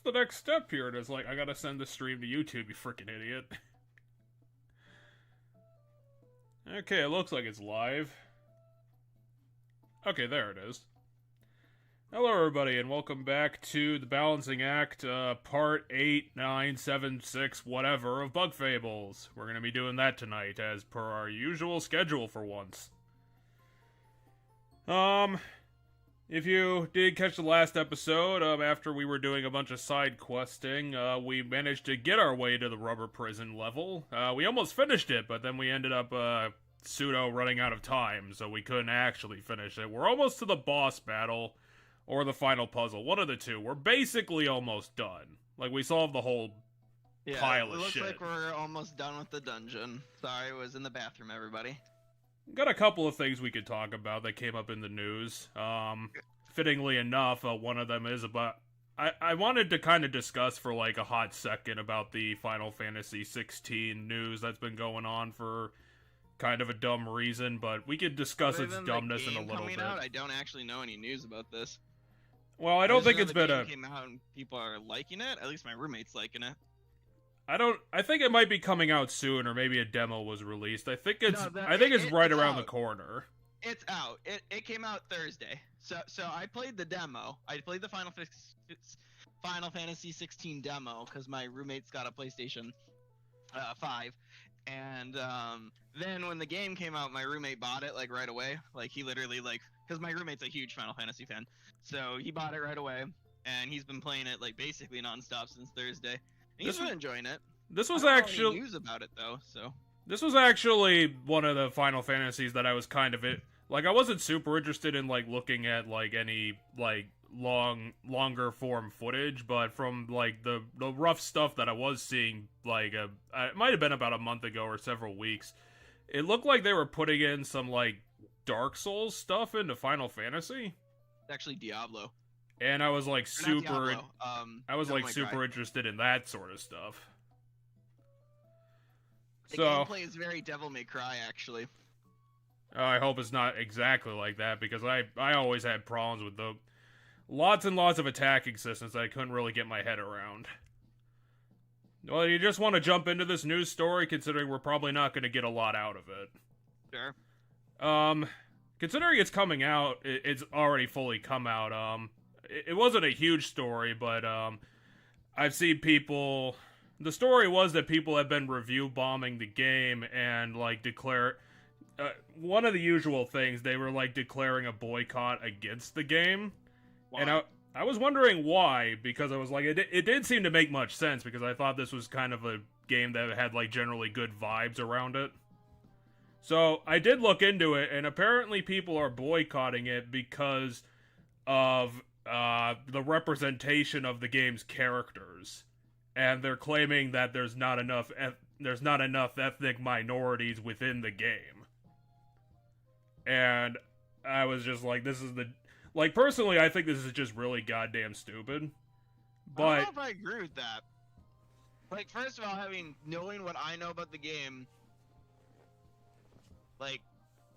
what's the next step here? And it's like, I gotta send the stream to YouTube, you freaking idiot. Okay, it looks like it's live. Okay, there it is. Hello everybody, and welcome back to the Balancing Act, part 8, 9, 7, 6, whatever, of Bug Fables. We're gonna be doing that tonight, as per our usual schedule for once. If you did catch the last episode, after we were doing a bunch of side questing, we managed to get our way to the rubber prison level. We almost finished it, but then we ended up, pseudo running out of time, so we couldn't actually finish it. We're almost to the boss battle, or the final puzzle. One of the two. We're basically almost done. Like, we solved the whole pile of shit. It looks like we're almost done with the dungeon. Sorry, I was in the bathroom, everybody. Got a couple of things we could talk about that came up in the news. Fittingly enough, one of them is about... I wanted to kind of discuss for like a hot second about the Final Fantasy 16 news that's been going on for kind of a dumb reason, but we could discuss its dumbness in a little bit. I don't actually know any news about this. Well, I don't think it's been a... came out and people are liking it. At least my roommate's liking it. I think it might be coming out soon, or maybe a demo was released. I think it's right around the corner. It's out. It came out Thursday. So I played the demo. I played the Final Fantasy 16 demo because my roommate's got a PlayStation 5. And then when the game came out, my roommate bought it like right away. Like he literally because my roommate's a huge Final Fantasy fan, so he bought it right away, and he's been playing it like basically nonstop since Thursday. And he's been enjoying it. This was actually news about it though, so. This was actually one of the Final Fantasies that I was kind of like I wasn't super interested in like looking at like any like longer form footage, but from like the rough stuff that I was seeing, like it might have been about a month ago or several weeks, it looked like they were putting in some like Dark Souls stuff into Final Fantasy. It's actually Diablo. And I was like super Diablo, interested in that sort of stuff. The gameplay is very Devil May Cry, actually. I hope it's not exactly like that, because I always had problems with the lots and lots of attacking systems that I couldn't really get my head around. Well, you just want to jump into this news story, considering we're probably not going to get a lot out of it. Sure. Considering it's coming out, it's already fully come out, it wasn't a huge story, but, I've seen people... The story was that people have been review bombing the game and, like, one of the usual things, they were, like, declaring a boycott against the game. Why? And I was wondering why, because I was like, it did seem to make much sense, because I thought this was kind of a game that had, like, generally good vibes around it. So, I did look into it, and apparently people are boycotting it because of, the representation of the game's characters. And they're claiming that there's not enough ethnic minorities within the game. And I was just like, personally, I think this is just really goddamn stupid. But I don't know if I agree with that. Like, first of all, knowing what I know about the game, like,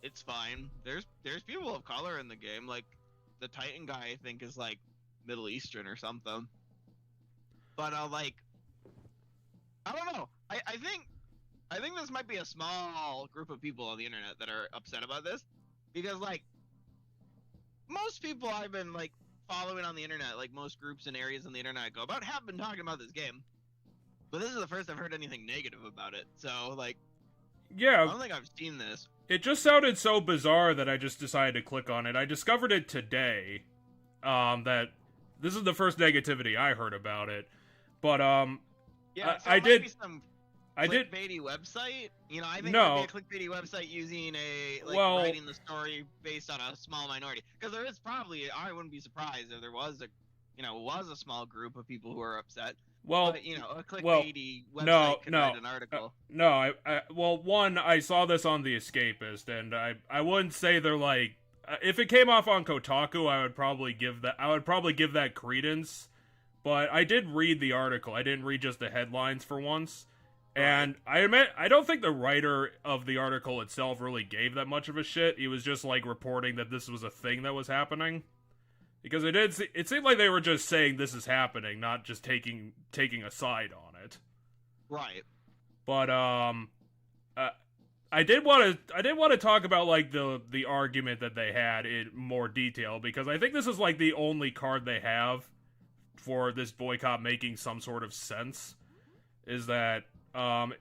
it's fine. There's people of color in the game. Like, the Titan guy, I think, is, like, Middle Eastern or something. But, I don't know. I think this might be a small group of people on the internet that are upset about this, because like most people I've been like following on the internet, like most groups and areas on the internet I go about, have been talking about this game, but this is the first I've heard anything negative about it. So like, yeah, I don't think I've seen this. It just sounded so bizarre that I just decided to click on it. I discovered it today. That this is the first negativity I heard about it, but yeah, so I did. Clickbaity website? You know, I think no. it would be a clickbaity website using writing the story based on a small minority. Because there is probably, I wouldn't be surprised if there was a small group of people who are upset. Well, but, a clickbaity website could write an article. One, I saw this on The Escapist, and I wouldn't say they're like, if it came off on Kotaku, I would probably give that credence. But I did read the article. I didn't read just the headlines for once. And I don't think the writer of the article itself really gave that much of a shit. He was just, like, reporting that this was a thing that was happening. Because it seemed like they were just saying this is happening, not just taking a side on it. Right. But I did want to talk about like the argument that they had in more detail, because I think this is like the only card they have for this boycott making some sort of sense. Is that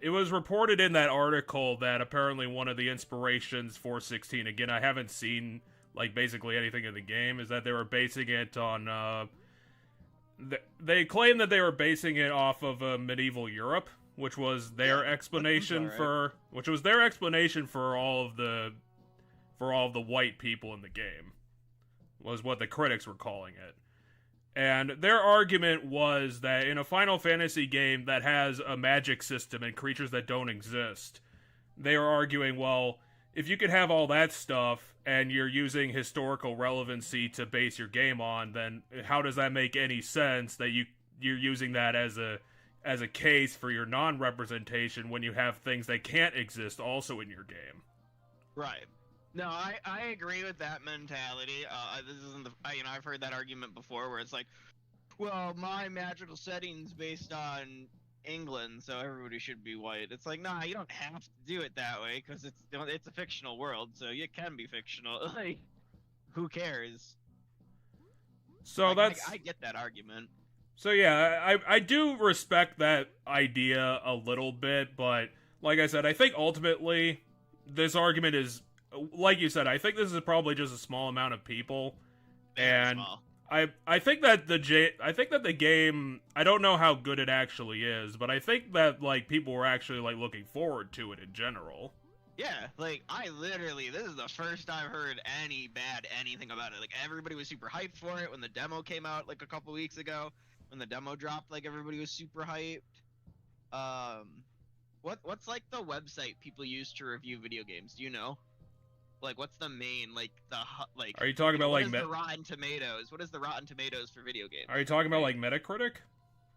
it was reported in that article that apparently one of the inspirations for 16, again, I haven't seen like basically anything in the game, is that they were basing it on they claim that they were basing it off of medieval Europe, which was their explanation for all of the white people in the game, was what the critics were calling it. And their argument was that in a Final Fantasy game that has a magic system and creatures that don't exist, they are arguing, well, if you could have all that stuff and you're using historical relevancy to base your game on, then how does that make any sense that you're using that as a case for your non-representation when you have things that can't exist also in your game? Right. No, I agree with that mentality. This isn't I've heard that argument before where it's like, well, my magical setting's based on England, so everybody should be white. It's like, nah, you don't have to do it that way, because it's a fictional world, so you can be fictional. Like, who cares? So I get that argument. So yeah, I do respect that idea a little bit, but like I said, I think ultimately this argument is, like you said, I think this is probably just a small amount of people, and small. I think that the game, I don't know how good it actually is, but I think that like people were actually like looking forward to it in general. Yeah, like this is the first I've heard anything about it. Like everybody was super hyped for it when the demo came out like a couple weeks ago. When the demo dropped, like everybody was super hyped. What's like the website people use to review video games? Do you know? Like, what's the main Are you talking about like the Rotten Tomatoes? What is the Rotten Tomatoes for video games? Are you talking about like Metacritic?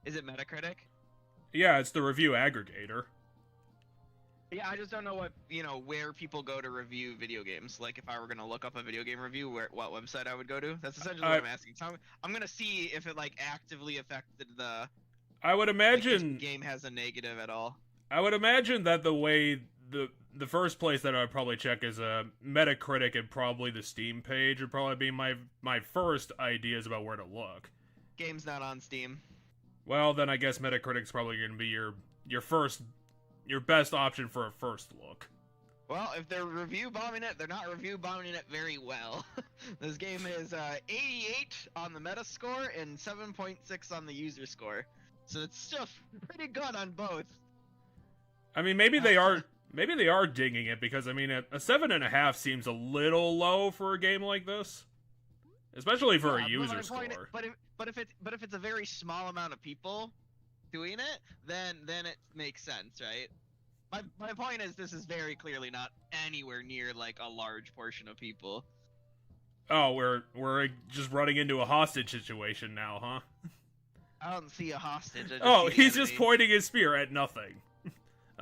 Is it Metacritic? Yeah, it's the review aggregator. Yeah, I just don't know where people go to review video games. Like, if I were gonna look up a video game review, what website I would go to? That's essentially what I'm asking. So I'm gonna see if it like actively affected the. I would imagine the game has a negative at all. I would imagine that the way the first place that I'd probably check is Metacritic, and probably the Steam page would probably be my first ideas about where to look. Game's not on Steam. Well, then I guess Metacritic's probably going to be your best option for a first look. Well, if they're review bombing it, they're not review bombing it very well. This game is 88 on the Metascore and 7.6 on the user score, so it's still pretty good on both. I mean, maybe they are dinging it, because I mean, a 7.5 seems a little low for a game like this, especially for a user score. But if it's a very small amount of people doing it, then it makes sense, right? My point is, this is very clearly not anywhere near like a large portion of people. Oh, we're just running into a hostage situation now, huh? I don't see a hostage. He's just pointing his spear at nothing.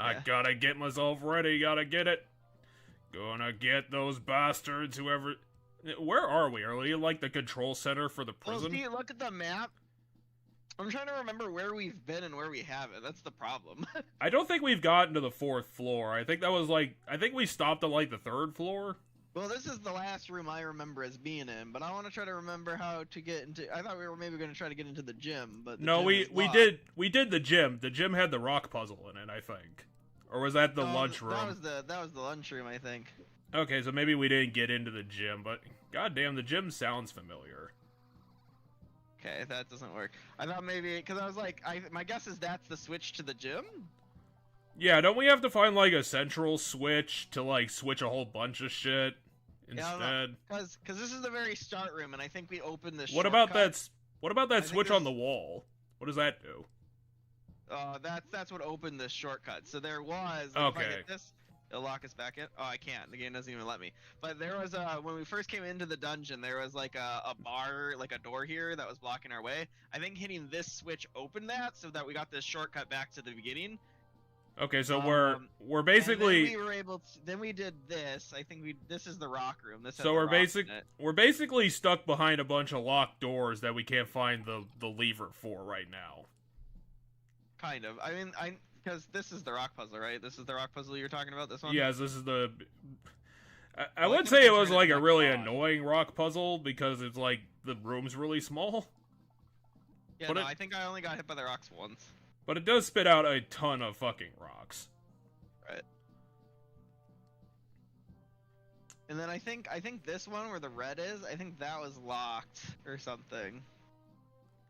I gotta get myself ready, gotta get it. Gonna get those bastards, whoever. Where are we? Are we in, like, the control center for the prison? Well, see, look at the map. I'm trying to remember where we've been and where we haven't. That's the problem. I don't think we've gotten to the 4th floor. I think we stopped at, like, the 3rd floor. Well, this is the last room I remember as being in, but I want to try to remember how to get into. I thought we were maybe going to try to get into the gym, but no, we did the gym. The gym had the rock puzzle in it, I think, or was that the lunchroom? That was the lunchroom, I think. Okay, so maybe we didn't get into the gym, but goddamn, the gym sounds familiar. Okay, that doesn't work. I thought maybe because I was like, my guess is that's the switch to the gym. Yeah, don't we have to find like a central switch to like switch a whole bunch of shit instead? Because this is the very start room, and I think we opened this. What about that switch on the wall? What does that do? That's what opened this shortcut. So there was. Okay. If I hit this, it'll lock us back in. Oh, I can't. The game doesn't even let me. But there was when we first came into the dungeon, there was like a bar, like a door here that was blocking our way. I think hitting this switch opened that, so that we got this shortcut back to the beginning. Okay, so we're basically. And then we were able to. Then we did this. I think this is the rock room. This. So we're basically stuck behind a bunch of locked doors that we can't find the lever for right now. Kind of. I mean, because this is the rock puzzle, right? This is the rock puzzle you're talking about. This one. Yes, this is the. I would say it was like a really annoying rock puzzle because it's like the room's really small. Yeah, but I think I only got hit by the rocks once. But it does spit out a ton of fucking rocks. Right. And then I think this one where the red is, I think that was locked or something.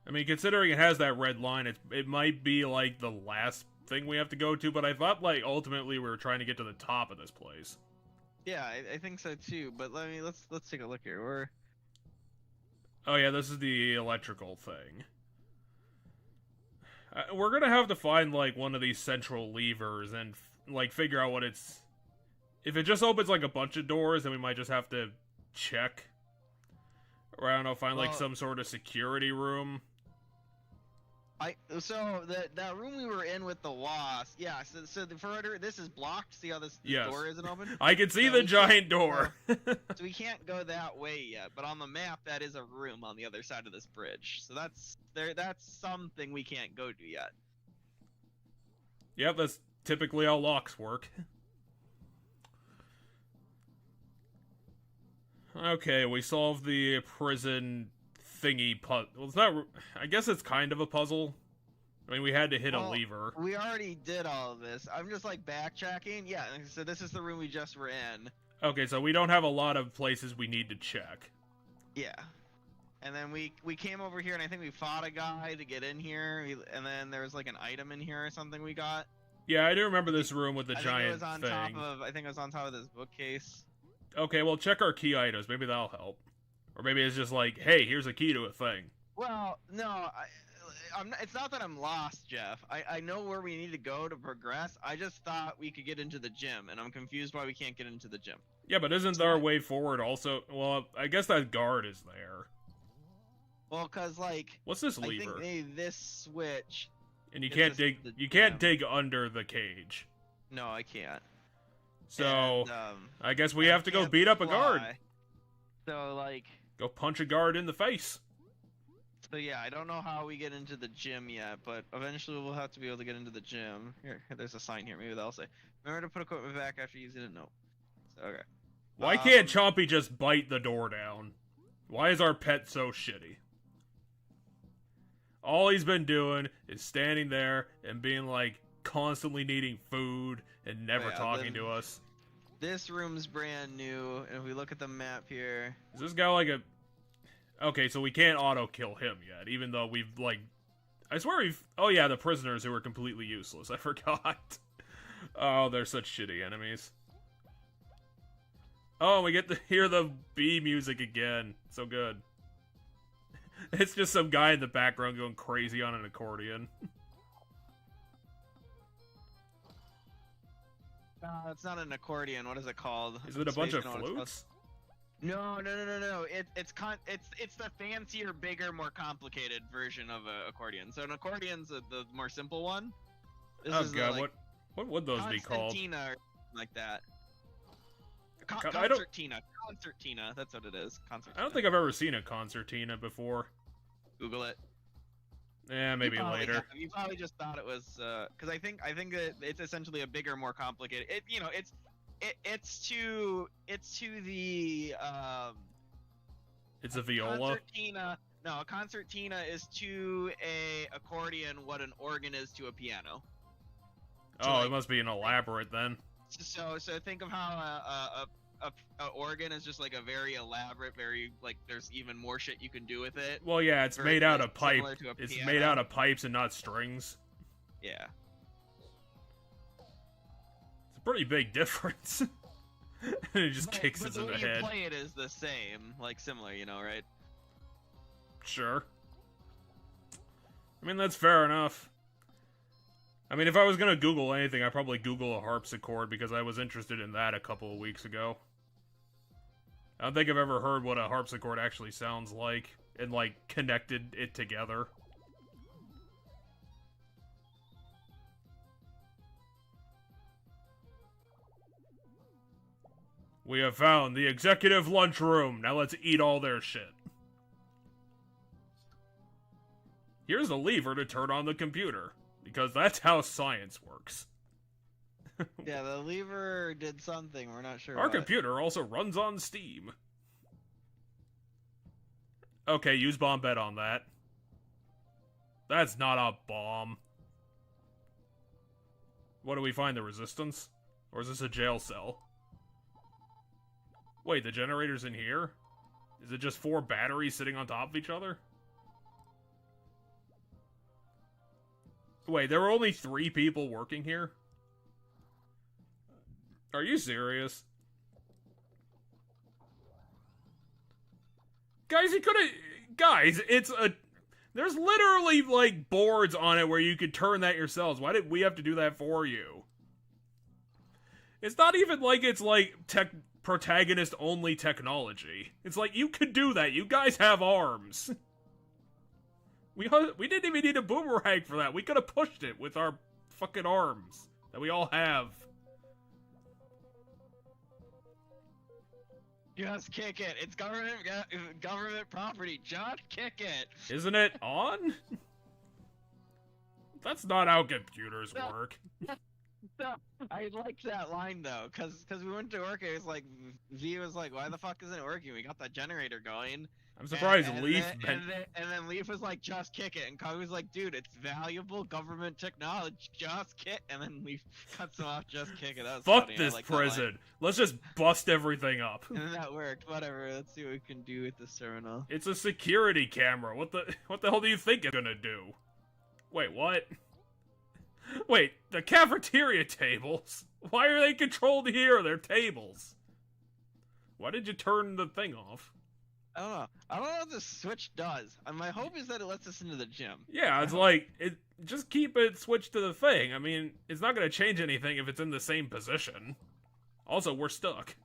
I mean, considering it has that red line, it might be like the last thing we have to go to, but I thought like ultimately we were trying to get to the top of this place. Yeah, I think so too. But let's take a look here. Oh yeah, this is the electrical thing. We're gonna have to find like one of these central levers and like figure out what it's. If it just opens like a bunch of doors, then we might just have to check. Or I don't know, find like some sort of security room. So that room we were in with the wasp, yeah. So the further this is blocked. See how this door isn't open? I can see the giant door. So we can't go that way yet. But on the map, that is a room on the other side of this bridge. So that's something we can't go to yet. Yep, that's typically how locks work. Okay, we solved the prison thingy puzzle. Well, it's not. I guess it's kind of a puzzle. I mean, we had to hit a lever. We already did all of this. I'm just like backtracking. Yeah, so this is the room we just were in. Okay, so we don't have a lot of places we need to check. Yeah. And then we came over here, and I think we fought a guy to get in here, and then there was like an item in here or something we got. Yeah, I do remember this room with the giant thing. I think it was on top of this bookcase. Okay, well, check our key items. Maybe that'll help. Or maybe it's just like, hey, here's a key to a thing. Well, no, it's not that I'm lost, Jeff. I know where we need to go to progress. I just thought we could get into the gym, and I'm confused why we can't get into the gym. Yeah, but isn't our way forward also... Well, I guess that guard is there. Well, because, like... What's this lever? I think maybe this switch... And you can't dig... You can't dig under the cage. No, I can't. So, I guess we have to go beat up a guard. So, like... Go punch a guard in the face. So, yeah, I don't know how we get into the gym yet, but eventually we'll have to be able to get into the gym. Here, there's a sign here. Maybe that'll say, remember to put equipment back after using it? No. So, okay. Why can't Chompy just bite the door down? Why is our pet so shitty? All he's been doing is standing there and being, like, constantly needing food and never talking to us. This room's brand new, and if we look at the map here... Is this guy like a... Okay, so we can't auto-kill him yet, even though we've, like... I swear we've... Oh yeah, the prisoners who were completely useless. I forgot. Oh, they're such shitty enemies. Oh, we get to hear the bee music again. So good. It's just some guy in the background going crazy on an accordion. No, it's not an accordion. What is it called? Is it a bunch of flutes? No. It's the fancier, bigger, more complicated version of an accordion. So an accordion's the more simple one. This is god, what would those be called? Concertina, or like that. Concertina. Concertina. That's what it is. Concertina. I don't think I've ever seen a concertina before. Google it. Yeah, maybe later. You probably just thought it was because I think it's essentially a bigger, more complicated. It's to the It's a viola. Concertina. No, a concertina is to a accordion what an organ is to a piano. So it must be an elaborate then. So think of how a organ is just like a very elaborate, very like there's even more shit you can do with it. Well, yeah, it's made out of pipe. It's made out of pipes and not strings. Yeah. It's a pretty big difference. And it just kicks us in the head. But the way you play it is the same, like similar, right? Sure. I mean, that's fair enough. I mean, if I was gonna Google anything, I'd probably Google a harpsichord because I was interested in that a couple of weeks ago. I don't think I've ever heard what a harpsichord actually sounds like and, like, connected it together. We have found the executive lunchroom. Now let's eat all their shit. Here's a lever to turn on the computer, because that's how science works. Yeah, the lever did something. We're not sure. Our what. computer also runs on Steam. Okay, use bomb bet on that. That's not a bomb. What do we find? The resistance? Or is this a jail cell? Wait, the generator's in here? Is it just 4 batteries sitting on top of each other? Wait, there were only 3 people working here? Are you serious? Guys, he could've... Guys, it's a... There's literally, like, boards on it where you could turn that yourselves. Why did we have to do that for you? It's not even like it's, like, protagonist-only technology. It's like, you could do that. You guys have arms. We didn't even need a boomerang for that. We could have pushed it with our fucking arms that we all have. Just kick it. It's government property. Just kick it. Isn't it on? That's not how computers work. No, I liked that line though, cause we went to work. It was like V was like, "Why the fuck isn't it working? We got that generator going." I'm surprised and Leaf. then Leaf was like, "Just kick it," and Kobe was like, "Dude, it's valuable government technology. Just kick." And then Leaf cuts him off. Just kick it. That was Fuck funny. this prison. Let's just bust everything up. And then that worked. Whatever. Let's see what we can do with this terminal. It's a security camera. What the hell do you think it's gonna do? Wait, what? Wait, the cafeteria tables? Why are they controlled here? They're tables. Why did you turn the thing off? I don't know. I don't know what the switch does. My hope is that it lets us into the gym. Yeah, it's like, just keep it switched to the thing. I mean, it's not gonna change anything if it's in the same position. Also, we're stuck.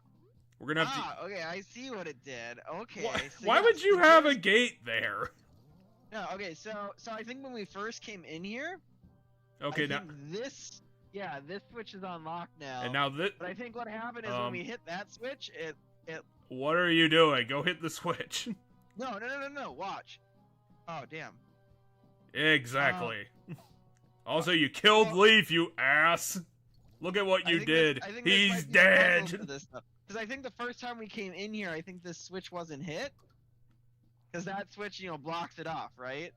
We're gonna have to... okay, I see what it did. Okay. Why would you have a gate there? No, okay, so I think when we first came in here... Okay, now... this switch is unlocked now. And now this... But I think what happened is when we hit that switch, it... What are you doing? Go hit the switch. No, watch. Oh, damn. Exactly. Also, you killed Leaf, you ass. Look at what you did. He's dead. Because I think the first time we came in here, I think this switch wasn't hit. Because that switch, blocks it off, right?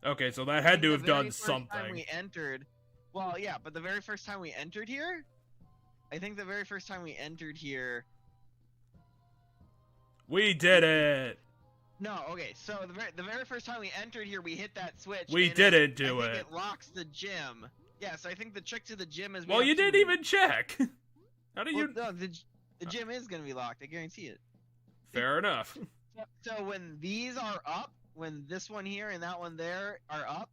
Okay, so that had to have done something. Time we entered, well, yeah, but the very first time we entered here, we did it. No, okay, so the very first time we entered here, we hit that switch. We didn't do it. It locks the gym. Yeah, so I think the trick to the gym is. Well, you didn't even check. How do you? No, the gym is gonna be locked. I guarantee it. Fair enough. So when these are up, when this one here and that one there are up,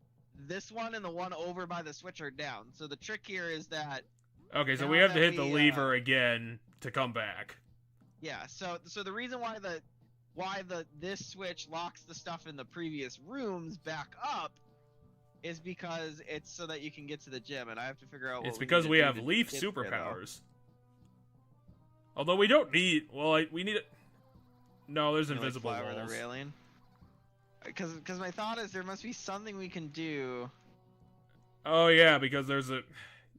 this one and the one over by the switch are down. So the trick here is that. Okay, so we have to hit the lever again to come back. Yeah. So the reason why this switch locks the stuff in the previous rooms back up is because it's so that you can get to the gym, and I have to figure out. It's because we have Leaf superpowers. Although we don't need. Well, we need it. No, there's invisible walls. Over the railing. Because my thought is there must be something we can do. Oh yeah, because there's a.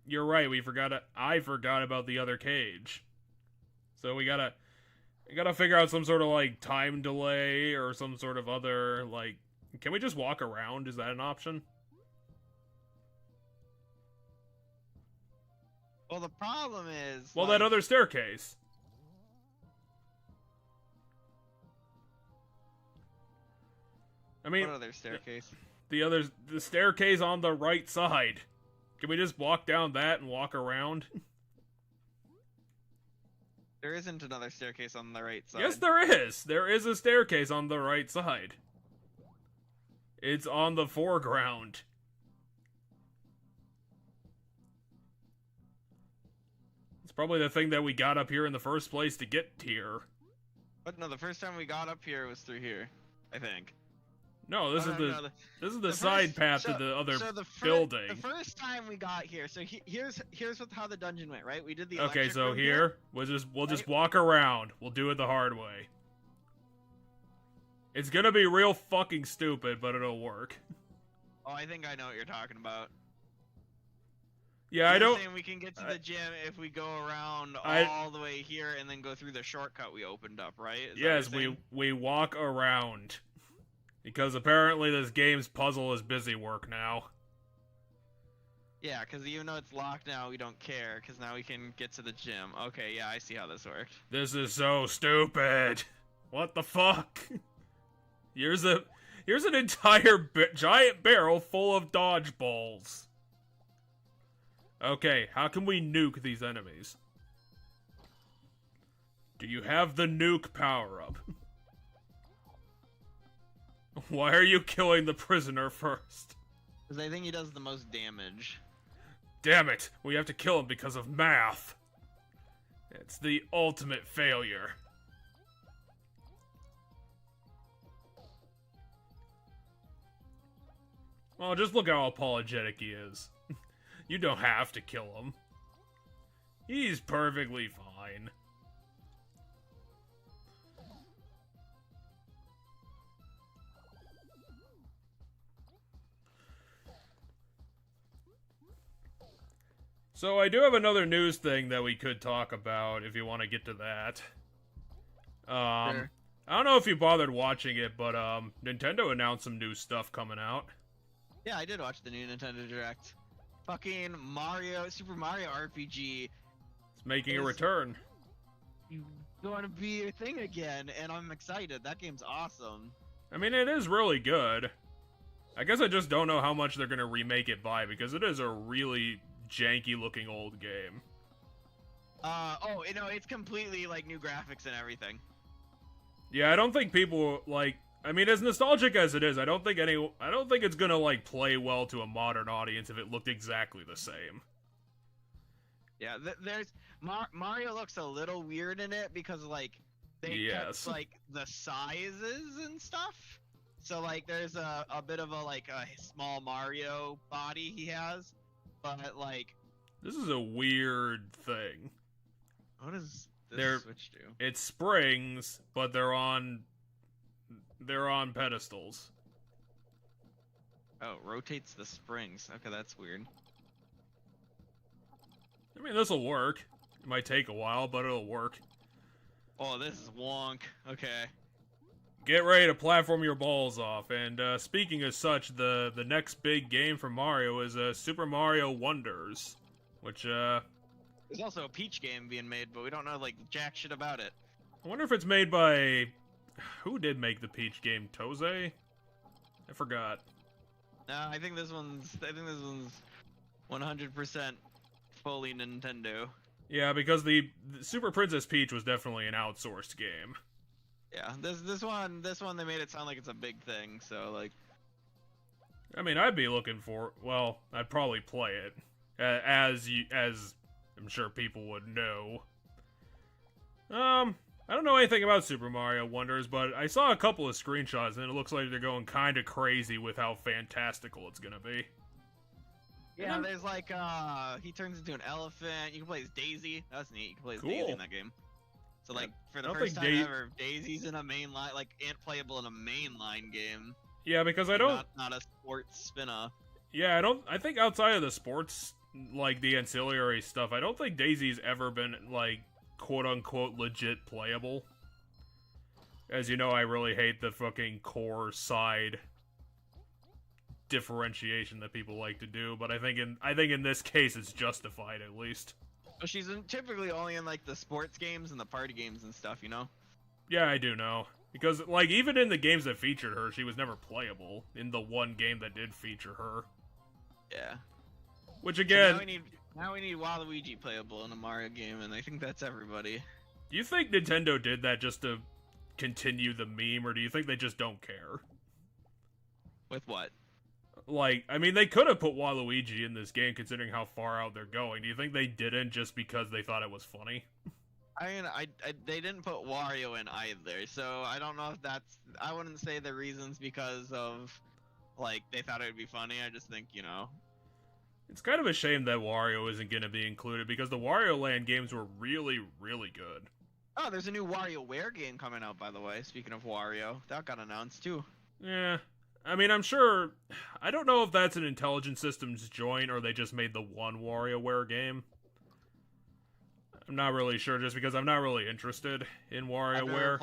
You're right. I forgot about the other cage. So we gotta figure out some sort of like time delay or some sort of other like. Can we just walk around? Is that an option? Well, the problem is. Well, that other staircase. I mean, what other staircase? The staircase on the right side. Can we just walk down that and walk around? There isn't another staircase on the right side. Yes, there is. There is a staircase on the right side. It's on the foreground. It's probably the thing that we got up here in the first place to get here. But no, the first time we got up here was through here, I think. No, this Oh, is no, the no, this is the the side first- path so- to the other so the building. The first time we got here, so here's how the dungeon went, right? We did the Okay, electric so room here we'll just right? walk around. We'll do it the hard way. It's gonna be real fucking stupid, but it'll work. Oh, I think I know what you're talking about. Yeah, I You're don't. saying we can get to the gym if we go around I- all the way here and then go through the shortcut we opened up, right? Is that what Yes, you're saying? we walk around because apparently this game's puzzle is busy work now. Yeah, because even though it's locked now, we don't care because now we can get to the gym. Okay, yeah, I see how this worked. This is so stupid. What the fuck? Here's an entire giant barrel full of dodgeballs. Okay, how can we nuke these enemies? Do you have the nuke power-up? Why are you killing the prisoner first? Because I think he does the most damage. Damn it, we have to kill him because of math. It's the ultimate failure. Well, just look how apologetic he is. You don't have to kill him. He's perfectly fine. So I do have another news thing that we could talk about if you want to get to that. Sure. I don't know if you bothered watching it, but Nintendo announced some new stuff coming out. Yeah, I did watch the new Nintendo Direct. Fucking Super Mario RPG It's making a Is- return. going to be a thing again, and I'm excited. That game's awesome. I mean, it is really good. I guess I just don't know how much they're gonna remake it by, because it is a really janky-looking old game. Oh, you know, it's completely like new graphics and everything. Yeah, I don't think people like. I mean, as nostalgic as it is, I don't think it's gonna like play well to a modern audience if it looked exactly the same. Yeah, there's Mario looks a little weird in it because like they Yes. kept like the sizes and stuff. So like there's a bit of a small Mario body he has, but like This is a weird thing. what does this They're- switch do? It's springs, but they're on pedestals. Oh, it rotates the springs. Okay, that's weird. I mean, this'll work. It might take a while, but it'll work. Oh, this is wonk. Okay. Get ready to platform your balls off. And speaking of such, the next big game for Mario is Super Mario Wonders, which There's also a Peach game being made, but we don't know like jack shit about it. I wonder if it's made by who did make the Peach game? Toze? I forgot. No, I think this one's 100% fully Nintendo. Yeah, because the Super Princess Peach was definitely an outsourced game. Yeah, this one they made it sound like it's a big thing. So like, I mean, I'd be looking for. Well, I'd probably play it, as I'm sure people would know. I don't know anything about Super Mario Wonders, but I saw a couple of screenshots, and it looks like they're going kind of crazy with how fantastical it's gonna be. yeah, there's like he turns into an elephant. You can play as Daisy. That's neat. You can play as Cool. Daisy in that game. So like for the I don't first think time ever, Daisy's in a mainline, like playable in a mainline game. Yeah, because I don't. Not a sports spin-off. Yeah, I think outside of the sports, like the ancillary stuff, I don't think Daisy's ever been like quote unquote legit playable. As you know, I really hate the fucking core side differentiation that people like to do, but I think in this case it's justified at least. So she's typically only in like the sports games and the party games and stuff, you know? Yeah, I do know. Because like even in the games that featured her, she was never playable in the one game that did feature her. Yeah. Which So again, now we need Waluigi playable in a Mario game, and I think that's everybody. do you think Nintendo did that just to continue the meme, or do you think they just don't care? With what? Like, I mean, they could have put Waluigi in this game considering how far out they're going. Do you think they didn't just because they thought it was funny? I mean, they didn't put Wario in either, so I don't know if that's. I wouldn't say the reasons because of, like, they thought it would be funny. I just think, It's kind of a shame that Wario isn't going to be included because the Wario Land games were really, really good. Oh, there's a new WarioWare game coming out, by the way. Speaking of Wario, that got announced too. Yeah. I mean, I'm sure. I don't know if that's an Intelligent Systems joint or they just made the one WarioWare game. I'm not really sure, just because I'm not really interested in WarioWare.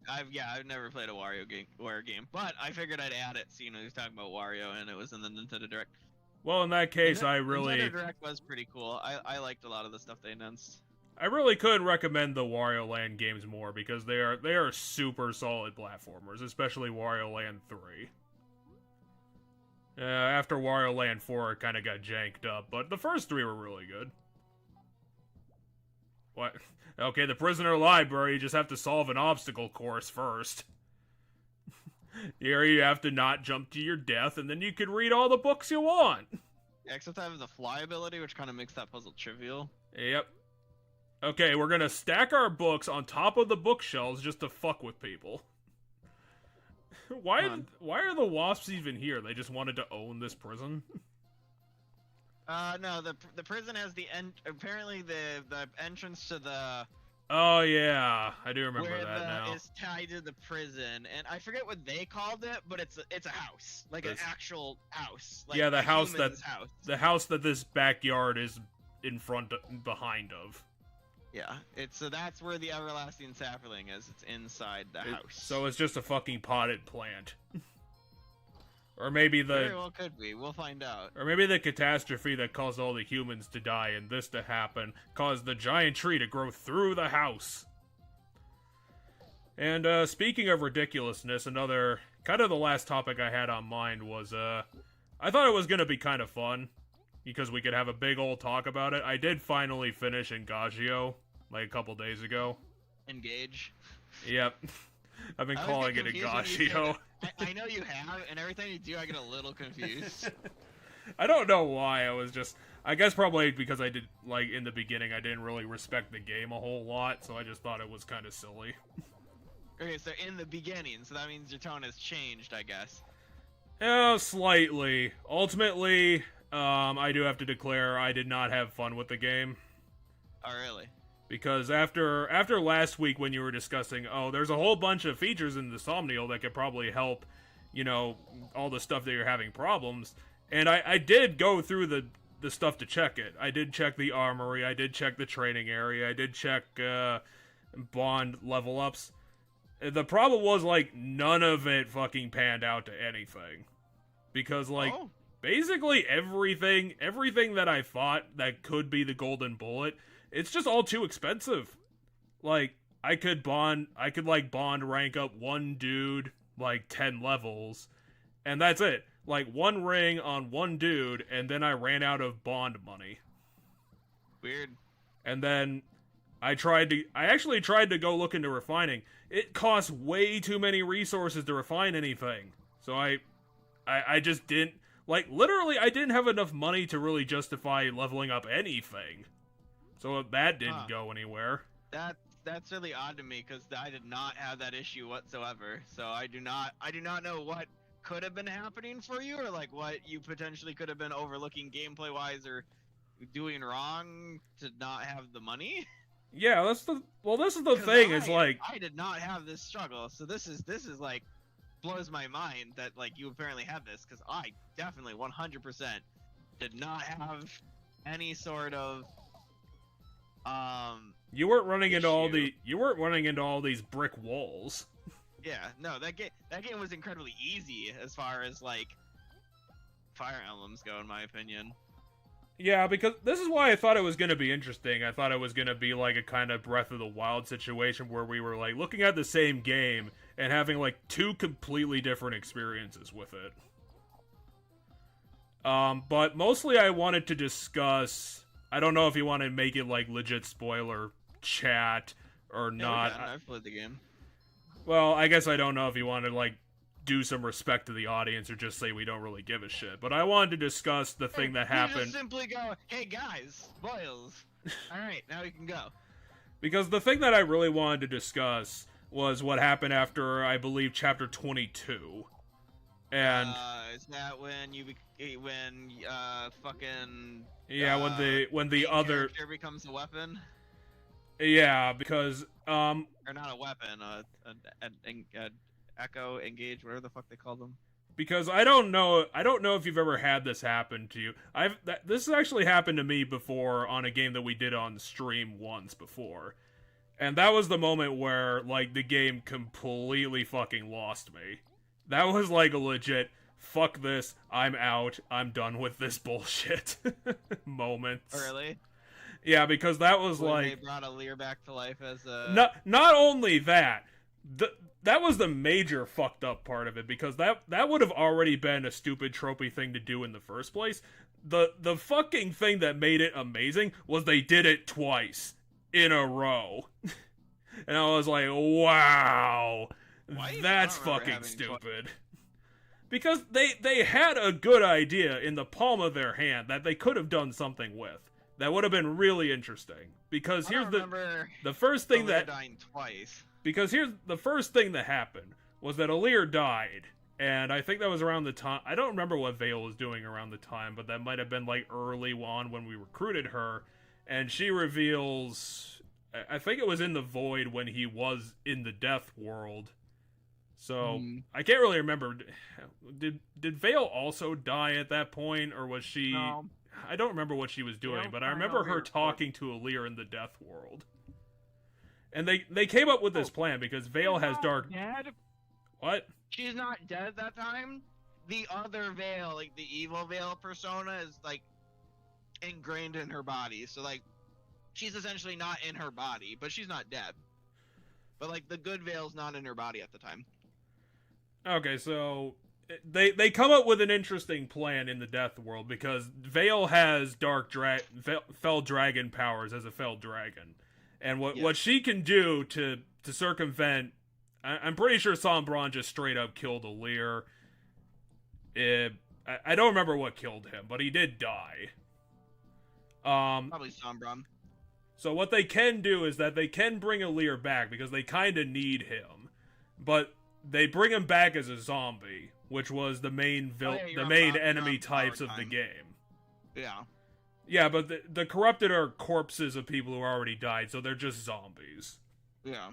I've never played a WarioWare game, but I figured I'd add it, seeing he was talking about Wario and it was in the Nintendo Direct. Well, in that case, Nintendo Direct was pretty cool. I liked a lot of the stuff they announced. I really could recommend the Wario Land games more because they are super solid platformers, especially Wario Land 3. After Wario Land 4, it kind of got janked up, but the first 3 were really good. What? Okay, the prisoner library, you just have to solve an obstacle course first. Here you have to not jump to your death, and then you can read all the books you want. Yeah, except I have the fly ability, which kind of makes that puzzle trivial. Yep. Okay, we're gonna stack our books on top of the bookshelves just to fuck with people. Why are the wasps even here? They just wanted to own this prison? No, the prison has apparently the entrance to the. Oh yeah, I do remember that now. Is tied to the prison, and I forget what they called it, but it's a house, like an actual house. Like yeah, the house that this backyard is behind of. Yeah, so that's where the everlasting sapling is. It's inside the house. So it's just a fucking potted plant. Or maybe very well could be. We'll find out. Or maybe the catastrophe that caused all the humans to die and this to happen caused the giant tree to grow through the house. And speaking of ridiculousness, another kind of the last topic I had on mind was I thought it was gonna be kind of fun because we could have a big old talk about it. I did finally finish Engagio like a couple days ago. Engage. Yep. I've been calling it Engagio. I know you have, and every time you do, I get a little confused. I don't know why. I guess probably because I did, like, in the beginning, I didn't really respect the game a whole lot, so I just thought it was kind of silly. Okay, so in the beginning, so that means your tone has changed, I guess. Yeah, slightly. Ultimately, I do have to declare I did not have fun with the game. Oh, really? Because after last week when you were discussing, there's a whole bunch of features in the Somnial that could probably help, all the stuff that you're having problems. And I did go through the stuff to check it. I did check the armory, I did check the training area, I did check bond level ups. The problem was, like, none of it fucking panned out to anything. Because, like, basically everything that I thought that could be the golden bullet, it's just all too expensive. Like, I could bond rank up one dude, like, 10 levels, and that's it. Like, one ring on one dude, and then I ran out of bond money. Weird. And then I actually tried to go look into refining. It costs way too many resources to refine anything. So I just didn't, like, literally I didn't have enough money to really justify leveling up anything. So that didn't go anywhere. That's really odd to me because I did not have that issue whatsoever. So I do not know what could have been happening for you, or like what you potentially could have been overlooking gameplay wise or doing wrong to not have the money. Yeah, this is the thing. It's like I did not have this struggle, so this is like blows my mind that like you apparently have this, because I definitely 100% did not have any sort of you weren't running into all these brick walls. Yeah, no, that game was incredibly easy as far as like Fire Emblems go, in my opinion. Yeah, because this is why I thought it was going to be interesting. I thought it was going to be like a kind of Breath of the Wild situation where we were like looking at the same game and having like two completely different experiences with it. But mostly I wanted to discuss, I don't know if you want to make it like legit spoiler chat or not. I've played the game. Well, I guess I don't know if you want to like do some respect to the audience or just say we don't really give a shit. But I wanted to discuss the thing that happened. Just simply go, hey guys, spoils. All right, now we can go. Because the thing that I really wanted to discuss was what happened after, I believe, chapter 22. And is that when fucking yeah, when the main other character becomes a weapon? yeah, because Or not a weapon, an echo engage, whatever the fuck they call them. because I don't know if you've ever had this happen to you. This has actually happened to me before on a game that we did on stream once before. And that was the moment where like the game completely fucking lost me. That was like a legit fuck this, I'm out, I'm done with this bullshit moment. Really? Yeah, because that was When like they brought Alear back to life as a not only that, that was the major fucked up part of it, because that would have already been a stupid tropey thing to do in the first place. The fucking thing that made it amazing was they did it twice in a row. And I was like, wow, that's fucking stupid. Because they had a good idea in the palm of their hand that they could have done something with. That would have been really interesting. Because here's the first thing that dying twice. Because here's the first thing that happened was that Alear died, and I think that was around the time, I don't remember what Vale was doing around the time, but that might have been like early on when we recruited her, and she reveals, I think it was in the Void when he was in the Death World. So I can't really remember. Did Vale also die at that point, or was she? No. I don't remember what she was doing, but I remember her talking to Alear in the Death World. And they came up with this plan because Vale has dark. Dead? What? She's not dead at that time. The other Vale, like the evil Vale persona, is like ingrained in her body. So like, she's essentially not in her body, but she's not dead. But like the good Vale's not in her body at the time. Okay, so they come up with an interesting plan in the Death World because Vale has fell dragon powers as a fell dragon. And what she can do to circumvent, I'm pretty sure Sombron just straight up killed Alear. I don't remember what killed him, but he did die. Probably Sombron. So what they can do is that they can bring Alear back because they kind of need him, but they bring him back as a zombie, which was the main enemy types of the game. Yeah. Yeah, but the corrupted are corpses of people who already died, so they're just zombies. Yeah.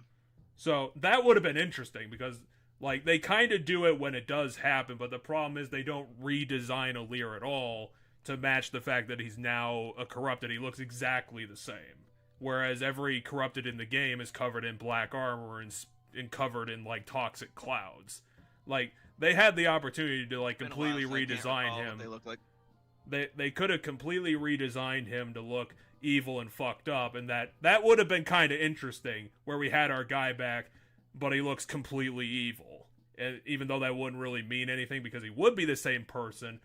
So that would have been interesting because, like, they kind of do it when it does happen, but the problem is they don't redesign Alear at all to match the fact that he's now a corrupted. He looks exactly the same. Whereas every corrupted in the game is covered in black armor and covered in, like, toxic clouds. Like, they had the opportunity to, like, completely redesign him. They look like. They could have completely redesigned him to look evil and fucked up, and that would have been kind of interesting, where we had our guy back, but he looks completely evil. And even though that wouldn't really mean anything because he would be the same person,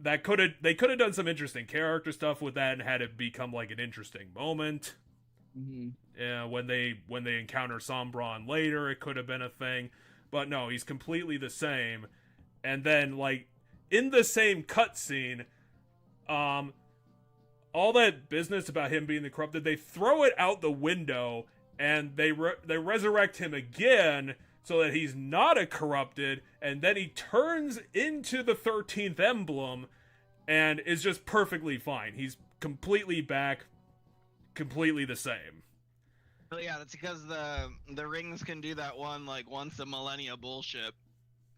they could have done some interesting character stuff with that and had it become like an interesting moment. Yeah, when they encounter Sombron later, it could have been a thing, but no, he's completely the same. And then like in the same cutscene, all that business about him being the corrupted, they throw it out the window and they resurrect him again so that he's not a corrupted, and then he turns into the 13th emblem and is just perfectly fine. He's completely back, completely the same. Well, yeah, that's because the rings can do that one like once a millennia bullshit.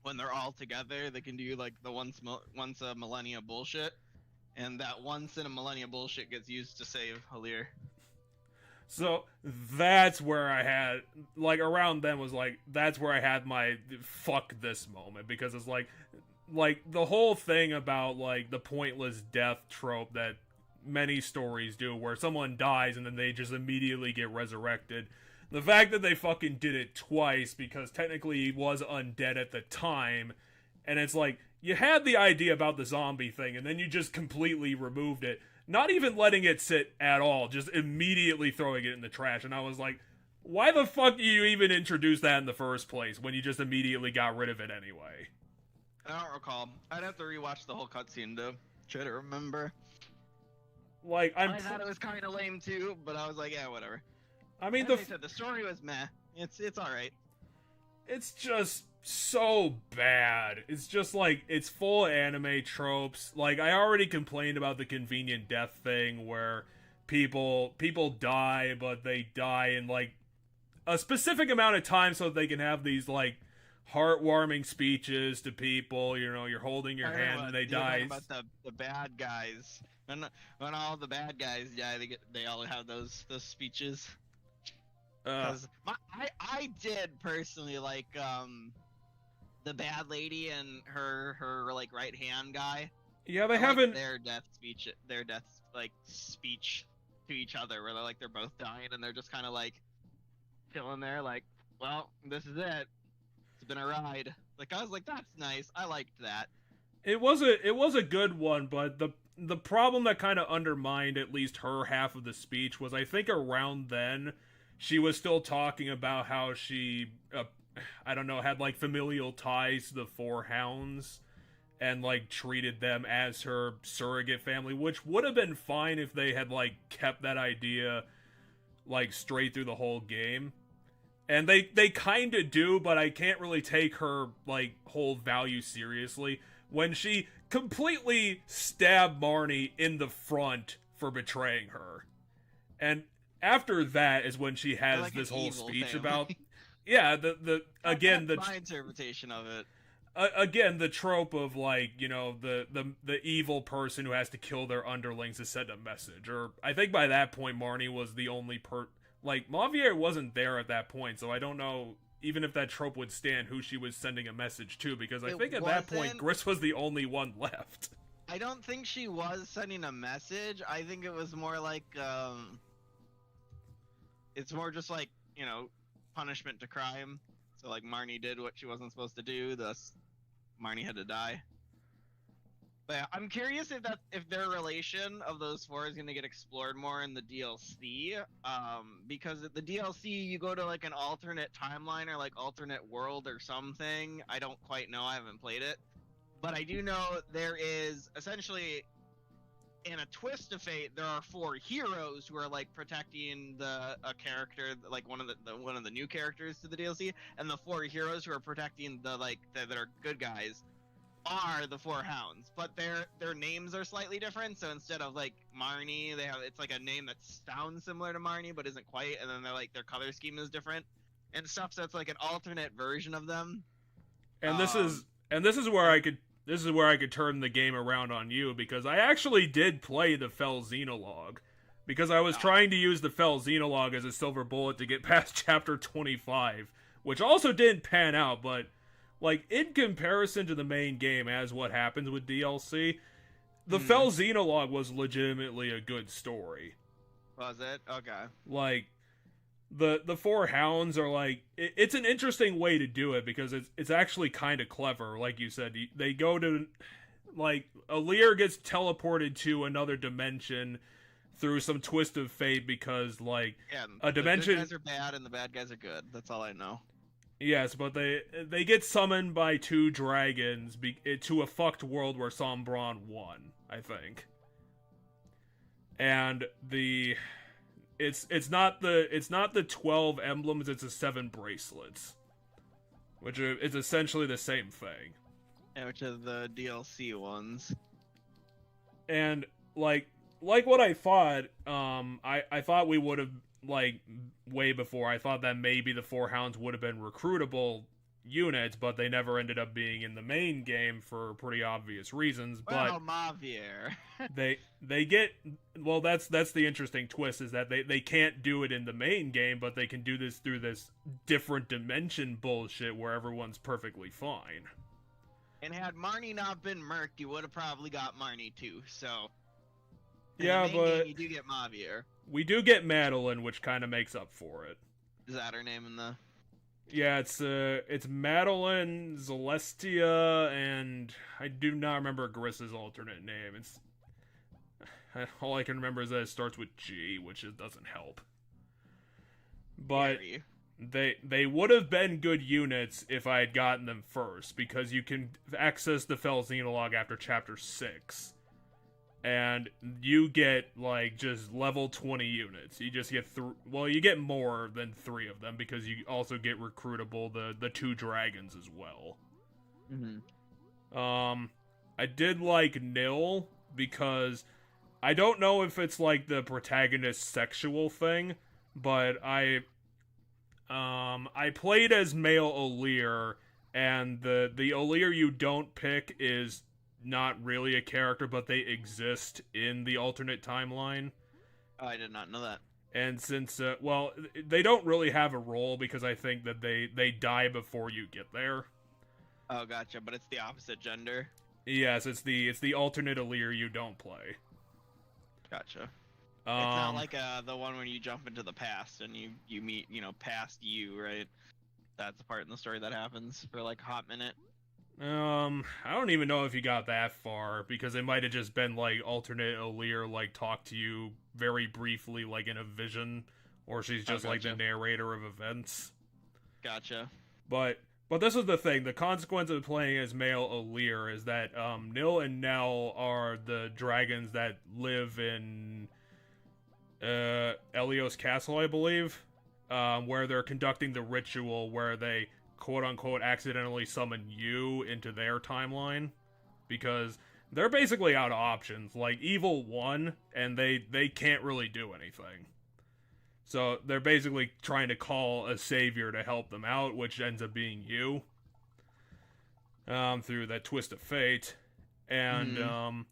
When they're all together, they can do like the once a millennia bullshit. And that once in a millennia bullshit gets used to save Alear. So that's where I had, like, around then was like, that's where I had my fuck this moment. Because it's like the whole thing about, like, the pointless death trope that many stories do, where someone dies and then they just immediately get resurrected. The fact that they fucking did it twice, because technically he was undead at the time, and it's like, you had the idea about the zombie thing, and then you just completely removed it. Not even letting it sit at all, just immediately throwing it in the trash. And I was like, why the fuck do you even introduce that in the first place, when you just immediately got rid of it anyway? I don't recall. I'd have to rewatch the whole cutscene to try to remember. Like, I thought it was kind of lame too, but I was like, yeah, whatever. I mean, As I said, the story was meh. It's all right. it's just so bad. It's just like it's full of anime tropes. Like I already complained about the convenient death thing where people die, but they die in like a specific amount of time so that they can have these like heartwarming speeches to people. You know, you're holding your hand and they die. About the bad guys. When all the bad guys die, they all have those speeches. Because I did personally like the bad lady and her like right hand guy. Yeah, they haven't their death speech to each other where they're both dying and they're just kind of like chilling there like, well, this is it. It's been a ride. Like I was like, that's nice. I liked that. It was a good one, but the problem that kind of undermined at least her half of the speech was I think around then she was still talking about how she I don't know, had like familial ties to the Four Hounds and like treated them as her surrogate family, which would have been fine if they had like kept that idea like straight through the whole game. And they kind of do, but I can't really take her like whole value seriously when she completely stabbed Marnie in the front for betraying her. And after that is when she has like this whole speech family. About yeah, the again the my interpretation of it. Again, the trope of like, you know, the evil person who has to kill their underlings to send a message. Or I think by that point Marnie was the only like Mavier wasn't there at that point, so I don't know even if that trope would stand who she was sending a message to, because I think at that point Gris was the only one left. I don't think she was sending a message. I think it was more like it's more just like, you know, punishment to crime. So like Marnie did what she wasn't supposed to do, thus Marnie had to die. But yeah, I'm curious if their relation of those four is going to get explored more in the DLC, because at the DLC you go to like an alternate timeline or like alternate world or something. I don't quite know. I haven't played it, but I do know there is essentially, in a twist of fate, there are four heroes who are like protecting a character, like one of the new characters to the DLC, and the four heroes who are protecting that are good guys are the Four Hounds, but their names are slightly different. So instead of like Marnie, it's like a name that sounds similar to Marnie but isn't quite, and then they're like their color scheme is different and stuff. So it's like an alternate version of them. And this is where I could turn the game around on you, because I actually did play the Fell Xenologue, because I was trying to use the Fell Xenologue as a silver bullet to get past chapter 25, which also didn't pan out, but like, in comparison to the main game as what happens with DLC, the Fell Xenologue was legitimately a good story. Was it? Okay. Like, the Four Hounds are like, it's an interesting way to do it, because it's actually kind of clever. Like you said, they go to, like, Alir gets teleported to another dimension through some twist of fate because, like, a dimension... The good guys are bad and the bad guys are good. That's all I know. Yes, but they get summoned by two dragons to a fucked world where Sombron won, I think. And it's not the 12 emblems, it's the 7 bracelets, which is essentially the same thing. Yeah, which are the DLC ones. And like what I thought, I thought we would have, like, way before, I thought that maybe the Four Hounds would have been recruitable units, but they never ended up being in the main game for pretty obvious reasons. Well, Mavier. they get, well, that's the interesting twist, is that they can't do it in the main game, but they can do this through this different dimension bullshit where everyone's perfectly fine. And had Marnie not been murked, you would have probably got Marnie too, so... Yeah, but... you do get Mavier. We do get Madeline, which kind of makes up for it. Is that her name in the... Yeah, it's Madeline, Celestia, and I do not remember Gris's alternate name. It's... all I can remember is that it starts with G, which doesn't help. But they would have been good units if I had gotten them first, because you can access the Fell Xenologue after chapter 6. and you get like just level 20 units. You just get you get more than 3 of them because you also get recruitable the 2 dragons as well. I did like Nil because I don't know if it's like the protagonist sexual thing, but I played as male Olir, and the Olir you don't pick is not really a character, but they exist in the alternate timeline. Oh, I did not know that. And since they don't really have a role because I think that they die before you get there. Oh, gotcha. But it's the opposite gender. Yes, it's the alternate Olir you don't play. Gotcha. It's not like the one when you jump into the past and you meet past you, right? That's the part in the story that happens for like a hot minute. I don't even know if you got that far, because it might have just been like alternate Olir like talk to you very briefly, like in a vision, or she's just like the narrator of events. Gotcha. But this is the thing. The consequence of playing as male Olir is that Nil and Nell are the dragons that live in Elios Castle, I believe, where they're conducting the ritual where they quote-unquote accidentally summon you into their timeline, because they're basically out of options. Like, Evil won, and they can't really do anything. So they're basically trying to call a savior to help them out, which ends up being you, through that twist of fate. And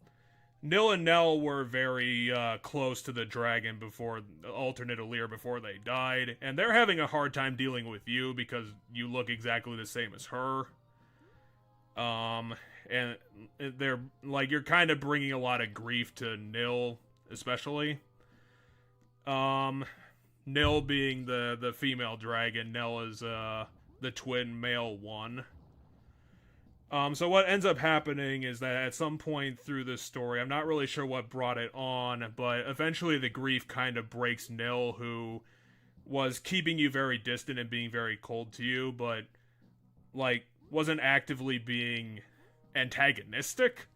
Nil and Nell were very close to the dragon before, the alternate Olir, before they died, and they're having a hard time dealing with you because you look exactly the same as her. And they're like, you're kind of bringing a lot of grief to Nil, especially. Nil being the female dragon, Nell is the twin male one. So what ends up happening is that at some point through this story, I'm not really sure what brought it on, but eventually the grief kind of breaks Nil, who was keeping you very distant and being very cold to you, but like wasn't actively being antagonistic.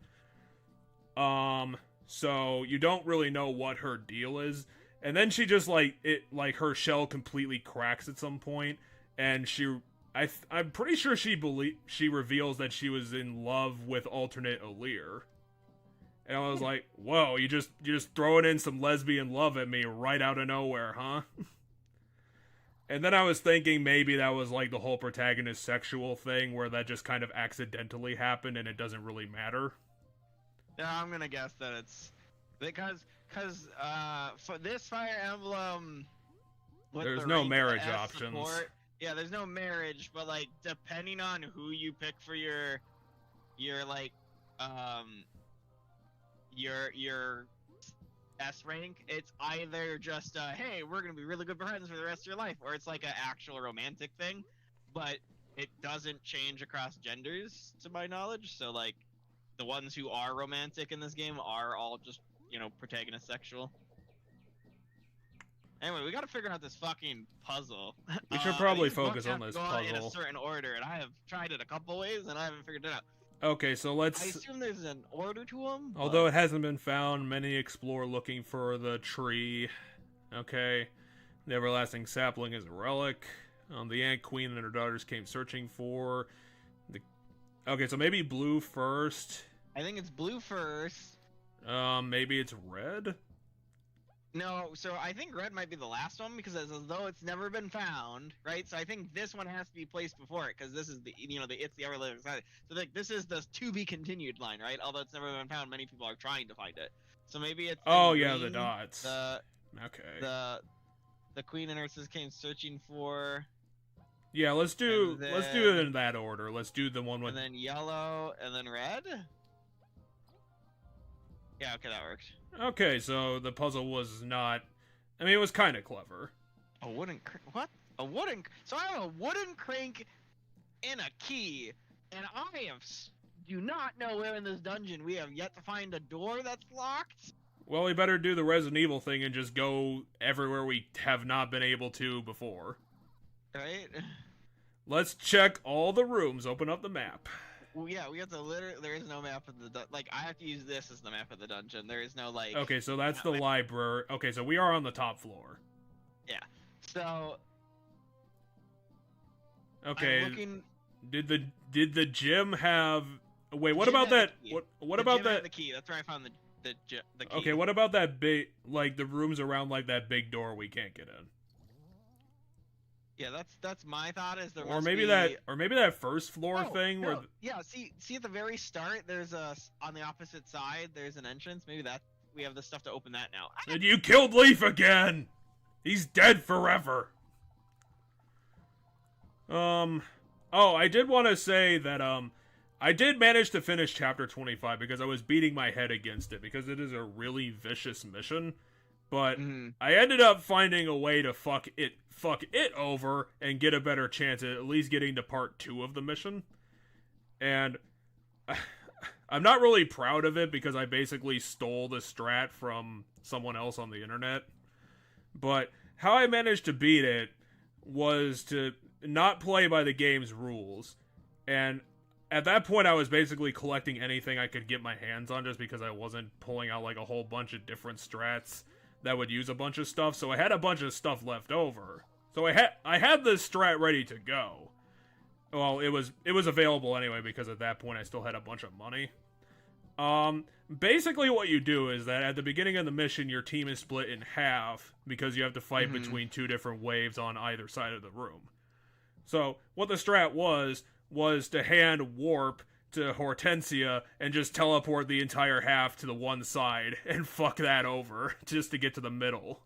So you don't really know what her deal is. And then she just her shell completely cracks at some point, and I'm pretty sure she reveals that she was in love with alternate Olir. And I was like, whoa, you just throwing in some lesbian love at me right out of nowhere, huh? And then I was thinking maybe that was like the whole protagonist sexual thing, where that just kind of accidentally happened and it doesn't really matter. Yeah, I'm gonna guess that it's because for this Fire Emblem, there's no marriage options. Yeah, there's no marriage, but like depending on who you pick for your like your S rank, it's either just hey, we're gonna be really good friends for the rest of your life, or it's like an actual romantic thing, but it doesn't change across genders to my knowledge. So like the ones who are romantic in this game are all just protagonist sexual. Anyway, we gotta figure out this fucking puzzle. We should probably focus on this puzzle in a certain order, and I have tried it a couple ways, and I haven't figured it out. Okay, so I assume there's an order to them. Although it hasn't been found, many explore looking for the tree. Okay, the everlasting sapling is a relic. The Ant Queen and her daughters came searching for the. Okay, so maybe blue first. I think it's blue first. Maybe it's red. No, so I think red might be the last one because it's as though it's never been found, right? So I think this one has to be placed before it because this is the it's the ever-living side. So like this is the to be continued line, right? Although it's never been found, many people are trying to find it. So maybe it's the dots. Okay. The Queen and Nurses came searching for. Yeah, let's do it in that order. Let's do the one with. And then yellow and then red. Yeah, okay, that works. Okay, so the puzzle was not. I mean, it was kind of clever. A wooden what? A wooden. So I have a wooden crank and a key, and do not know where in this dungeon we have yet to find a door that's locked. Well, we better do the Resident Evil thing and just go everywhere we have not been able to before. Right. Let's check all the rooms. Open up the map. we have to literally. There is no map of the like. I have to use this as the map of the dungeon. There is no like. Okay, so that's the library. Okay, so we are on the top floor. Yeah. So. Okay. I'm looking... Did the gym have? Wait, what Gym about had that? the key. What The about gym that? had the key. That's where I found the key. Okay, what about that big, like the rooms around like that big door we can't get in? Yeah, that's my thought. Is there Or maybe that first floor thing where. Yeah, see at the very start, there's on the opposite side, there's an entrance. Maybe that we have the stuff to open that now. And you killed Leaf again. He's dead forever. Oh, I did want to say that I did manage to finish chapter 25 because I was beating my head against it because it is a really vicious mission. But I ended up finding a way to fuck it over and get a better chance at least getting to part 2 of the mission. And I'm not really proud of it because I basically stole the strat from someone else on the internet. But how I managed to beat it was to not play by the game's rules. And at that point, I was basically collecting anything I could get my hands on just because I wasn't pulling out like a whole bunch of different strats that would use a bunch of stuff. So I had a bunch of stuff left over. So I had this strat ready to go. Well, it was available anyway because at that point I still had a bunch of money. Basically what you do is that at the beginning of the mission, your team is split in half because you have to fight between 2 different waves on either side of the room. So what the strat was to hand warp to Hortensia and just teleport the entire half to the one side and fuck that over just to get to the middle.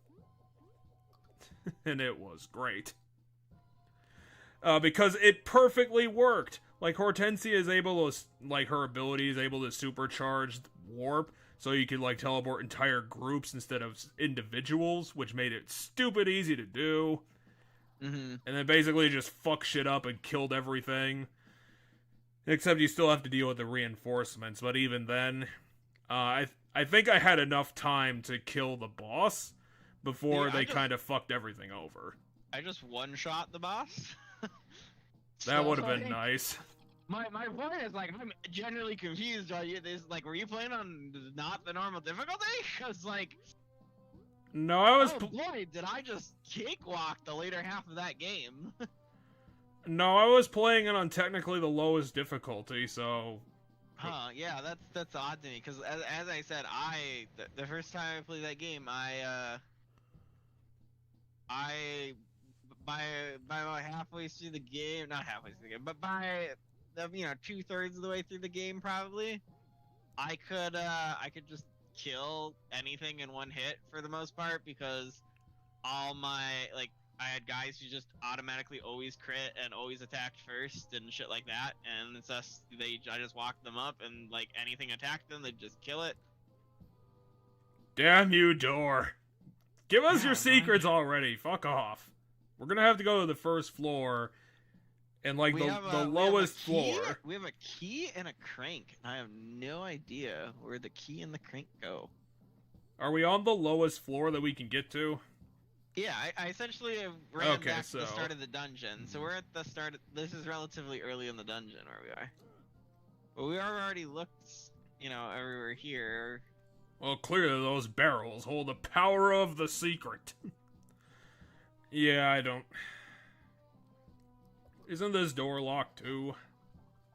And it was great. Because it perfectly worked. Like, Hortensia is able to, like, her ability is able to supercharge warp, so you could, like, teleport entire groups instead of individuals, which made it stupid easy to do. And then basically just fuck shit up and killed everything. Except you still have to deal with the reinforcements, but even then, I think I had enough time to kill the boss before they kind of fucked everything over. I just one-shot the boss. That would have been nice. My point is, like, I'm genuinely confused. Were you playing on not the normal difficulty? Because, like... No, I was... Oh boy, did I just cakewalk the later half of that game. No, I was playing it on technically the lowest difficulty, so... Huh, yeah, that's odd to me, because as I said, the first time I played that game, by about halfway through the game, not halfway through the game, but by, 2/3 of the way through the game, probably, I could just kill anything in one hit for the most part, because all my, like, I had guys who just automatically always crit and always attacked first and shit like that, and it's just, I just walked them up and, like, anything attacked them, they'd just kill it. Damn you, door. Give us your secrets already. Fuck off. We're gonna have to go to the first floor and, like, the lowest floor. We have a key and a crank. I have no idea where the key and the crank go. Are we on the lowest floor that we can get to? Yeah, I essentially ran back to the start of the dungeon. So we're at the start. This is relatively early in the dungeon where we are. But we already looked, everywhere here. Well, clearly those barrels hold the power of the secret. Yeah, I don't... Isn't this door locked too?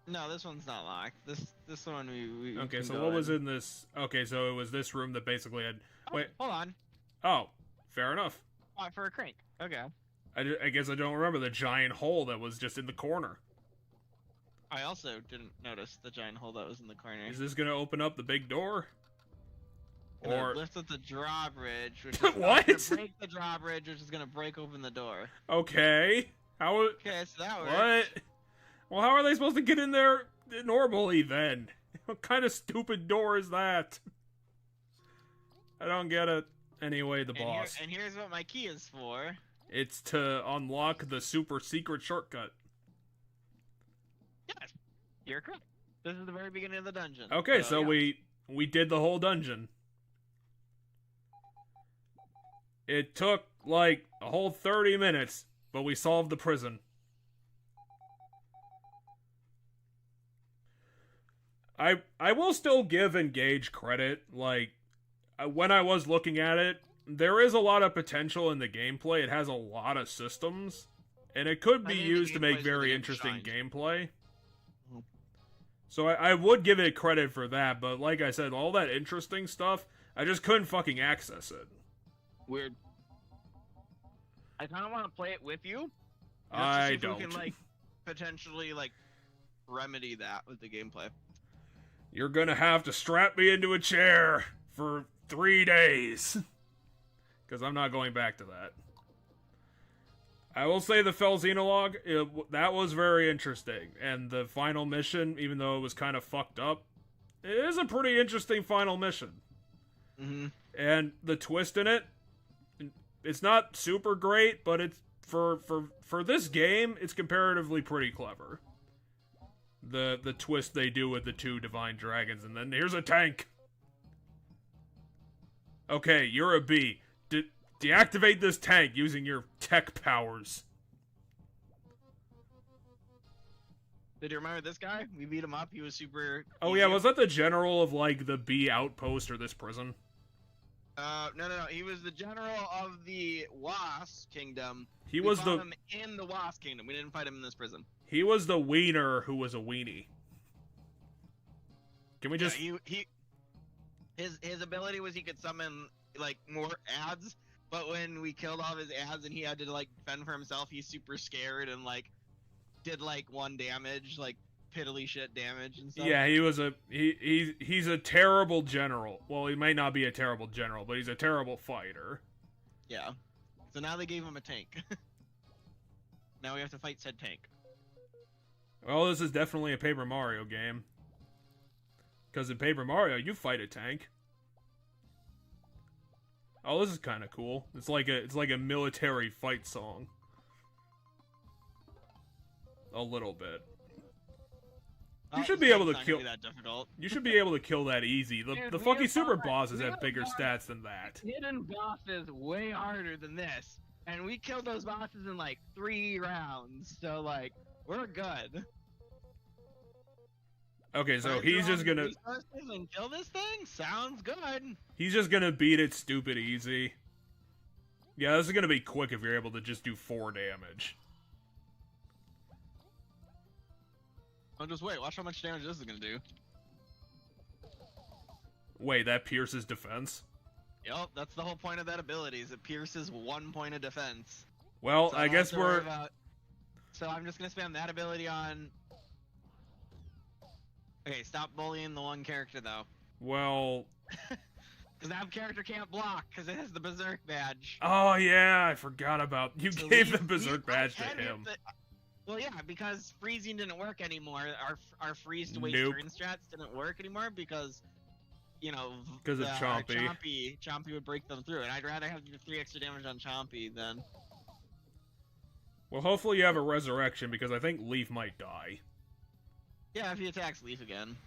No, this one's not locked. This one we Okay, so what was in this? Okay, so it was this room that basically had... Wait. Hold on. Oh, fair enough. For a crank. Okay. I guess I don't remember the giant hole that was just in the corner. I also didn't notice the giant hole that was in the corner. Is this gonna open up the big door? Or lift up the drawbridge, which is what? Gonna break the drawbridge, which is gonna break open the door. Okay. How? Okay, so that works. What? Well, how are they supposed to get in there normally then? What kind of stupid door is that? I don't get it. Anyway, the boss. And here's what my key is for. It's to unlock the super secret shortcut. Yes, you're correct. This is the very beginning of the dungeon. Okay, so yeah. we did the whole dungeon. It took, like, a whole 30 minutes, but we solved the prison. I will still give Engage credit. Like, when I was looking at it, there is a lot of potential in the gameplay. It has a lot of systems, and it could be used to make very interesting gameplay. So I would give it credit for that, but like I said, all that interesting stuff, I just couldn't fucking access it. Weird. I kind of want to play it with you. I don't. We can, like, potentially, like, remedy that with the gameplay. You're gonna have to strap me into a chair for 3 days. Because I'm not going back to that. I will say the Fell Xenologue, that was very interesting. And the final mission, even though it was kind of fucked up, it is a pretty interesting final mission. Mm-hmm. And the twist in it, it's not super great, but it's for this game, it's comparatively pretty clever. The twist they do with the 2 divine dragons, and then here's a tank. Okay, you're a bee. Deactivate this tank using your tech powers. Did you remember this guy? We beat him up. He was super. Oh yeah, was that the general of like the bee outpost or this prison? No. He was the general of the Wasp Kingdom. We fought him in the Wasp Kingdom. We didn't fight him in this prison. He was the wiener who was a weenie. Can we just? Yeah, his ability was he could summon like more ads, but when we killed all of his ads and he had to like fend for himself, he's super scared and like did like 1 damage, like piddly shit damage and stuff. Yeah, he's a terrible general. Well, he may not be a terrible general, but he's a terrible fighter. Yeah. So now they gave him a tank. Now we have to fight said tank. Well, this is definitely a Paper Mario game. Because in Paper Mario, you fight a tank. Oh, this is kind of cool. It's like a military fight song. A little bit. You should be able to kill. That difficult. You should be able to kill that easy. The fucking super bosses have bigger stats than that. Hidden bosses way harder than this, and we killed those bosses in like 3 rounds. So like, we're good. Okay, so he's just gonna and kill this thing. Sounds good. He's just gonna beat it stupid easy. Yeah, this is gonna be quick if you're able to just do 4 damage. Oh, just wait. Watch how much damage this is gonna do. Wait, that pierces defense? Yep, that's the whole point of that ability. Is it pierces 1 point of defense. Well, so I guess we're. So I'm just gonna spam that ability on. Okay, stop bullying the one character though. Well. Because that character can't block because it has the Berserk badge. Oh yeah, I forgot about you. So gave the Berserk badge to him. Well, yeah, because freezing didn't work anymore. Our freeze to waste turn strats didn't work anymore because, you know, because of Chompy. Chompy would break them through, and I'd rather have 3 extra damage on Chompy than. Well, hopefully you have a resurrection because I think Leaf might die. Yeah, if he attacks Leaf again.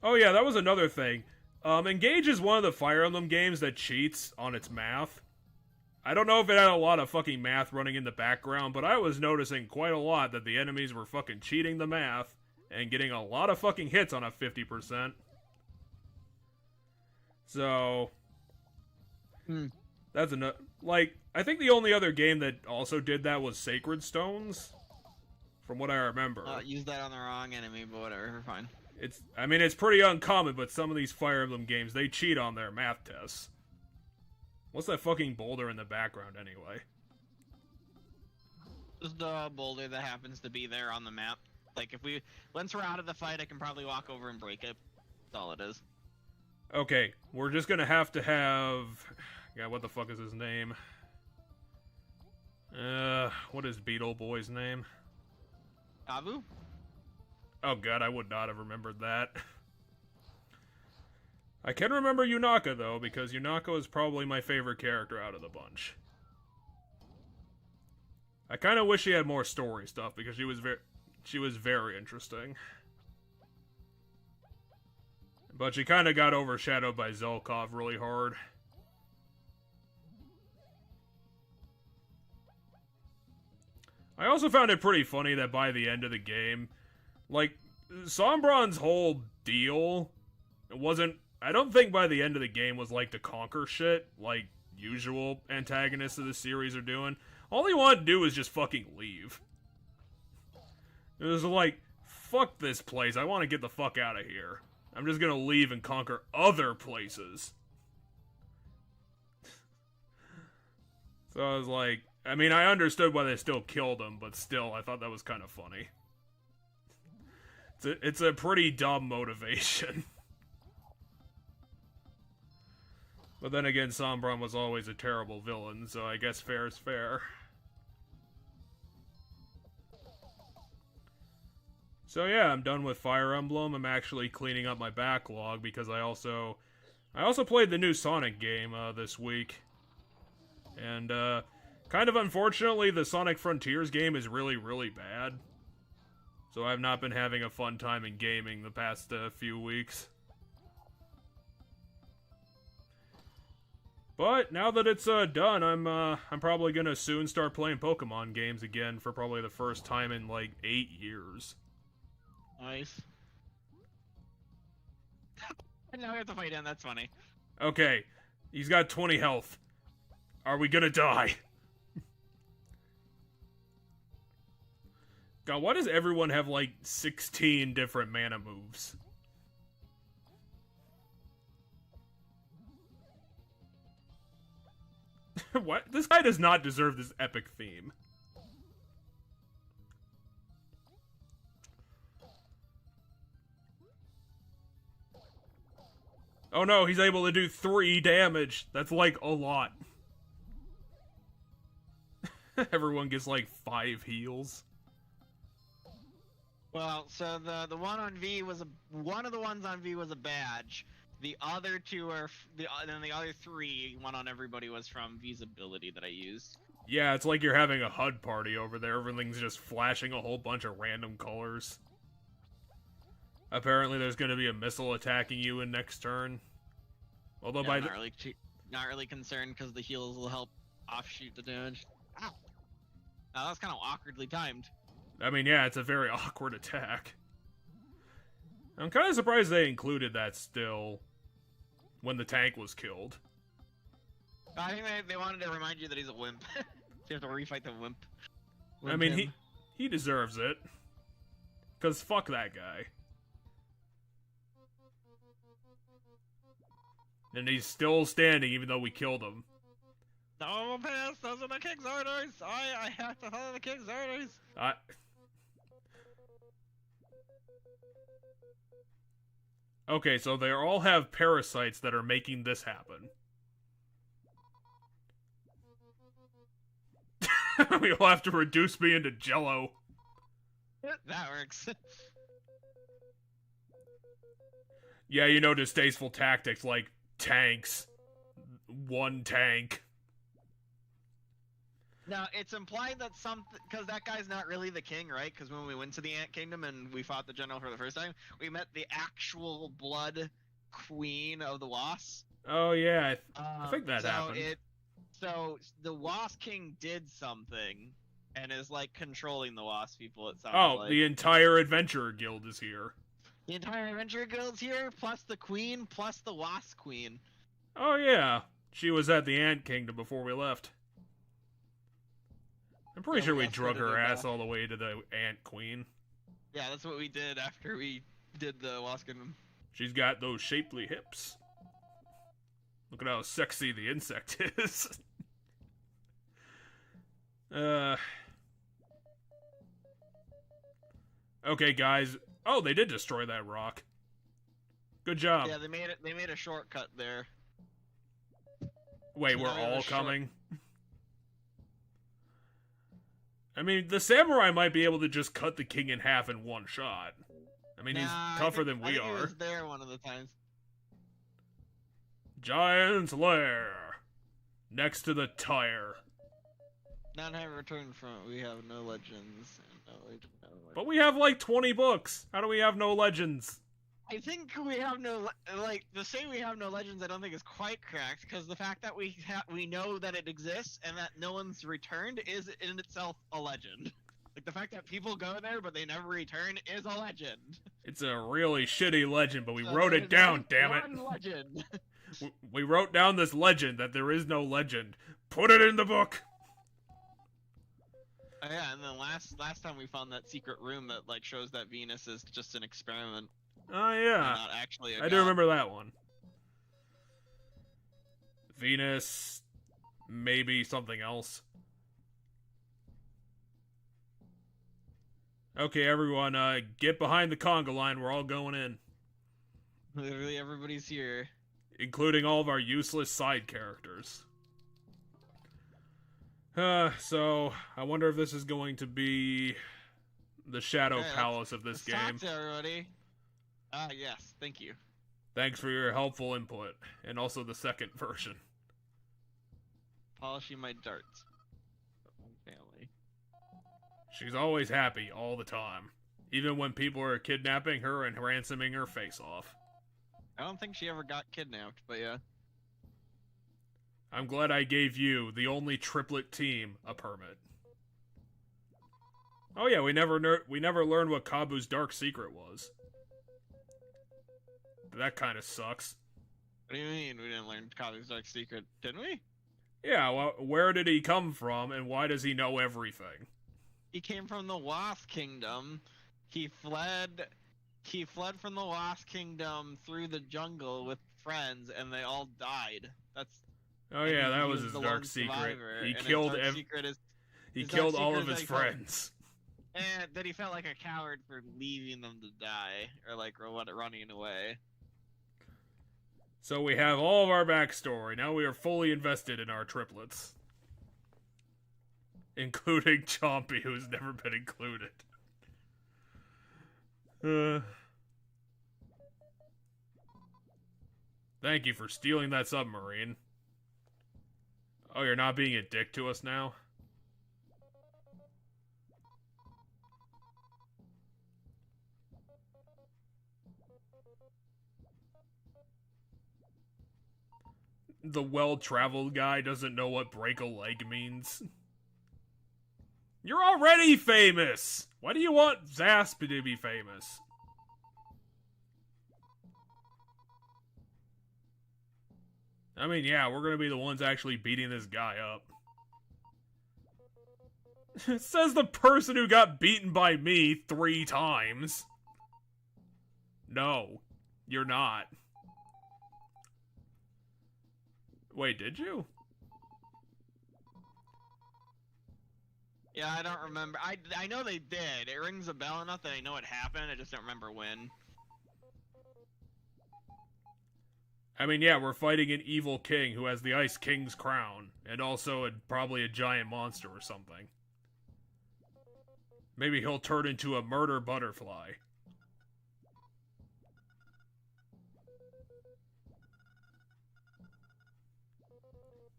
Oh yeah, that was another thing. Engage is one of the Fire Emblem games that cheats on its math. I don't know if it had a lot of fucking math running in the background, but I was noticing quite a lot that the enemies were fucking cheating the math and getting a lot of fucking hits on a 50%. So, that's enough. Like, I think the only other game that also did that was Sacred Stones, from what I remember. Use that on the wrong enemy, but whatever, we're fine. I mean, it's pretty uncommon, but some of these Fire Emblem games, they cheat on their math tests. What's that fucking boulder in the background, anyway? Just the boulder that happens to be there on the map. Like, once we're out of the fight, I can probably walk over and break it. That's all it is. Okay, we're just gonna have... God, what the fuck is his name? What is Beetle Boy's name? Avu? Oh god, I would not have remembered that. I can remember Yunaka, though, because Yunaka is probably my favorite character out of the bunch. I kind of wish she had more story stuff, because she was very interesting. But she kind of got overshadowed by Zelkov really hard. I also found it pretty funny that by the end of the game, like, Sombron's whole deal, it wasn't. I don't think by the end of the game was like to conquer shit like usual antagonists of the series are doing. All he wanted to do was just fucking leave. It was like, fuck this place. I want to get the fuck out of here. I'm just gonna leave and conquer other places. So I was like, I mean, I understood why they still killed him, but still, I thought that was kind of funny. It's a pretty dumb motivation. But then again, Sombron was always a terrible villain, so I guess fair is fair. So yeah, I'm done with Fire Emblem. I'm actually cleaning up my backlog because I also played the new Sonic game this week. And kind of unfortunately, the Sonic Frontiers game is really, really bad. So I've not been having a fun time in gaming the past few weeks. But now that it's done, I'm probably gonna soon start playing Pokemon games again for probably the first time in like 8 years. Nice. Now we have to fight him, that's funny. Okay, he's got 20 health. Are we gonna die? God, why does everyone have like 16 different mana moves? What? This guy does not deserve this epic theme. Oh no, he's able to do 3 damage. That's like a lot. Everyone gets like 5 heals. Well, so the one on V was one of the ones on V was a badge. The other two are then the other 3, one on everybody, was from V's ability that I used. Yeah, it's like you're having a HUD party over there. Everything's just flashing a whole bunch of random colors. Apparently, there's going to be a missile attacking you in next turn. Although yeah, not really concerned because the heals will help offshoot the damage. Ow! Now that's kind of awkwardly timed. I mean, yeah, it's a very awkward attack. I'm kind of surprised they included that still when the tank was killed. I think they wanted to remind you that he's a wimp. So you have to refight the wimp. I mean, he deserves it. Because fuck that guy. And he's still standing even though we killed him. No, pass! Those are the king's orders! I have to follow the king's orders! Okay, so they all have parasites that are making this happen. You'll have to reduce me into jello. That works. Yeah, you know, distasteful tactics like tanks. 1 tank. Now, it's implied that because that guy's not really the king, right? Because when we went to the Ant Kingdom and we fought the general for the first time, we met the actual blood queen of the Wasps. Oh, yeah, I think that happened. So the Wasp King did something and is, like, controlling the Wasp people, it sounds like. The entire Adventurer Guild is here. The entire Adventurer Guild's here, plus the queen, plus the Wasp Queen. Oh, yeah. She was at the Ant Kingdom before we left. I'm pretty sure we drug her ass all the way to the Ant Queen. Yeah, that's what we did after we did the Wasp Kingdom. She's got those shapely hips. Look at how sexy the insect is. Okay, guys. Oh, they did destroy that rock. Good job. Yeah, they made a shortcut there. Wait, we're all coming? I mean, the samurai might be able to just cut the king in half in one shot. I mean, he's tougher than we are. He was there one of the times. Giant's Lair. Next to the tire. Not have returned from it. We have no legends. But we have like 20 books. How do we have no legends? I think we have no to say we have no legends. I don't think is quite correct because the fact that we know that it exists and that no one's returned is in itself a legend. Like the fact that people go there but they never return is a legend. It's a really shitty legend, but we So wrote it down, damn it. one legend. We wrote down this legend that there is no legend. Put it in the book! Oh, yeah, and then last time we found that secret room that like shows that Venus is just an experiment. Oh, yeah. Not actually a I do god. remember that one. Venus, maybe something else. Okay, everyone, get behind the conga line. We're all going in. Literally everybody's here. Including all of our useless side characters. So, I wonder if this is going to be the Shadow Okay, Palace of this Let's game. talk to everybody. Yes, thank you. Thanks for your helpful input, and also the second version. Polishing my darts. Family. She's always happy, all the time. Even when people are kidnapping her and ransoming her face off. I don't think she ever got kidnapped, but yeah. I'm glad I gave you, the only triplet team, a permit. Oh yeah, we never learned what Kabu's dark secret was. That kind of sucks. What do you mean we didn't learn Kabu's dark secret, didn't we? Yeah, well, where did he come from, and why does he know everything? He came from the Wasp Kingdom. He fled from the Wasp Kingdom through the jungle with friends, and they all died. Oh yeah, that was his dark secret. He killed he killed all of his friends. And that he felt like a coward for leaving them to die, or like running away. So we have all of our backstory. Now we are fully invested in our triplets. Including Chompy, who's never been included. Thank you for stealing that submarine. Oh, you're not being a dick to us now? The well-traveled guy doesn't know what break a leg means. You're already famous! Why do you want Zasp to be famous? I mean, yeah, we're gonna be the ones actually beating this guy up. It says the person who got beaten by me 3 times. No, you're not. Wait, did you? Yeah, I don't remember. I know they did. It rings a bell enough that I know it happened. I just don't remember when. I mean, yeah, we're fighting an evil king who has the Ice King's crown, and also probably a giant monster or something. Maybe he'll turn into a murder butterfly.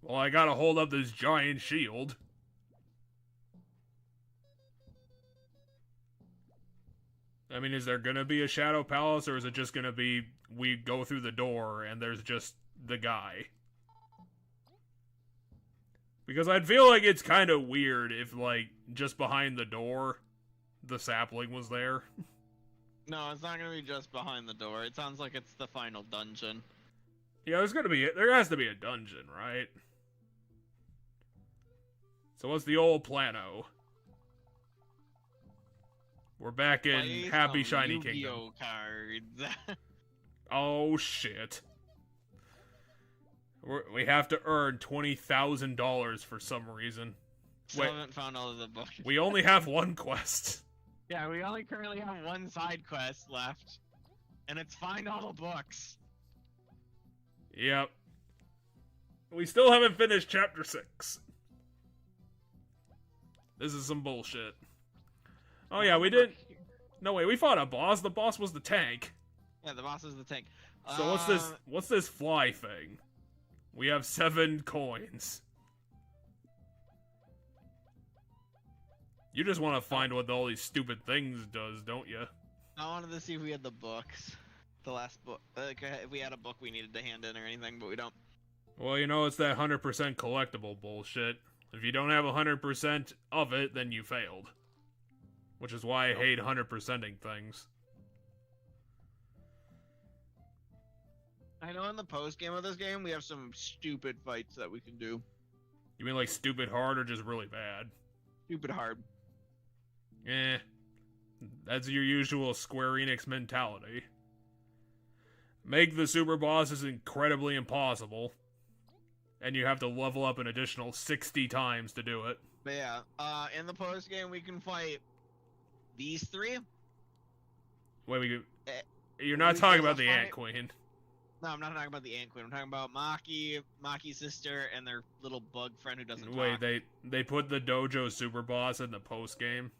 Well, I gotta hold up this giant shield. I mean, is there gonna be a Shadow Palace, or is it just gonna be we go through the door and there's just the guy? Because I'd feel like it's kind of weird if, like, just behind the door, the sapling was there. No, it's not gonna be just behind the door. It sounds like it's the final dungeon. Yeah, there has to be a dungeon, right? So what's the old plano? We're back in Play Happy some Shiny Yu-Gi-Oh! Kingdom. Cards. Oh shit. We have to earn $20,000 for some reason. Still haven't found all of the books. We only have one quest. Yeah, we only currently have one side quest left. And it's find all the books. Yep. We still haven't finished Chapter 6. This is some bullshit. Oh yeah, we didn't... No, wait, we fought a boss. The boss was the tank. Yeah, the boss is the tank. So what's this fly thing? We have 7 coins. You just want to find what all these stupid things does, don't you? I wanted to see if we had the books. The last book. Like, if we had a book we needed to hand in or anything, but we don't. Well, you know, it's that 100% collectible bullshit. If you don't have 100% of it, then you failed. Which is why I hate 100%ing things. I know in the post game of this game we have some stupid fights that we can do. You mean like stupid hard or just really bad? Stupid hard. Eh. That's your usual Square Enix mentality. Make the super bosses incredibly impossible. And you have to level up an additional 60 times to do it. But yeah, in the post game we can fight these three. Wait, you're not talking about the Ant fight? Queen. No, I'm not talking about the Ant Queen. I'm talking about Maki's sister, and their little bug friend who doesn't Wait, talk. they put the dojo super boss in the post game?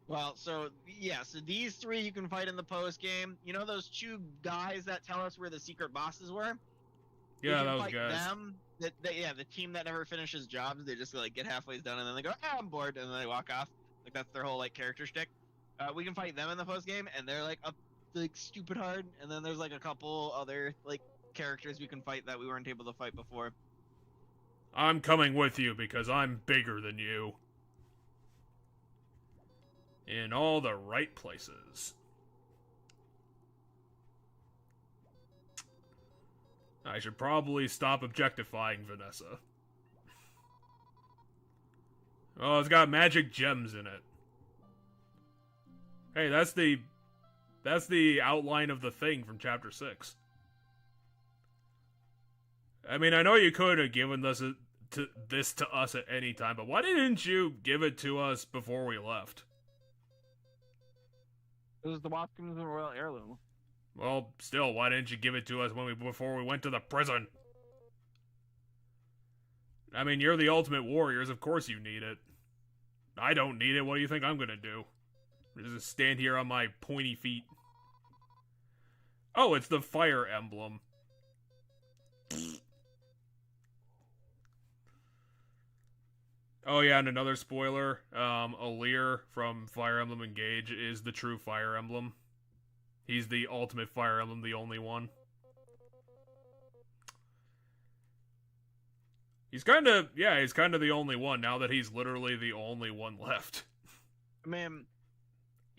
Well, so yeah, so these three you can fight in the post game. You know those two guys that tell us where the secret bosses were? Yeah, those guys. Them. The team that never finishes jobs. They just like get halfway done and then they go, I'm bored, and then they walk off. Like that's their whole like character shtick. We can fight them in the post game, and they're like stupid hard. And then there's like a couple other like characters we can fight that we weren't able to fight before. I'm coming with you because I'm bigger than you. In all the right places. I should probably stop objectifying Vanessa. Oh, it's got magic gems in it. Hey, that's the outline of the thing from chapter 6. I mean, I know you could have given this to us at any time, but why didn't you give it to us before we left? It was the Wasp King's royal heirloom. Well, still, why didn't you give it to us before we went to the prison? I mean, you're the ultimate warriors, of course you need it. I don't need it, what do you think I'm gonna do? Just stand here on my pointy feet. Oh, it's the fire emblem. Oh yeah, and another spoiler, Alir from Fire Emblem Engage is the true Fire Emblem. He's the ultimate Fire Emblem, the only one. He's kind of the only one, now that he's literally the only one left. I mean,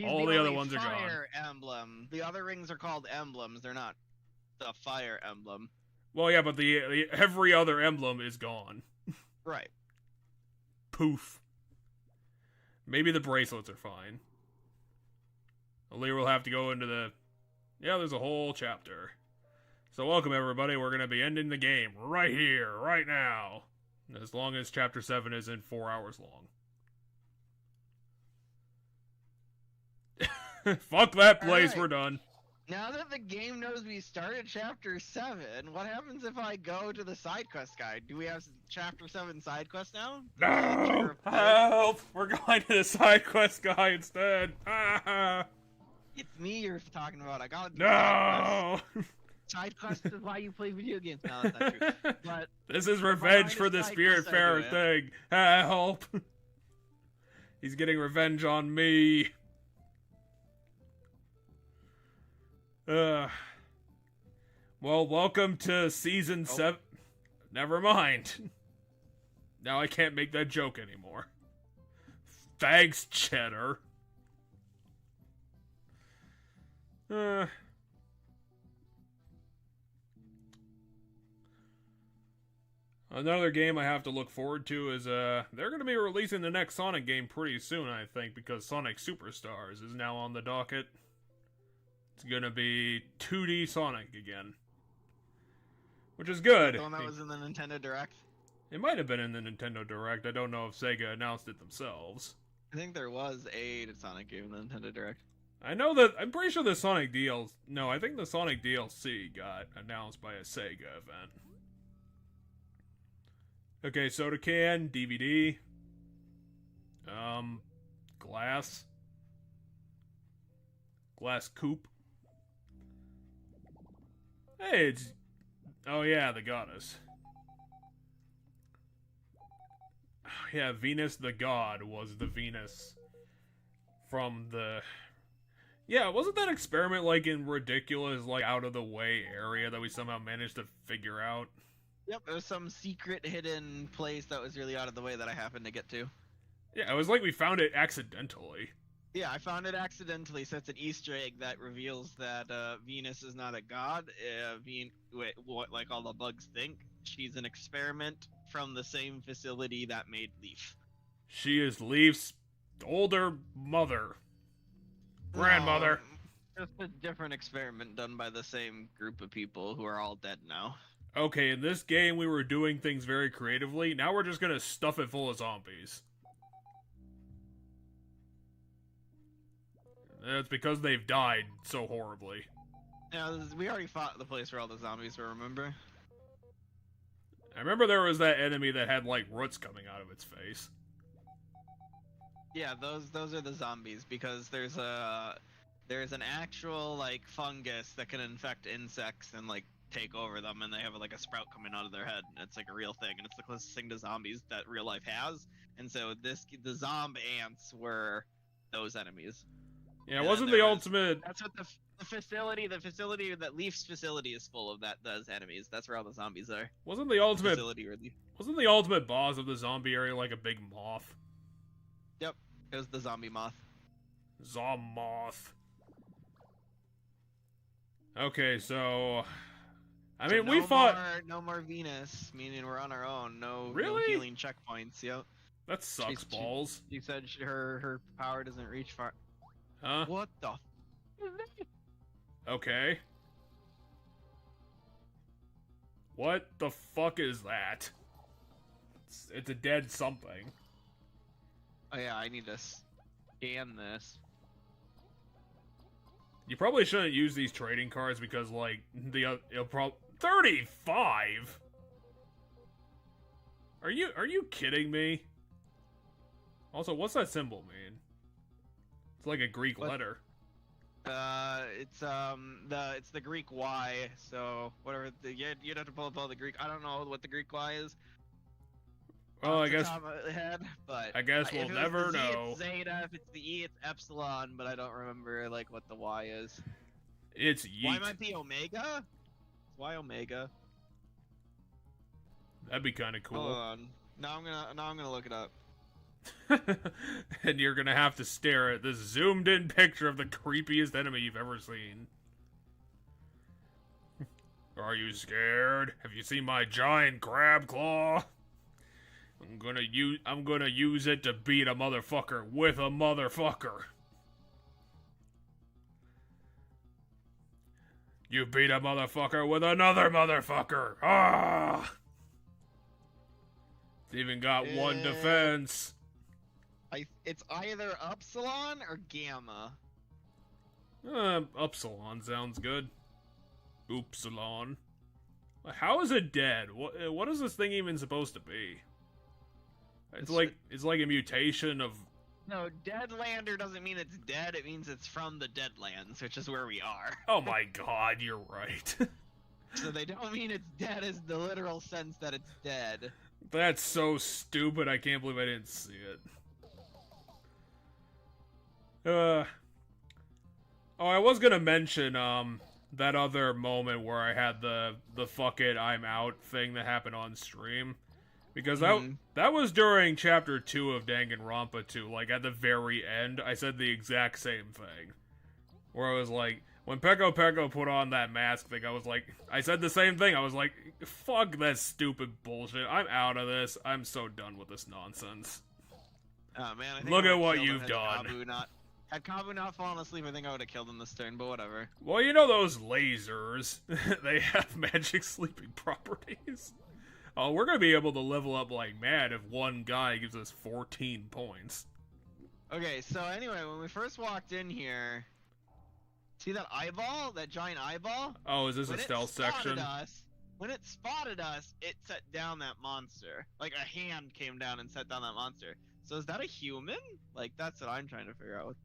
all the other ones are gone. Fire Emblem. The other rings are called emblems, they're not the Fire Emblem. Well, yeah, but the every other emblem is gone. Right. Poof. Maybe the bracelets are fine. Alir will have to go into the... Yeah, there's a whole chapter. So welcome, everybody. We're going to be ending the game right here, right now. As long as chapter 7 isn't 4 hours long. Fuck that place, Right. we're done. Now that the game knows we started chapter 7, what happens if I go to the side quest guide? Do we have chapter 7 side quest now? No! Help! We're going to the side quest guy instead. It's me you're talking about. I gotta do No! side quest is why you play video games. No, that's not true. But This is revenge for the side Spiritfarer quest, I do thing. Help! He's getting revenge on me. Well, welcome to season 7. Never mind. Now I can't make that joke anymore. Thanks, Cheddar. Another game I have to look forward to is, they're going to be releasing the next Sonic game pretty soon, I think, because Sonic Superstars is now on the docket. It's going to be 2D Sonic again. Which is good. The one that was in the Nintendo Direct. It might have been in the Nintendo Direct. I don't know if Sega announced it themselves. I think there was a Sonic game in the Nintendo Direct. I know that, I'm pretty sure the Sonic DLC, no, I think the Sonic DLC got announced by a Sega event. Okay, soda can, DVD, glass coupe. Hey, it's, oh yeah, the goddess. Oh, yeah, Venus the God was the Venus from the... Yeah, wasn't that experiment like in ridiculous, like out of the way area that we somehow managed to figure out? Yep, it was some secret hidden place that was really out of the way that I happened to get to. Yeah, it was like we found it accidentally. Yeah, I found it accidentally, so it's an Easter egg that reveals that Venus is not a god. What like all the bugs think. She's an experiment from the same facility that made Leaf. She is Leaf's older mother. Grandmother. No, just a different experiment done by the same group of people who are all dead now. Okay, in this game we were doing things very creatively. Now we're just gonna stuff it full of zombies. It's because they've died so horribly. Yeah, we already fought the place where all the zombies were, remember? I remember there was that enemy that had, like, roots coming out of its face. Yeah, those are the zombies, because there's an actual, like, fungus that can infect insects and, like, take over them, and they have, like, a sprout coming out of their head, and it's, like, a real thing, and it's the closest thing to zombies that real life has, and so the zombie ants were those enemies. Yeah, it wasn't the ultimate... That's what the facility that Leaf's facility is full of, those enemies. That's where all the zombies are. Wasn't the ultimate... Facility or Leaf. Wasn't the ultimate boss of the zombie area like a big moth? Yep, it was the zombie moth. Zom-moth. Okay, so... I mean, we fought... No more Venus, meaning we're on our own. No healing checkpoints, yep. That sucks balls. She said her power doesn't reach far. Huh? What the Okay. What the fuck is that? It's a dead something. Oh yeah, I need to scan this. You probably shouldn't use these trading cards because, like, it'll probably... 35? Are you kidding me? Also, what's that symbol mean? It's like a Greek letter. It's the Greek Y. So whatever you'd have to pull up all the Greek. I don't know what the Greek Y is. Well, I guess. Top of the head, but I guess we'll never know. It's Zeta. If it's the E, it's Epsilon. But I don't remember like what the Y is. It's yeet. Y might be Omega. It's Y Omega. That'd be kind of cool. Hold on. Now I'm gonna look it up. And you're gonna have to stare at this zoomed-in picture of the creepiest enemy you've ever seen. Are you scared? Have you seen my giant crab claw? I'm gonna use it to beat a motherfucker with a motherfucker. You beat a motherfucker with another motherfucker. Ah! It's even got one defense. It's either Upsilon or Gamma. Upsilon sounds good. Oopsilon. How is it dead? What is this thing even supposed to be? It's like a mutation of... No, Deadlander doesn't mean it's dead, it means it's from the Deadlands, which is where we are. Oh my god, you're right. So they don't mean it's dead as the literal sense that it's dead. That's so stupid, I can't believe I didn't see it. Oh, I was gonna mention, that other moment where I had the fuck it, I'm out thing that happened on stream. Because that was during Chapter 2 of Danganronpa 2, like, at the very end, I said the exact same thing. Where I was like, when Peko Peko put on that mask thing, I said the same thing, I was like, fuck that stupid bullshit, I'm out of this, I'm so done with this nonsense. Oh man, I think Look at what you've done. Had Kabu not fallen asleep, I think I would have killed him this turn, but whatever. Well, you know those lasers, they have magic sleeping properties. Oh, we're gonna be able to level up like mad if one guy gives us 14 points. Okay, so anyway, when we first walked in here, see that eyeball? That giant eyeball? Oh, is this a stealth section? When it spotted us, it set down that monster. Like, a hand came down and set down that monster. So is that a human? Like, that's what I'm trying to figure out.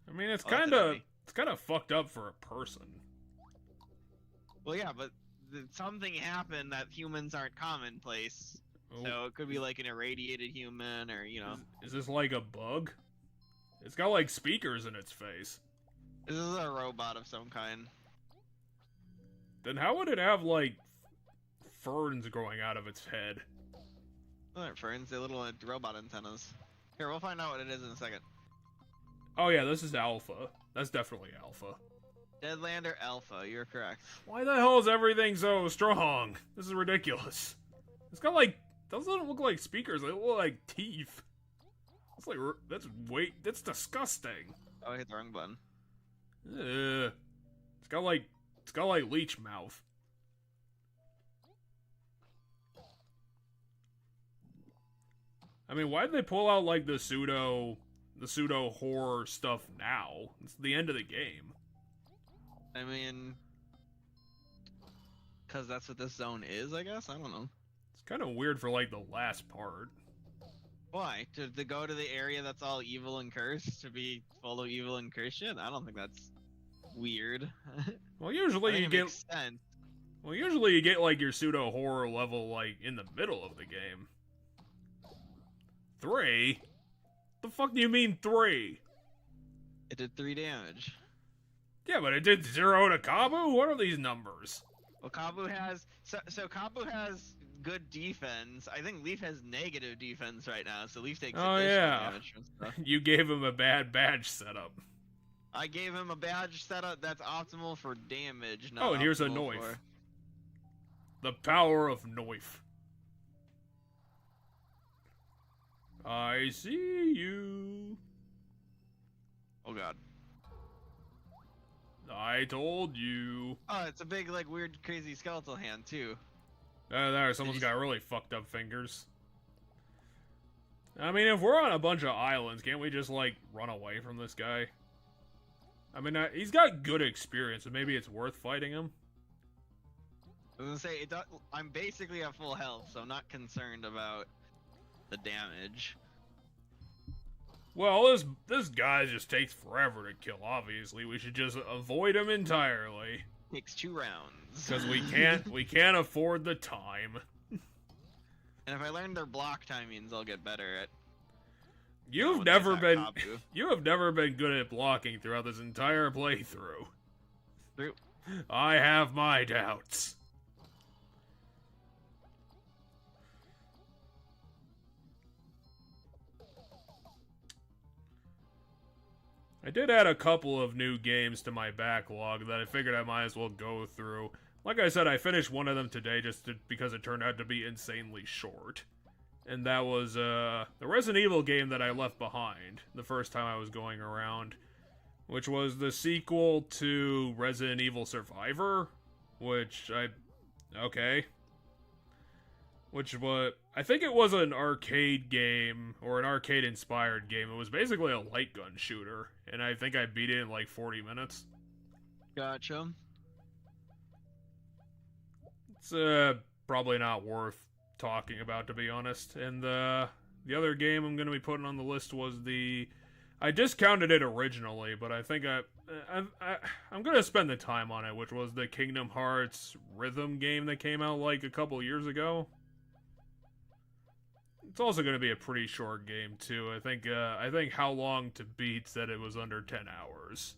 I mean, it's kind of fucked up for a person. Well, yeah, but something happened that humans aren't commonplace. Oh. So it could be like an irradiated human, or, you know. Is this like a bug? It's got like speakers in its face. This is a robot of some kind. Then how would it have like ferns growing out of its head? Those aren't ferns, they're little robot antennas. Here, we'll find out what it is in a second. Oh yeah, this is alpha. That's definitely alpha. Deadlander Alpha, you're correct. Why the hell is everything so strong? This is ridiculous. It's got like, doesn't look like speakers. They look like teeth. It's like, that's disgusting. Oh, I hit the wrong button. It's got like leech mouth. I mean, why'd they pull out like the pseudo horror stuff now? It's the end of the game. I mean, because that's what this zone is, I guess? I don't know. It's kind of weird for like the last part. Why? To go to the area that's all evil and cursed? To be full of evil and cursed shit? I don't think that's weird. Well, usually you get... Makes sense. Well, usually you get like your pseudo horror level like in the middle of the game. 3? The fuck do you mean 3? It did 3 damage. Yeah, but it did 0 to Kabu? What are these numbers? Well, Kabu has... So Kabu has good defense. I think Leaf has negative defense right now, so Leaf takes additional damage from stuff. You gave him a bad badge setup. I gave him a badge setup that's optimal for damage, not Oh, and here's a optimal knife. for... The power of knife. I see you. Oh god. I told you. Oh, it's a big, like, weird, crazy skeletal hand, too. There, someone's got really fucked up fingers. I mean, if we're on a bunch of islands, can't we just, like, run away from this guy? I mean, he's got good experience, so maybe it's worth fighting him. I was gonna say, I'm basically at full health, so I'm not concerned about the damage. Well, this guy just takes forever to kill, obviously. We should just avoid him entirely. Takes 2 rounds. Because we can't afford the time. And if I learn their block timings, I'll get better at... You have never been good at blocking throughout this entire playthrough. True. I have my doubts. I did add a couple of new games to my backlog that I figured I might as well go through. Like I said, I finished one of them today because it turned out to be insanely short. And that was the Resident Evil game that I left behind the first time I was going around, which was the sequel to Resident Evil Survivor, which I think it was an arcade game, or an arcade-inspired game. It was basically a light gun shooter, and I think I beat it in like 40 minutes. Gotcha. It's probably not worth talking about, to be honest. And the other game I'm going to be putting on the list was I discounted it originally, but I think I'm going to spend the time on it, which was the Kingdom Hearts rhythm game that came out like a couple years ago. It's also going to be a pretty short game too. I think How Long to Beat said it was under 10 hours.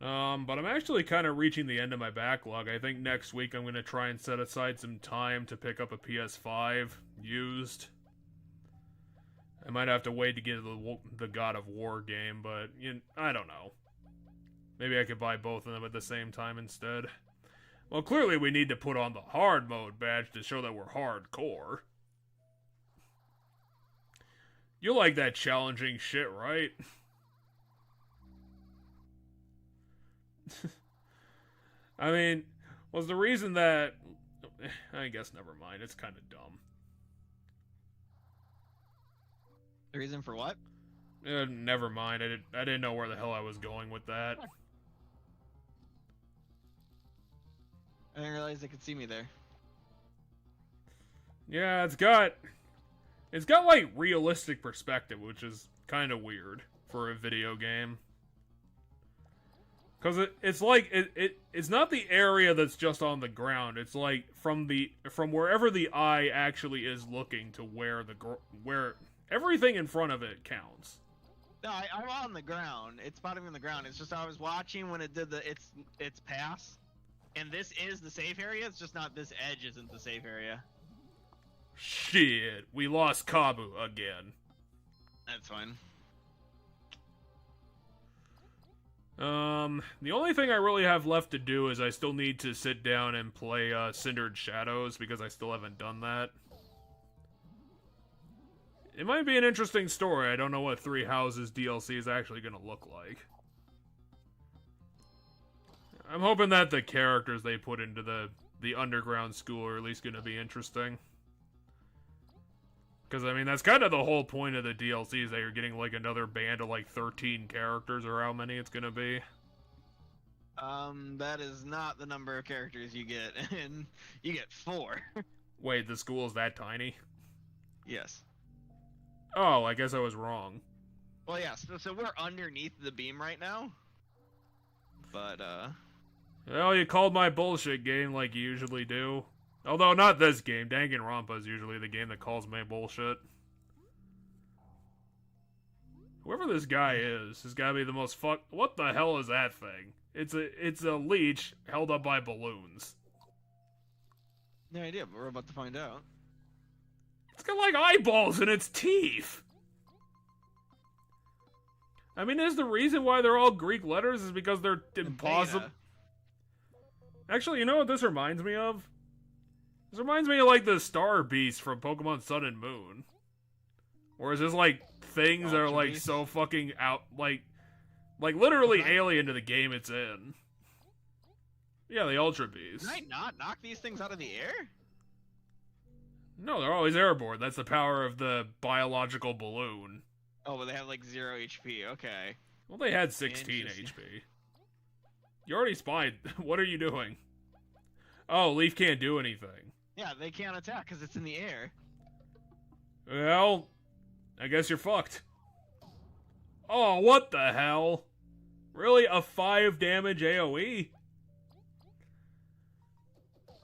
But I'm actually kind of reaching the end of my backlog. I think next week I'm going to try and set aside some time to pick up a PS5 used. I might have to wait to get the God of War game, but I don't know. Maybe I could buy both of them at the same time instead. Well, clearly we need to put on the hard mode badge to show that we're hardcore. You like that challenging shit, right? I mean, was the reason that... I guess never mind, it's kind of dumb. The reason for what? Never mind, I didn't know where the hell I was going with that. I didn't realize they could see me there. Yeah, it's got like realistic perspective, which is kind of weird for a video game. Because it's like it's not the area that's just on the ground. It's like from wherever the eye actually is looking to where everything in front of it counts. No, I'm on the ground. It's spotting me on the ground. It's just I was watching when it did its pass. And this is the safe area, it's just not this edge isn't the safe area. Shit, we lost Kabu again. That's fine. The only thing I really have left to do is I still need to sit down and play Cindered Shadows because I still haven't done that. It might be an interesting story. I don't know what Three Houses DLC is actually going to look like. I'm hoping that the characters they put into the underground school are at least going to be interesting. Because, I mean, that's kind of the whole point of the DLC is that you're getting, like, another band of, like, 13 characters or how many it's going to be. That is not the number of characters you get, and you get 4. Wait, the school is that tiny? Yes. Oh, I guess I was wrong. Well, yeah, so we're underneath the beam right now. But, Well, you called my bullshit game like you usually do. Although, not this game. Danganronpa is usually the game that calls my bullshit. Whoever this guy is has gotta be the most What the hell is that thing? It's a leech held up by balloons. no idea, but we're about to find out. It's got, like, eyeballs in its teeth! I mean, is the reason why they're all Greek letters is because they're impossible? Actually, you know what this reminds me of? This reminds me of, like, the Star Beast from Pokemon Sun and Moon. Whereas there's, like, things that are, like, Beast? so fucking out, like literally alien to the game it's in. Yeah, the Ultra Beast. Can I not knock these things out of the air? No, they're always airborne. That's the power of the biological balloon. Oh, but they have like 0 HP. Okay. Well, they had 16 Interesting. HP. You already spied. What are you doing? Oh, Leaf can't do anything. Yeah, they can't attack because it's in the air. Well, I guess you're fucked. Oh, what the hell? Really? A 5 damage AoE?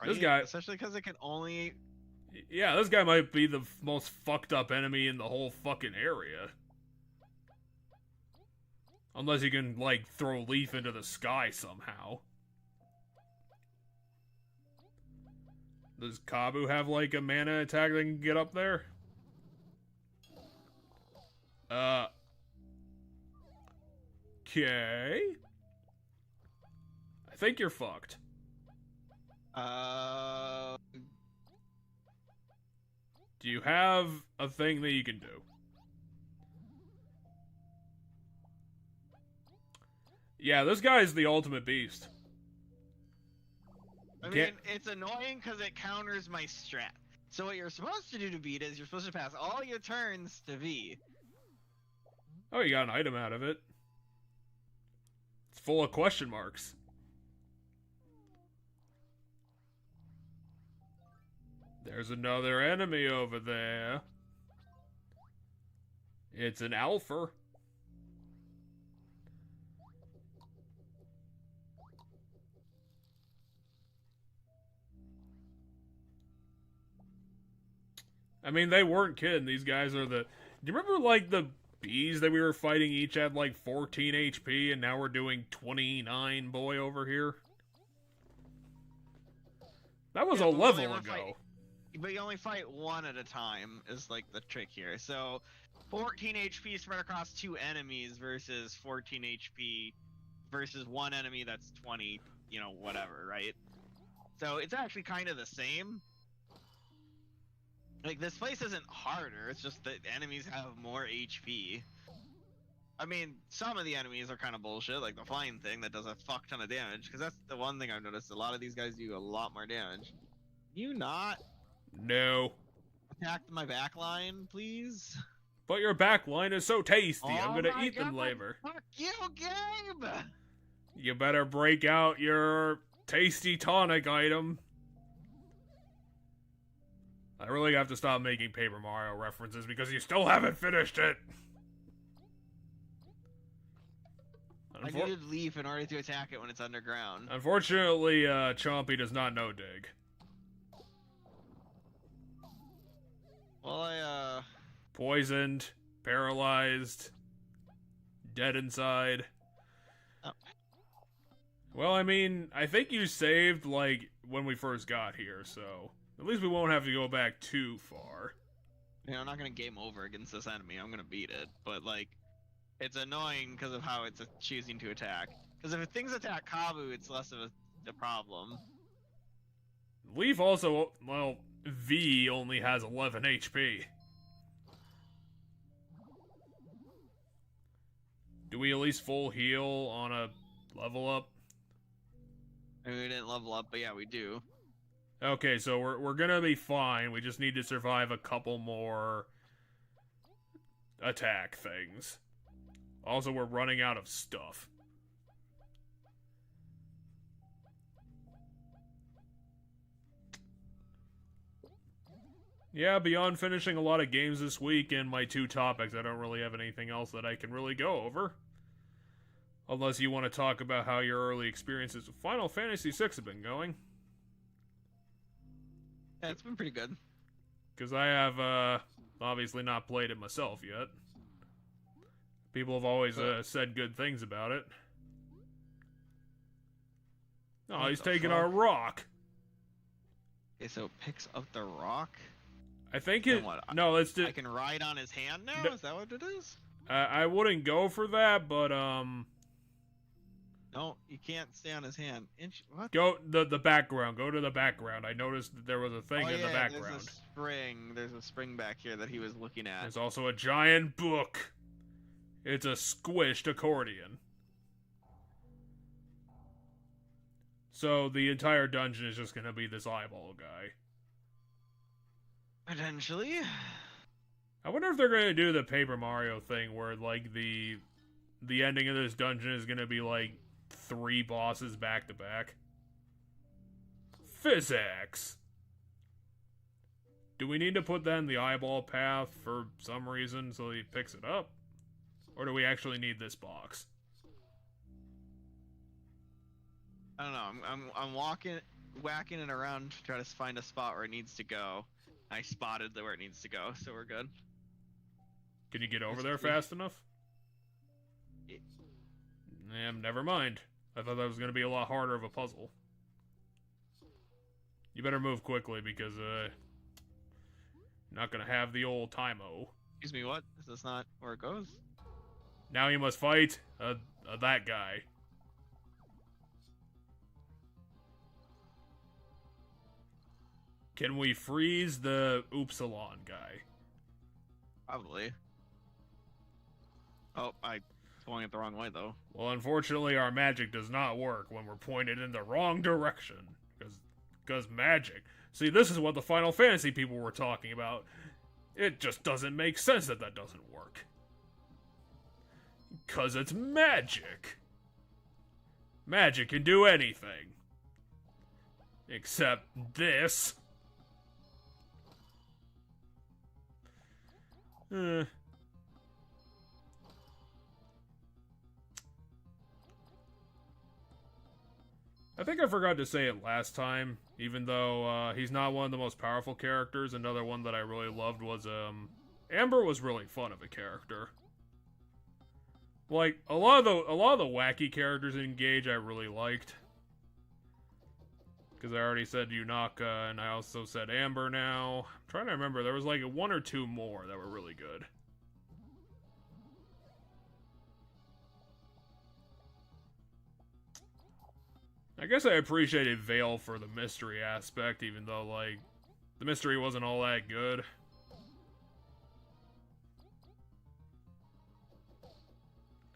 This guy... Especially because it can only... Yeah, this guy might be the most fucked up enemy in the whole fucking area. Unless you can, like, throw Leaf into the sky somehow. Does Kabu have, like, a mana attack that can get up there? Okay. I think you're fucked. Do you have a thing that you can do? Yeah, this guy is the ultimate beast. I mean, it's annoying because it counters my strat. So what you're supposed to do to beat is you're supposed to pass all your turns to V. Oh, you got an item out of it. It's full of question marks. There's another enemy over there. It's an alpha. I mean, they weren't kidding. These guys are the... Do you remember, like, the bees that we were fighting each had, like, 14 HP, and now we're doing 29, boy, over here? That was a level ago. But you only fight one at a time, is, like, the trick here. So, 14 HP spread across 2 enemies versus 14 HP versus 1 enemy that's 20, you know, whatever, right? So, it's actually kind of the same. Like, this place isn't harder, it's just that enemies have more HP. I mean, some of the enemies are kind of bullshit, like the flying thing that does a fuck ton of damage, because that's the one thing I've noticed, a lot of these guys do a lot more damage. You not No. attack my back line, please? But your back line is so tasty, I'm gonna my eat them God, later. Fuck you, Gabe! You better break out your tasty tonic item. I really have to stop making Paper Mario references because you still haven't finished it. I needed Leaf in order to attack it when it's underground. Unfortunately, Chompy does not know Dig. Well, Poisoned, paralyzed, dead inside. Oh. Well, I mean, I think you saved, like, when we first got here, so... At least we won't have to go back too far. I'm not gonna game over against this enemy. I'm gonna beat it, but like, it's annoying because of how it's choosing to attack. Because if things attack Kabu, it's less of a problem. Leaf also, well, V only has 11 HP. Do we at least full heal on a level up? I mean, we didn't level up, but yeah, we do. Okay, so we're gonna be fine. We just need to survive a couple more attack things. Also, we're running out of stuff. Yeah, beyond finishing a lot of games this week and my 2 topics, I don't really have anything else that I can really go over. Unless you want to talk about how your early experiences with Final Fantasy VI have been going. Yeah, it's been pretty good. Because I have, obviously not played it myself yet. People have always said good things about it. Oh, he's taking our rock. Okay, so it picks up the rock? I think Then it... what? No, let's do... I can ride on his hand now? No. Is that what it is? I wouldn't go for that, but, No, you can't stay on his hand. What? Go... The background. Go to the background. I noticed that there was a thing in the background. There's a spring. There's a spring back here that he was looking at. There's also a giant book. It's a squished accordion. So the entire dungeon is just gonna be this eyeball guy. Potentially. I wonder if they're gonna do the Paper Mario thing where, like, the ending of this dungeon is gonna be, like, 3 bosses back to back. Physics! Do we need to put that in the eyeball path for some reason so he picks it up? Or do we actually need this box? I don't know. I'm whacking it around to try to find a spot where it needs to go. I spotted where it needs to go, so we're good. Can you get over there fast enough? Never mind. I thought that was going to be a lot harder of a puzzle. You better move quickly because, not going to have the old time-o. Excuse me, what? Is this not where it goes? Now you must fight that guy. Can we freeze the Upsilon guy? Probably. Oh, I'm going it the wrong way, though. Well, unfortunately, our magic does not work when we're pointed in the wrong direction. Because magic. See, this is what the Final Fantasy people were talking about. It just doesn't make sense that doesn't work. Because it's magic. Magic can do anything. Except this. I think I forgot to say it last time, even though he's not one of the most powerful characters. Another one that I really loved was Amber was really fun of a character. Like a lot of the wacky characters in Engage I really liked. Because I already said Yunaka, and I also said Amber now. I'm trying to remember, there was like 1 or 2 more that were really good. I guess I appreciated Veil for the mystery aspect, even though, like, the mystery wasn't all that good.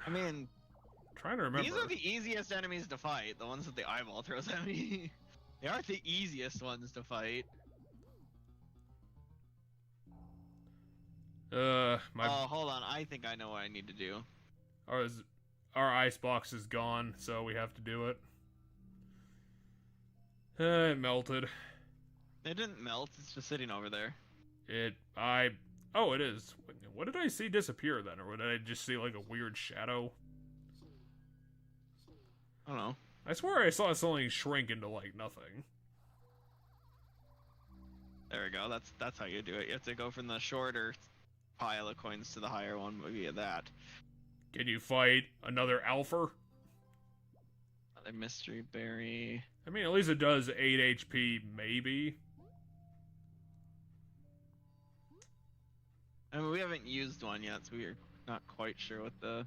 I mean, I'm trying to remember. These are the easiest enemies to fight, the ones that the eyeball throws at me. They aren't the easiest ones to fight. Oh, hold on. I think I know what I need to do. Our icebox is gone, so we have to do it. It melted. It didn't melt. It's just sitting over there. Oh, it is. What did I see disappear then? Or did I just see, like, a weird shadow? I don't know. I swear I saw something shrink into, like, nothing. There we go. That's how you do it. You have to go from the shorter pile of coins to the higher one via that. Can you fight another Alpha? Another mystery berry. I mean, at least it does 8 HP, maybe. I mean, we haven't used one yet, so we're not quite sure what the...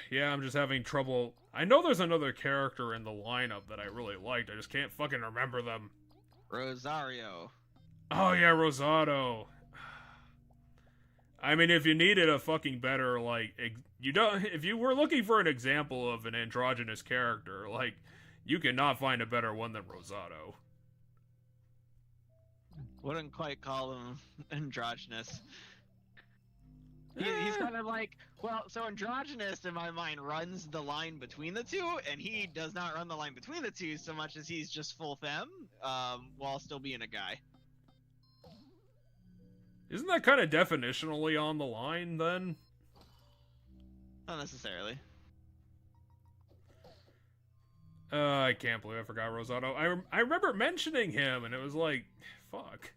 Yeah, I'm just having trouble. I know there's another character in the lineup that I really liked. I just can't fucking remember them. Rosario. Oh yeah, Rosado. I mean, if you needed a fucking better, like, you don't, if you were looking for an example of an androgynous character, like, you cannot find a better one than Rosado. Wouldn't quite call him androgynous. He's kind of like, well, so androgynous in my mind runs the line between the two, and he does not run the line between the two so much as he's just full femme, while still being a guy. Isn't that kind of definitionally on the line, then? Not necessarily. I can't believe I forgot Rosado. I remember mentioning him, and it was like, fuck.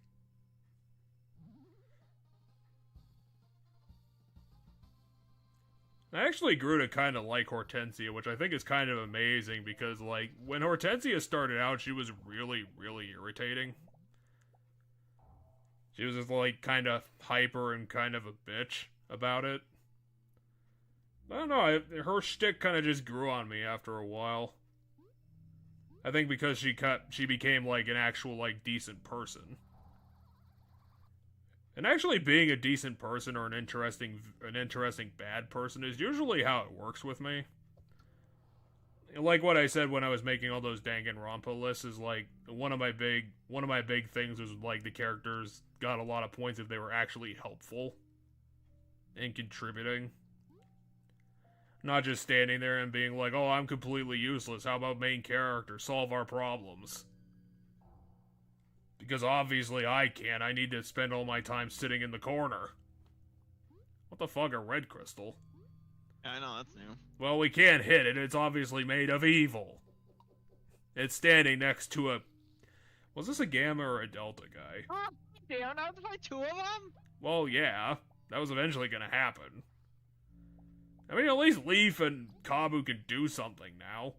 I actually grew to kind of like Hortensia, which I think is kind of amazing because, like, when Hortensia started out, she was really, really irritating. She was just, like, kind of hyper and kind of a bitch about it. I don't know, her shtick kind of just grew on me after a while. I think because she became, like, an actual, like, decent person. And actually being a decent person or an interesting bad person is usually how it works with me. Like what I said when I was making all those Danganronpa lists is like one of my big things was like the characters got a lot of points if they were actually helpful and contributing. Not just standing there and being like, "Oh, I'm completely useless. How about main character solve our problems?" Because obviously I can't. I need to spend all my time sitting in the corner. What the fuck, a red crystal? Yeah, I know, that's new. Well, we can't hit it. It's obviously made of evil. It's standing next to a... Was this a Gamma or a Delta guy? Oh, damn, I have to fight two of them? Well, yeah. That was eventually gonna happen. I mean, at least Leaf and Kabu can do something now.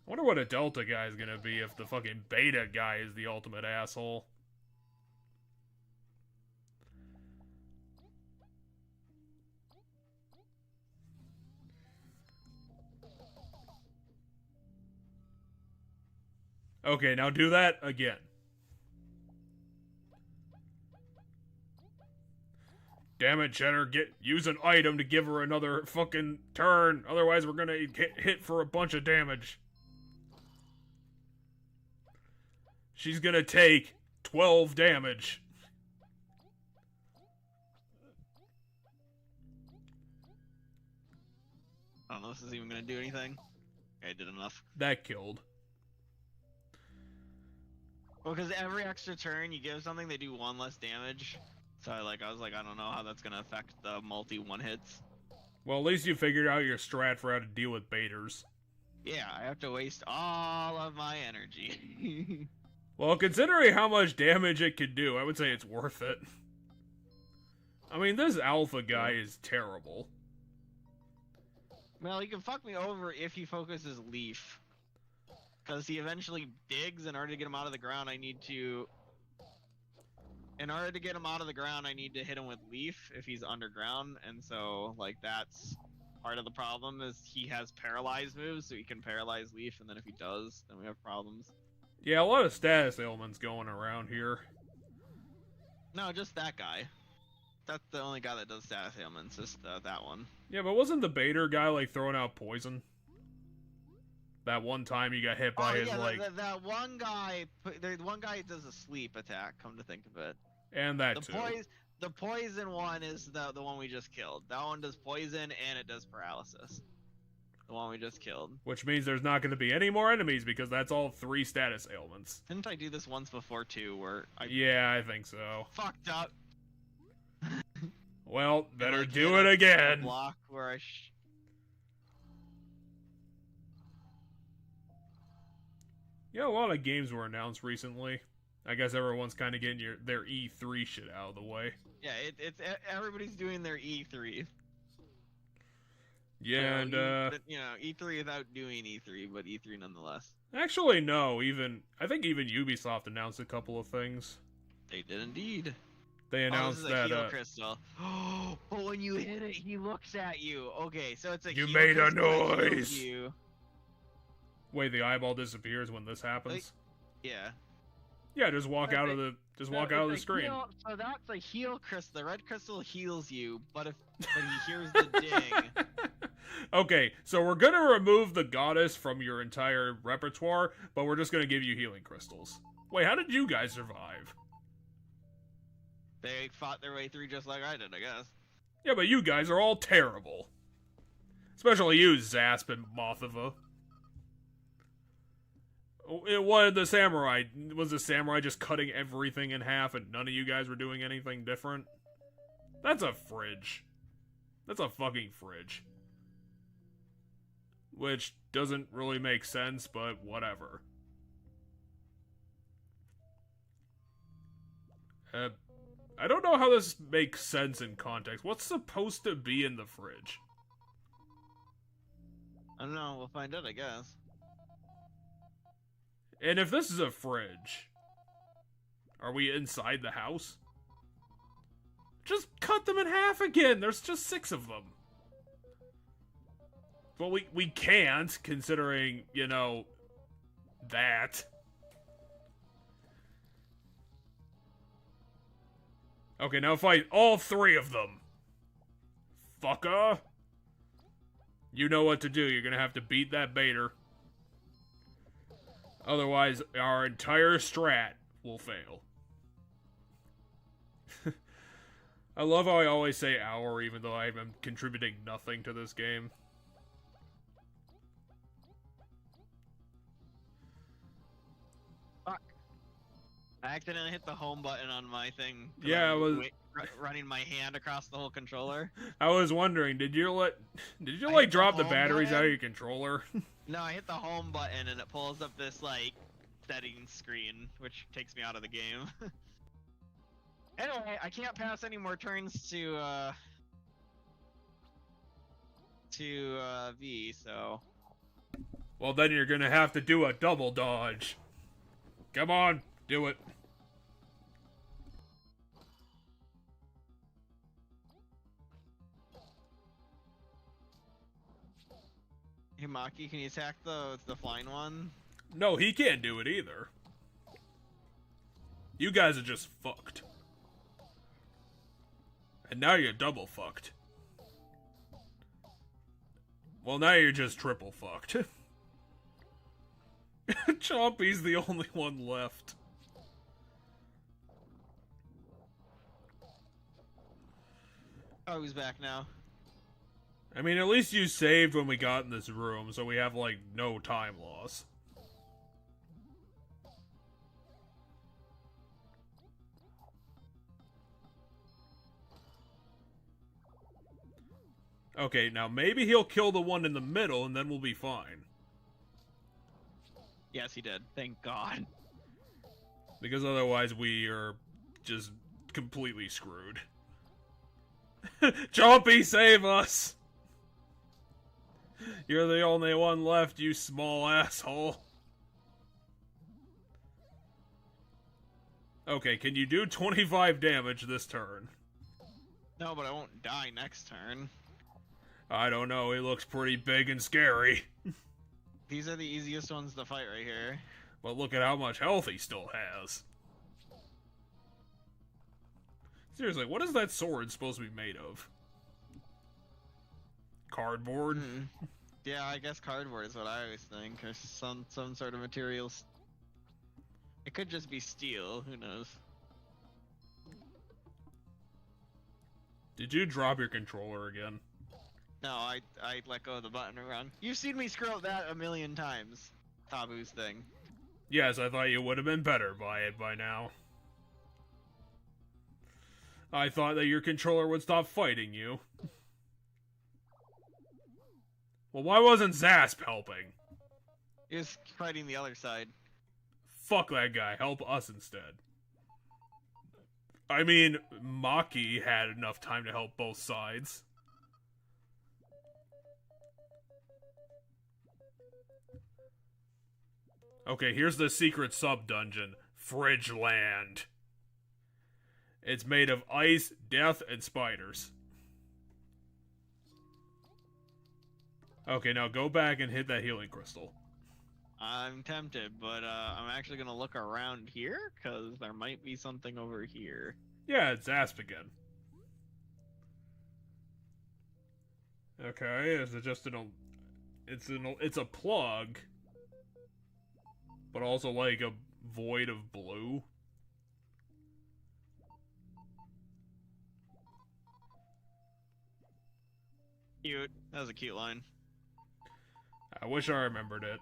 I wonder what a Delta guy is gonna be if the fucking Beta guy is the ultimate asshole. Okay, now do that again. Damn it, Cheddar, use an item to give her another fucking turn. Otherwise, we're gonna get hit for a bunch of damage. She's gonna take 12 damage. I don't know if this is even gonna do anything. Okay, I did enough. That killed. Well, because every extra turn you give something, they do one less damage. So I was like, I don't know how that's gonna affect the multi one hits. Well, at least you figured out your strat for how to deal with baiters. Yeah, I have to waste all of my energy. Well, considering how much damage it could do, I would say it's worth it. I mean, this alpha guy is terrible. Well, he can fuck me over if he focuses Leaf. Because he eventually digs. In order to get him out of the ground, I need to... In order to get him out of the ground, I need to hit him with Leaf if he's underground. And so, like, that's part of the problem is he has paralyzed moves, so he can paralyze Leaf, and then if he does, then we have problems. Yeah, a lot of status ailments going around here. No, just that guy. That's the only guy that does status ailments, just that one. Yeah, but wasn't the baiter guy, like, throwing out poison? That one time you got hit by his, like... that one guy, the one guy does a sleep attack, come to think of it. And that, too. The poison one is the one we just killed. That one does poison, and it does paralysis. The one we just killed. Which means there's not going to be any more enemies, because that's all 3 status ailments. Didn't I do this once before, too, where I... Yeah, I think so. Fucked up. Well, better do it again. Block where I... Yeah, a lot of games were announced recently. I guess everyone's kind of getting their E3 shit out of the way. Yeah, it's everybody's doing their E3. Yeah, and you know, E3 without doing E3, but E3 nonetheless. actually no, I think even Ubisoft announced a couple of things. They did indeed. They Oh, this announced is a that heal crystal. Oh, when you hit it, he looks at you. Okay, so it's a You heal made a crystal that heals noise. you. Wait, the eyeball disappears when this happens. Yeah. Yeah, just walk That's out it. of the So out of the it's a screen. so that's a heal crystal. The red crystal heals you, but he hears the ding. Okay, so we're gonna remove the goddess from your entire repertoire, but we're just gonna give you healing crystals. Wait, how did you guys survive? They fought their way through just like I did, I guess. Yeah, but you guys are all terrible. Especially you, Zasp and Mothova. Was the samurai just cutting everything in half and none of you guys were doing anything different? That's a fridge. That's a fucking fridge. Which doesn't really make sense, but whatever. I don't know how this makes sense in context. What's supposed to be in the fridge? I don't know, we'll find out, I guess. And if this is a fridge, are we inside the house? Just cut them in half again. There's just 6 of them. Well, we can't, considering, you know, that. Okay, now fight all 3 of them. Fucker. You know what to do. You're gonna have to beat that baiter. Otherwise, our entire strat will fail. I love how I always say our, even though I am contributing nothing to this game. Fuck. I accidentally hit the home button on my thing. Yeah, I was running my hand across the whole controller. I was wondering, did you I like hit the drop the home batteries out of button. your controller? No, I hit the home button and it pulls up this like settings screen, which takes me out of the game. Anyway, I can't pass any more turns to V, so Well, then you're gonna have to do a double dodge. Come on, do it. hey Maki, can you attack the flying one? No, he can't do it either. You guys are just fucked. And now you're double fucked. Well, now you're just triple fucked. Chompy's the only one left. Oh, he's back now. I mean, at least you saved when we got in this room, so we have, like, no time loss. Okay, now maybe he'll kill the one in the middle, and then we'll be fine. Yes, he did. Thank God. Because otherwise we are just completely screwed. Chompy, save us! You're the only one left, you small asshole. Okay, can you do 25 damage this turn? No, but I won't die next turn. I don't know, he looks pretty big and scary. These are the easiest ones to fight right here. But look at how much health he still has. Seriously, what is that sword supposed to be made of? Cardboard? Yeah, I guess cardboard is what I always think, or some sort of materials. It could just be steel, who knows? Did you drop your controller again? No, I let go of the button around. You've seen me screw up that a million times. Tabu's thing. Yes, I thought you would have been better by it by now. I thought that your controller would stop fighting you. Well, why wasn't Zasp helping? He was fighting the other side. Fuck that guy, help us instead. I mean, Maki had enough time to help both sides. Okay, here's the secret sub-dungeon. Fridge Land. It's made of ice, death, and spiders. Okay, now go back and hit that healing crystal. I'm tempted, but I'm actually gonna look around here, because there might be something over here. Yeah, it's Asp again. Okay, is it just it's a plug, but also like a void of blue? Cute. That was a cute line. I wish I remembered it.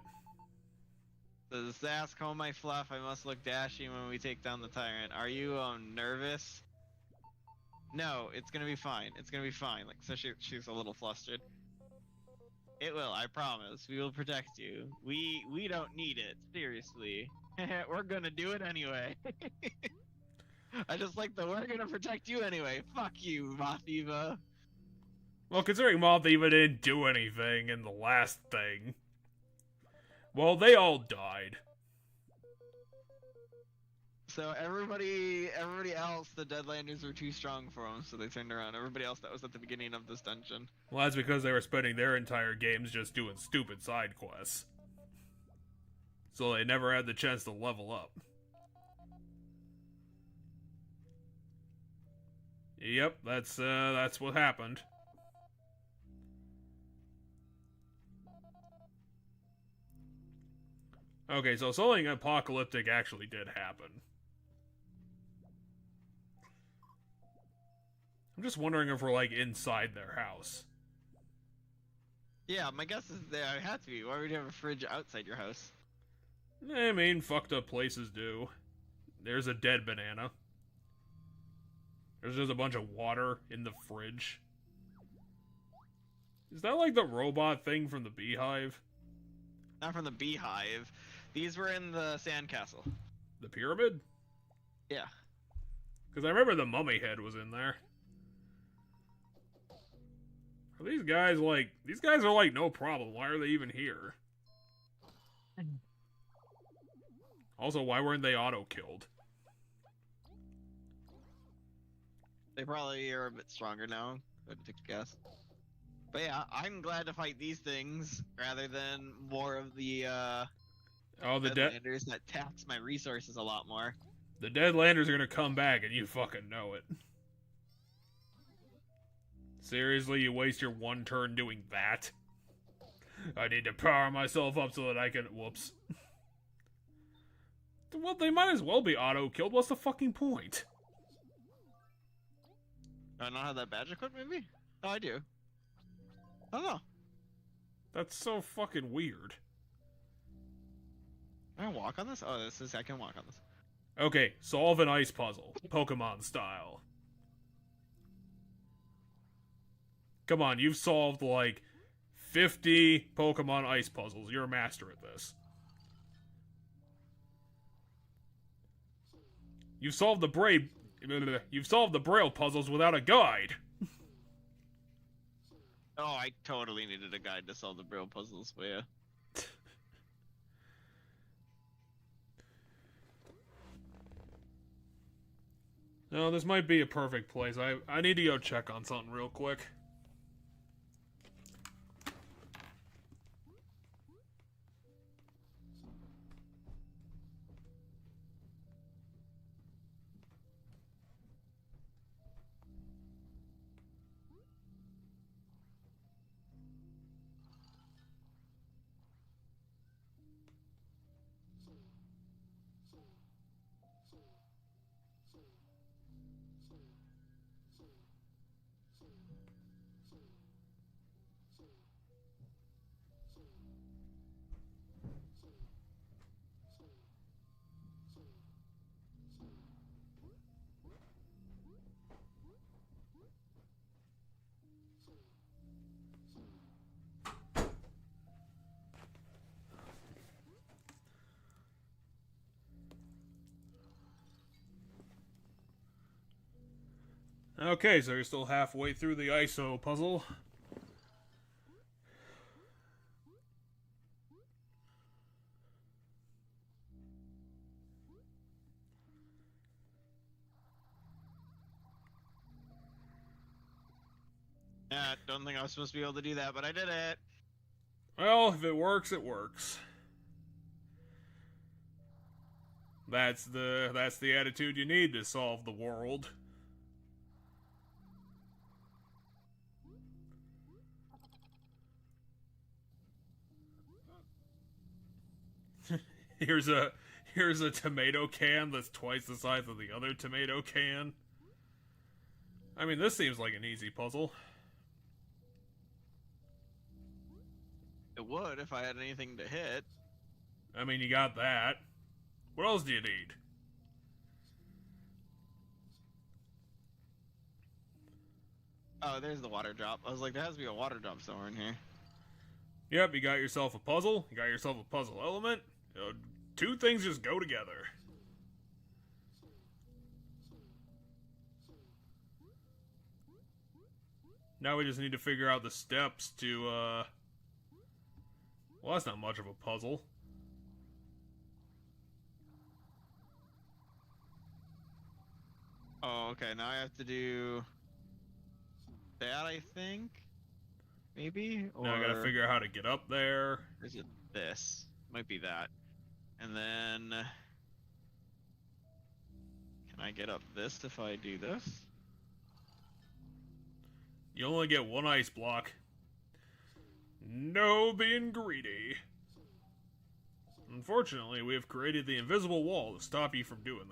Says, Zask, home my fluff. I must look dashing when we take down the tyrant. Are you nervous? No, it's gonna be fine. It's gonna be fine. Like, so she's a little flustered. It will, I promise. We will protect you. We don't need it. Seriously. We're gonna do it anyway. I just like the we're gonna protect you anyway. Fuck you, Mothiva. Well, considering Mothiva didn't do anything in the last thing. Well, they all died. So everybody else, the Deadlanders were too strong for them, so they turned around. Everybody else that was at the beginning of this dungeon. Well, that's because they were spending their entire games just doing stupid side quests. So they never had the chance to level up. Yep, that's what happened. Okay, so something apocalyptic actually did happen. I'm just wondering if we're, like, inside their house. Yeah, my guess is there had to be. Why would you have a fridge outside your house? I mean, fucked up places do. There's a dead banana. There's just a bunch of water in the fridge. Is that like the robot thing from the Beehive? Not from the Beehive. These were in the sandcastle. The pyramid? Yeah. Because I remember the mummy head was in there. Are these guys like... These guys are like no problem. Why are they even here? Also, why weren't they auto-killed? They probably are a bit stronger now. I'd take a guess. But yeah, I'm glad to fight these things rather than more of the Deadlanders that tax my resources a lot more. The Deadlanders are gonna come back and you fucking know it. Seriously, you waste your one turn doing that? I need to power myself up so that I can... Whoops. Well, they might as well be auto-killed. What's the fucking point? Do I not have that badge equipped, maybe? Oh, I do. I don't know. That's so fucking weird. Can I walk on this? Oh, I can walk on this. Okay, solve an ice puzzle. Pokemon style. Come on, you've solved like 50 Pokemon ice puzzles. You're a master at this. You've solved the Braille puzzles without a guide. Oh, I totally needed a guide to solve the Braille puzzles, but yeah. No, this might be a perfect place. I need to go check on something real quick. Okay, so you're still halfway through the ISO puzzle. Yeah, don't think I was supposed to be able to do that, but I did it. Well, if it works, it works. That's the attitude you need to solve the world. Here's a tomato can that's twice the size of the other tomato can. I mean, this seems like an easy puzzle. It would if I had anything to hit. I mean, you got that. What else do you need? Oh, there's the water drop. I was like, there has to be a water drop somewhere in here. Yep, you got yourself a puzzle. You got yourself a puzzle element. Two things just go together. Now we just need to figure out the steps to, well, that's not much of a puzzle. Oh, okay. Now I have to do that, I think. Maybe? Or Now I gotta figure out how to get up there. is it this? Might be that. And then... Can I get up this if I do this? You only get one ice block. No being greedy. Unfortunately, we have created the invisible wall to stop you from doing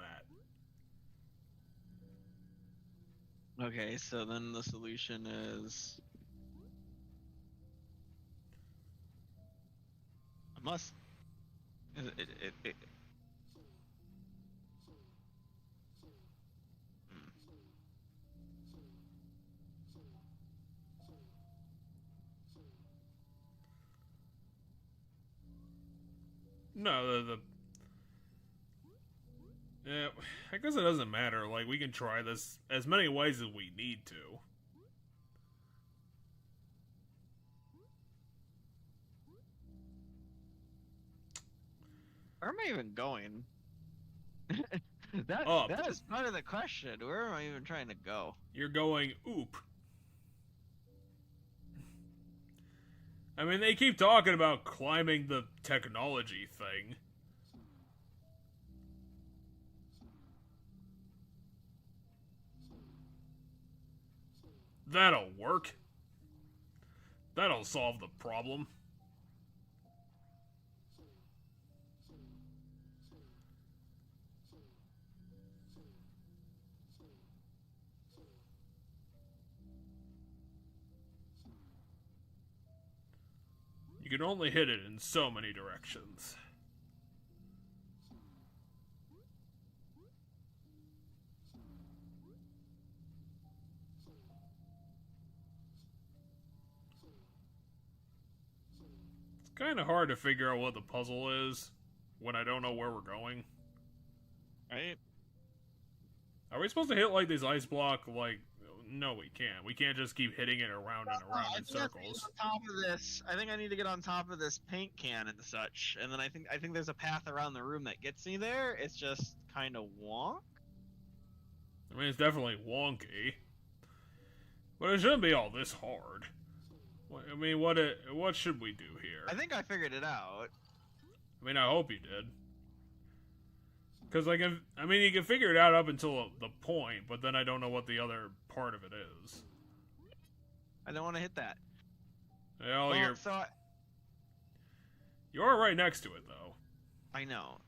that. Okay, so then the solution is... I must... It... No, yeah, I guess it doesn't matter. Like, we can try this as many ways as we need to. Where am I even going? Up. That is part of the question. Where am I even trying to go? You're going oop. I mean, they keep talking about climbing the technology thing. That'll work. That'll solve the problem. You can only hit it in so many directions. It's kind of hard to figure out what the puzzle is when I don't know where we're going. Right? Are we supposed to hit like this ice block? Like, no, we can't. We can't just keep hitting it around and around in circles. On top of this, I think I need to get on top of this paint can and such, and then I think there's a path around the room that gets me there. It's just kind of wonk. I mean, it's definitely wonky, but it shouldn't be all this hard. I mean, what should we do here? I think I figured it out. I mean, I hope you did. Because, like, I mean, you can figure it out up until the point, but then I don't know what the other part of it is. I don't want to hit that. Well, Well, you are right next to it, though. I know.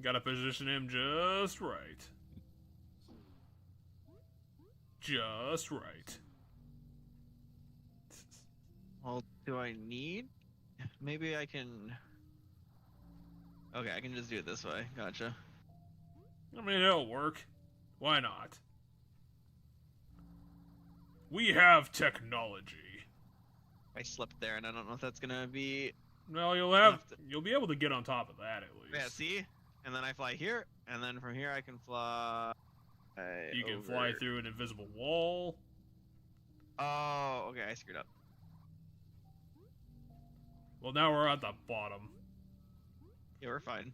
Gotta position him just right. Just right. Well, do I need? Maybe I can... Okay, I can just do it this way. Gotcha. I mean, it'll work. Why not? We have technology. I slipped there, and I don't know if that's gonna be... Well, you'll be able to get on top of that at least. Yeah, see? And then I fly here, and then from here I can fly... You can over. fly through an invisible wall. Oh, okay, I screwed up. Well, now we're at the bottom. Yeah, we're fine.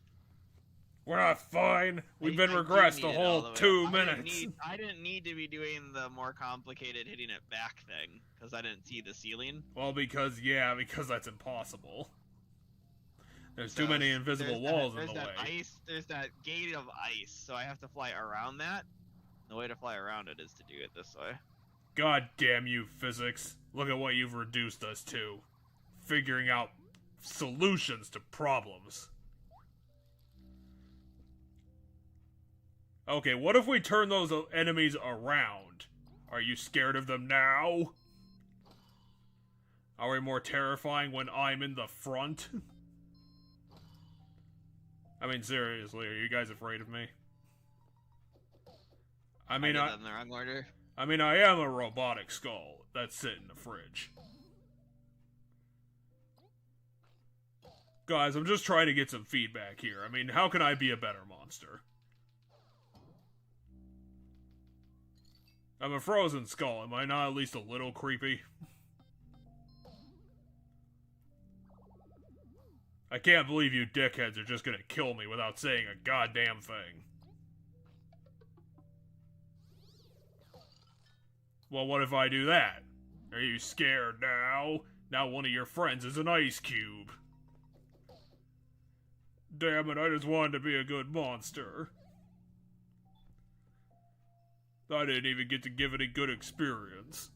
We're not fine. We've been I do regressed need a it all whole the way 2 up. minutes. I didn't need to be doing the more complicated hitting it back thing, because I didn't see the ceiling. Well, because that's impossible. There's too So many invisible walls in the there's way. that ice. There's that gate of ice, so I have to fly around that. The way to fly around it is to do it this way. God damn you, physics. Look at what you've reduced us to. Figuring out solutions to problems. Okay, what if we turn those enemies around? Are you scared of them now? Are we more terrifying when I'm in the front? I mean, seriously, are you guys afraid of me? I mean, did that in the wrong order. I mean, I am a robotic skull that's sitting in the fridge. Guys, I'm just trying to get some feedback here. I mean, how can I be a better monster? I'm a frozen skull. Am I not at least a little creepy? I can't believe you dickheads are just gonna kill me without saying a goddamn thing. Well, what if I do that? Are you scared now? Now one of your friends is an ice cube. Damn it, I just wanted to be a good monster. I didn't even get to give it a good experience.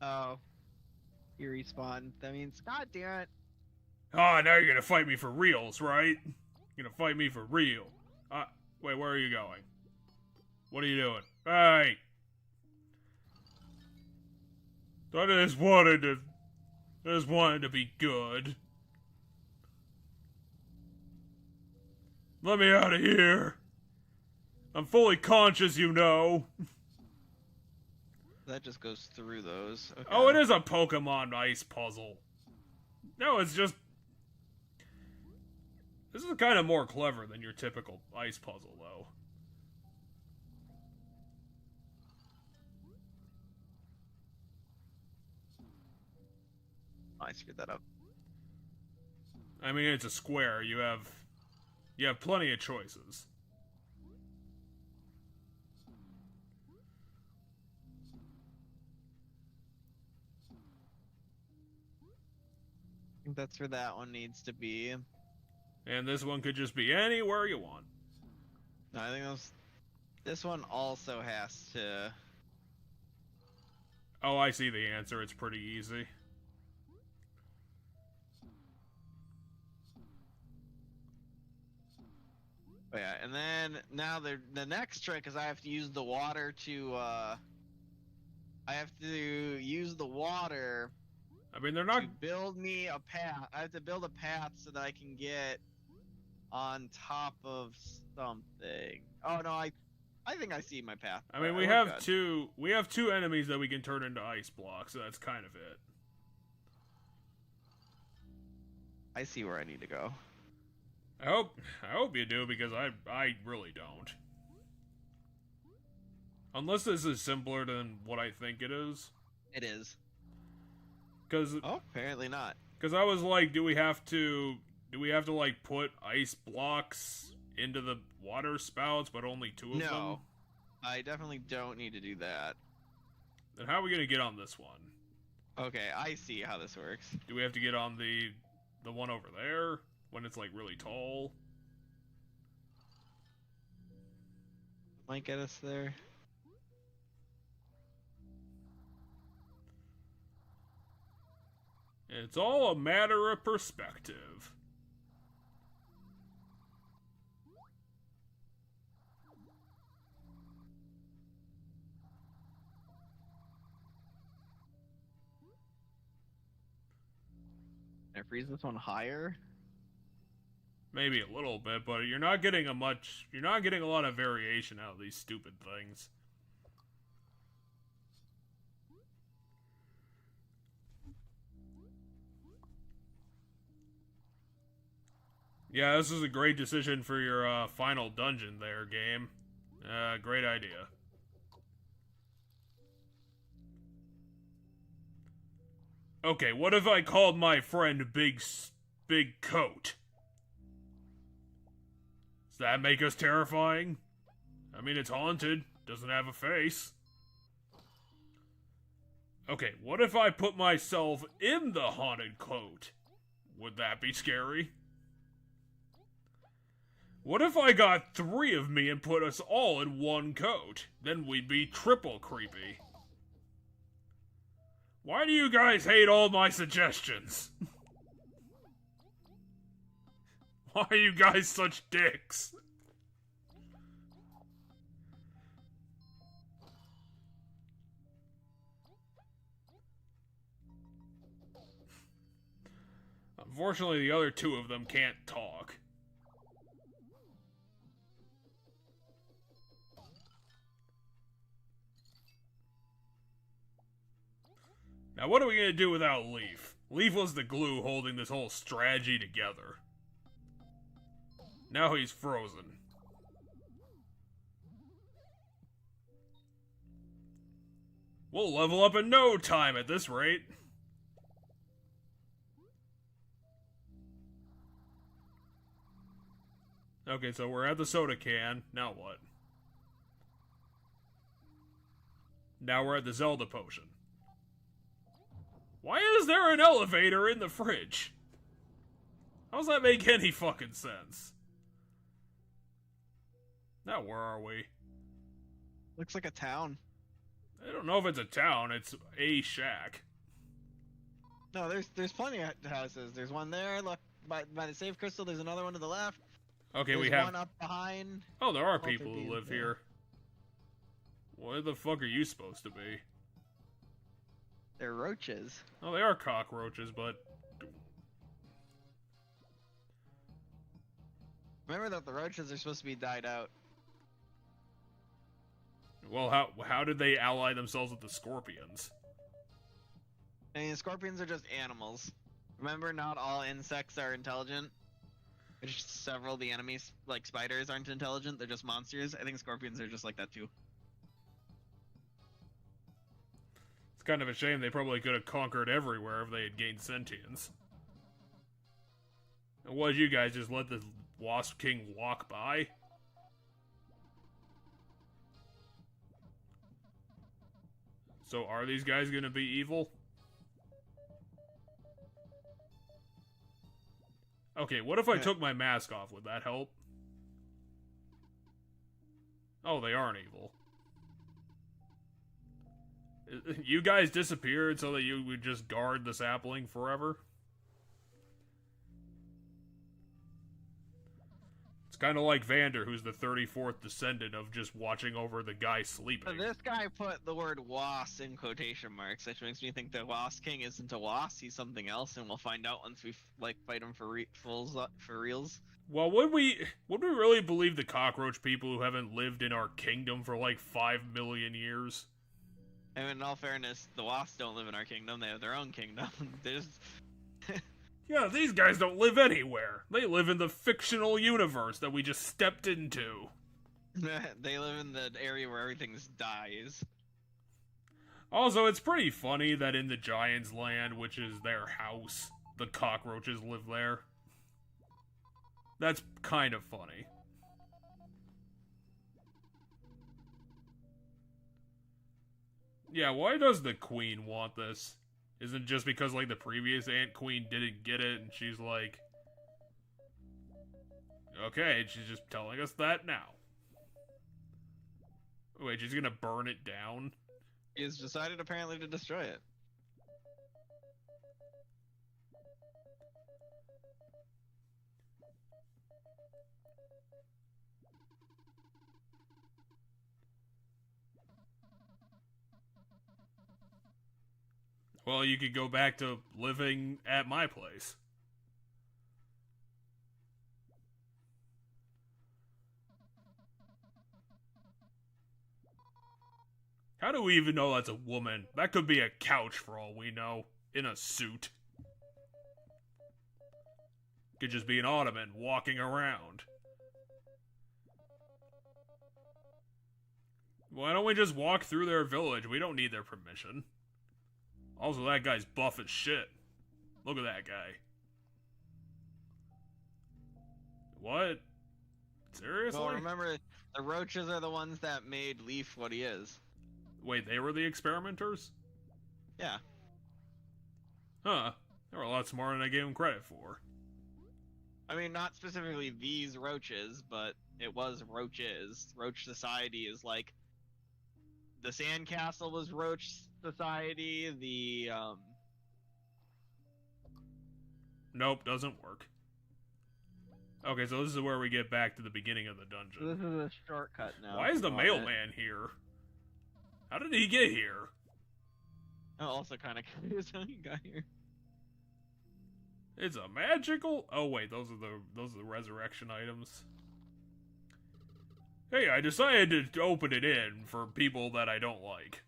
Oh. You respawn. That means, god damn it. Ah, now you're gonna fight me for reals, right? You're gonna fight me for real. Wait, where are you going? What are you doing? Hey! I just wanted to be good. Let me out of here. I'm fully conscious, you know. That just goes through those. Okay. Oh, it is a Pokemon ice puzzle. No, it's just... This is kind of more clever than your typical ice puzzle, though. I screwed that up. I mean, it's a square. You have plenty of choices. I think that's where that one needs to be. And this one could just be anywhere you want. No, I think this one also has to... Oh, I see the answer. It's pretty easy. Oh, yeah, and then now the next trick is I have to use the water to I have to use the water I mean, they're not... to build me a path. I have to build a path so that I can get on top of something. Oh no, I think I see my path. I mean, we have two enemies that we can turn into ice blocks, so that's kind of it. I see where I need to go. I hope you do, because I really don't. Unless this is simpler than what I think it is. It is. Cause apparently not. Because I was like, do we have to like put ice blocks into the water spouts, but only two of them? No, I definitely don't need to do that. Then how are we gonna get on this one? Okay, I see how this works. Do we have to get on the one over there when it's like really tall? Might get us there. It's all a matter of perspective. Can I freeze this one higher? Maybe a little bit, but you're not getting a lot of variation out of these stupid things. Yeah, this is a great decision for your final dungeon there, game. Great idea. Okay, what if I called my friend Big big coat. Does that make us terrifying? I mean, it's haunted. Doesn't have a face. Okay, what if I put myself in the haunted coat? Would that be scary? What if I got 3 of me and put us all in one coat? Then we'd be triple creepy. Why do you guys hate all my suggestions? Why are you guys such dicks? Unfortunately, the other 2 of them can't talk. Now, what are we gonna do without Leaf? Leaf was the glue holding this whole strategy together. Now he's frozen. We'll level up in no time at this rate. Okay, so we're at the soda can. Now what? Now we're at the Zelda potion. Why is there an elevator in the fridge? How does that make any fucking sense? Now where are we? Looks like a town. I don't know if it's a town, it's a shack. No, there's plenty of houses. There's one there, look, by the save crystal, there's another one to the left. Okay, There's we have... one up behind. Oh, there are Multi people who beams, live yeah. here. Where the fuck are you supposed to be? They're roaches. Oh, they are cockroaches, but... Remember that the roaches are supposed to be died out. Well, how did they ally themselves with the scorpions? I mean, scorpions are just animals. Remember, not all insects are intelligent. There's just several of the enemies, like spiders, aren't intelligent. They're just monsters. I think scorpions are just like that too. It's kind of a shame. They probably could have conquered everywhere if they had gained sentience. And what, you guys just let the Wasp King walk by? So are these guys gonna be evil? Okay, what if I took my mask off? Would that help? Oh, they aren't evil. You guys disappeared so that you would just guard the sapling forever? It's kind of like Vander, who's the 34th descendant of just watching over the guy sleeping. So this guy put the word "was" in quotation marks, which makes me think the Wasp King isn't a wasp. He's something else, and we'll find out once we fight him for reals. Well, would we really believe the cockroach people who haven't lived in our kingdom for like 5 million years? I mean, in all fairness, the wasps don't live in our kingdom. They have their own kingdom. There's Yeah, these guys don't live anywhere. They live in the fictional universe that we just stepped into. they live in the area where everything dies. Also, it's pretty funny that in the Giants' Land, which is their house, the cockroaches live there. That's kind of funny. Yeah, why does the queen want this? Isn't it just because, like, the previous Ant Queen didn't get it, and she's like... Okay, and she's just telling us that now. Wait, she's gonna burn it down? He has decided, apparently, to destroy it. Well, you could go back to living at my place. How do we even know that's a woman? That could be a couch for all we know. In a suit. Could just be an ottoman walking around. Why don't we just walk through their village? We don't need their permission. Also, that guy's buff as shit. Look at that guy. What? Seriously? Well, remember, the roaches are the ones that made Leaf what he is. Wait, they were the experimenters? Yeah. Huh. They were a lot smarter than I gave them credit for. I mean, not specifically these roaches, but it was roaches. Roach Society is like... The Sandcastle was Roach Society, the, Nope, doesn't work. Okay, so this is where we get back to the beginning of the dungeon. This is a shortcut now. Why is the mailman here? How did he get here? I'm also kind of curious how he got here. It's a magical... Oh wait, those are the resurrection items. Hey, I decided to open it in for people that I don't like.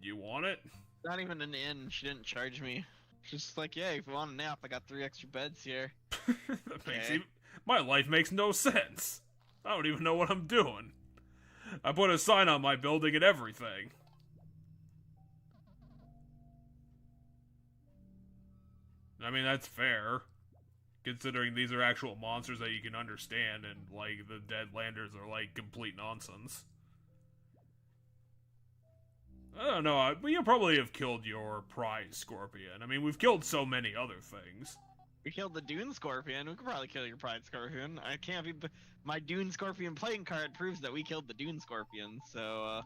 You want it? Not even an inn. She didn't charge me. She's just like, yeah, if you want a nap, I got 3 extra beds here. That makes my life makes no sense. I don't even know what I'm doing. I put a sign on my building and everything. I mean, that's fair. Considering these are actual monsters that you can understand, and, like, the Deadlanders are, like, complete nonsense. I don't know, you probably have killed your prize scorpion. I mean, we've killed so many other things. We killed the Dune Scorpion. We could probably kill your Pride Scorpion. I can't be... My Dune Scorpion playing card proves that we killed the Dune Scorpion, so,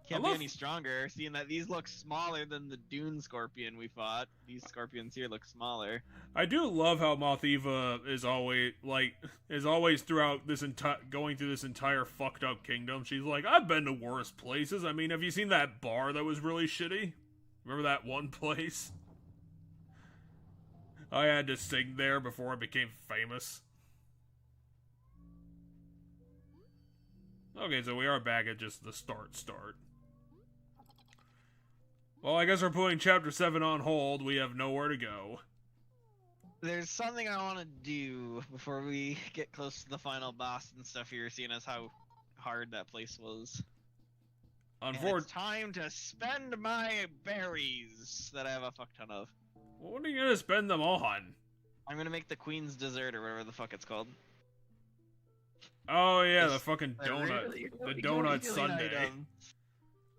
can't be any stronger, seeing that these look smaller than the Dune Scorpion we fought. These scorpions here look smaller. I do love how Mothiva is always throughout this going through this entire fucked up kingdom. She's like, I've been to worse places. I mean, have you seen that bar that was really shitty? Remember that one place? I had to sing there before I became famous. Okay, so we are back at just the start. Well, I guess we're putting Chapter 7 on hold. We have nowhere to go. There's something I want to do before we get close to the final boss and stuff here, seeing as how hard that place was. It's time to spend my berries that I have a fuck ton of. What are you gonna spend them on? I'm gonna make the Queen's Dessert, or whatever the fuck it's called. Oh yeah, the fucking donut. The donut sundae.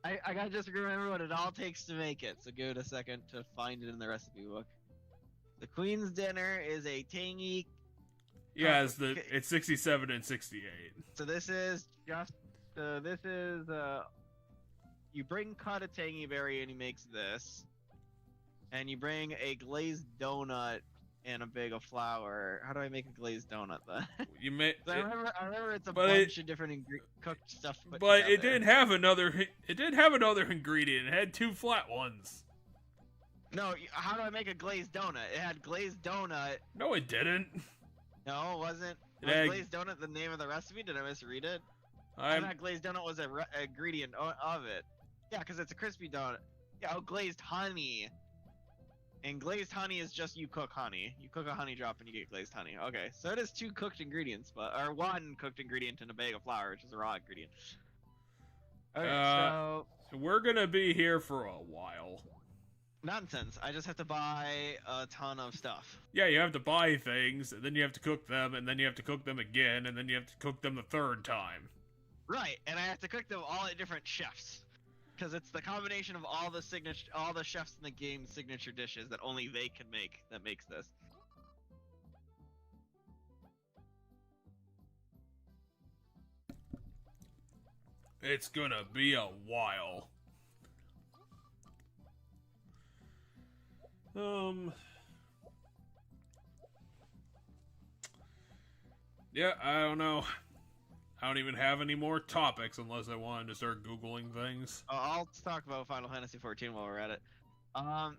I gotta just remember what it all takes to make it, so give it a second to find it in the recipe book. The Queen's Dinner is a tangy... Yeah, it's 67 and 68. So this is just... you bring cut a tangy berry and he makes this. And you bring a glazed donut and a bag of flour. How do I make a glazed donut then? You make. I remember it's a bunch of different cooked stuff. But it did have another. It did have another ingredient. It had 2 flat ones. No, how do I make a glazed donut? It had glazed donut. No, it didn't. No, it wasn't. Was glazed donut the name of the recipe? Did I misread it? I thought glazed donut was an ingredient of it. Yeah, because it's a crispy donut. Yeah, glazed honey. And glazed honey is just you cook honey. You cook a honey drop and you get glazed honey. Okay, so it is 2 cooked ingredients, or 1 cooked ingredient in a bag of flour, which is a raw ingredient. Okay, so we're gonna be here for a while. Nonsense. I just have to buy a ton of stuff. Yeah, you have to buy things, and then you have to cook them, and then you have to cook them again, and then you have to cook them the 3rd time. Right, and I have to cook them all at different chefs. Because it's the combination of all the chefs in the game's signature dishes that only they can make that makes this. It's gonna be a while. Yeah, I don't know. I don't even have any more topics unless I wanted to start Googling things. I'll talk about Final Fantasy 14 while we're at it.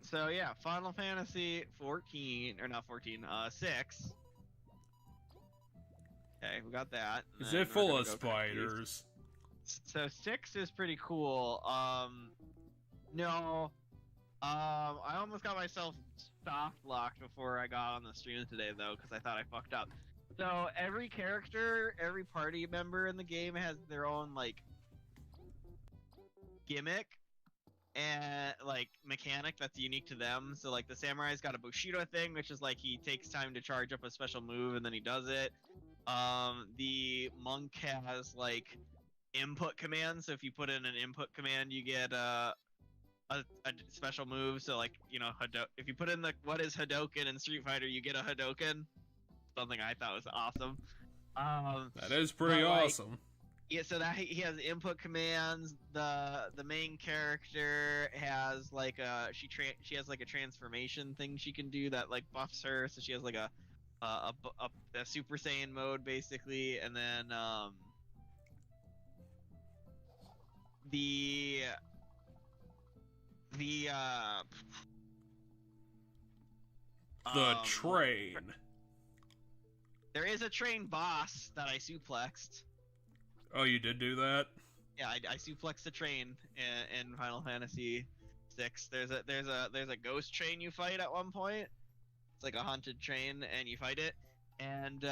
So yeah, Final Fantasy 14, or not 14, 6. Okay, we got that. Is it full of spiders? So 6 is pretty cool. No. I almost got myself soft locked before I got on the stream today though, because I thought I fucked up. So every character, every party member in the game has their own like gimmick. and like mechanic that's unique to them. So like the samurai's got a Bushido thing, which is like he takes time to charge up a special move and then he does it. The monk has like input commands. So if you put in an input command, you get a special move. So like if you put in the what is Hadoken in Street Fighter, you get a Hadoken. Something I thought was awesome. That is pretty awesome. Yeah, so that he has input commands. The main character has like she has like a transformation thing she can do that like buffs her. So she has like a Super Saiyan mode basically, and then the train. There is a train boss that I suplexed. Oh, you did do that? Yeah, I suplexed a train in Final Fantasy VI. There's a ghost train you fight at one point. It's like a haunted train, and you fight it. And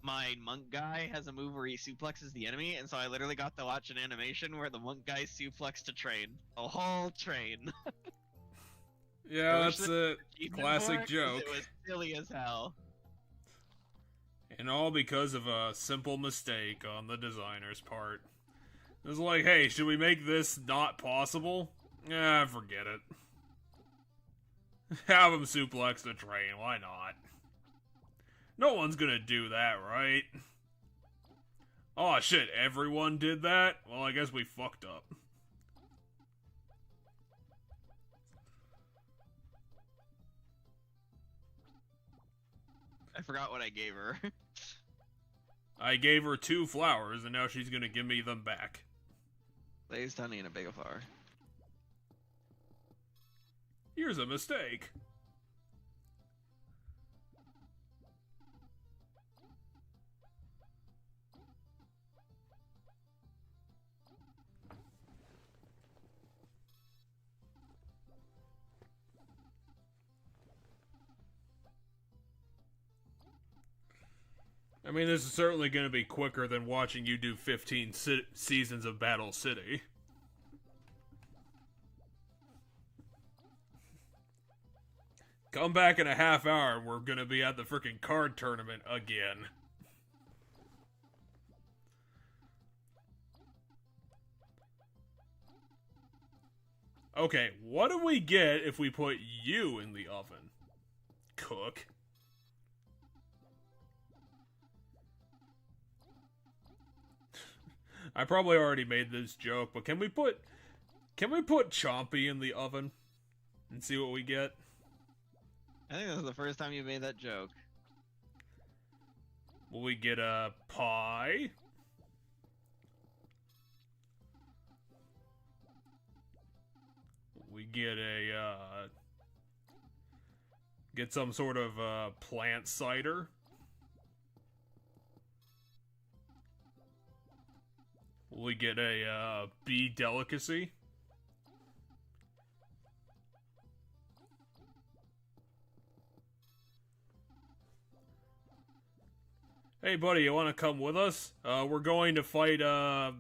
my monk guy has a move where he suplexes the enemy, and so I literally got to watch an animation where the monk guy suplexed a train, a whole train. Yeah, that's a classic joke. It was silly as hell. And all because of a simple mistake on the designer's part. It was like, hey, should we make this not possible? Forget it. Have him suplex the train, why not? No one's gonna do that, right? Oh shit, everyone did that? Well, I guess we fucked up. I forgot what I gave her. I gave her 2 flowers, and now she's gonna give me them back. Glazed honey and a big flower. Here's a mistake. I mean, this is certainly going to be quicker than watching you do 15 seasons of Battle City. Come back in a half hour and we're going to be at the freaking card tournament again. Okay, what do we get if we put you in the oven? Cook. I probably already made this joke, but can we put Chompy in the oven and see what we get? I think this is the first time you made that joke. Will we get a pie? We get some sort of plant cider. We get a bee delicacy. Hey buddy, you want to come with us? We're going to fight a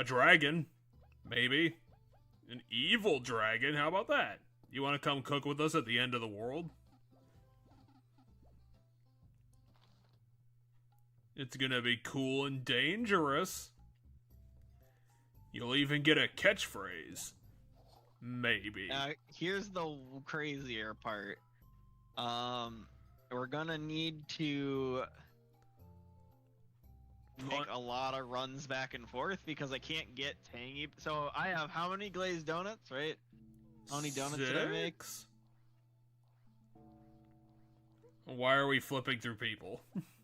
dragon. Maybe. An evil dragon, how about that? You want to come cook with us at the end of the world? It's gonna be cool and dangerous. You'll even get a catchphrase. Maybe. Here's the crazier part. We're gonna need to make a lot of runs back and forth because I can't get tangy. So I have how many glazed donuts, right? How many donuts did I make? Why are we flipping through people?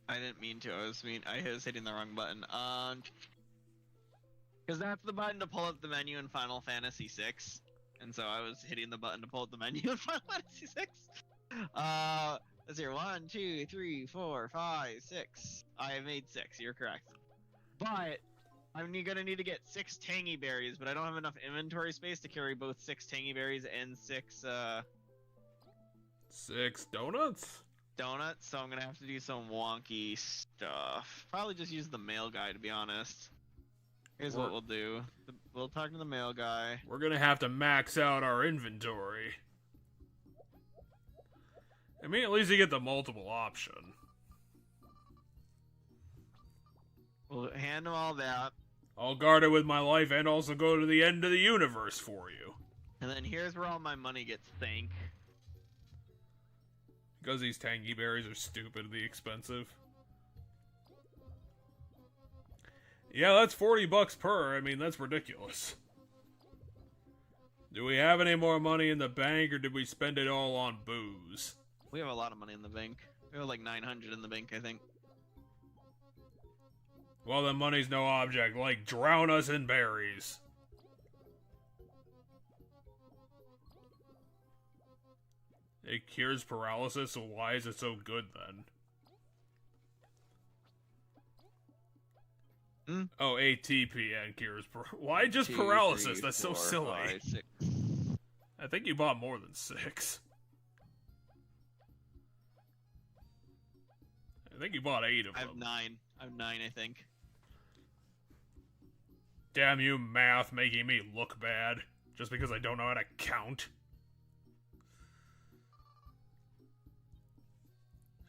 I didn't mean to. I was hitting the wrong button. Because that's the button to pull up the menu in Final Fantasy VI, and so I was hitting the button to pull up the menu in Final Fantasy VI. Let's see, 1, 2, 3, 4, 5, 6. I have made 6. You're correct. But I'm gonna need to get 6 tangy berries, but I don't have enough inventory space to carry both 6 tangy berries and 6 6 donuts? Donuts, so I'm gonna have to do some wonky stuff. Probably just use the mail guy, to be honest. Here's what we'll do. We'll talk to the mail guy. We're gonna have to max out our inventory. I mean, at least you get the multiple option. We'll hand him all that. I'll guard it with my life and also go to the end of the universe for you. And then here's where all my money gets sank. Because these tangy berries are stupidly expensive. Yeah, that's $40 per. I mean, that's ridiculous. Do we have any more money in the bank, or did we spend it all on booze? We have a lot of money in the bank. We have like 900 in the bank, I think. Well, then money's no object. Like, drown us in berries. It cures paralysis, so why is it so good then? Oh, ATPN cures why just paralysis? That's so silly. 5, 6. I think you bought more than 6. I think you bought 8 of them. I have 9. I have 9, I think. Damn you, math, making me look bad. Just because I don't know how to count.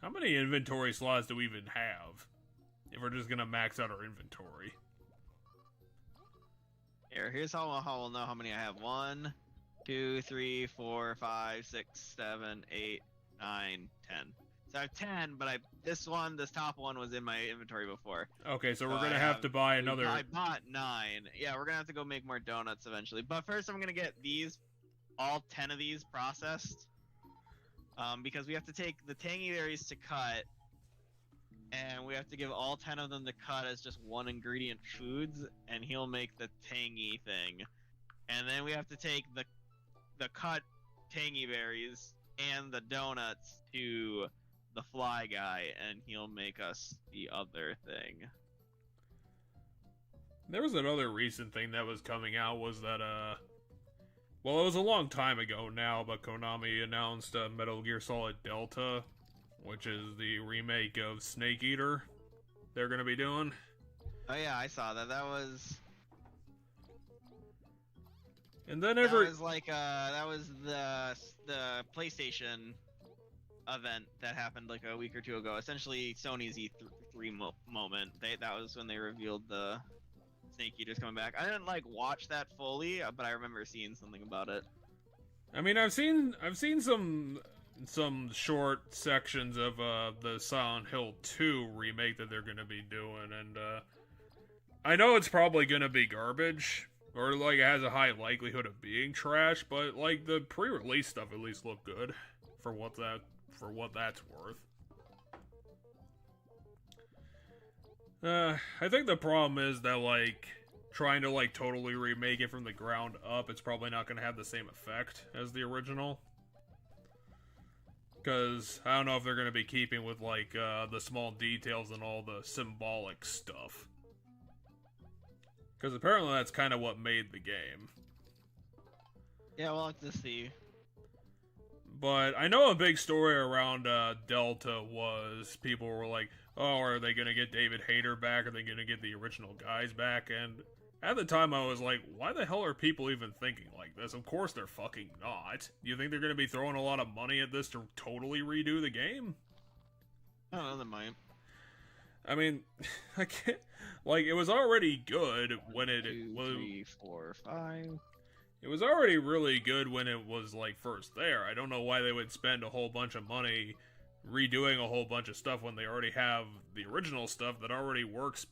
How many inventory slots do we even have? If we're just gonna max out our inventory. Here's how we'll know how many I have. 1, 2, 3, 4, 5, 6, 7, 8, 9, 10. So I have 10, but this top one was in my inventory before. Okay, so we're gonna have to buy another. I bought 9. Yeah, we're gonna have to go make more donuts eventually. But first, I'm gonna get all 10 of these processed. Because we have to take the tangy berries to cut, and we have to give all 10 of them to cut as just one ingredient foods, and he'll make the tangy thing. And then we have to take the cut tangy berries and the donuts to the fly guy, and he'll make us the other thing. There was another recent thing that was coming out, was that, well, it was a long time ago now, but Konami announced Metal Gear Solid Delta, which is the remake of Snake Eater they're gonna be doing. Oh yeah, I saw that. That was... And then that was like, that was the PlayStation event that happened like a week or two ago. Essentially, Sony's E3 moment. That was when they revealed the Snake Eaters coming back. I didn't like watch that fully, but I remember seeing something about it. I mean, I've seen some short sections of the Silent Hill 2 remake that they're gonna be doing, and I know it's probably gonna be garbage, or like it has a high likelihood of being trash, but like the pre-release stuff at least looked good for what that's worth. I think the problem is that, like, trying to, like, totally remake it from the ground up, it's probably not going to have the same effect as the original. Because I don't know if they're going to be keeping with, like, the small details and all the symbolic stuff. Because apparently that's kind of what made the game. Yeah, we'll have to see. But I know a big story around Delta was people were like, oh, are they going to get David Hayter back? Are they going to get the original guys back? And at the time I was like, why the hell are people even thinking like this? Of course they're fucking not. Do you think they're going to be throwing a lot of money at this to totally redo the game? I don't know, they might. I mean, I can't... Like, it was already good when it... 2, 3, 4, 5... It was already really good when it was, like, first there. I don't know why they would spend a whole bunch of money redoing a whole bunch of stuff when they already have the original stuff that already works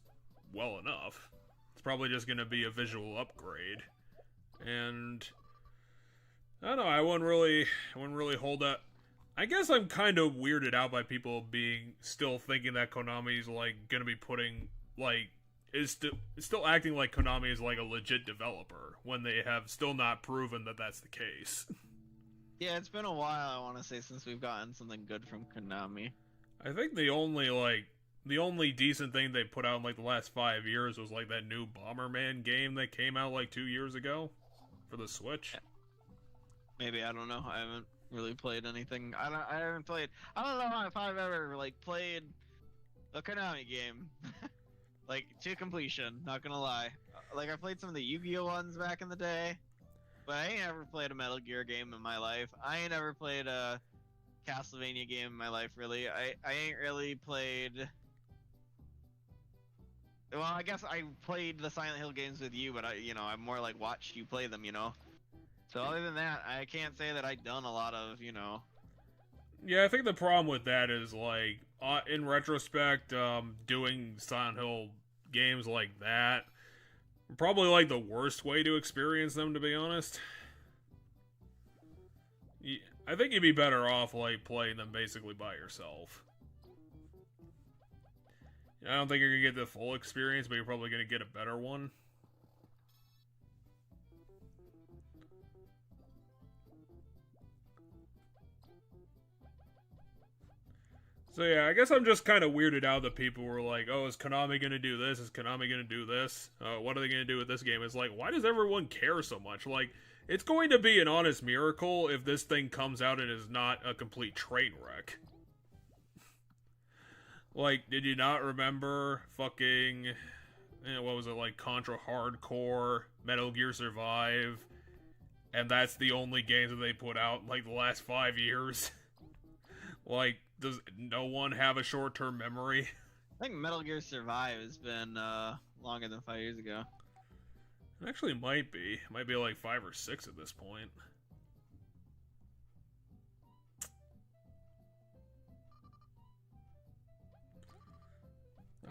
well enough. It's probably just going to be a visual upgrade. And I don't know, I wouldn't really hold that. I guess I'm kind of weirded out by people still thinking that Konami's, like, going to be putting, like, is still acting like Konami is like a legit developer when they have still not proven that that's the case. Yeah, it's been a while, I want to say, since we've gotten something good from Konami. I think the only decent thing they put out in like the last 5 years was like that new Bomberman game that came out like 2 years ago for the Switch. Maybe, I don't know. I haven't really played anything. I don't know if I've ever like played a Konami game. Like, to completion, not gonna lie. Like, I played some of the Yu-Gi-Oh! Ones back in the day, but I ain't ever played a Metal Gear game in my life. I ain't ever played a Castlevania game in my life, really. I ain't really played... Well, I guess I played the Silent Hill games with you, but I more like watched you play them, So other than that, I can't say that I've done a lot of, Yeah, I think the problem with that is, like, in retrospect, doing Silent Hill games like that, probably, like, the worst way to experience them, to be honest. I think you'd be better off, like, playing them basically by yourself. I don't think you're gonna get the full experience, but you're probably gonna get a better one. So yeah, I guess I'm just kind of weirded out that people were like, oh, is Konami gonna do this? Is Konami gonna do this? What are they gonna do with this game? It's like, why does everyone care so much? Like, it's going to be an honest miracle if this thing comes out and is not a complete train wreck. Like, did you not remember fucking, what was it, like, Contra Hardcore, Metal Gear Survive, and that's the only games that they put out, like, the last 5 years? Like, does no one have a short-term memory? I think Metal Gear Survive has been longer than 5 years ago. It actually might be. It might be like 5 or 6 at this point.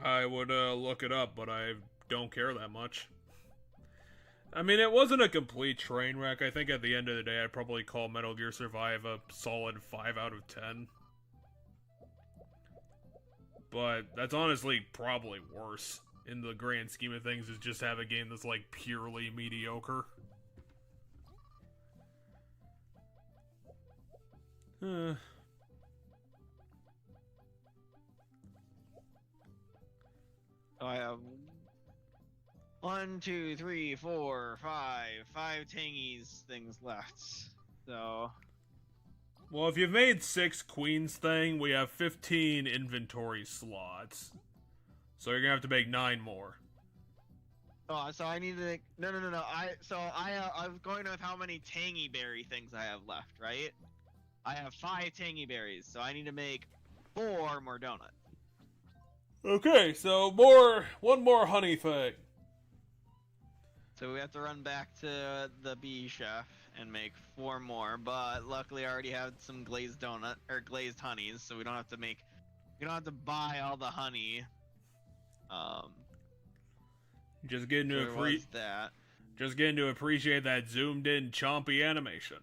I would look it up, but I don't care that much. I mean, it wasn't a complete train wreck. I think at the end of the day, I'd probably call Metal Gear Survive a solid 5 out of 10. But that's honestly probably worse in the grand scheme of things, is just have a game that's like purely mediocre. So I have 1, 2, 3, 4, 5 tangies things left. So Well, if you've made 6 Queens thing, we have 15 inventory slots. So you're gonna have to make 9 more. so I need to no. I was going with how many tangy berry things I have left, right? I have 5 tangy berries, so I need to make 4 more donuts. Okay, so one more honey thing. So we have to run back to the bee chef and make 4 more, but luckily I already have some glazed donut or glazed honeys, so we don't have to buy all the honey. Just getting to just getting to appreciate that zoomed in chompy animation.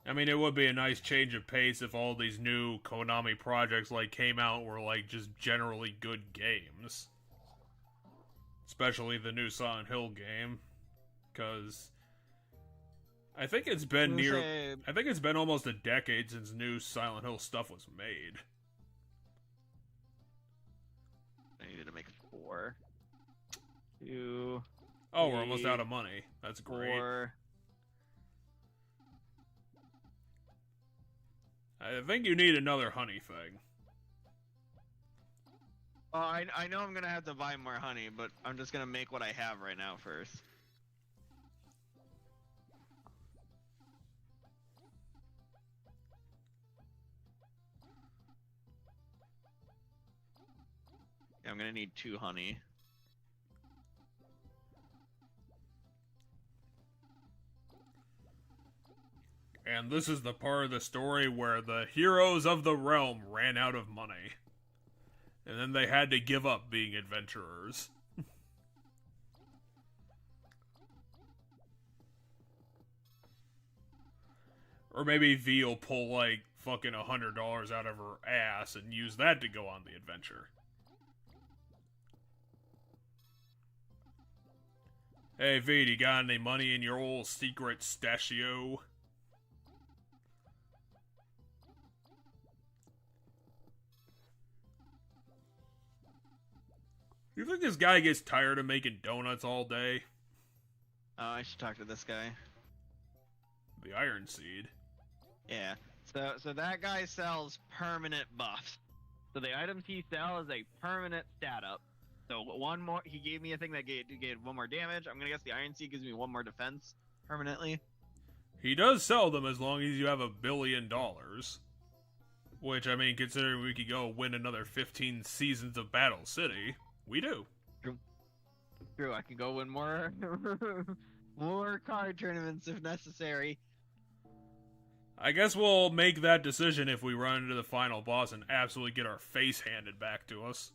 I mean, it would be a nice change of pace if all these new Konami projects like came out and were like just generally good games. Especially the new Silent Hill game, because I think it's been almost a decade since new Silent Hill stuff was made. I needed to make 4. 2. Oh, we're almost out of money. That's great. 4. I think you need another honey thing. Oh, I know I'm gonna have to buy more honey, but I'm just gonna make what I have right now first. Yeah, I'm gonna need 2 honey. And this is the part of the story where the heroes of the realm ran out of money. And then they had to give up being adventurers. Or maybe V will pull like fucking $100 out of her ass and use that to go on the adventure. Hey V, you got any money in your old secret stashio? You think this guy gets tired of making donuts all day? Oh, I should talk to this guy. Be the Iron Seed. Yeah. So that guy sells permanent buffs. So the items he sells is a permanent stat up. So one more, he gave me a thing that gave one more damage. I'm gonna guess the Iron Seed gives me one more defense permanently. He does sell them as long as you have $1 billion. Which, I mean, considering we could go win another 15 seasons of Battle City, we do. True, I can go win more more card tournaments if necessary. I guess we'll make that decision if we run into the final boss and absolutely get our face handed back to us.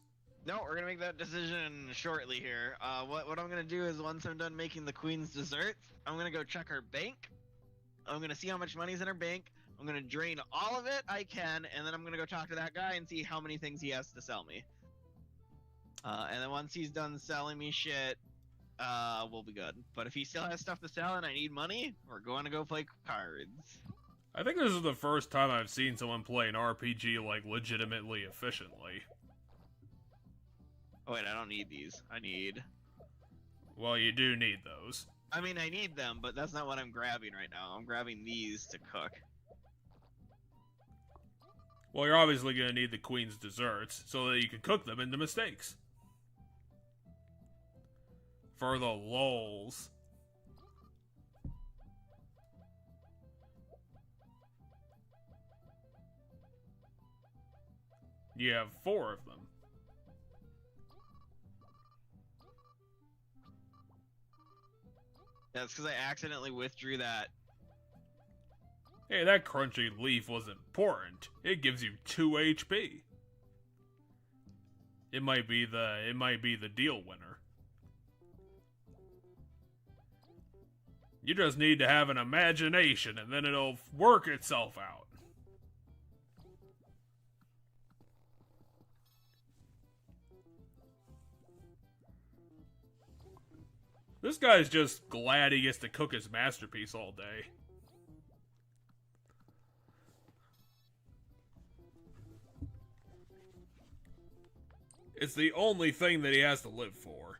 No, we're gonna make that decision shortly here. What I'm gonna do is once I'm done making the Queen's desserts, I'm gonna go check her bank. I'm gonna see how much money's in her bank. I'm gonna drain all of it I can, and then I'm gonna go talk to that guy and see how many things he has to sell me. And then once he's done selling me shit, we'll be good. But if he still has stuff to sell and I need money, we're going to go play cards. I think this is the first time I've seen someone play an RPG, like, legitimately efficiently. Oh wait, I don't need these. I need... Well, you do need those. I mean, I need them, but that's not what I'm grabbing right now. I'm grabbing these to cook. Well, you're obviously going to need the Queen's desserts, so that you can cook them into mistakes. For the lols. You have 4 of them. That's because I accidentally withdrew that. Hey, that crunchy leaf was important. It gives you 2 HP. It might be the deal winner. You just need to have an imagination and then it'll work itself out. This guy's just glad he gets to cook his masterpiece all day. It's the only thing that he has to live for.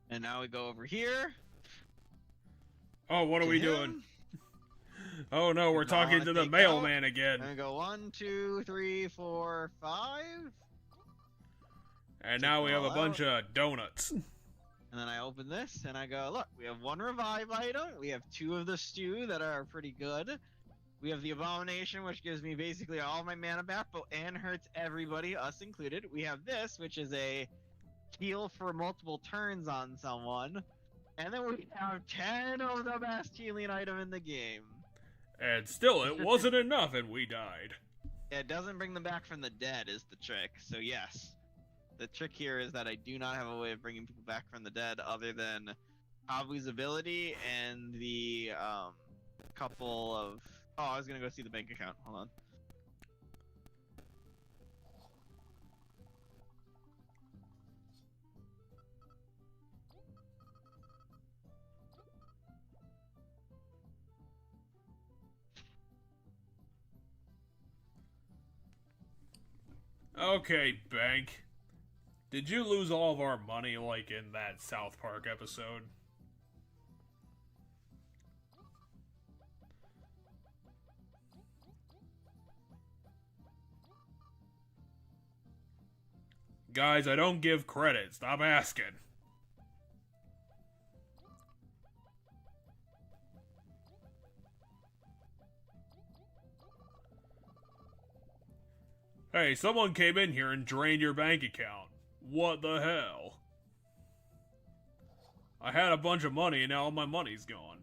And now we go over here. Oh, what are we doing? Oh no, we're talking to the mailman again. And we go 1, 2, 3, 4, 5. And now we have a bunch of donuts. And then I open this and I go, look, we have 1 revive item. We have 2 of the stew that are pretty good. We have the abomination, which gives me basically all my mana back, and hurts everybody, us included. We have this, which is a heal for multiple turns on someone. And then we have 10 of the best healing item in the game. And still, it wasn't enough and we died. Yeah, it doesn't bring them back from the dead is the trick. So yes, the trick here is that I do not have a way of bringing people back from the dead other than Abu's ability and the couple of... Oh, I was going to go see the bank account. Hold on. Okay, bank. Did you lose all of our money like in that South Park episode? Guys, I don't give credit. Stop asking. Hey, someone came in here and drained your bank account. What the hell? I had a bunch of money and now all my money's gone.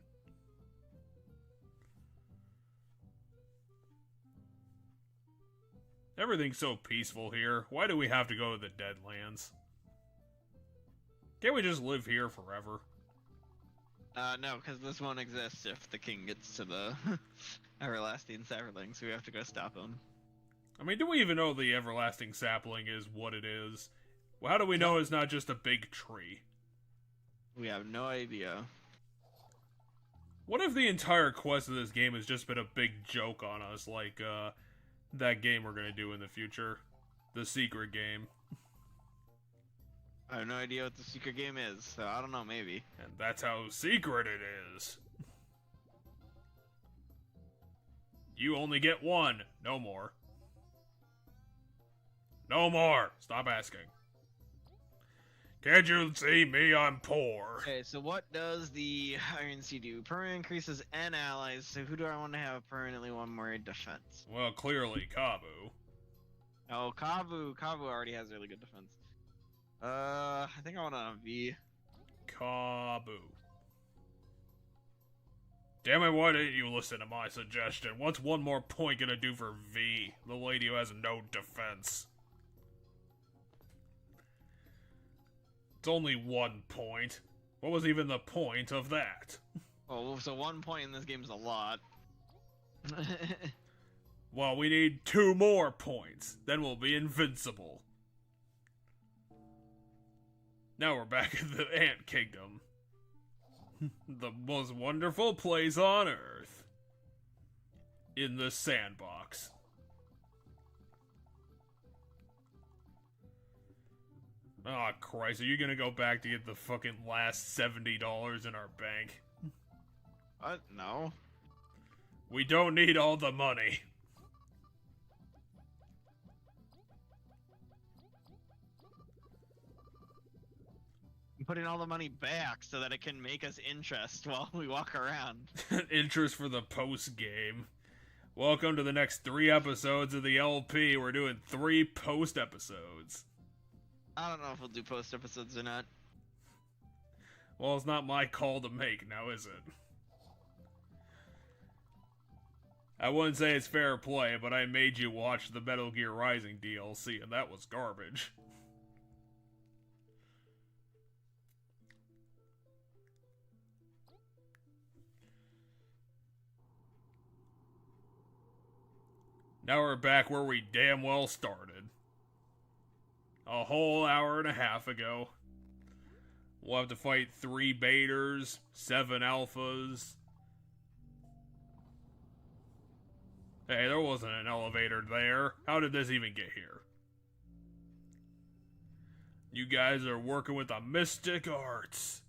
Everything's so peaceful here. Why do we have to go to the Deadlands? Can't we just live here forever? No, because this won't exist if the king gets to the everlasting sapling, so we have to go stop him. I mean, do we even know the everlasting sapling is what it is? Well, how do we know it's not just a big tree? We have no idea. What if the entire quest of this game has just been a big joke on us, like, that game we're gonna do in the future? The secret game. I have no idea what the secret game is, so I don't know, maybe. And that's how secret it is. You only get one. No more. No more. Stop asking. Can't you see me? I'm poor. Okay, so what does the Iron Sea do? Permanent increases N allies, so who do I want to have permanently one more defense? Well, clearly Kabu. Oh, Kabu. Kabu already has really good defense. I think I want a V. Kabu. Damn it, why didn't you listen to my suggestion? What's one more point gonna do for V, the lady who has no defense? It's only 1 point. What was even the point of that? Oh, so 1 point in this game is a lot. Well, we need 2 more points. Then we'll be invincible. Now we're back in the Ant Kingdom. The most wonderful place on Earth. In the sandbox. Oh, Christ, are you gonna go back to get the fucking last $70 in our bank? What? No. We don't need all the money. I'm putting all the money back so that it can make us interest while we walk around. Interest for the post-game. Welcome to the next 3 episodes of the LP. We're doing 3 post-episodes. I don't know if we'll do post episodes or not. Well, it's not my call to make, now is it? I wouldn't say it's fair play, but I made you watch the Metal Gear Rising DLC, and that was garbage. Now we're back where we damn well started. A whole hour and a half ago. We'll have to fight 3 betas, 7 alphas. Hey, there wasn't an elevator there. How did this even get here? You guys are working with the mystic arts.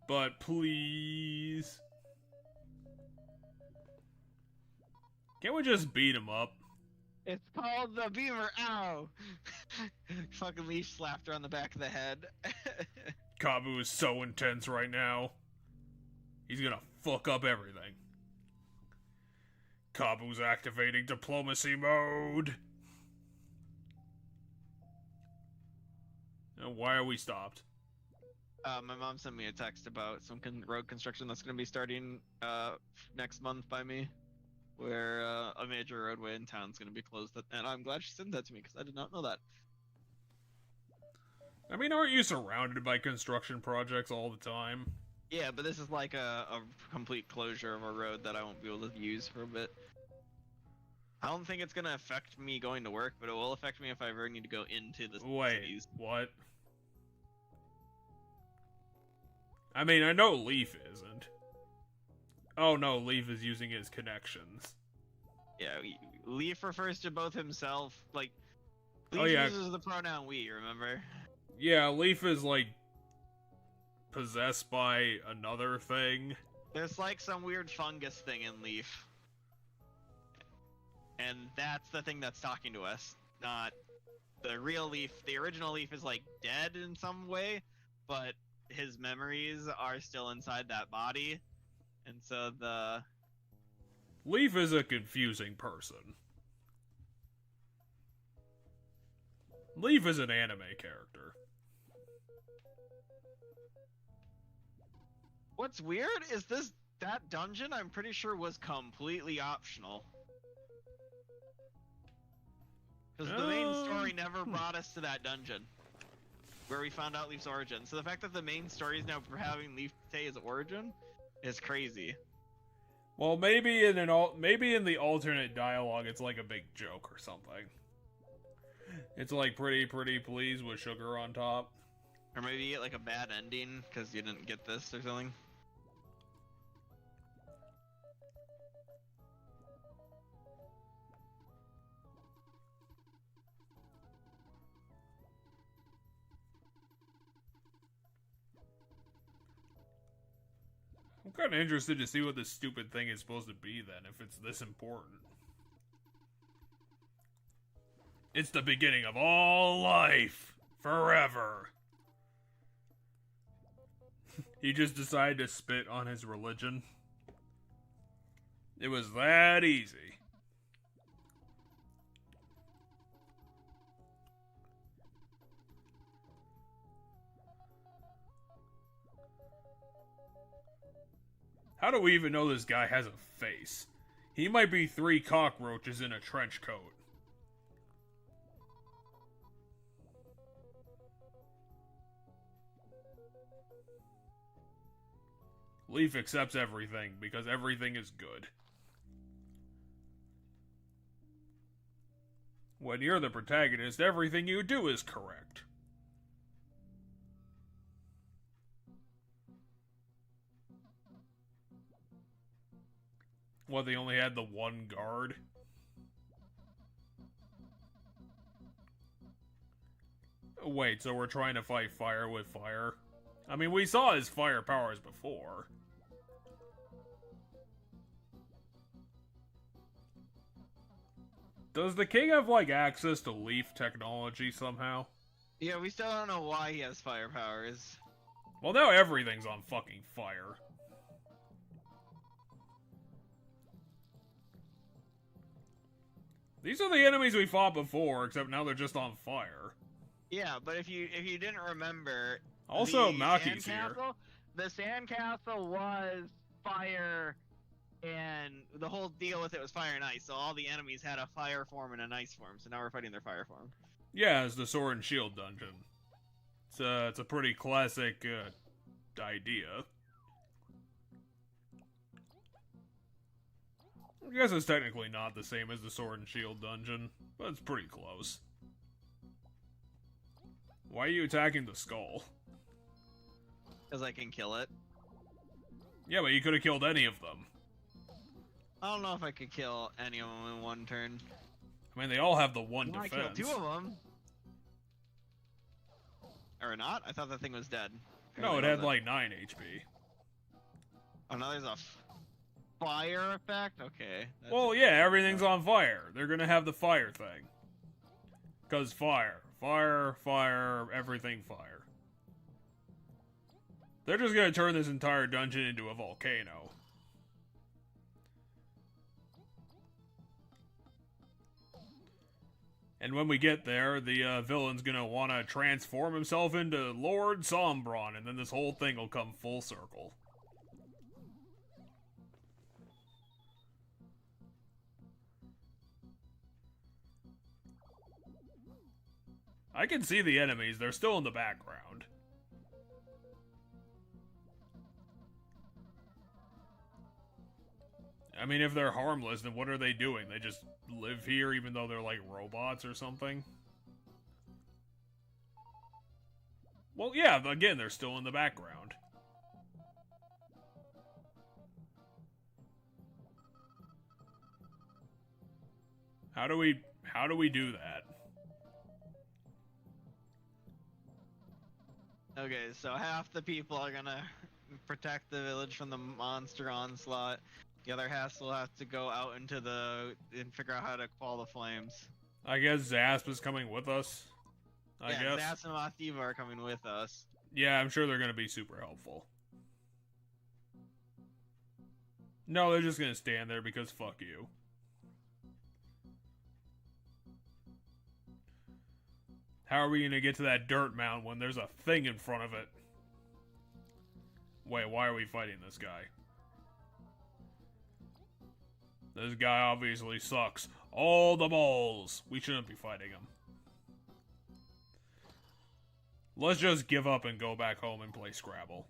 But please. Can't we just beat him up? It's called the Beaver. Ow! Fucking Leaf slapped her on the back of the head. Kabu is so intense right now. He's gonna fuck up everything. Kabu's activating diplomacy mode. And why are we stopped? My mom sent me a text about some road construction that's going to be starting next month by me, where a major roadway in town is going to be closed. And I'm glad she sent that to me because I did not know that. I mean, aren't you surrounded by construction projects all the time? Yeah, but this is like a complete closure of a road that I won't be able to use for a bit. I don't think it's going to affect me going to work, but it will affect me if I ever need to go into the cities. What? I mean, I know Leaf isn't. Oh no, Leaf is using his connections. Yeah, Leaf refers to both himself, like, Leaf Oh, yeah. uses the pronoun we, remember? Yeah, Leaf is, like, possessed by another thing. There's like some weird fungus thing in Leaf. And that's the thing that's talking to us, not the real Leaf. The original Leaf is, like, dead in some way, but his memories are still inside that body, and so the Leaf is a confusing person. Leaf is an anime character. What's weird is that dungeon I'm pretty sure was completely optional. Because the main story never brought us to that dungeon where we found out Leaf's origin. So the fact that the main story is now having Leaf say his origin is crazy. Well, maybe in the alternate dialogue, it's like a big joke or something. It's like pretty please with sugar on top. Or maybe you get like a bad ending because you didn't get this or something. I'm kind of interested to see what this stupid thing is supposed to be then, if it's this important. It's the beginning of all life. Forever. He just decided to spit on his religion. It was that easy. How do we even know this guy has a face? He might be 3 cockroaches in a trench coat. Leaf accepts everything because everything is good. When you're the protagonist, everything you do is correct. What, they only had the one guard? Wait, so we're trying to fight fire with fire? I mean, we saw his fire powers before. Does the king have, like, access to leaf technology somehow? Yeah, we still don't know why he has fire powers. Well, now everything's on fucking fire. These are the enemies we fought before, except now they're just on fire. Yeah, but if you didn't remember, also Maki's here. The sandcastle was fire, and the whole deal with it was fire and ice. So all the enemies had a fire form and an ice form. So now we're fighting their fire form. Yeah, it's the sword and shield dungeon. It's a pretty classic idea. I guess it's technically not the same as the sword and shield dungeon, but it's pretty close. Why are you attacking the skull? Because I can kill it. Yeah, but you could have killed any of them. I don't know if I could kill any of them in one turn. I mean, they all have the one I defense. killed 2 of them. Or not? I thought that thing was dead. No, it had like 9 HP. Oh, no, there's a fire effect? Okay. Well, yeah, everything's on fire. They're gonna have the fire thing. Because fire. Fire, fire, everything fire. They're just gonna turn this entire dungeon into a volcano. And when we get there, the villain's gonna want to transform himself into Lord Sombron, and then this whole thing will come full circle. I can see the enemies, they're still in the background. I mean, if they're harmless, then what are they doing? They just live here even though they're like robots or something? Well, yeah, again, they're still in the background. How do we do that? Okay, so half the people are gonna protect the village from the monster onslaught. The other half will have to go out into and figure out how to quell the flames. I guess Zasp is coming with us. I guess. Zasp and Mathiva are coming with us. Yeah, I'm sure they're gonna be super helpful. No, they're just gonna stand there because fuck you. How are we gonna get to that dirt mound when there's a thing in front of it? Wait, why are we fighting this guy? This guy obviously sucks. All the balls! We shouldn't be fighting him. Let's just give up and go back home and play Scrabble.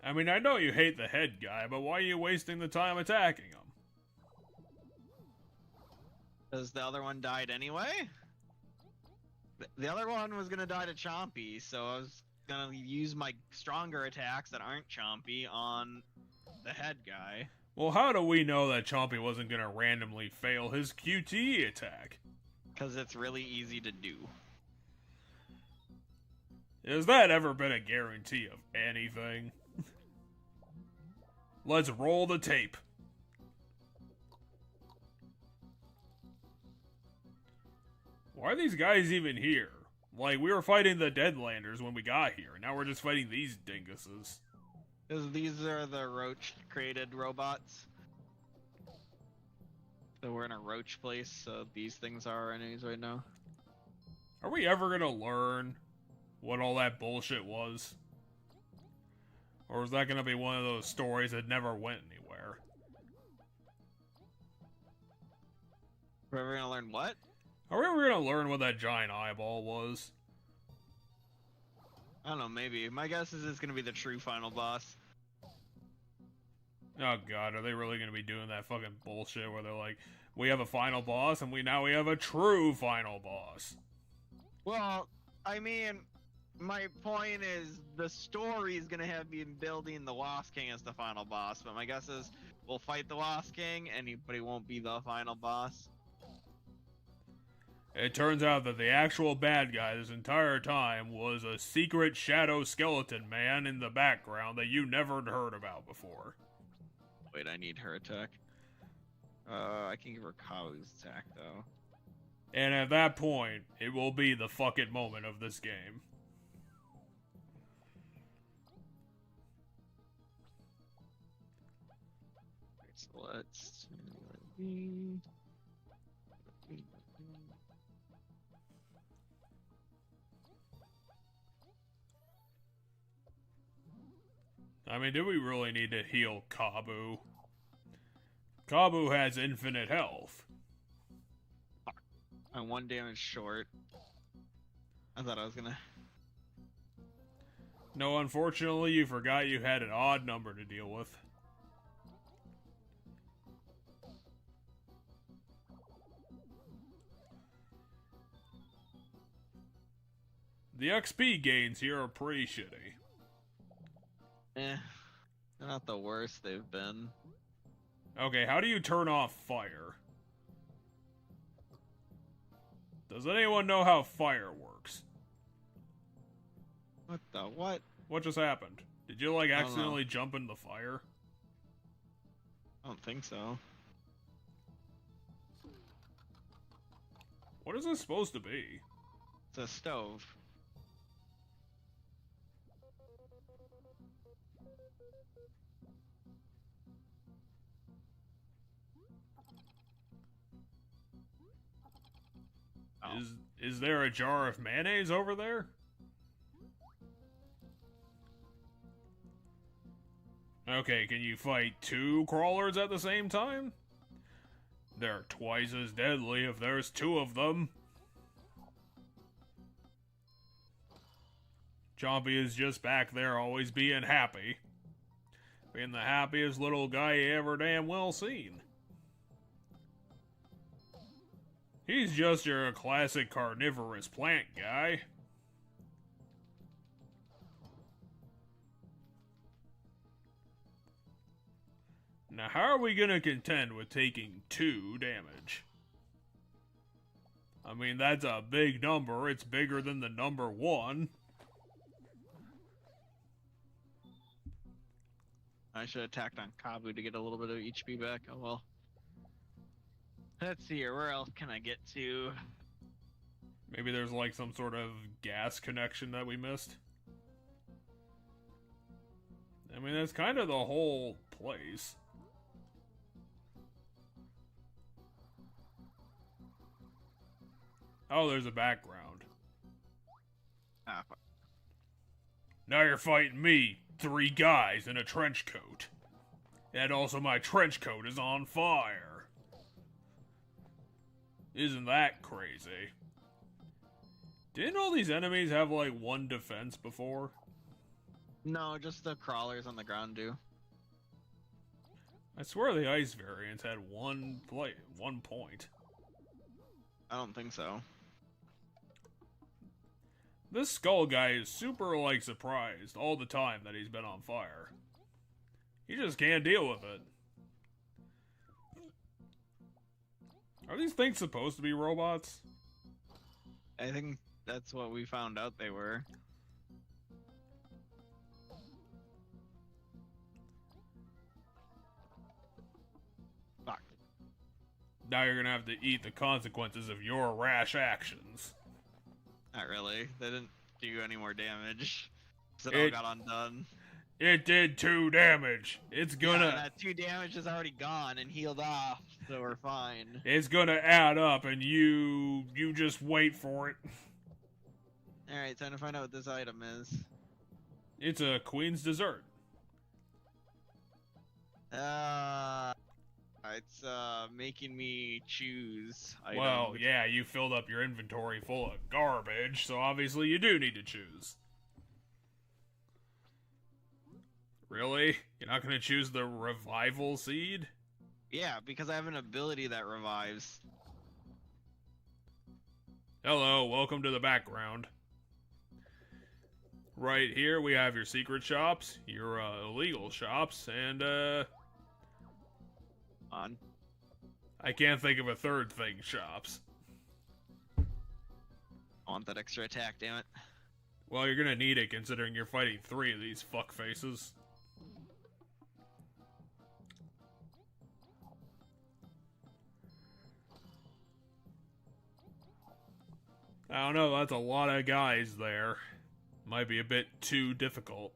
I mean, I know you hate the head guy, but why are you wasting the time attacking him? Because the other one died anyway? The other one was gonna die to Chompy, so I was gonna use my stronger attacks that aren't Chompy on the head guy. Well, how do we know that Chompy wasn't gonna randomly fail his QTE attack? Because it's really easy to do. Has that ever been a guarantee of anything? Let's roll the tape. Why are these guys even here? Like, we were fighting the Deadlanders when we got here, and now we're just fighting these dinguses. Because these are the Roach-created robots. So we're in a Roach place, so these things are our enemies right now. Are we ever gonna learn what all that bullshit was? Or is that gonna be one of those stories that never went anywhere? We're ever gonna learn what? Are we ever gonna learn what that giant eyeball was? I don't know, maybe. My guess is it's gonna be the true final boss. Oh god, are they really gonna be doing that fucking bullshit where they're like, we have a final boss and now we have a true final boss? Well, I mean, my point is the story is gonna have been building the Wasp King as the final boss, but my guess is we'll fight the Wasp King, but he won't be the final boss. It turns out that the actual bad guy this entire time was a secret shadow skeleton man in the background that you never heard about before. Wait, I need her attack. I can give her Kabu's attack, though. And at that point, it will be the fucking moment of this game. So let's... I mean, do we really need to heal Kabu? Kabu has infinite health. I'm 1 damage short. I thought I was gonna... No, unfortunately, you forgot you had an odd number to deal with. The XP gains here are pretty shitty. They're not the worst they've been. Okay, how do you turn off fire? Does anyone know how fire works? What the what? What just happened? Did you, like, I don't know. accidentally jump in the fire? I don't think so. What is this supposed to be? It's a stove. Oh. Is there a jar of mayonnaise over there? Okay, can you fight 2 crawlers at the same time? They're twice as deadly if there's 2 of them. Chompy is just back there always being happy. Being the happiest little guy you ever damn well seen. He's just your classic carnivorous plant guy. Now, how are we gonna contend with taking 2 damage? I mean, that's a big number. It's bigger than the number 1. I should have attacked on Kabu to get a little bit of HP back. Oh well. Let's see here. Where else can I get to? Maybe there's like some sort of gas connection that we missed. I mean, that's kind of the whole place. Oh, there's a background. Ah, fuck. Now you're fighting me, 3 guys in a trench coat. And also my trench coat is on fire. Isn't that crazy? Didn't all these enemies have like 1 defense before? No, just the crawlers on the ground do. I swear the ice variants had 1 point. I don't think so. This skull guy is super like surprised all the time that he's been on fire. He just can't deal with it. Are these things supposed to be robots? I think that's what we found out they were. Fuck. Now you're gonna have to eat the consequences of your rash actions. Not really. They didn't do any more damage. So it all got undone. It did 2 damage. It's gonna... Yeah, that 2 damage is already gone and healed off, so we're fine. It's gonna add up, and you just wait for it. Alright, time to find out what this item is. It's a queen's dessert. It's making me choose items. Well, yeah, you filled up your inventory full of garbage, so obviously you do need to choose. Really? You're not gonna choose the revival seed? Yeah, because I have an ability that revives. Hello, welcome to the background. Right here we have your secret shops, your illegal shops, and On. I can't think of a third thing shops. I want that extra attack, damn it. Well, you're gonna need it considering you're fighting 3 of these fuckfaces. I don't know, that's a lot of guys there. Might be a bit too difficult.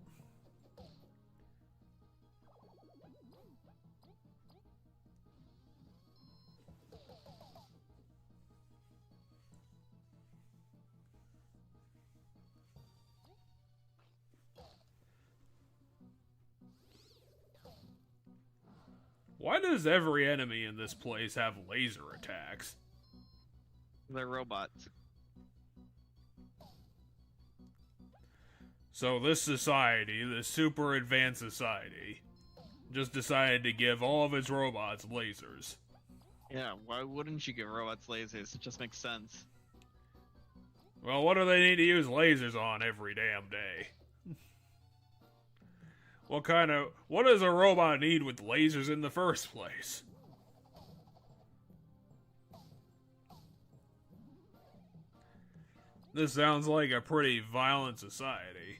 Why does every enemy in this place have laser attacks? They're robots. So this society, this super advanced society, just decided to give all of its robots lasers. Yeah, why wouldn't you give robots lasers? It just makes sense. Well, what do they need to use lasers on every damn day? What does a robot need with lasers in the first place? This sounds like a pretty violent society.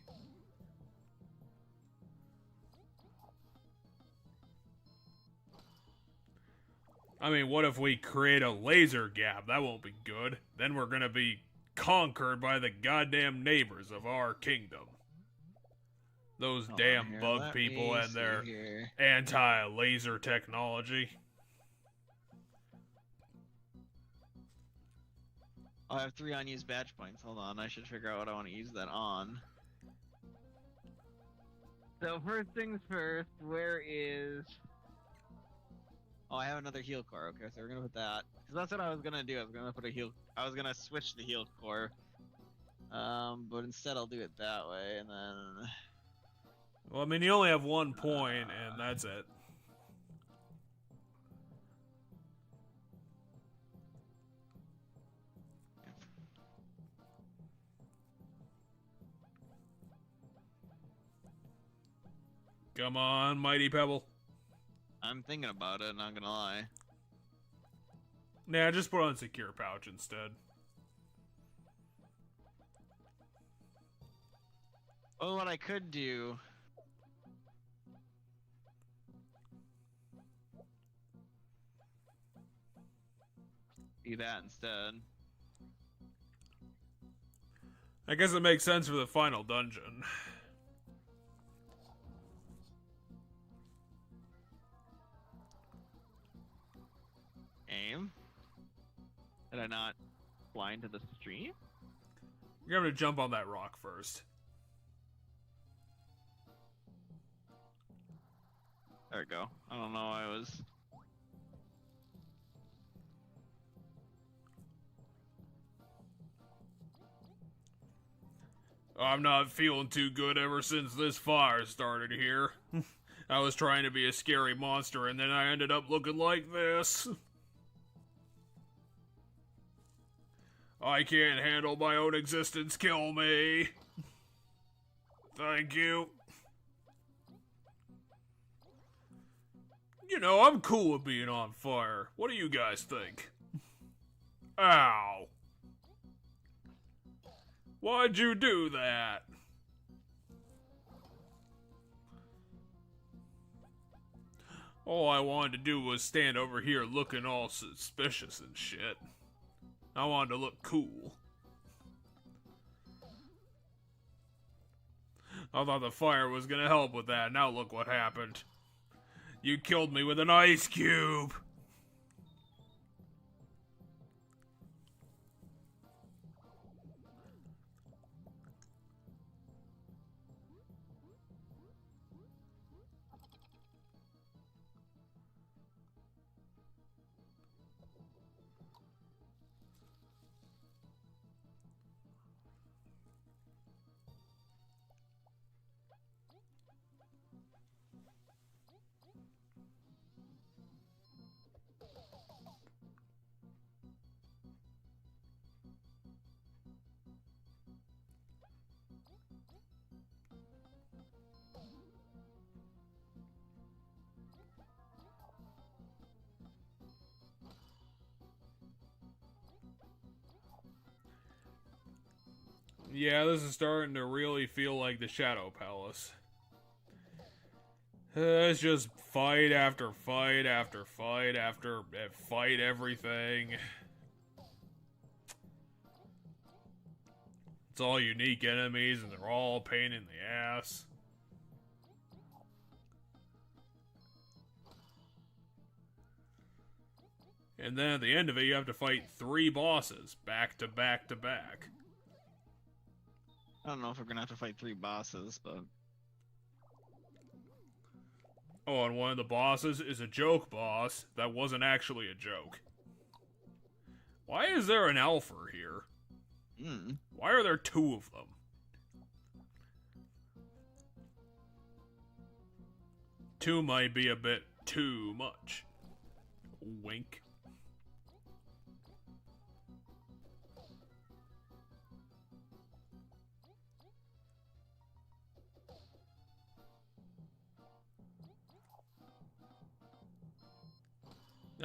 I mean, what if we create a laser gap? That won't be good. Then we're gonna be conquered by the goddamn neighbors of our kingdom. Those damn bug people and their anti-laser technology. Oh, I have 3 unused badge points. Hold on, I should figure out what I want to use that on. So first things first, where is... Oh, I have another heal core. Okay, so we're gonna put that. Because that's what I was gonna do. I was gonna put a heal... I was gonna switch the heal core. But instead I'll do it that way, and then... Well, I mean, you only have 1 point, and that's it. Come on, Mighty Pebble. I'm thinking about it, not gonna lie. Nah, just put on Secure Pouch instead. Well, what I could do... do that instead. I guess it makes sense for the final dungeon. Aim? Did I not fly into the stream? You're gonna jump on that rock first. There we go. I don't know, I was... I'm not feeling too good ever since this fire started here. I was trying to be a scary monster and then I ended up looking like this. I can't handle my own existence, kill me. Thank you. You know, I'm cool with being on fire. What do you guys think? Ow. Why'd you do that? All I wanted to do was stand over here looking all suspicious and shit. I wanted to look cool. I thought the fire was gonna help with that. Now look what happened. You killed me with an ice cube. Yeah, this is starting to really feel like the Shadow Palace. It's just fight after fight after fight after fight everything. It's all unique enemies and they're all a pain in the ass. And then at the end of it, you have to fight 3 bosses, back to back to back. I don't know if we're gonna have to fight 3 bosses, but... Oh, and one of the bosses is a joke boss that wasn't actually a joke. Why is there an Alpher here? Why are there 2 of them? Two might be a bit too much. Wink.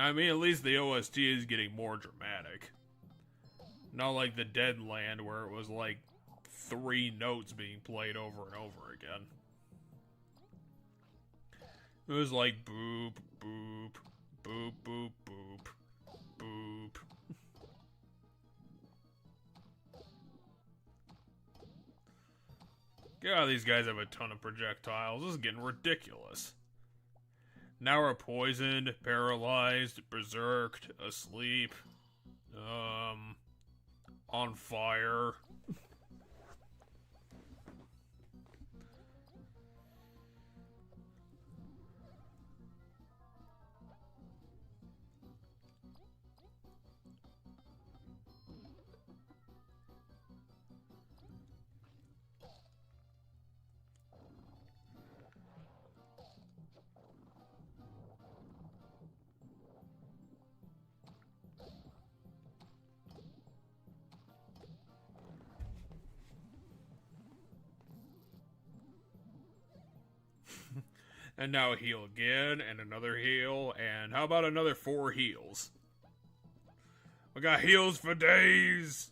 I mean, at least the OST is getting more dramatic. Not like the Dead Land where it was like 3 notes being played over and over again. It was like boop, boop, boop, boop, boop, boop. God, these guys have a ton of projectiles. This is getting ridiculous. Now we're poisoned, paralyzed, berserked, asleep, on fire. And now a heal again, and another heal, and how about another 4 heals? We got heals for days!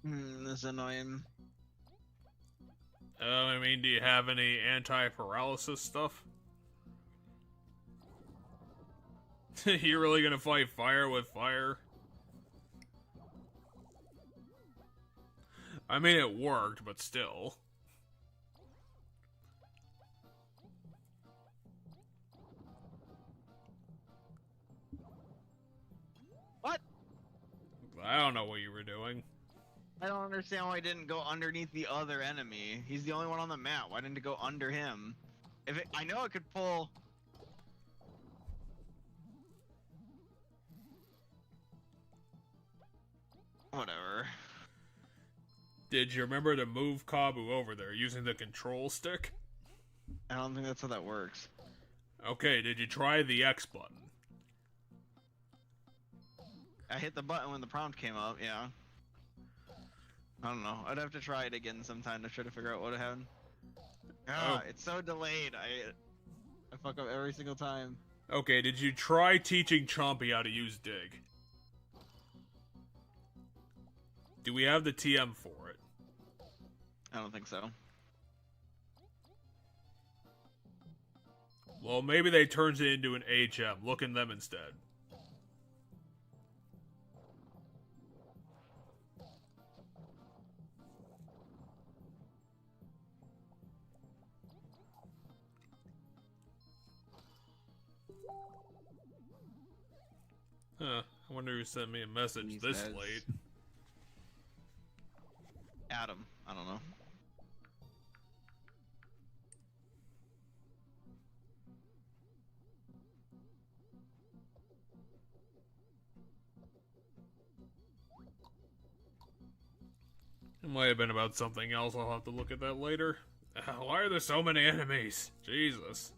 This is annoying. I mean, do you have any anti-paralysis stuff? You're really gonna fight fire with fire? I mean, it worked, but still. What? I don't know what you were doing. I don't understand why it didn't go underneath the other enemy. He's the only one on the map. Why didn't it go under him? I know it could pull. Whatever. Did you remember to move Kabu over there using the control stick? I don't think that's how that works. Okay, did you try the X button? I hit the button when the prompt came up, yeah. I don't know. I'd have to try it again sometime to try to figure out what happened. Ah, it's so delayed. I fuck up every single time. Okay, did you try teaching Chompy how to use Dig? Do we have the TM for it? I don't think so. Well, maybe they turns it into an HM. Look in them instead. Huh. I wonder who sent me a message These this guys. late. Adam. I don't know. It might have been about something else. I'll have to look at that later. Why are there so many enemies? Jesus.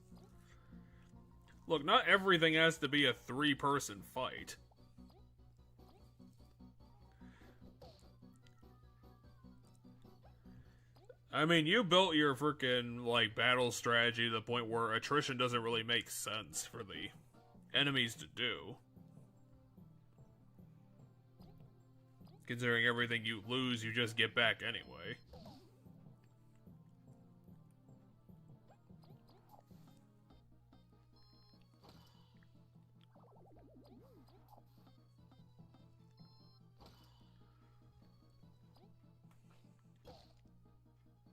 Look, not everything has to be a 3-person fight. I mean, you built your freaking, like, battle strategy to the point where attrition doesn't really make sense for the enemies to do. Considering everything you lose, you just get back anyway.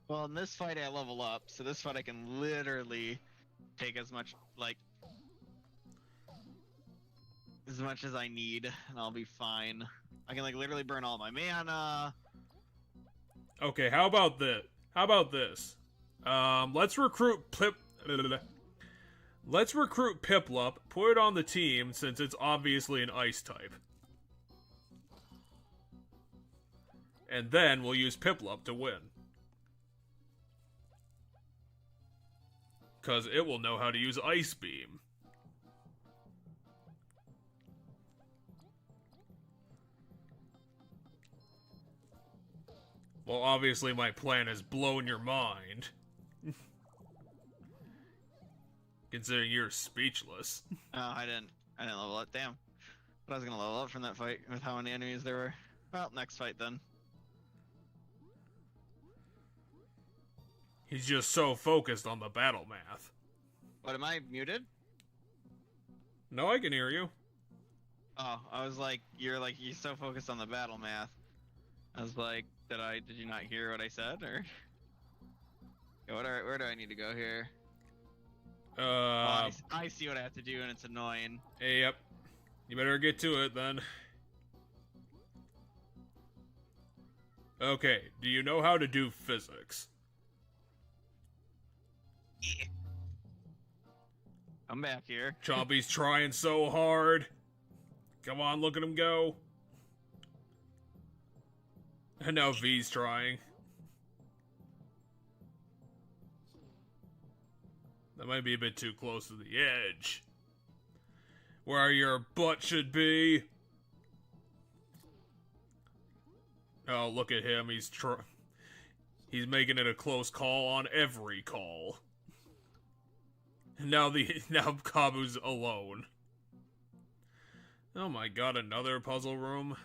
Well, in this fight I level up, so this fight I can literally take as much, like, as much as I need, and I'll be fine. I can, like, literally burn all my mana. Okay, how about this? Let's recruit Piplup, put it on the team since it's obviously an ice type. And then we'll use Piplup to win. Because it will know how to use Ice Beam. Well, obviously my plan has blown your mind. Considering you're speechless. Oh, I didn't level up. Damn. But I was gonna level up from that fight with how many enemies there were. Well, next fight then. He's just so focused on the battle math. What, am I muted? No, I can hear you. Oh, I was like, you're so focused on the battle math. I was like, did you not hear what I said, or? Yeah, where do I need to go here? I see what I have to do, and it's annoying. Yep. You better get to it, then. Okay, do you know how to do physics? Yeah. I'm back here. Chompy's trying so hard. Come on, look at him go. And now V's trying. That might be a bit too close to the edge. Where your butt should be. Oh, look at him. He's making it a close call on every call. Now Kabu's alone. Oh my god, another puzzle room.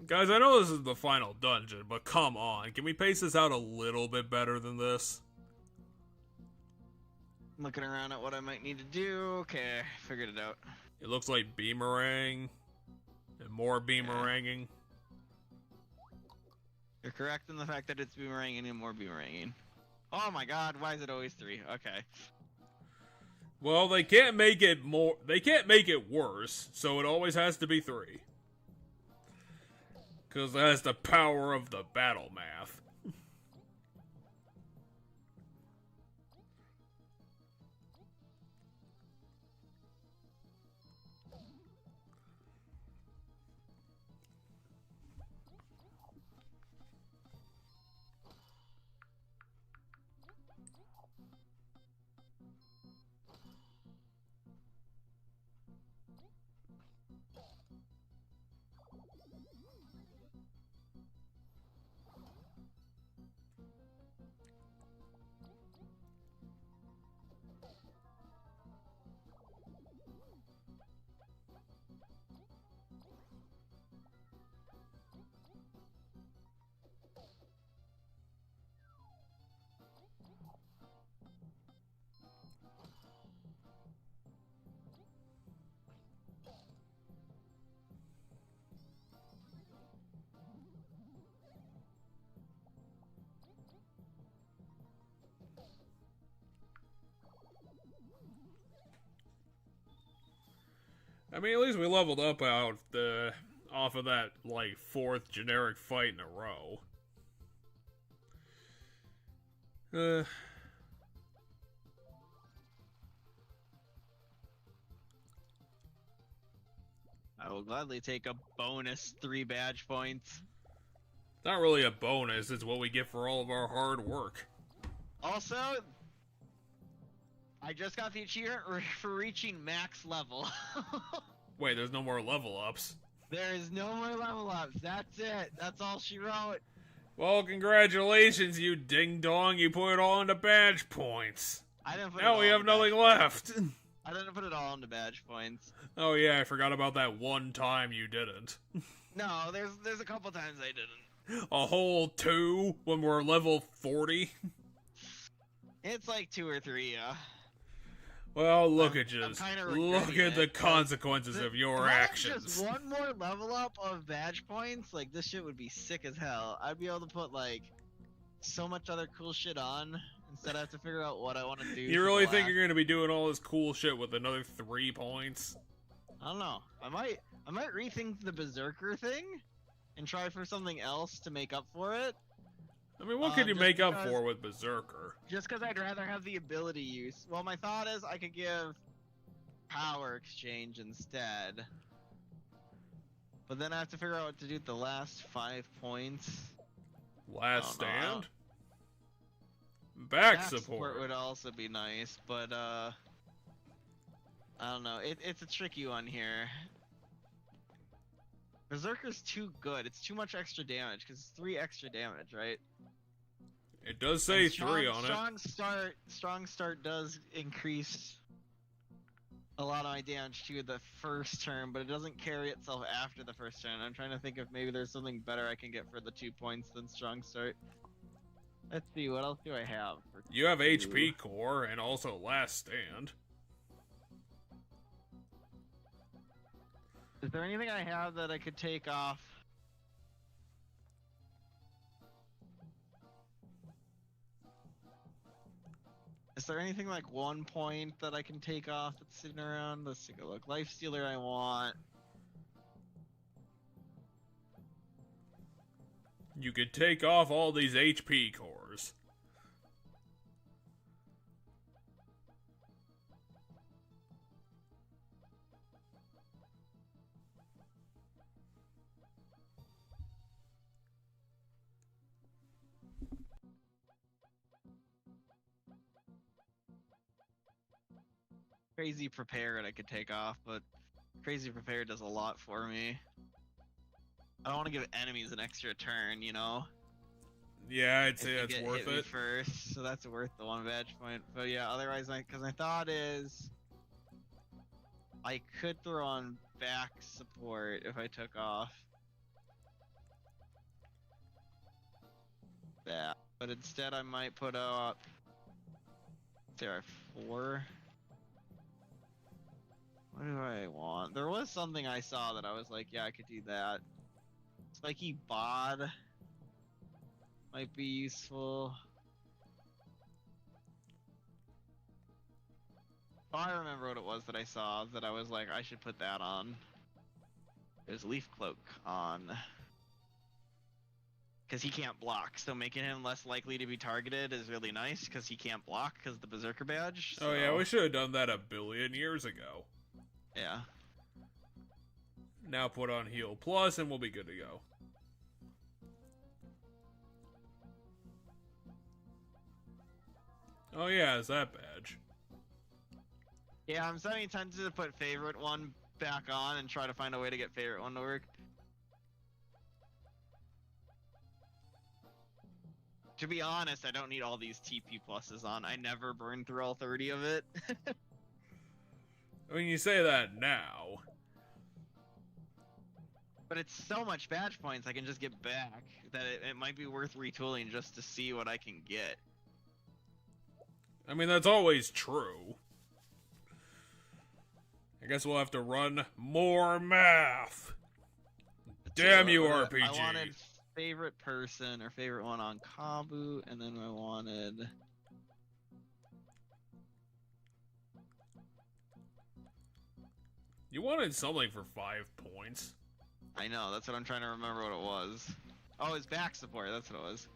Guys, I know this is the final dungeon, but come on. Can we pace this out a little bit better than this? Looking around at what I might need to do. Okay, figured it out. It looks like beamerang. And more beameranging. You're correct in the fact that it's boomeranging and more boomeranging. Oh my god, why is it always 3? Okay. Well, they can't make it more. They can't make it worse, so it always has to be 3. Because that's the power of the battle math. I mean, at least we leveled up out off of that, like, 4th generic fight in a row. I will gladly take a bonus 3 badge points. Not really a bonus, it's what we get for all of our hard work. Also, I just got the achievement for reaching max level. Wait, there's no more level ups. There is no more level ups. That's it. That's all she wrote. Well, congratulations, you ding-dong. You put it all into badge points. I didn't put Now it we all have into nothing badge left. points. I didn't put it all into badge points. Oh yeah, I forgot about that one time you didn't. No, there's a couple times I didn't. A whole 2 when we're level 40? It's like 2 or 3, yeah. Well, look I'm at just kinda look regretting at the it, consequences of your If I had actions. just one more level up of badge points, like this shit would be sick as hell. I'd be able to put like so much other cool shit on instead I have to figure out what I want to do. You for really the think last- you're gonna be doing all this cool shit with another 3 points? I don't know. I might rethink the Berserker thing and try for something else to make up for it. I mean, what could you just make up because- for with Berserker? Just because I'd rather have the ability use. Well, my thought is I could give power exchange instead. But then I have to figure out what to do with the last 5 points. Last I don't know, I stand? Back Back support. would also be nice, but I don't know. It's a tricky one here. Berserker's too good. It's too much extra damage because it's 3 extra damage, right? It does say And 3 on it. Strong start does increase a lot of my damage to the first turn, but it doesn't carry itself after the first turn. I'm trying to think if maybe there's something better I can get for the 2 points than strong start. Let's see, what else do I have? For You have 2? HP core and also last stand. Is there anything I have that I could take off? Is there anything like 1 point that I can take off that's sitting around? Let's take a look. Life Stealer I want. You could take off all these HP cores. Crazy Prepared I could take off, but Crazy Prepared does a lot for me. I don't want to give enemies an extra turn, you know? Yeah, I'd If say they that's get worth hit me it. first, so that's worth the 1 badge point. But yeah, otherwise, because my thought is I could throw on back support if I took off. that. But instead, I might put up. There are 4. What do I want? There was something I saw that I was like, yeah, I could do that. Spiky bod might be useful. Oh, I remember what it was that I saw that I was like, I should put that on. There's Leaf Cloak on. Because he can't block, so making him less likely to be targeted is really nice because he can't block because the Berserker badge. So... Oh yeah, we should have done that a billion years ago. Yeah. Now put on Heal Plus and we'll be good to go. Oh yeah, it's that badge. Yeah, I'm semi tempted to put favorite one back on and try to find a way to get favorite one to work. To be honest, I don't need all these TP pluses on. I never burn through all 30 of it. I mean, you say that now. But it's so much badge points I can just get back that it might be worth retooling just to see what I can get. I mean, that's always true. I guess we'll have to run more math. Damn you, RPG. I wanted favorite person or favorite one on Kabu, and then I wanted... You wanted something for 5 points. I know, that's what I'm trying to remember what it was. Oh, it's back support, that's what it was.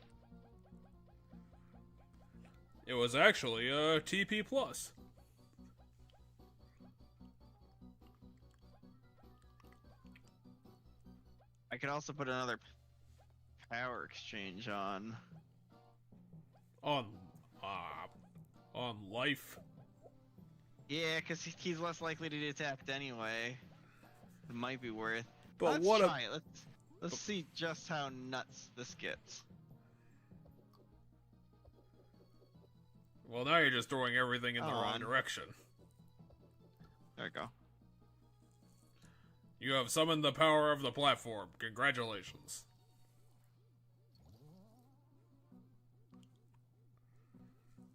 It was actually a TP plus. I could also put another power exchange on. On life. Yeah, because he's less likely to be attacked anyway. It might be worth. But let's try it. Let's see just how nuts this gets. Well, now you're just throwing everything in the wrong direction. There we go. You have summoned the power of the platform. Congratulations.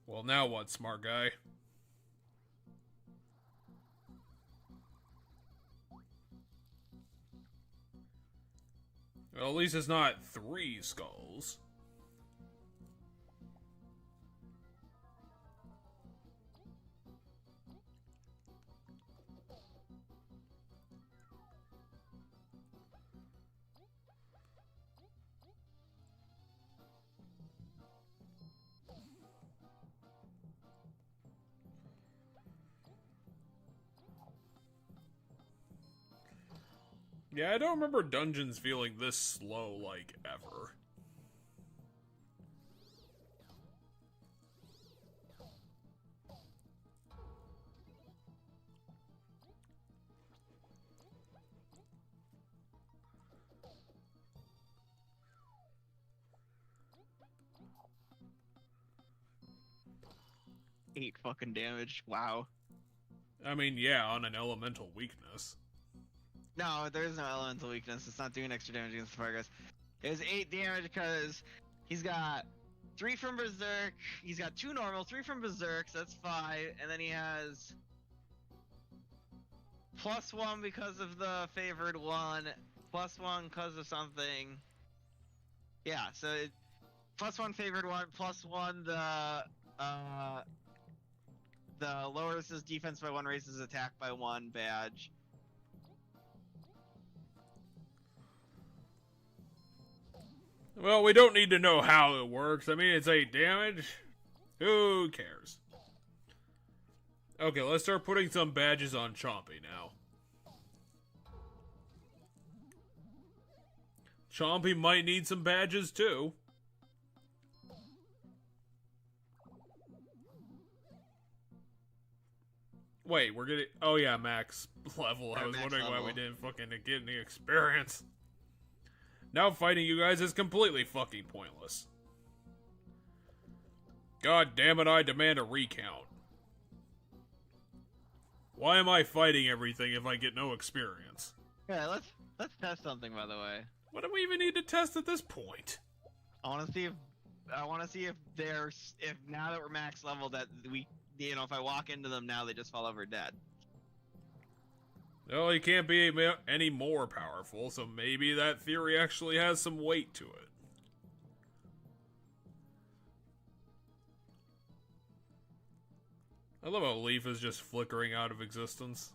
Well, now what, smart guy? Well, at least it's not 3 skulls. Yeah, I don't remember dungeons feeling this slow, like, ever. Eight fucking damage. Wow. I mean, yeah, on an elemental weakness. No, there is no elemental weakness. It's not doing extra damage against the fire guys. It was 8 damage because he's got 3 from Berserk. He's got 2 normal, 3 from Berserk, so that's 5. And then he has +1 because of the favored one, +1 because of something. Yeah, so +1 favored one, +1 the lowers his defense by 1, raises his attack by 1 badge. Well, we don't need to know how it works. I mean, it's 8 damage. Who cares? Okay, let's start putting some badges on Chompy now. Chompy might need some badges too. Wait, we're getting... Oh yeah, max level. I was wondering why we didn't fucking get any experience. Now fighting you guys is completely fucking pointless. God damn it, I demand a recount. Why am I fighting everything if I get no experience? Yeah, let's test something, by the way. What do we even need to test at this point? I want to see if I want to see if if now that we're max level that we, you know, if I walk into them now, they just fall over dead. No, he can't be any more powerful, so maybe that theory actually has some weight to it. I love how Leaf is just flickering out of existence.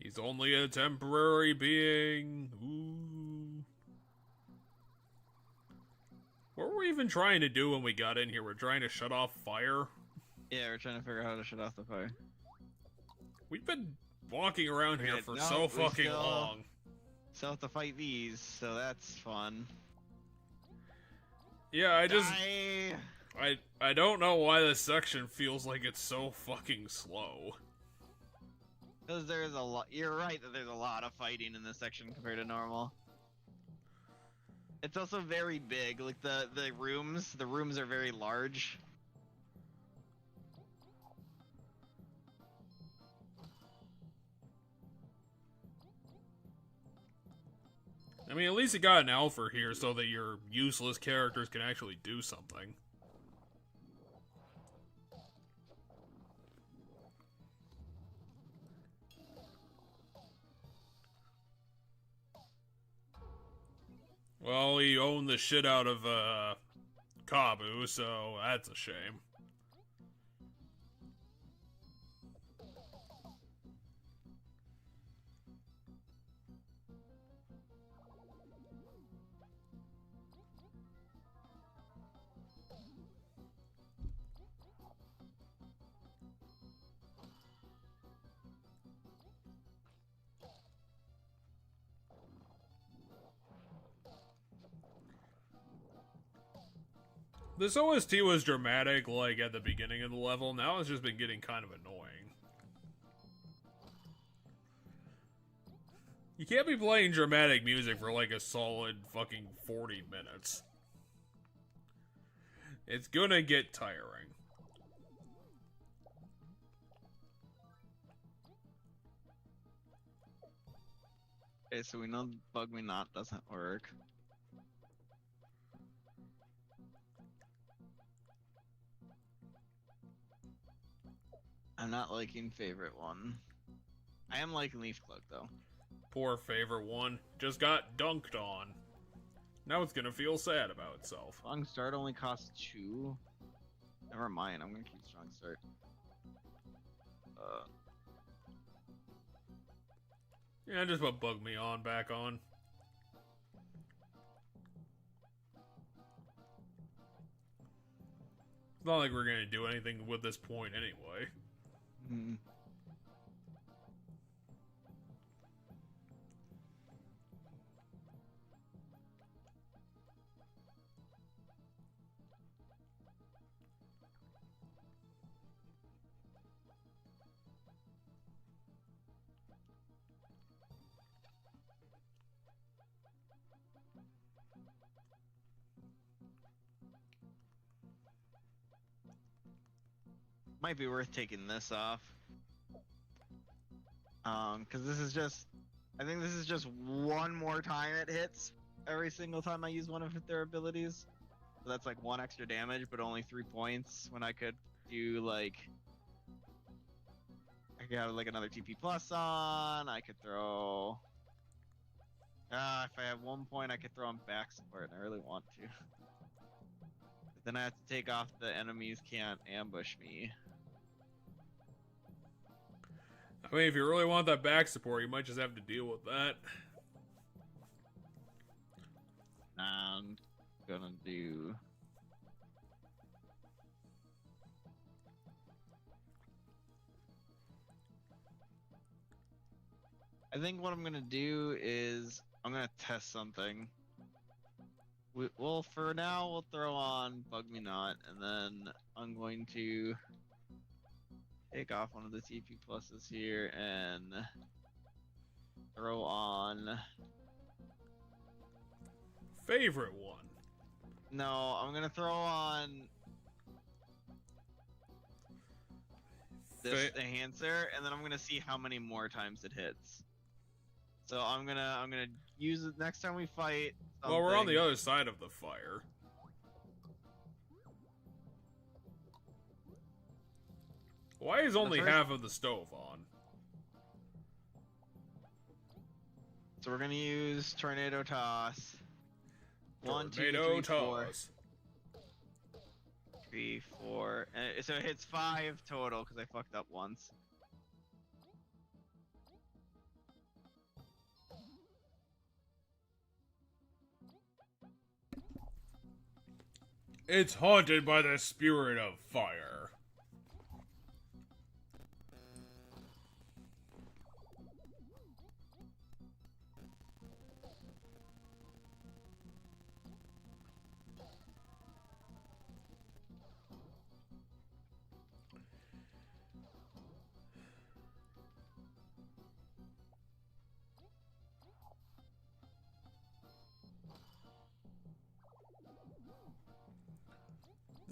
He's only a temporary being. Ooh. What were we even trying to do when we got in here? We're trying to shut off fire? Yeah, we're trying to figure out how to shut off the fire. We've been walking around here for No, so we fucking still- long. Still have to fight these, so that's fun. Yeah, Die! I don't know why this section feels like it's so fucking slow. Because there's a lot. You're right that there's a lot of fighting in this section compared to normal. It's also very big. Like the rooms are very large. I mean, at least you got an alpha here so that your useless characters can actually do something. Well, he owned the shit out of, Kabu, so that's a shame. This OST was dramatic, like, at the beginning of the level. Now it's just been getting kind of annoying. You can't be playing dramatic music for, like, a solid fucking 40 minutes. It's gonna get tiring. Okay, so we know Bug Me Not doesn't work. I'm not liking favorite one. I am liking Leaf Cloak though. Poor favorite one. Just got dunked on. Now it's gonna feel sad about itself. Strong Start only costs 2. Never mind, I'm gonna keep Strong Start. Yeah, just put Bug Me On back on. It's not like we're gonna do anything with this point anyway. Hmm. Might be worth taking this off. Because this is just, I think this is just one more time it hits every single time I use one of their abilities. So that's like 1 extra damage, but only 3 points. When I could do like, I could have like another TP plus on. I could throw. If I have 1 point, I could throw on back support, and I really want to. But then I have to take off the enemies can't ambush me. I mean, if you really want that back support, you might just have to deal with that. I'm gonna do. I think what I'm gonna do is I'm gonna test something. Well, for now, we'll throw on Bug Me Not, and then I'm going to take off one of the TP pluses here and throw on. Favorite one. No, I'm gonna throw on this enhancer, and then I'm gonna see how many more times it hits. So I'm gonna use it next time we fight. Well, we're on the something. other side of the fire. Why is only half of the stove on? So we're gonna use tornado toss. Tornado 1, 2, 3, 4. toss. 3, 4. And so it hits 5 total because I fucked up once. It's haunted by the spirit of fire.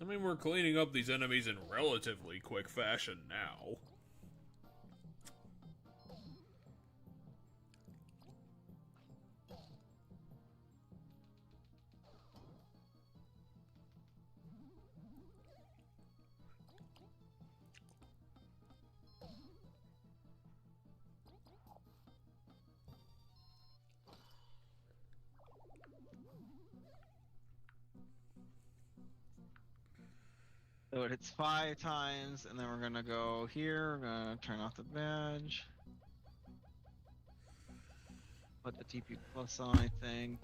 I mean, we're cleaning up these enemies in relatively quick fashion now. So it hits 5 times, and then we're gonna go here. We're gonna turn off the badge. Put the TP plus on, I think.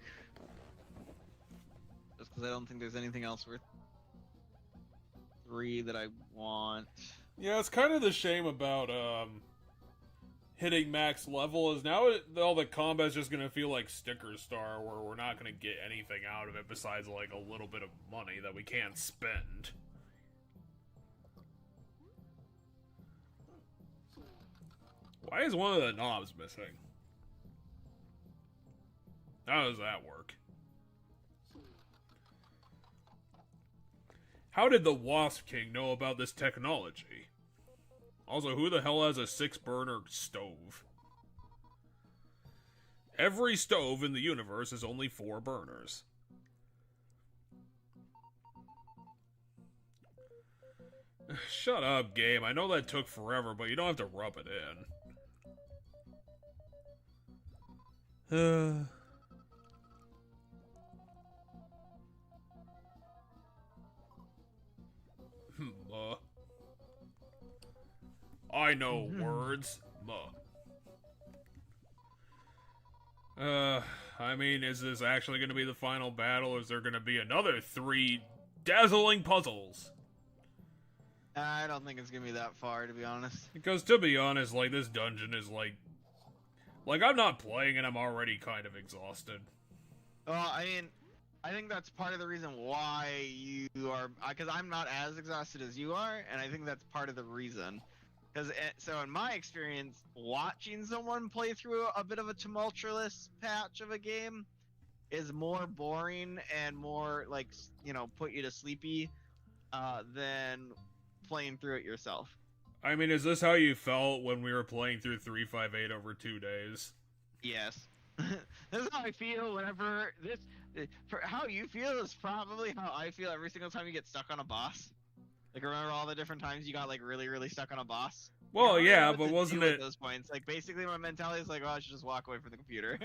Just because I don't think there's anything else worth 3 that I want. Yeah, it's kind of the shame about hitting max level is now all the combat's just gonna feel like Sticker Star, where we're not gonna get anything out of it besides like a little bit of money that we can't spend. Why is one of the knobs missing? How does that work? How did the Wasp King know about this technology? Also, who the hell has a 6-burner stove? Every stove in the universe is only 4 burners. Shut up, game. I know that took forever, but you don't have to rub it in. I know words. I mean, is this actually going to be the final battle, or is there going to be another 3 dazzling puzzles? I don't think it's gonna be that far, to be honest. Because, to be honest, like, this dungeon is, like, I'm not playing and I'm already kind of exhausted. Well, I mean, I think that's part of the reason why you are, because I'm not as exhausted as you are, and I think that's part of the reason. Because, so in my experience, watching someone play through a bit of a tumultuous patch of a game is more boring and more, like, you know, put you to sleepy than playing through it yourself. I mean, is this how you felt when we were playing through 358 over 2 days? Yes. This is how I feel whenever how you feel is probably how I feel every single time you get stuck on a boss. Like, remember all the different times you got, like, really, really stuck on a boss? Well, You know, yeah, what but to wasn't do at it... those points? Like, basically my mentality is like, oh, I should just walk away from the computer.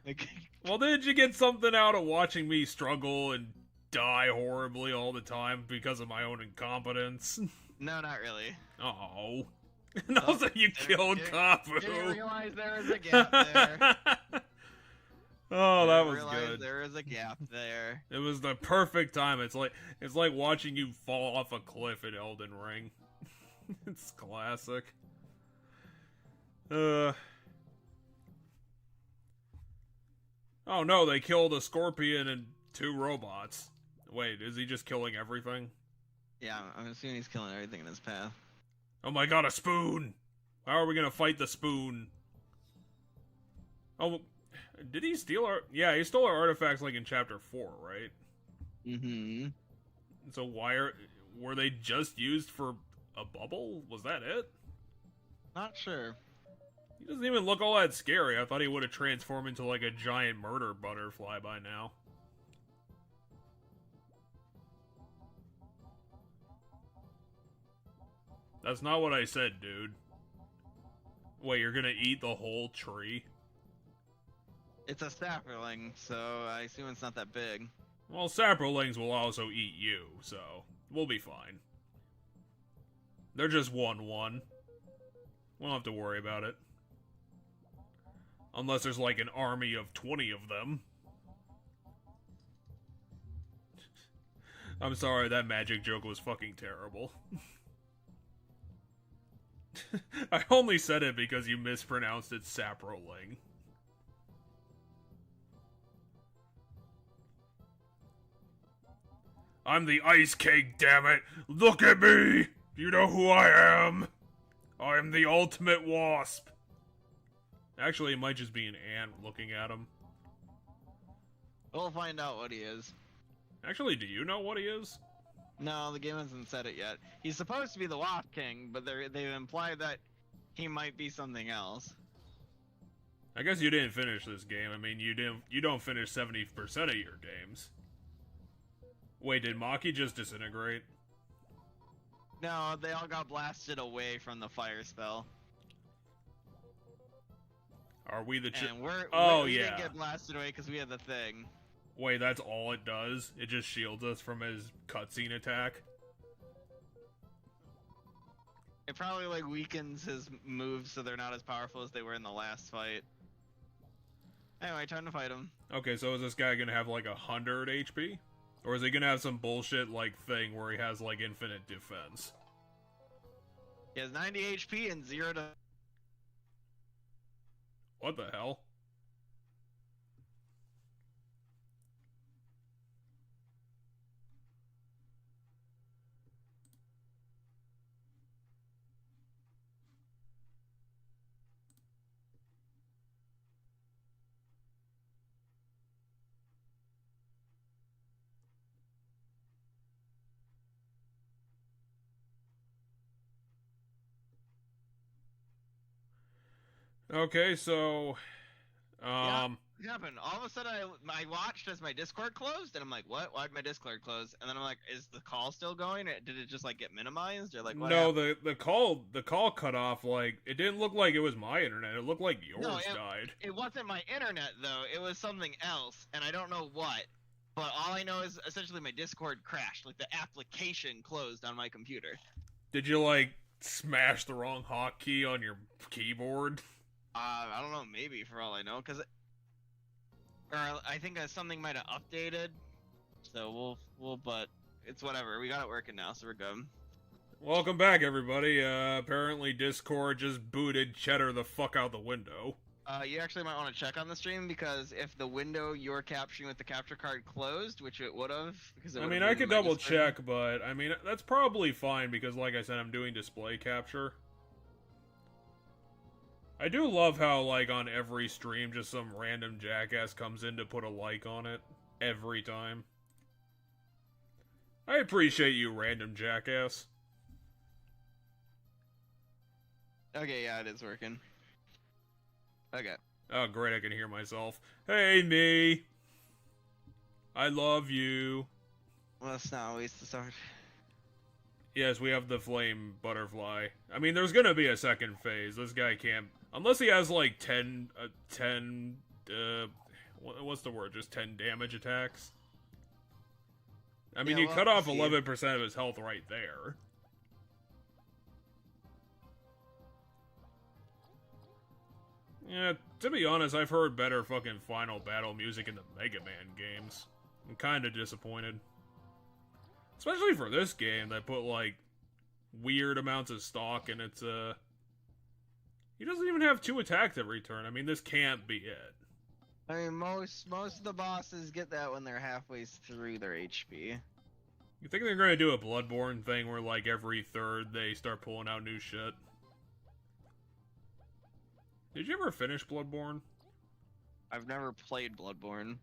Like, Well, did you get something out of watching me struggle and die horribly all the time because of my own incompetence? no, not really. Oh. And also you killed Kapu. Didn't realize there was a gap there. Oh, that was realize good. There is a gap there. It was the perfect time. It's like watching you fall off a cliff in Elden Ring. It's classic. Oh no, they killed a scorpion and 2 robots. Wait, is he just killing everything? Yeah, I'm assuming he's killing everything in his path. Oh my god, a spoon! How are we gonna fight the spoon? Oh, did he steal our... Yeah, he stole our artifacts like in chapter 4, right? Mm-hmm. So were they just used for a bubble? Was that it? Not sure. doesn't even look all that scary. I thought he would have transformed into like a giant murder butterfly by now. That's not what I said, dude. Wait, you're gonna eat the whole tree? It's a sapling, so I assume it's not that big. Well, saplings will also eat you, so we'll be fine. They're just 1-1. We don't have to worry about it. Unless there's like an army of 20 of them. I'm sorry, that magic joke was fucking terrible. I only said it because you mispronounced it saproling. I'm the Ice King, damn it! Look at me! You know who I am? I'm the ultimate wasp. Actually, it might just be an ant looking at him. We'll find out what he is. Actually, do you know what he is? No, the game hasn't said it yet. He's supposed to be the Wasp King, but they've implied that he might be something else. I guess you didn't finish this game. I mean, you don't finish 70% of your games. Wait, did Maki just disintegrate? No, they all got blasted away from the fire spell. Are we the And we didn't get blasted away because we had the thing. Wait, that's all it does? It just shields us from his cutscene attack? It probably like weakens his moves so they're not as powerful as they were in the last fight. Anyway, time to fight him. Okay, so is this guy gonna have like 100 HP? Or is he gonna have some bullshit like thing where he has like infinite defense? He has 90 HP and 0 to... What the hell? Okay, so... Yeah, what happened? All of a sudden I watched as my Discord closed, and I'm like, what? Why'd my Discord close? And then I'm like, is the call still going? Did it just like get minimized? Or like what No, happened? the call cut off. Like, it didn't look like it was my internet. It looked like yours died. It wasn't my internet though. It was something else, and I don't know what. But all I know is essentially my Discord crashed. Like the application closed on my computer. Did you like smash the wrong hotkey on your keyboard? I don't know. Maybe for all I know, or I think something might have updated. So but it's whatever. We got it working now, so we're good. Welcome back, everybody. Apparently Discord just booted Cheddar the fuck out the window. You actually might want to check on the stream, because if the window you're capturing with the capture card closed, which it would have, because I mean, I could double check, but I mean, that's probably fine because, like I said, I'm doing display capture. I do love how, like, on every stream, just some random jackass comes in to put a like on it. Every time. I appreciate you, random jackass. Okay, yeah, it is working. Okay. Oh, great, I can hear myself. Hey, me! I love you. Well, that's not always the start. Yes, we have the flame butterfly. I mean, there's gonna be a second phase. This guy can't... Unless he has, like, 10, what's the word? Just 10 damage attacks? I mean, Yeah, you well, cut off see. 11% of his health right there. Yeah, to be honest, I've heard better fucking final battle music in the Mega Man games. I'm kinda disappointed. Especially for this game that put, like, weird amounts of stock in its, He doesn't even have 2 attacks every turn. I mean, this can't be it. I mean, most of the bosses get that when they're halfway through their HP. You think they're gonna do a Bloodborne thing where, like, every third they start pulling out new shit? Did you ever finish Bloodborne? I've never played Bloodborne.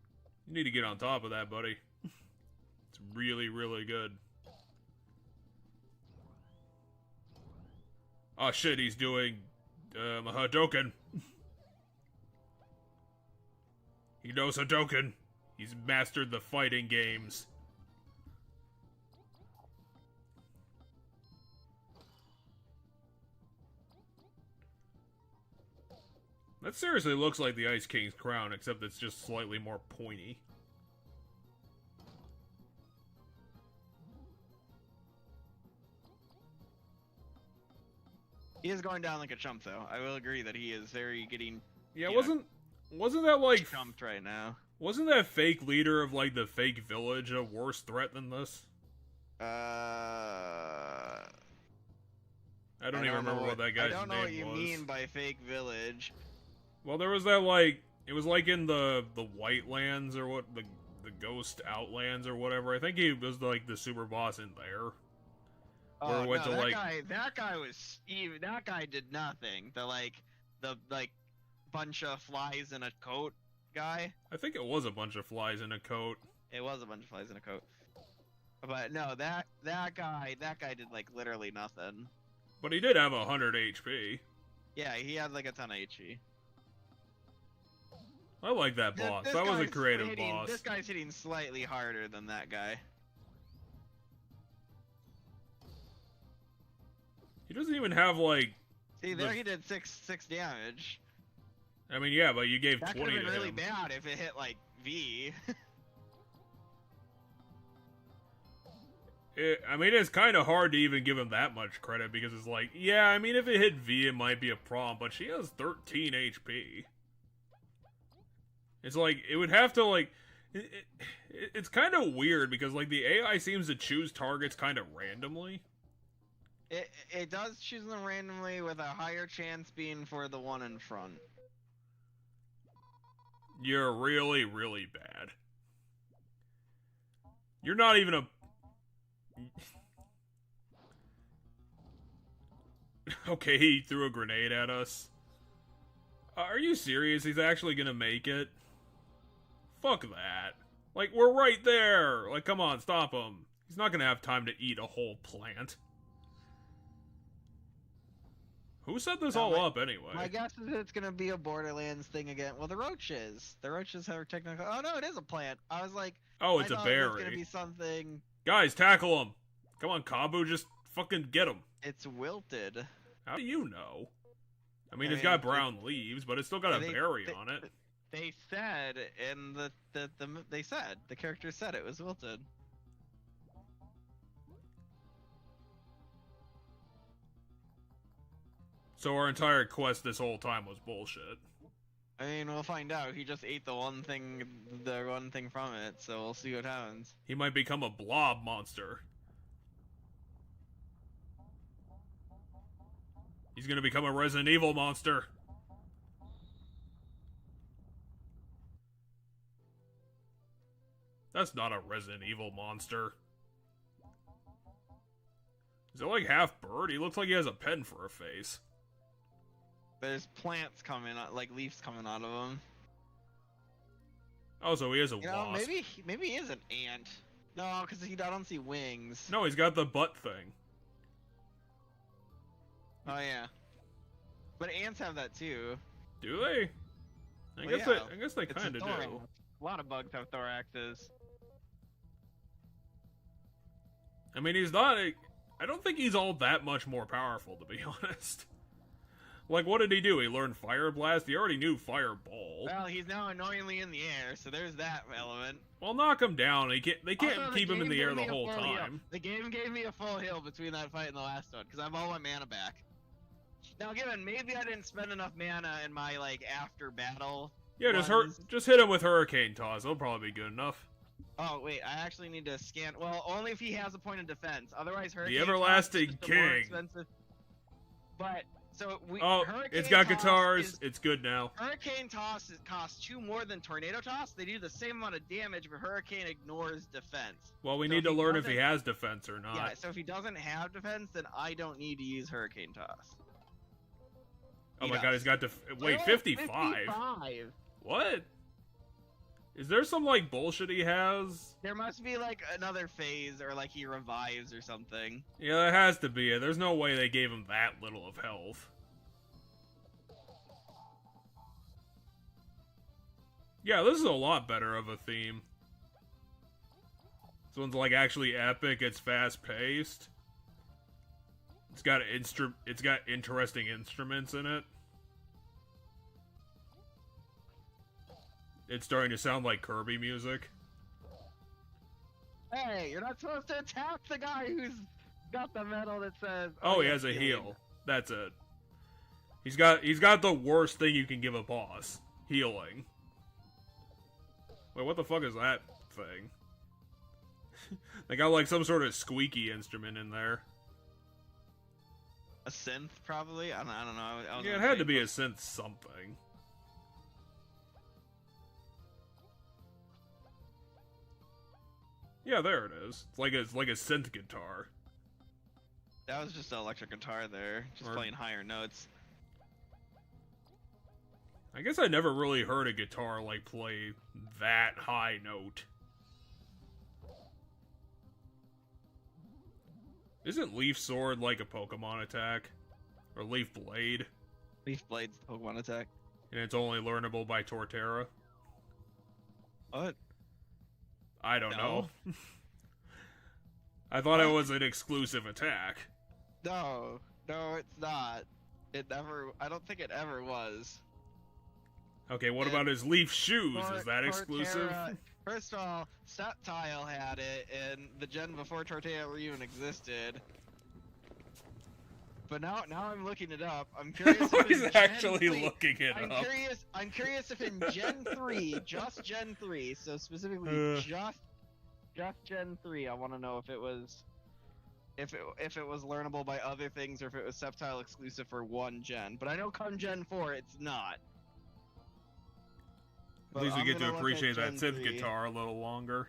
You need to get on top of that, buddy. It's really, really good. Oh shit, he's doing, a Hadoken. He knows Hadouken. He's mastered the fighting games. That seriously looks like the Ice King's crown, except it's just slightly more pointy. He is going down like a chump, though. I will agree that he is very getting. Yeah, wasn't that like chumped right now? Wasn't that fake leader of like the fake village a worse threat than this? I I don't even remember what that guy's name was. I don't know what you mean by fake village. Well, there was that like it was like in the White Lands or what the Ghost Outlands or whatever. I think he was like the super boss in there. Oh Or went no, to, like- that guy was even. That guy did nothing. The bunch of flies in a coat guy. I think it was a bunch of flies in a coat. It was a bunch of flies in a coat. But no, that guy did like literally nothing. But he did have 100 HP. Yeah, he had like a ton of HP. I like that boss. That was a creative boss. This guy's hitting slightly harder than that guy. He doesn't even have like. See, there he did six damage. I mean, yeah, but you gave That 20 could have to been really him. bad if it hit like V. I mean, it's kind of hard to even give him that much credit because it's like, yeah, I mean, if it hit V, it might be a problem, but she has 13 HP. It's like, it would have to, like, it's kind of weird because, like, the AI seems to choose targets kind of randomly. It does choose them randomly with a higher chance being for the one in front. You're really, really bad. You're not even a... Okay, he threw a grenade at us. Are you serious? He's actually gonna make it? Fuck that. Like, we're right there! Like, come on, stop him. He's not gonna have time to eat a whole plant. Who set this all up, anyway? My guess is it's gonna be a Borderlands thing again. Well, the roaches. The roaches have technical... Oh, no, it is a plant. I was like... Oh, it's a It was berry. gonna be something... Guys, tackle him! Come on, Kabu, just fucking get him. It's wilted. How do you know? I mean, it's got brown leaves, but it's still got a berry on it. They said in the character said it was wilted. So our entire quest this whole time was bullshit. I mean, we'll find out. He just ate the one thing from it, so we'll see what happens. He might become a blob monster. He's gonna become a Resident Evil monster. That's not a Resident Evil monster. Is it like half bird? He looks like he has a pen for a face. There's plants coming out, like leaves coming out of him. Oh, so he is a You know, wasp. maybe he is an ant. No, because I don't see wings. No, he's got the butt thing. Oh yeah, but ants have that too. Do they? I guess they It's a kind of thorax. do. A lot of bugs have thoraxes. I mean, he's not. I don't think he's all that much more powerful, to be honest. Like, what did he do? He learned Fire Blast? He already knew Fireball. Well, he's now annoyingly in the air, so there's that element. Well, knock him down. They can't Also, keep him in the game air gave the me a whole full heal. time. The game gave me a full heal between that fight and the last one, because I have all my mana back. Now, given maybe I didn't spend enough mana in my, like, after battle. Yeah, ones. just hit him with Hurricane Toss. It'll probably be good enough. Oh, wait, I actually need to scan. Well, only if he has a point of defense. Otherwise, Hurricane The Toss Everlasting is just a more King. expensive. But, so we. Oh, Hurricane it's got Toss guitars. It's good now. Hurricane Toss costs 2 more than Tornado Toss. They do the same amount of damage, but Hurricane ignores defense. Well, we So need if to he learn if he doesn't- has defense or not. Yeah, so if he doesn't have defense, then I don't need to use Hurricane Toss. Oh He my god, does. he's got wait, Oh, 55? 55. What? Is there some, like, bullshit he has? There must be like another phase, or like he revives or something. Yeah, there has to be. There's no way they gave him that little of health. Yeah, this is a lot better of a theme. This one's like actually epic. It's fast paced. It's got interesting instruments in it. It's starting to sound like Kirby music. Hey, you're not supposed to attack the guy who's got the medal that says. Oh, he has a heal. That's it. He's got the worst thing you can give a boss: healing. Wait, what the fuck is that thing? They got like some sort of squeaky instrument in there. A synth, probably. I don't know. Yeah, it had to be a synth something. Yeah, there it is. It's like a synth guitar. That was just an electric guitar there, just playing higher notes. I guess I never really heard a guitar like play that high note. Isn't Leaf Sword like a Pokemon attack? Or Leaf Blade? Leaf Blade's the Pokemon attack. And it's only learnable by Torterra? What? I don't know. I thought it was an exclusive attack. No, it's not. I don't think it ever was. Okay, what about his leaf shoes? Is that exclusive? First of all, Septile had it in the gen before Torterra even existed. But now I'm looking it up. I'm curious if He's actually looking it up. I'm curious if in Gen 3, just Gen 3, so specifically just Gen 3, I want to know if it was learnable by other things or if it was Septile exclusive for one gen. But I know come Gen 4 it's not. At least we get to appreciate that synth guitar a little longer.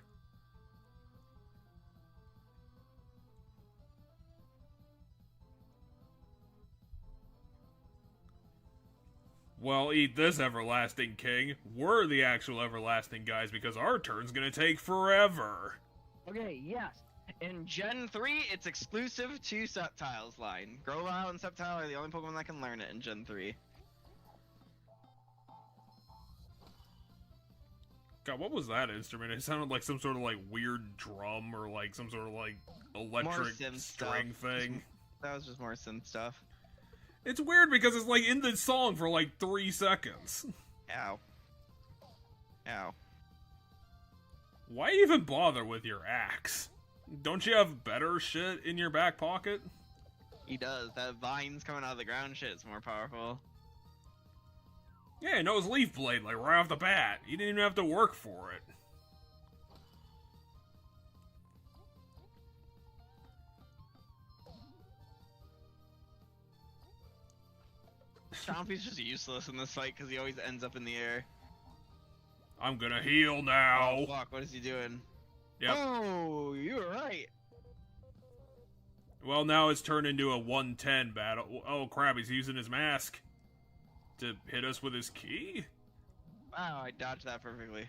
Well, eat this, Everlasting King. We're the actual Everlasting guys because our turn's gonna take forever. Okay, yes. In Gen 3, it's exclusive to Septile's line. Grovyle and Septile are the only Pokemon that can learn it in Gen 3. God, what was that instrument? It sounded like some sort of like weird drum or like some sort of like electric string thing. That was just more synth stuff. It's weird because it's like in the song for like 3 seconds. Ow. Ow. Why even bother with your axe? Don't you have better shit in your back pocket? He does. That vines coming out of the ground shit is more powerful. Yeah, no, it's Leaf Blade, like right off the bat. You didn't even have to work for it. Chompy's just useless in this fight because he always ends up in the air. I'm gonna heal now. Oh, fuck, what is he doing? Yep. Oh, you were right. Well, now it's turned into a 110 battle. Oh, crap, he's using his mask to hit us with his key? Wow, I dodged that perfectly.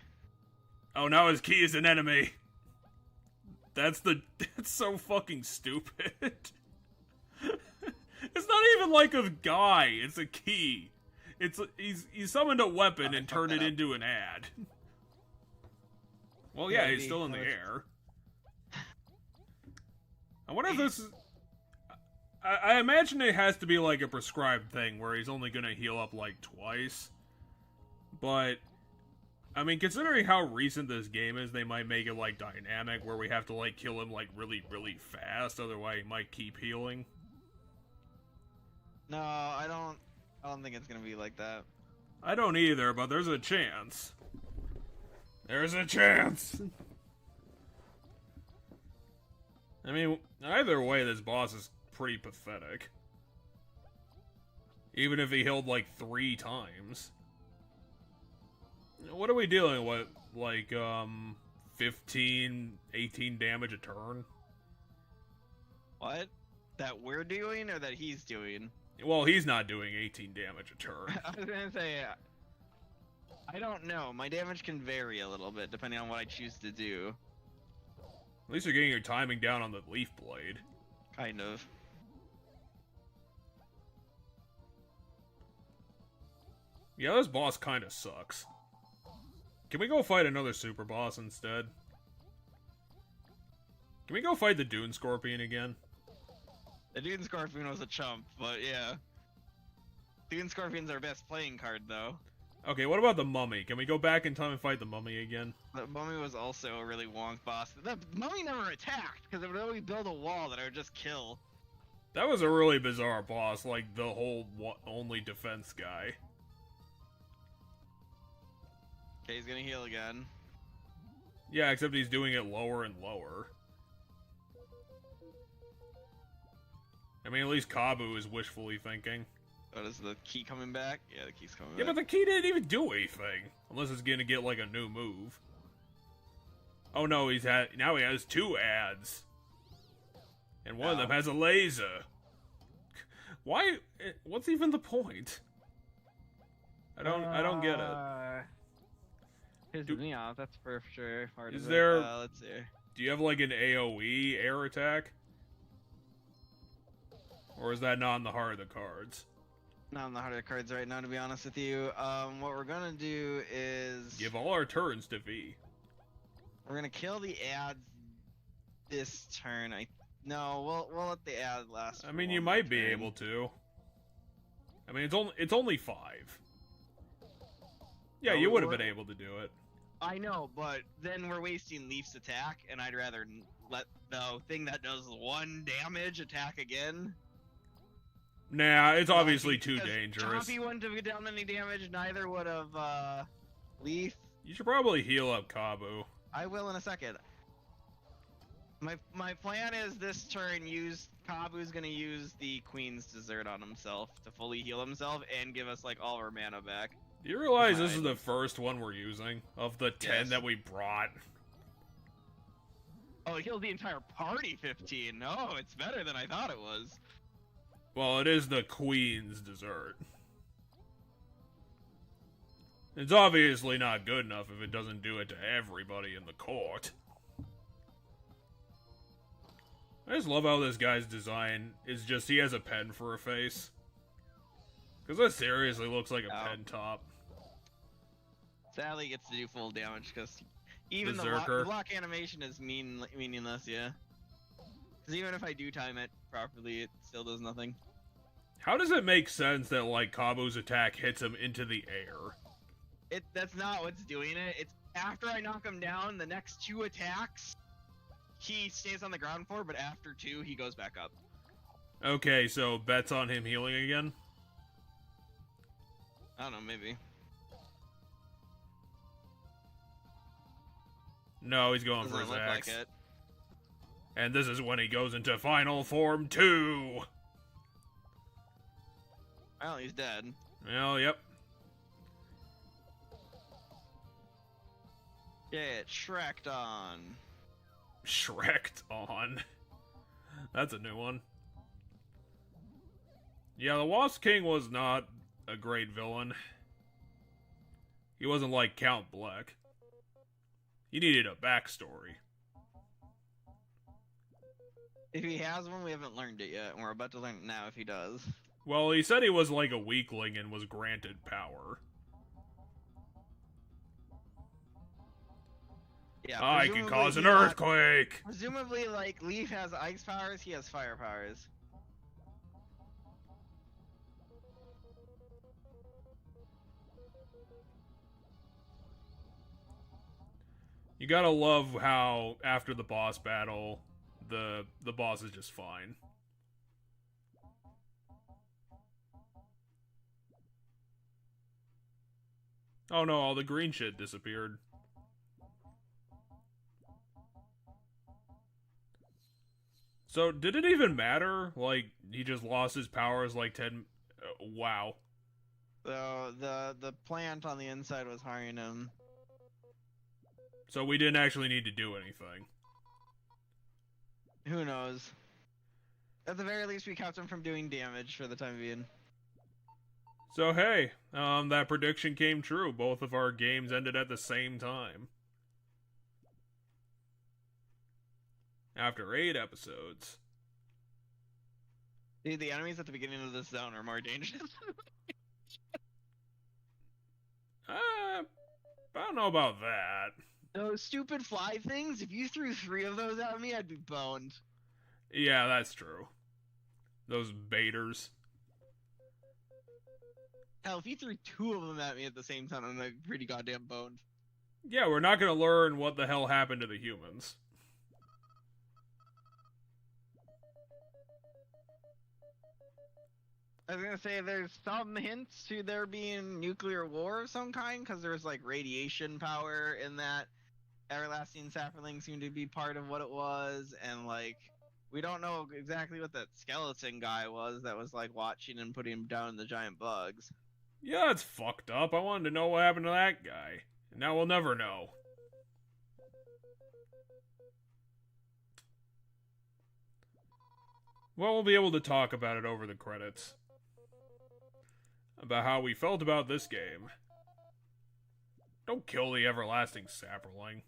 Oh, now his key is an enemy. That's so fucking stupid. It's not even like a guy, it's a key. He summoned a weapon and turned it into an ad. Well, yeah, he's still in the air. I wonder if this is... I imagine it has to be like a prescribed thing where he's only gonna heal up like twice. But, I mean, considering how recent this game is, they might make it like dynamic where we have to like kill him like really, really fast, otherwise he might keep healing. No, I don't think it's gonna be like that. I don't either, but there's a chance. There's a chance! I mean, either way, this boss is pretty pathetic. Even if he healed like 3 times. What are we dealing with? Like, 15, 18 damage a turn? What? That we're doing or that he's doing? Well, he's not doing 18 damage a turn. I was gonna say, I don't know. My damage can vary a little bit depending on what I choose to do. At least you're getting your timing down on the Leaf Blade. Kind of. Yeah, this boss kind of sucks. Can we go fight another super boss instead? Can we go fight the Dune Scorpion again? The Dune Scorpion was a chump, but yeah. Dune Scorpion's our best playing card, though. Okay, what about the Mummy? Can we go back in time and fight the Mummy again? The Mummy was also a really wonk boss. The Mummy never attacked, because it would always build a wall that I would just kill. That was a really bizarre boss, like the whole only defense guy. Okay, he's gonna heal again. Yeah, except he's doing it lower and lower. I mean, at least Kabu is wishfully thinking. Oh, is the key coming back? Yeah, the key's coming Yeah, back. but the key didn't even do anything. Unless it's gonna get, like, a new move. Oh no, now he has 2 ads. And one of them has a laser. Why? What's even the point? I don't get it. Pisses me off, that's for sure. Is there... let's see. Do you have, like, an AoE air attack? Or is that not in the heart of the cards? Not on the heart of the cards right now, to be honest with you. What we're gonna do is... Give all our turns to V. We're gonna kill the ads this turn. No, we'll let the ad last. I mean, you might be able to. I mean, it's only 5. Yeah, you would have been able to do it. I know, but then we're wasting Leaf's attack, and I'd rather let the thing that does 1 damage attack again. Nah, it's obviously too dangerous. Chompy wouldn't have done any damage, neither would have Leaf. You should probably heal up Kabu. I will in a second. My plan is this turn, Kabu's gonna use the Queen's Dessert on himself to fully heal himself and give us, like, all our mana back. Do you realize this is the first one we're using? Of the 10 that we brought? Oh, it healed the entire party 15. No, it's better than I thought it was. Well, it is the Queen's Dessert. It's obviously not good enough if it doesn't do it to everybody in the court. I just love how this guy's design is just, he has a pen for a face. Because that seriously looks like a pen top. Sadly, he gets to do full damage, because even the block animation is meaningless, yeah. Because even if I do time it properly, it still does nothing. How does it make sense that, like, Kabu's attack hits him into the air? That's not what's doing it. It's after I knock him down, the next 2 attacks, he stays on the ground for, but after 2, he goes back up. Okay, so bets on him healing again? I don't know, maybe. No, he's going Doesn't for his look axe. like it. And this is when he goes into Final Form 2! Well, he's dead. Well, yep. Yeah, Shrek'd on. Shrek'd on. That's a new one. Yeah, the Wasp King was not a great villain. He wasn't like Count Black. He needed a backstory. If he has one, we haven't learned it yet, and we're about to learn it now if he does. Well, he said he was like a weakling and was granted power. Yeah, I can cause an earthquake! Presumably, like, Leaf has ice powers, he has fire powers. You gotta love how, after the boss battle, the boss is just fine. Oh no, all the green shit disappeared. So, did it even matter? Like, he just lost his powers like 10... wow. So, the plant on the inside was harming him. So we didn't actually need to do anything. Who knows? At the very least, we kept him from doing damage for the time being. So hey, that prediction came true. Both of our games ended at the same time. After 8 episodes. Dude, the enemies at the beginning of this zone are more dangerous. I don't know about that. Those stupid fly things, if you threw 3 of those at me, I'd be boned. Yeah, that's true. Those baiters. Hell, if you threw 2 of them at me at the same time, I'm pretty goddamn boned. Yeah, we're not gonna learn what the hell happened to the humans. I was gonna say there's some hints to there being nuclear war of some kind, because there's like radiation power in that everlasting sapling seemed to be part of what it was, and like we don't know exactly what that skeleton guy was that was like watching and putting down the giant bugs. Yeah, it's fucked up. I wanted to know what happened to that guy. Now we'll never know. Well, we'll be able to talk about it over the credits. About how we felt about this game. Don't kill the everlasting sapling.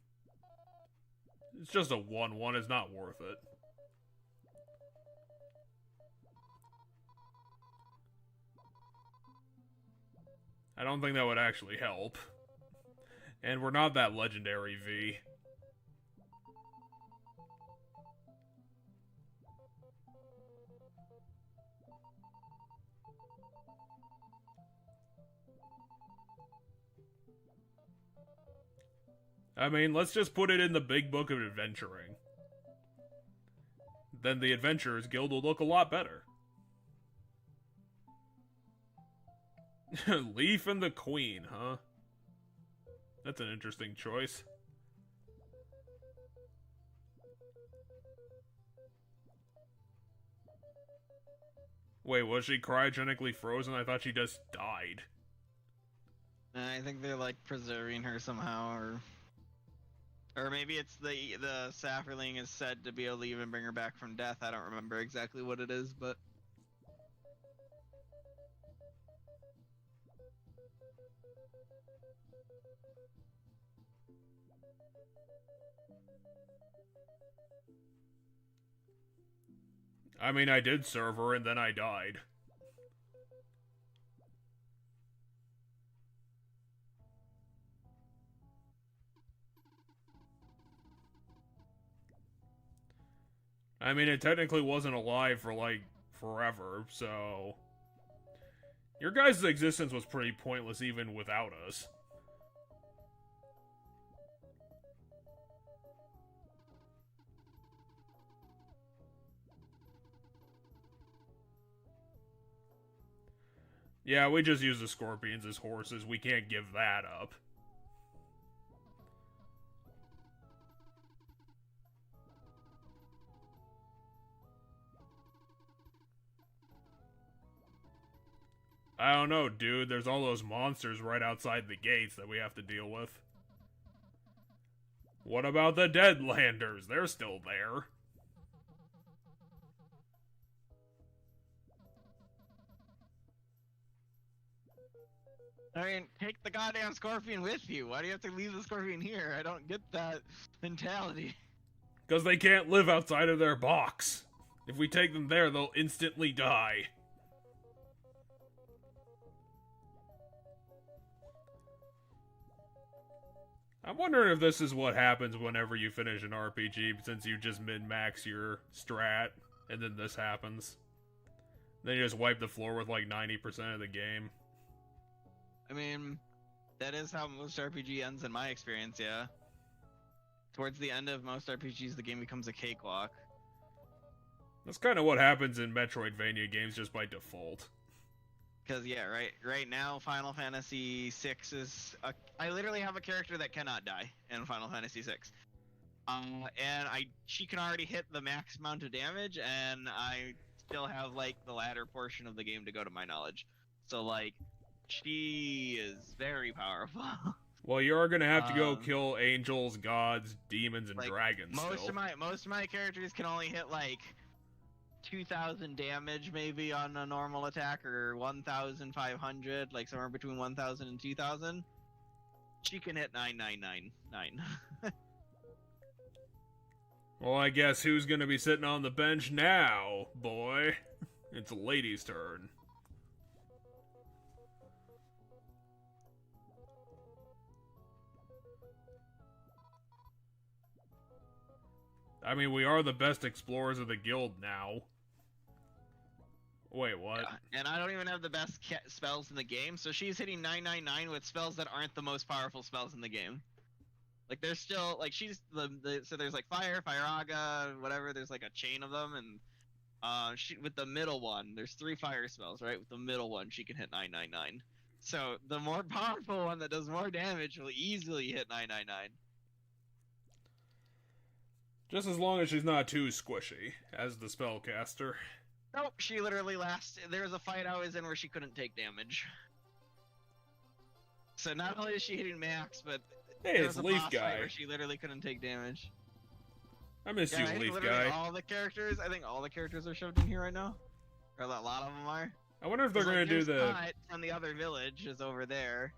It's just a 1-1, it's not worth it. I don't think that would actually help. And we're not that legendary V. I mean, let's just put it in the big book of adventuring. Then the Adventurers Guild will look a lot better. Leaf and the Queen, huh? That's an interesting choice. Wait, was she cryogenically frozen? I thought she just died. I think they're like preserving her somehow, or maybe it's the sapling is said to be able to even bring her back from death. I don't remember exactly what it is, but I mean, I did serve her and then I died. I mean, it technically wasn't alive for, like, forever, so... Your guys' existence was pretty pointless even without us. Yeah, we just use the scorpions as horses. We can't give that up. I don't know, dude. There's all those monsters right outside the gates that we have to deal with. What about the Deadlanders? They're still there. I mean, take the goddamn scorpion with you. Why do you have to leave the scorpion here? I don't get that mentality. Because they can't live outside of their box. If we take them there, they'll instantly die. I'm wondering if this is what happens whenever you finish an RPG, since you just min-max your strat, and then this happens. Then you just wipe the floor with like 90% of the game. I mean, that is how most RPG ends in my experience, yeah. Towards the end of most RPGs, the game becomes a cakewalk. That's kind of what happens in Metroidvania games just by default. Because, yeah, right now, Final Fantasy VI is... I literally have a character that cannot die in Final Fantasy VI. And she can already hit the max amount of damage, and I still have, like, the latter portion of the game to go to my knowledge. So, like, she is very powerful. Well, you're gonna have to go kill angels, gods, demons, and like, dragons most still. of my characters can only hit, like... 2,000 damage maybe on a normal attack, or 1,500, like somewhere between 1,000 and 2,000. She can hit 9,999. Well, I guess who's gonna be sitting on the bench now, boy? It's Lady's turn. I mean, we are the best explorers of the guild now. Wait, what? Yeah, and I don't even have the best spells in the game, so she's hitting 999 with spells that aren't the most powerful spells in the game. Like, there's still, like, she's so there's, like, Fire, Aga, whatever, there's, like, a chain of them, and, with the middle one, there's 3 fire spells, right? With the middle one, she can hit 999. So, the more powerful one that does more damage will easily hit 999. Just as long as she's not too squishy, as the spellcaster. Nope, she literally there was a fight I was in where she couldn't take damage. So not only is she hitting max, but hey, there it's was a Leaf boss Guy. fight where she literally couldn't take damage. I miss Yeah, you, I think Leaf literally Guy. all the characters, I think all the characters are shoved in here right now. Or a lot of them are. I wonder if they're gonna do the. Cut from the other village is over there.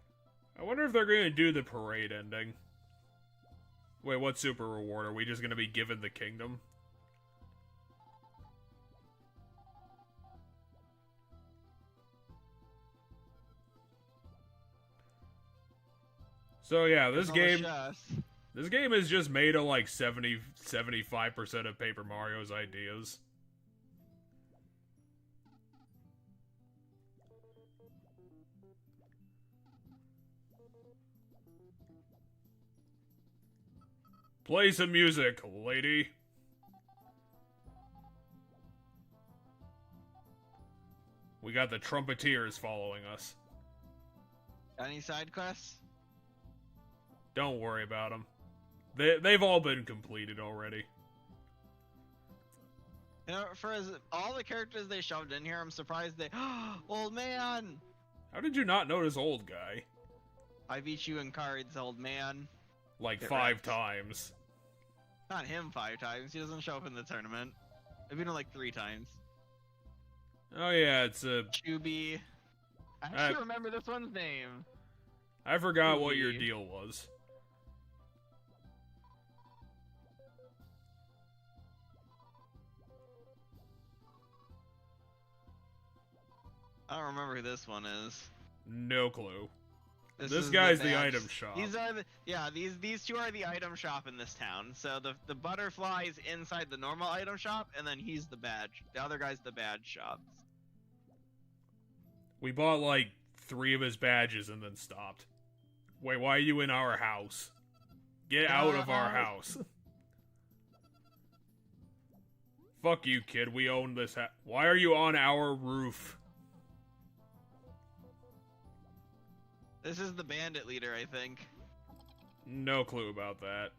I wonder if they're gonna do the parade ending. Wait, what super reward? Are we just gonna be given the kingdom? So yeah, this game is just made of like 75% of Paper Mario's ideas. Play some music, lady. We got the trumpeteers following us. Any side quests? Don't worry about them. They've all been completed already. You know, for all the characters they shoved in here, I'm surprised they. Old man! How did you not notice old guy? I beat you in cards, old man. Like Get 5 wrecked. times. Not him 5 times. He doesn't show up in the tournament. I've beat him like 3 times. Oh yeah, it's a... Chubby. I actually remember this one's name. I forgot what your deal was. I don't remember who this one is. No clue. This is guy's the item shop. These are these 2 are the item shop in this town. So the butterfly's inside the normal item shop, and then he's the badge. The other guy's the badge shop. We bought like 3 of his badges and then stopped. Wait, why are you in our house? Get out of our house. Fuck you, kid. We own this house. Why are you on our roof? This is the bandit leader, I think. No clue about that.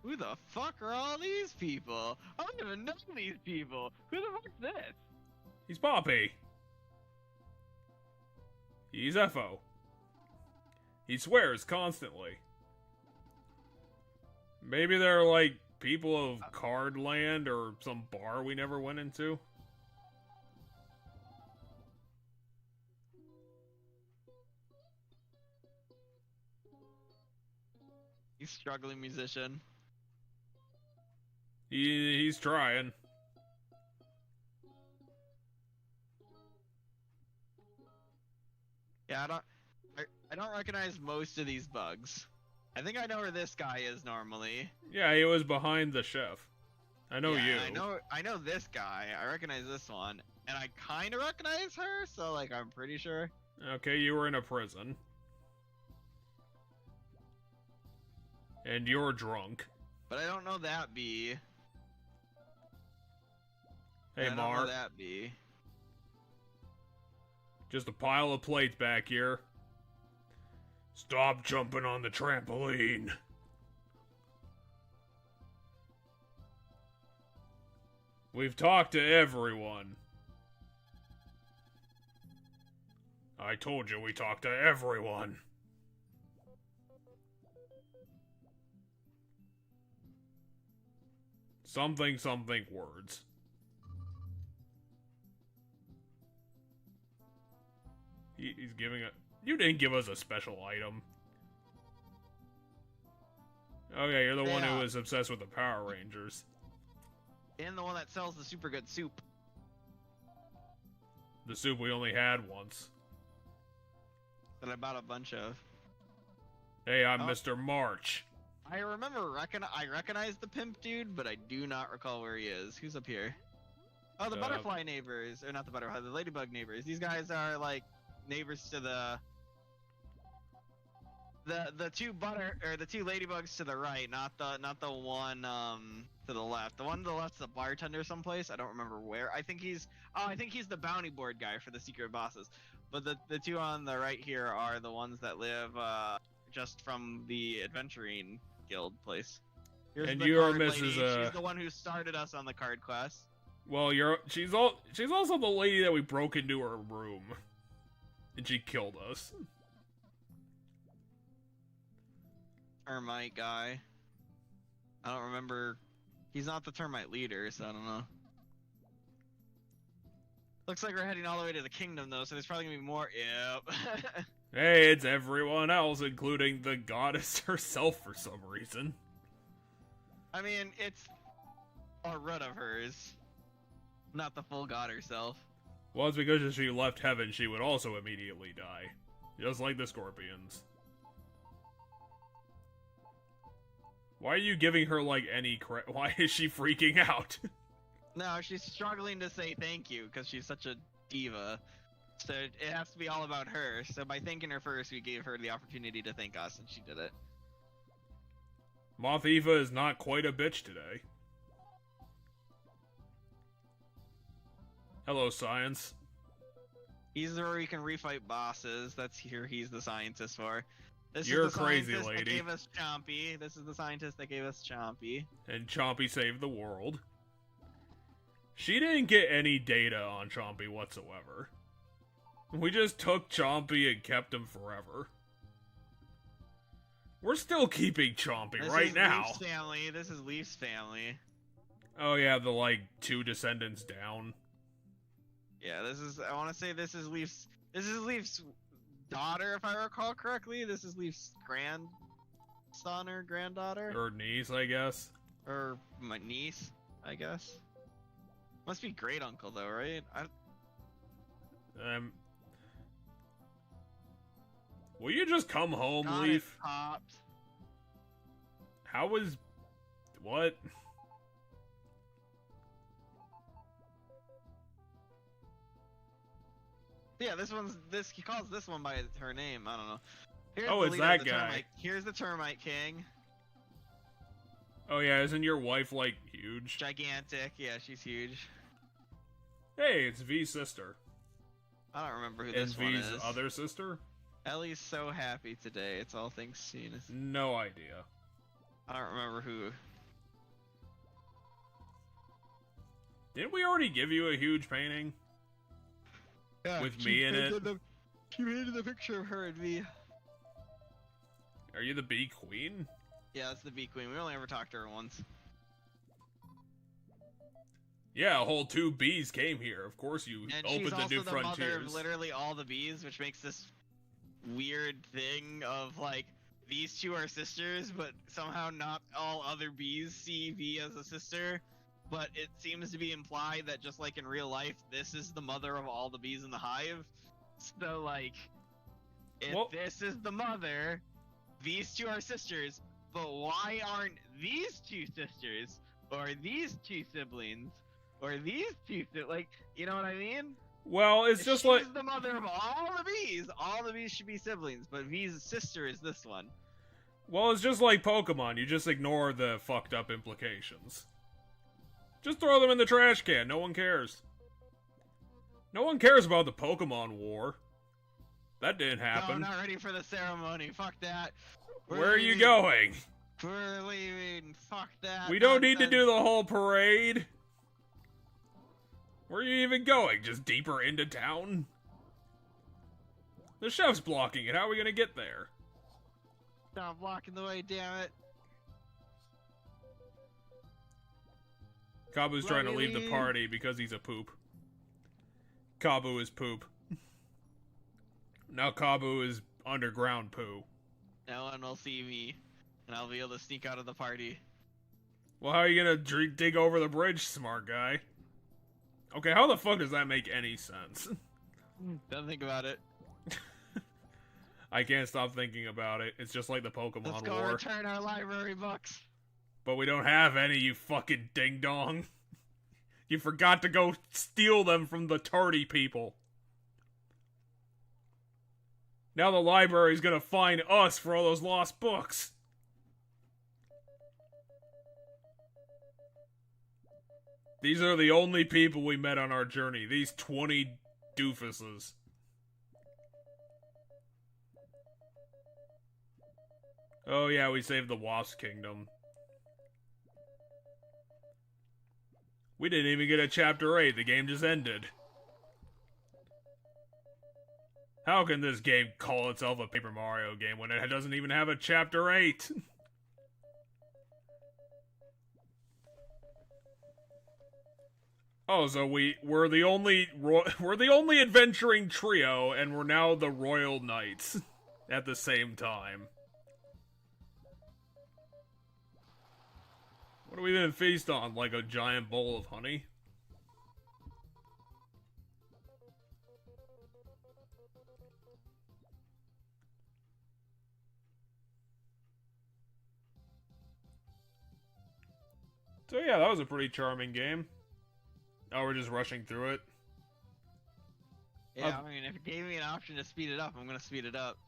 Who the fuck are all these people? I don't even know these people. Who the fuck's this? He's Poppy. He's FO. He swears constantly. Maybe they're like people of Card Land or some bar we never went into. He's a struggling musician. He's trying. Yeah, I don't recognize most of these bugs. I think I know where this guy is normally. Yeah, he was behind the chef. I know you. I know this guy. I recognize this one, and I kind of recognize her. So like, I'm pretty sure. Okay, you were in a prison. And you're drunk. But I don't know that bee. Hey, I don't Mark. know that bee. Just a pile of plates back here. Stop jumping on the trampoline. We've talked to everyone. I told you we talked to everyone. Something words. He's giving a... You didn't give us a special item. Oh yeah, you're the one who was obsessed with the Power Rangers. And the one that sells the super good soup. The soup we only had once. That I bought a bunch of. Hey, I'm Mr. March. I recognize the pimp dude, but I do not recall where he is. Who's up here? Oh, the butterfly neighbors, or not the butterfly, the ladybug neighbors. These guys are like neighbors to the two ladybugs to the right, not the one to the left. The one to the left's the bartender someplace. I don't remember where. I think he's the bounty board guy for the secret bosses. But the two on the right here are the ones that live just from the adventuring guild place. Here's And the you're card lady. Mrs. She's the one who started us on the card quest. Well, she's also the lady that we broke into her room, and she killed us. Termite guy. I don't remember. He's not the termite leader, so I don't know. Looks like we're heading all the way to the kingdom, though, so there's probably gonna be more. Yep. Hey, it's everyone else, including the goddess herself for some reason. I mean, it's a run of hers, not the full god herself. Well, it's because if she left heaven, she would also immediately die. Just like the scorpions. Why are you giving her, like, any why is she freaking out? No, she's struggling to say thank you because she's such a diva. So it has to be all about her. So by thanking her first, we gave her the opportunity to thank us, and she did it. Moth Eva is not quite a bitch today. Hello, science. He's where we can refight bosses. That's here. He's the scientist for. You're a is the crazy scientist lady. That gave us Chompy. This is the scientist that gave us Chompy. And Chompy saved the world. She didn't get any data on Chompy whatsoever. We just took Chompy and kept him forever. We're still keeping Chompy right now. Leaf's family. This is Leaf's family. Oh yeah, the like 2 descendants down. Yeah, this is. I want to say this is Leaf's. This is Leaf's daughter, if I recall correctly. This is Leaf's grandson or granddaughter, Or niece, I guess. or my niece, I guess. Must be great uncle though, right? Will you just come home, Got Leaf? it, Pops. How was... What? Yeah, he calls this one by her name. I don't know. Here's Oh, the it's leader that of the guy. Termite. Here's the Termite King. Oh yeah, isn't your wife, like, huge? Gigantic. Yeah, she's huge. Hey, it's V's sister. I don't remember who And this one V's is. other sister? Ellie's so happy today. It's all things seen. No idea. I don't remember who. Didn't we already give you a huge painting? Yeah, With me in it? She painted the picture of her and me. Are you the bee queen? Yeah, that's the Bee Queen. We only ever talked to her once. Yeah, a whole 2 bees came here. Of course you And opened she's the also new the mother frontiers. of literally all the bees, which makes this weird thing of like these two are sisters, but somehow not all other bees see V as a sister. But it seems to be implied that just like in real life, this is the mother of all the bees in the hive. So like, if Well- this is the mother, these two are sisters. But why aren't these two sisters, or these two siblings, or these two like, you know what I mean? Well, it's just She's like... the mother of all the bees. All the bees should be siblings, but V's sister is this one. Well, it's just like Pokemon. You just ignore the fucked up implications. Just throw them in the trash can. No one cares. No one cares about the Pokemon War. That didn't No, happen. I'm not ready for the ceremony. Fuck that. Where are you going? We're leaving. Fuck that. We don't need to nonsense. do the whole parade. Where are you even going? Just deeper into town? The chef's blocking it. How are we gonna get there? Stop blocking the way, damn it. Kabu's trying to Let me leave the leave. party because he's a poop. Kabu is poop. Now Kabu is underground poo. No one will see me, and I'll be able to sneak out of the party. Well, how are you gonna dig over the bridge, smart guy? Okay, how the fuck does that make any sense? Don't think about it. I can't stop thinking about it. It's just like the Pokemon Let's go War. return our library books. But we don't have any, you fucking ding-dong. You forgot to go steal them from the tardy people. Now the library's gonna find us for all those lost books. These are the only people we met on our journey. These 20 doofuses. Oh yeah, we saved the Wasp Kingdom. We didn't even get a Chapter 8. The game just ended. How can this game call itself a Paper Mario game when it doesn't even have a Chapter 8? Oh, so we're the only adventuring trio, and we're now the Royal Knights at the same time. What are we gonna feast on? Like a giant bowl of honey? So yeah, that was a pretty charming game. Oh, we're just rushing through it. Yeah, I mean, if it gave me an option to speed it up, I'm gonna speed it up.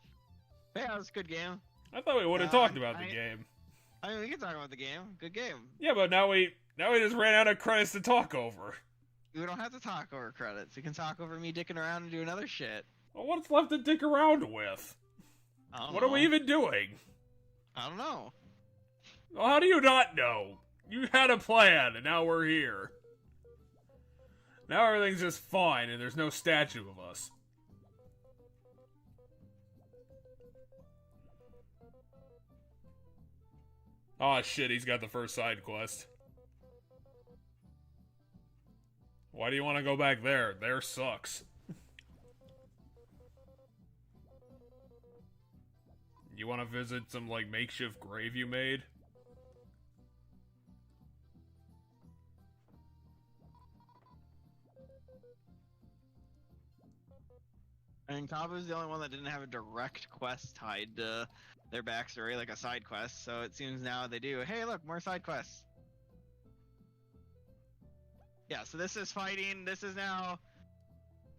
But yeah, it was a good game. I thought we would have talked about the game. I mean, we can talk about the game. Good game. Yeah, but now we just ran out of credits to talk over. We don't have to talk over credits. We can talk over me dicking around and doing other shit. Well, what's left to dick around with? What are we even doing? I don't know. Well, how do you not know? You had a plan, and now we're here. Now everything's just fine, and there's no statue of us. Oh shit, he's got the first side quest. Why do you want to go back there? There sucks. You want to visit some, like, makeshift grave you made? And Kabu's the only one that didn't have a direct quest tied to their backstory, like a side quest, so it seems now they do. Hey, look, more side quests. Yeah, so this is fighting. This is now,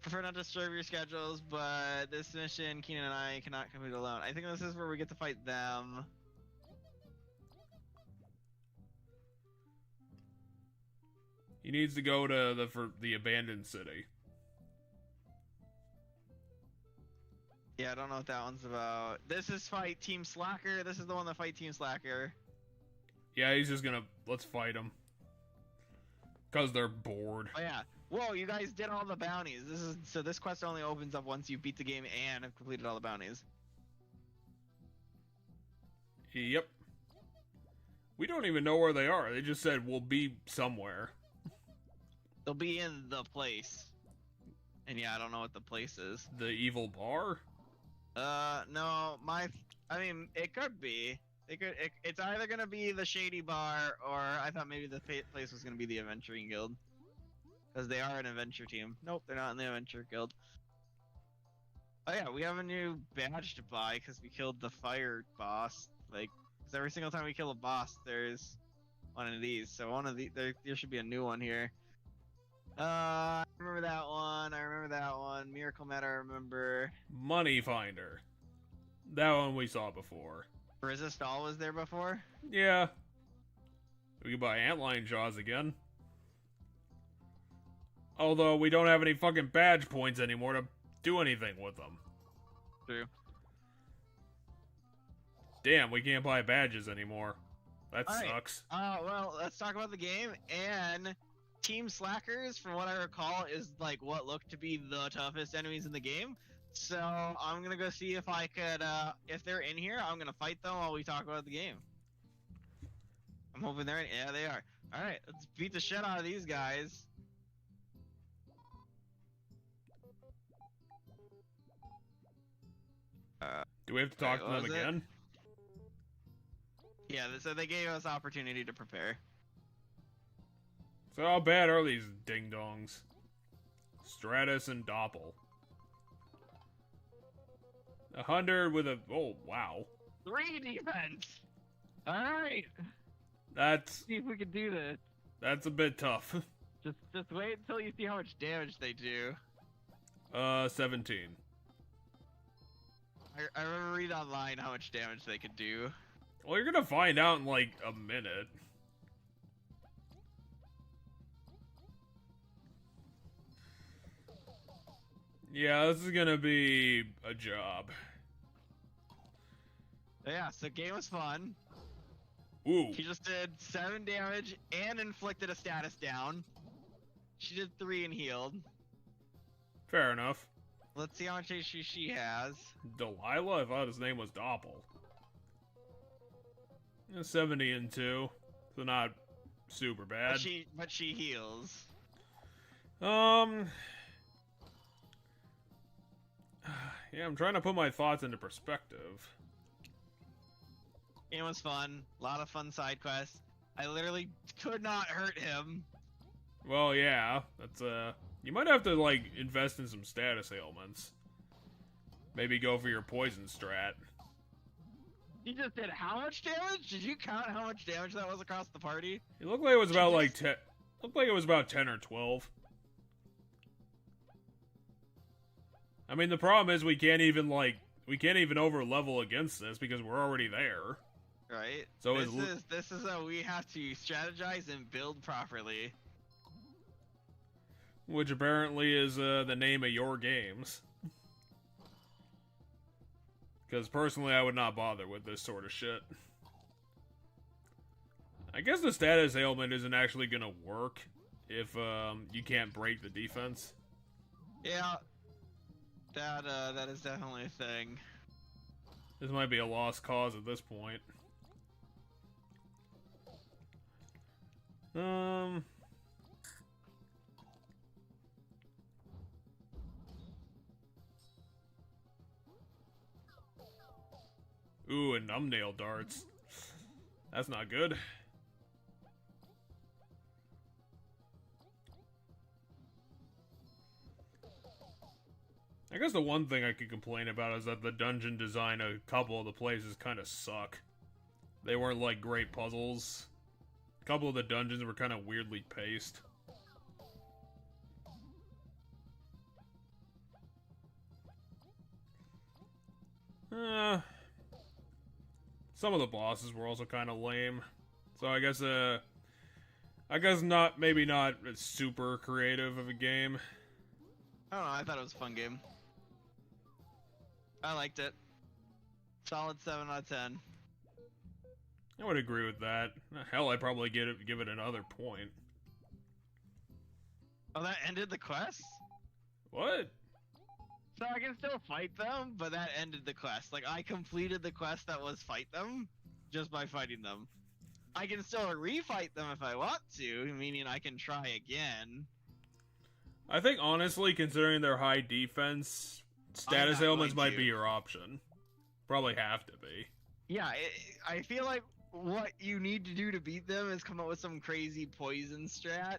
prefer not to disturb your schedules, but this mission, Keenan and I cannot complete alone. I think this is where we get to fight them. He needs to go to the abandoned city. Yeah, I don't know what that one's about. This is fight Team Slacker. This is the one that fight Team Slacker. Yeah, he's just gonna, let's fight them. Because they're bored. Oh yeah. Whoa, you guys did all the bounties. This quest only opens up once you beat the game and have completed all the bounties. Yep. We don't even know where they are. They just said we'll be somewhere. They'll be in the place. And yeah, I don't know what the place is. The evil bar? No, I mean, it could be. It's either gonna be the Shady Bar, or I thought maybe the place was gonna be the Adventuring Guild. Because they are an adventure team. Nope, they're not in the Adventure Guild. Oh yeah, we have a new badge to buy because we killed the fire boss. Like, because every single time we kill a boss, there's one of these. So one of there should be a new one here. I remember that one. Miracle Mat, I remember. Money Finder. That one we saw before. Resist All was there before? Yeah. We can buy Antlion Jaws again. Although we don't have any fucking badge points anymore to do anything with them. True. Damn, we can't buy badges anymore. That sucks. Well, let's talk about the game. And Team Slackers, from what I recall, is like what looked to be the toughest enemies in the game. So I'm gonna go see if I could, if they're in here, I'm gonna fight them while we talk about the game. I'm hoping they're in. Yeah, they are. All right, let's beat the shit out of these guys. Do we have to talk to them again? Yeah, so they gave us opportunity to prepare. So how bad are these ding-dongs? Stratus and Doppel. 100 with a... Oh, wow. 3 defense. All right. That's See if we can do this. a bit tough. Just wait until you see how much damage they do. 17. I remember reading online how much damage they could do. Well, you're gonna find out in like a minute. Yeah, this is gonna be a job. Yeah, so game was fun. Ooh. She just did 7 damage and inflicted a status down. She did 3 and healed. Fair enough. Let's see how much HP she has. Delilah? I thought his name was Doppel. 70 and 2. So not super bad. But she heals. Yeah, I'm trying to put my thoughts into perspective. It was fun. A lot of fun side quests. I literally could not hurt him. Well, yeah, that's you might have to like invest in some status ailments. Maybe go for your poison strat. He just did how much damage? Did you count how much damage that was across the party? It looked like it was about like 10. Looked like it was about 10 or 12. I mean, the problem is we can't even over level against this because we're already there. Right. So this is how we have to strategize and build properly. Which apparently is the name of your games. Because personally, I would not bother with this sort of shit. I guess the status ailment isn't actually gonna work if you can't break the defense. Yeah, that is definitely a thing. This might be a lost cause at this point. Ooh, and thumbnail darts. That's not good. I guess the one thing I could complain about is that the dungeon design a couple of the places kind of suck. They weren't like great puzzles. A couple of the dungeons were kind of weirdly paced. Some of the bosses were also kind of lame. So I guess maybe not super creative of a game. I don't know, I thought it was a fun game. I liked it. Solid 7 out of 10. I would agree with that. Hell, I'd probably give it another point. Oh, that ended the quest? What? So I can still fight them, but that ended the quest. Like, I completed the quest that was fight them, just by fighting them. I can still refight them if I want to, meaning I can try again. I think, honestly, considering their high defense, status ailments might be your option. Probably have to be. Yeah, I feel like what you need to do to beat them is come up with some crazy poison strat.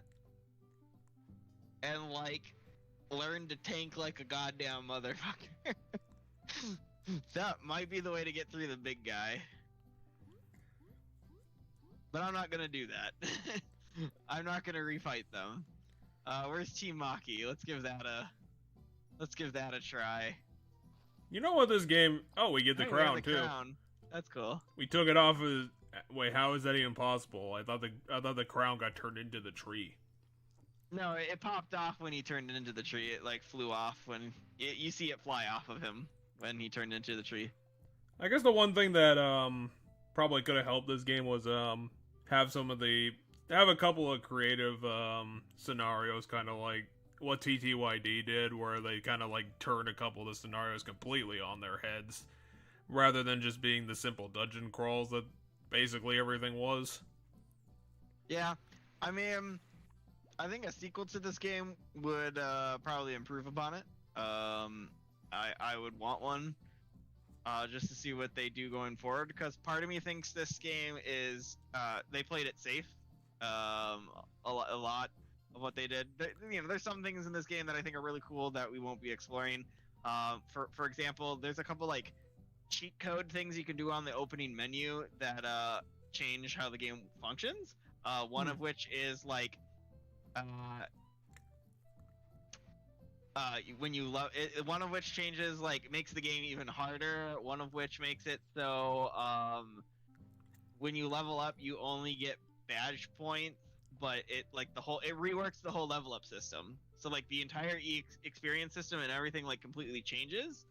And, like, learn to tank like a goddamn motherfucker. That might be the way to get through the big guy. But I'm not gonna do that. I'm not gonna refight them. Where's Team Maki? Let's give that a try. You know what this game... Oh, we get the crown, the too. Crown. That's cool. We took it off of... Wait, how is that even possible? I thought the crown got turned into the tree. No, it popped off when he turned into the tree. It, like, flew off when... You see it fly off of him when he turned into the tree. I guess the one thing that, probably could have helped this game was, have a couple of creative, scenarios, kind of like what TTYD did, where they kind of, like, turned a couple of the scenarios completely on their heads, rather than just being the simple dungeon crawls that basically everything was. Yeah, I mean... I think a sequel to this game would probably improve upon it. I would want one just to see what they do going forward, because part of me thinks this game is they played it safe. A lot of what they did. You know, there's some things in this game that I think are really cool that we won't be exploring. For example, there's a couple like cheat code things you can do on the opening menu that change how the game functions. One of which is like when you love it, one of which changes like makes the game even harder. One of which makes it so when you level up, you only get badge points, but it like it reworks the whole level up system. So like the entire experience system and everything like completely changes.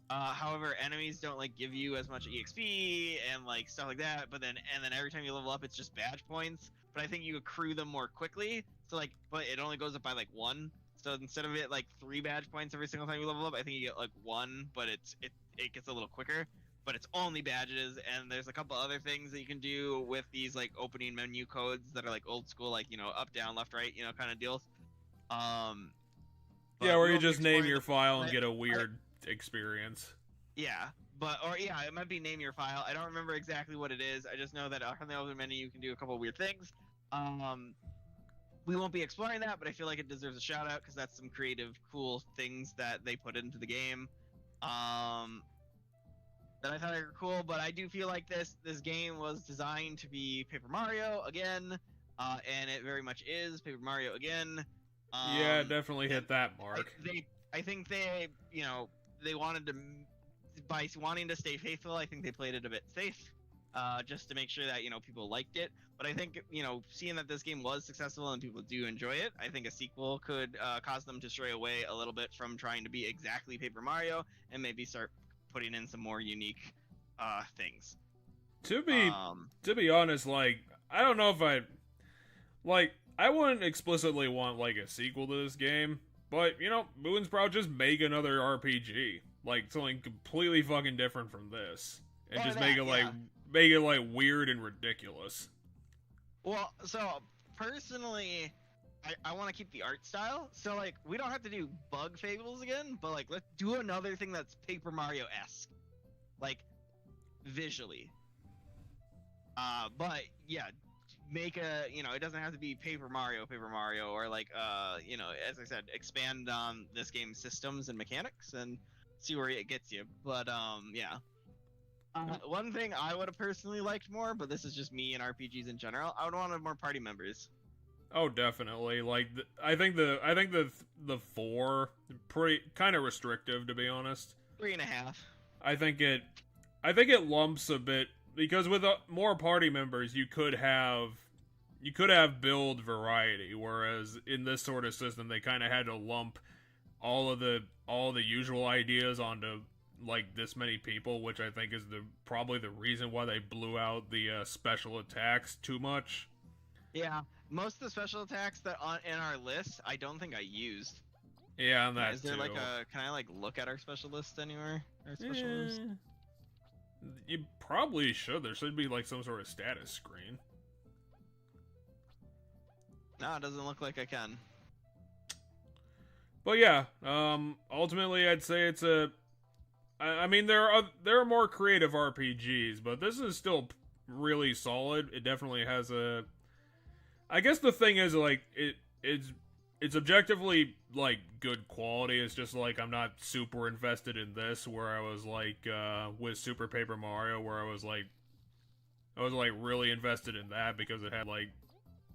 However, enemies don't like give you as much EXP and like stuff like that. But then every time you level up, it's just badge points. But I think you accrue them more quickly. So like, but it only goes up by like 1. So instead of it like 3 badge points every single time you level up, I think you get like 1. But it gets a little quicker. But it's only badges, and there's a couple other things that you can do with these like opening menu codes that are like old school, like up, down, left, right, kind of deals. Yeah, where you just name your file and get a weird experience. Yeah, it might be name your file. I don't remember exactly what it is. I just know that on the open menu you can do a couple weird things. We won't be exploring that, but I feel like it deserves a shout out because that's some creative, cool things that they put into the game. That I thought were cool, but I do feel like this game was designed to be Paper Mario again, and it very much is Paper Mario again. Yeah, definitely hit that mark. I think they they wanted to, by wanting to stay faithful, I think they played it a bit safe, just to make sure that people liked it. But I think seeing that this game was successful and people do enjoy it, I think a sequel could cause them to stray away a little bit from trying to be exactly Paper Mario and maybe start putting in some more unique things. To be honest, like I don't know if I wouldn't explicitly want like a sequel to this game, but Moon's probably just make another RPG, like something completely fucking different from this, and just make it like weird and ridiculous. Well, so personally, I want to keep the art style, so like we don't have to do bug Fables again, but like let's do another thing that's Paper Mario-esque, like visually. But yeah, make it doesn't have to be Paper Mario, or like as I said, expand on this game's systems and mechanics and see where it gets you. But yeah. One thing I would have personally liked more, but this is just me and RPGs in general, I would have wanted more party members. Oh, definitely. Like, I think the 4 pretty kind of restrictive, to be honest. 3.5. I think it lumps a bit because with more party members, you could have build variety, whereas in this sort of system, they kind of had to lump all the usual ideas onto like this many people, which I think is probably the reason why they blew out the special attacks too much. Yeah. Most of the special attacks that in our list, I don't think I used. Yeah, and that is there too. like can I like look at our special list anywhere? Our special list? You probably should. There should be like some sort of status screen. No, it doesn't look like I can. But yeah, ultimately I'd say it's I mean there are more creative RPGs, but this is still really solid. It definitely has I guess the thing is, like, it's objectively, like, good quality. It's just, like, I'm not super invested in this, where I was, like, with Super Paper Mario, where I was, like, really invested in that because it had, like,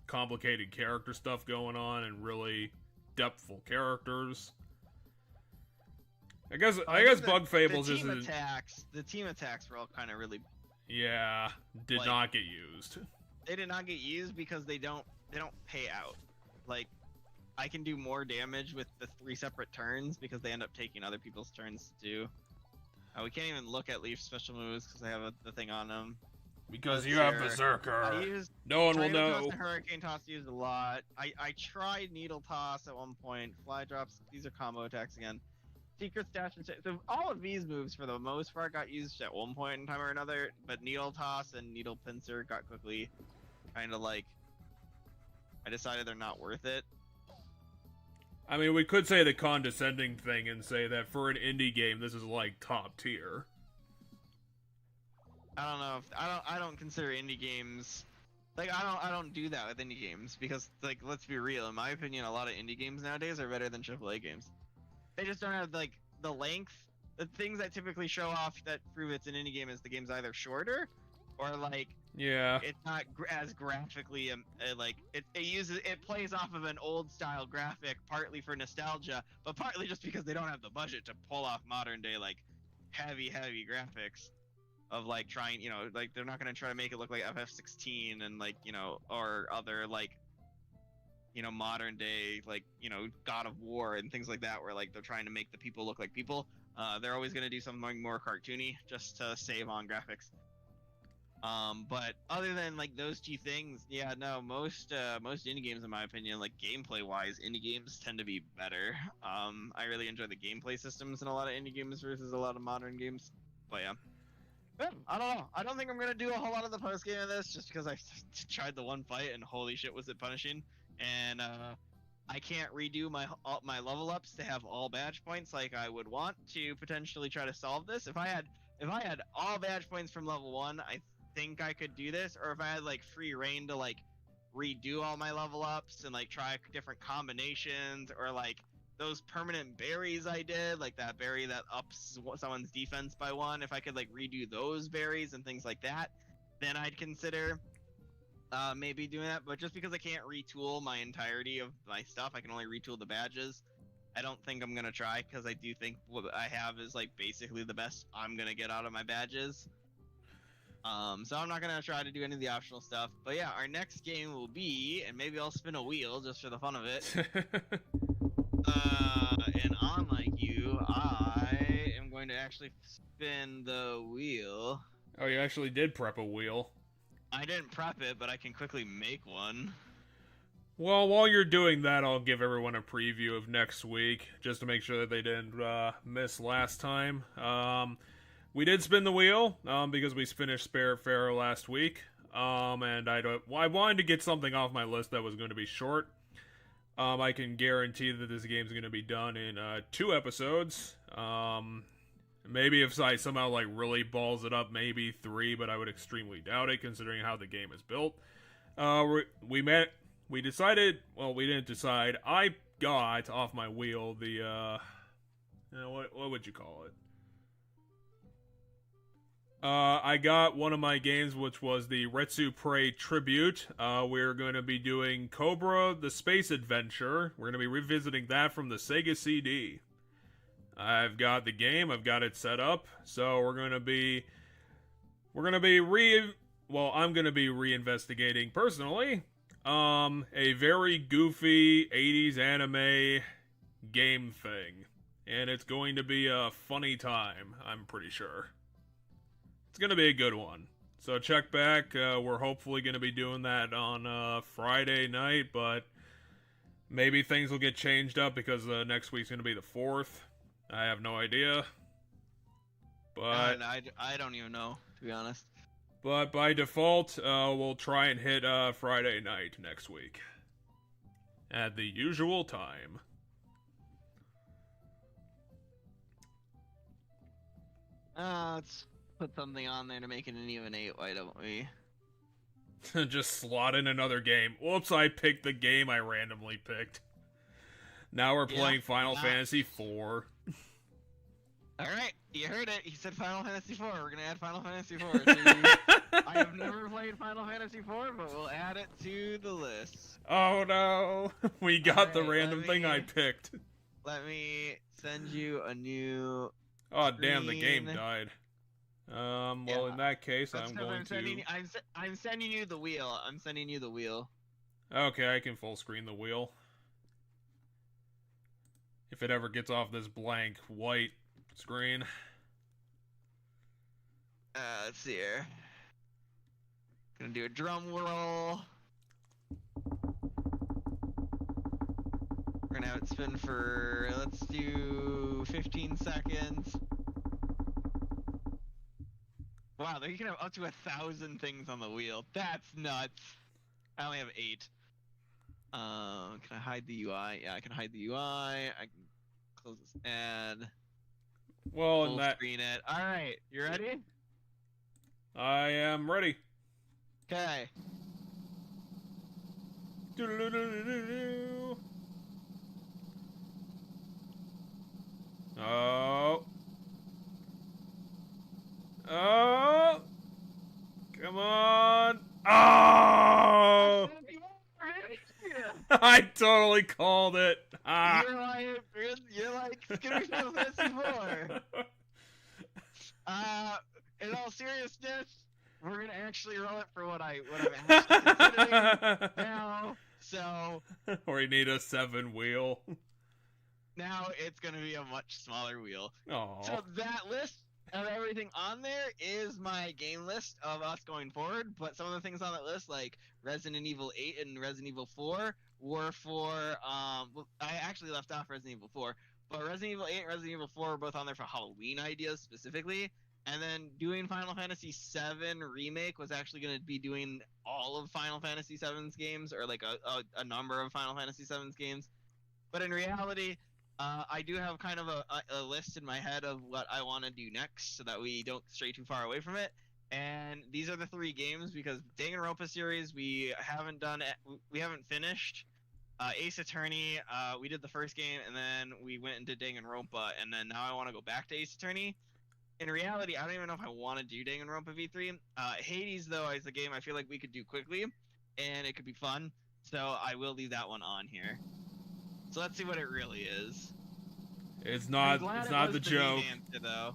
complicated character stuff going on and really depthful characters. I guess Bug Fables is... The team attacks were all kind of really... Yeah, did not get used. They did not get used because they don't pay out. Like, I can do more damage with the 3 separate turns because they end up taking other people's turns to do. We can't even look at Leaf's special moves because I have the thing on them. Because you have Berserker. No one will know. Toss and Hurricane Toss used a lot. I tried Needle Toss at one point. Fly Drops, these are combo attacks again. Secret Stash and so all of these moves for the most part got used at one point in time or another, but Needle Toss and Needle Pincer got quickly kind of like, I decided they're not worth it. I mean, we could say the condescending thing and say that for an indie game, this is like top tier. I don't know if I don't consider indie games like I don't do that with indie games because like let's be real, in my opinion, a lot of indie games nowadays are better than AAA games. they just don't have like the length. The things that typically show off that prove it's an indie game is the game's either shorter, or like Yeah. it's not as graphically like it plays off of an old style graphic, partly for nostalgia, but partly just because they don't have the budget to pull off modern day like heavy graphics of like trying, like they're not going to try to make it look like FF16 and like, or other like, modern day like, God of War and things like that, where like they're trying to make the people look like people. They're always going to do something more cartoony just to save on graphics. But other than like those two things, yeah, no, most indie games, in my opinion, like gameplay wise, indie games tend to be better. I really enjoy the gameplay systems in a lot of indie games versus a lot of modern games. But yeah, I don't know. I don't think I'm gonna do a whole lot of the post game of this, just because I tried the one fight and holy shit was it punishing. And I can't redo my level ups to have all badge points like I would want to potentially try to solve this. If I had all badge points from level 1, I think I could do this. Or if I had like free reign to like redo all my level ups and like try different combinations, or like those permanent berries I did, like that berry that ups someone's defense by 1, if I could like redo those berries and things like that, then I'd consider maybe doing that. But just because I can't retool my entirety of my stuff, I can only retool the badges, I don't think I'm gonna try, because I do think what I have is like basically the best I'm gonna get out of my badges. So I'm not gonna try to do any of the optional stuff. But yeah, our next game will be, and maybe I'll spin a wheel just for the fun of it. And unlike you, I am going to actually spin the wheel. Oh, you actually did prep a wheel. I didn't prep it, but I can quickly make one. Well, while you're doing that, I'll give everyone a preview of next week, just to make sure that they didn't miss last time. We did spin the wheel, because we finished Spirit Fair last week, and I wanted to get something off my list that was going to be short. I can guarantee that this game's going to be done in 2 episodes. Maybe if I somehow like really balls it up, maybe 3, but I would extremely doubt it considering how the game is built. We decided, well, we didn't decide. I got off my wheel the what would you call it? I got one of my games, which was the Retsu Prey Tribute. We're going to be doing Cobra the Space Adventure. We're going to be revisiting that from the Sega CD. I've got the game, I've got it set up, so I'm going to be reinvestigating personally a very goofy 80s anime game thing. And it's going to be a funny time, I'm pretty sure. It's going to be a good one. So check back, we're hopefully going to be doing that on Friday night, but maybe things will get changed up because next week's going to be the 4th. I have no idea. But I don't even know, to be honest. But by default, we'll try and hit Friday night next week. At the usual time. Let's put something on there to make it an even 8, why don't we? Just slot in another game. Whoops, I picked the game I randomly picked. Now we're playing Final Fantasy IV. Alright, you heard it. He said Final Fantasy IV. We're going to add Final Fantasy IV. So I have never played Final Fantasy IV, but we'll add it to the list. Oh no! We got the random thing I picked. Let me send you a new Oh damn, the game died. Well in that case I'm sending you the wheel. I'm sending you the wheel. Okay, I can full screen the wheel. If it ever gets off this blank white screen. Let's see here. Gonna do a drum roll. We're gonna have it spin for, let's do 15 seconds. Wow, you can have up to 1,000 things on the wheel. That's nuts. I only have 8. Can I hide the UI? Yeah, I can hide the UI. I can close this ad. Well, full screen it. All right, you ready? I am ready. Okay. I totally called it. Ah. You're like, it's gonna be Final Fantasy 4. In all seriousness, we're gonna actually roll it for what I'm actually considering now. So we need a 7-wheel. now it's gonna be a much smaller wheel. Oh. So that list of everything on there is my game list of us going forward. But some of the things on that list, like Resident Evil 8 and Resident Evil 4, were for I actually left off Resident Evil 4, but Resident Evil 8 and Resident Evil 4 were both on there for Halloween ideas specifically. And then doing Final Fantasy VII Remake was actually going to be doing all of Final Fantasy VII's games, or like a number of Final Fantasy VII's games. But in reality, I do have kind of a list in my head of what I want to do next, so that we don't stray too far away from it. And these are the 3 games, because Danganronpa series we haven't finished. Ace Attorney, we did the first game, and then we went into Danganronpa, and then now I want to go back to Ace Attorney. In reality, I don't even know if I want to do Danganronpa V3. Hades, though, is a game I feel like we could do quickly, and it could be fun, so I will leave that one on here. So let's see what it really is. It's not the joke. Answer, though.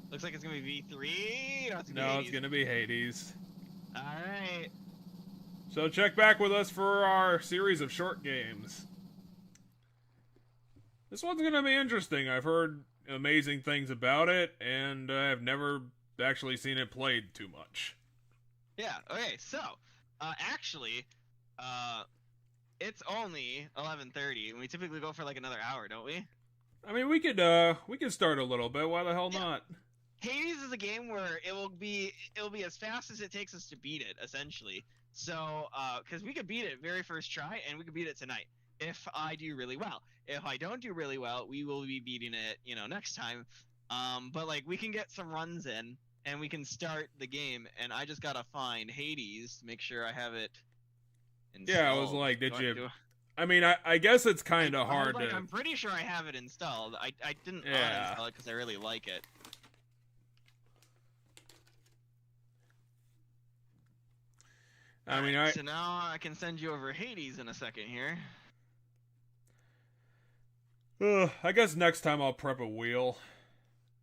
Looks like it's going to be V3. No, it's going to be Hades. Alright. So check back with us for our series of short games. This one's going to be interesting. I've heard amazing things about it, and I've never actually seen it played too much. Yeah, okay, so, actually, it's only 11:30, and we typically go for like another hour, don't we? I mean, we could start a little bit. Why the hell not? Hades is a game where it will be as fast as it takes us to beat it, essentially. So, because we could beat it very first try, and we could beat it tonight, if I do really well. If I don't do really well, we will be beating it, next time. But like, we can get some runs in, and we can start the game, and I just gotta find Hades to make sure I have it installed. Yeah, I was like, I mean, I guess it's kind of hard to... I'm pretty sure I have it installed. I didn't uninstall it because I really like it. I mean, so now I can send you over Hades in a second here. I guess next time I'll prep a wheel.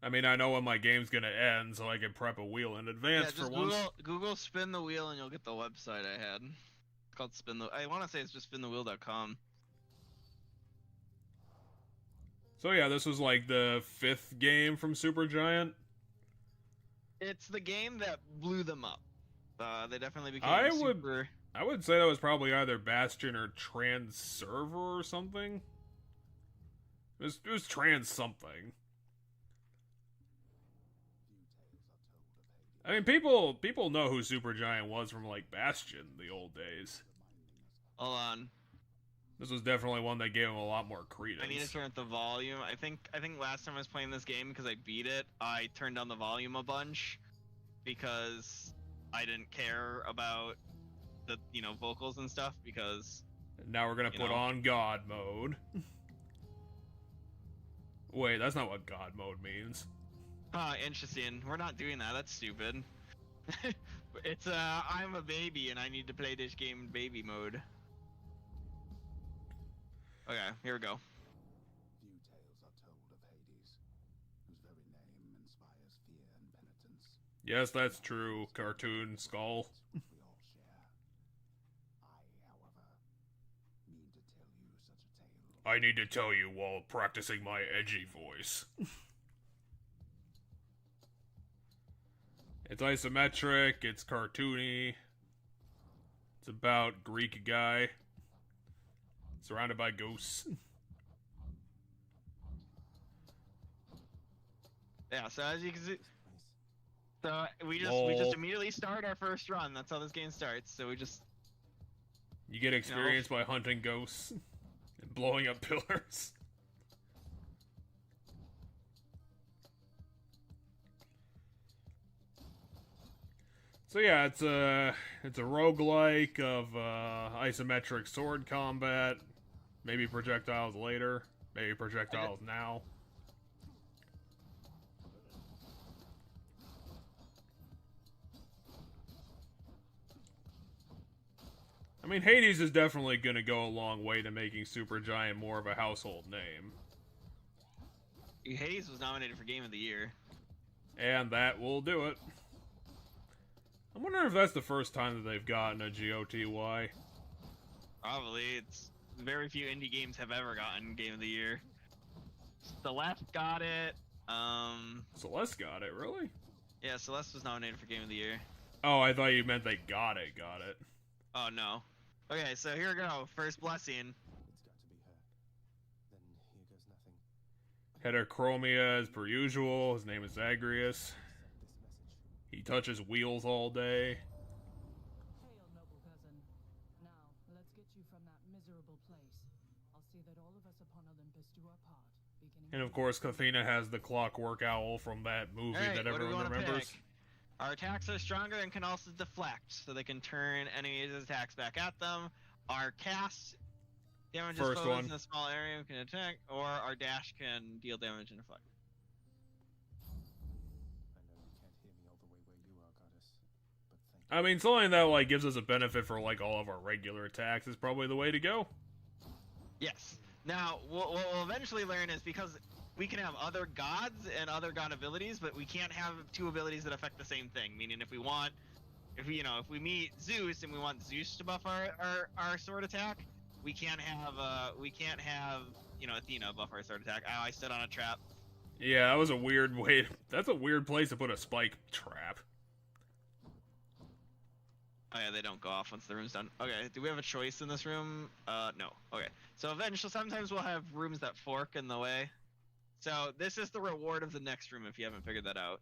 I mean, I know when my game's gonna end, so I can prep a wheel in advance for once. Google spin the wheel and you'll get the website I had. It's called I want to say it's just spinthewheel.com. So yeah, this was like the 5th game from Supergiant. It's the game that blew them up. They definitely became I would say that was probably either Bastion or Trans Server or something. It was Trans something. I mean, people know who Supergiant was from like Bastion, the old days. Hold on. This was definitely one that gave him a lot more credence. I need to turn up the volume. I think last time I was playing this game, because I beat it, I turned down the volume a bunch because I didn't care about the vocals and stuff, because now we're gonna put on God mode. Wait, that's not what God mode means. Interesting. We're not doing that. That's stupid. It's I'm a baby and I need to play this game in baby mode. Okay, here we go. Few tales are told of Hades, whose very name inspires fear and penitence. Yes, that's true. Cartoon skull. We all share. I, however, need to tell you such a tale. I need to tell you while practicing my edgy voice. It's isometric, it's cartoony. It's about Greek guy surrounded by ghosts. Yeah, so as you can see, so we just immediately start our first run. That's how this game starts. So we just you get experience by hunting ghosts and blowing up pillars. So yeah, it's a roguelike of isometric sword combat. Maybe projectiles later. Maybe projectiles now. I I mean, Hades is definitely going to go a long way to making Supergiant more of a household name. Hades was nominated for Game of the Year. And that will do it. I'm wondering if that's the first time that they've gotten a GOTY. Probably. It's very few indie games have ever gotten Game of the Year. Celeste got it. Celeste got it, really? Yeah, Celeste was nominated for Game of the Year. Oh, I thought you meant they got it. Oh, no. Okay, so here we go. First blessing. It's got to be her. Then here goes nothing. Heterochromia as per usual. His name is Zagreus. This message. He touches wheels all day. Hail, noble cousin. Now, let's get you from that miserable place. I'll see that all of us upon Olympus do our part, beginning And of course, Cathena has the clockwork owl from that movie Alright, that what do we everyone wanna remembers. pick? Our attacks are stronger and can also deflect, so they can turn enemies' attacks back at them. Our cast damages First foes one. in a small area and can attack, or our dash can deal damage and deflect. I know you can't hear me all the way where you are, goddess, but thank you. I mean, something that like gives us a benefit for like all of our regular attacks is probably the way to go. Yes. Now, what we'll eventually learn is because we can have other gods and other god abilities, but we can't have two abilities that affect the same thing. Meaning, if we meet Zeus and we want Zeus to buff our sword attack, we can't have Athena buff our sword attack. Oh, I stood on a trap. Yeah, that was a weird way. That's a weird place to put a spike trap. Oh yeah, they don't go off once the room's done. Okay, do we have a choice in this room? No. Okay. So eventually, sometimes we'll have rooms that fork in the way. So this is the reward of the next room if you haven't figured that out.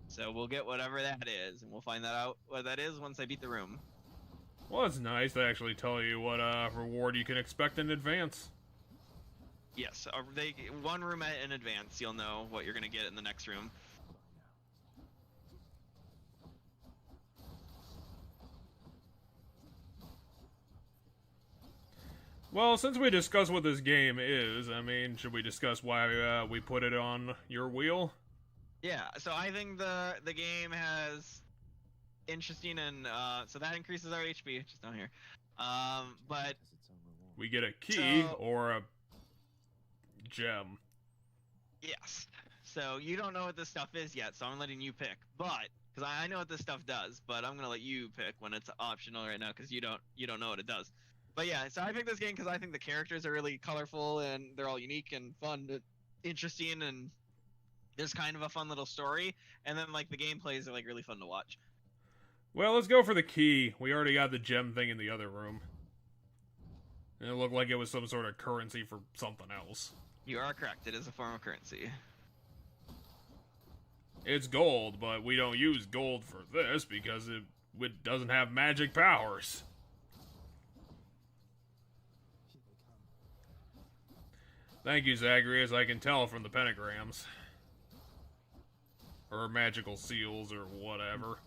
So we'll get whatever that is, and we'll find that out what that is once I beat the room. Well, it's nice to actually tell you what reward you can expect in advance. Yes, one room in advance, you'll know what you're gonna get in the next room. Well, since we discussed what this game is, I mean, should we discuss why we put it on your wheel? Yeah, so I think the game has interesting and so that increases our HP, just down here. But Has its own reward. We get a key So- or a gem. yes, so you don't know what this stuff is yet, so I'm letting you pick. But because I know what this stuff does, but I'm gonna let you pick when it's optional right now because you don't know what it does. But yeah, so I picked this game because I think the characters are really colorful and they're all unique and fun, and interesting, and there's kind of a fun little story. And then like the gameplays are like really fun to watch. Well, let's go for the key. We already got the gem thing in the other room. And it looked like it was some sort of currency for something else. You are correct. It is a form of currency. It's gold, but we don't use gold for this because it doesn't have magic powers. Here they come. Thank you, Zagreus. I can tell from the pentagrams. Or magical seals or whatever.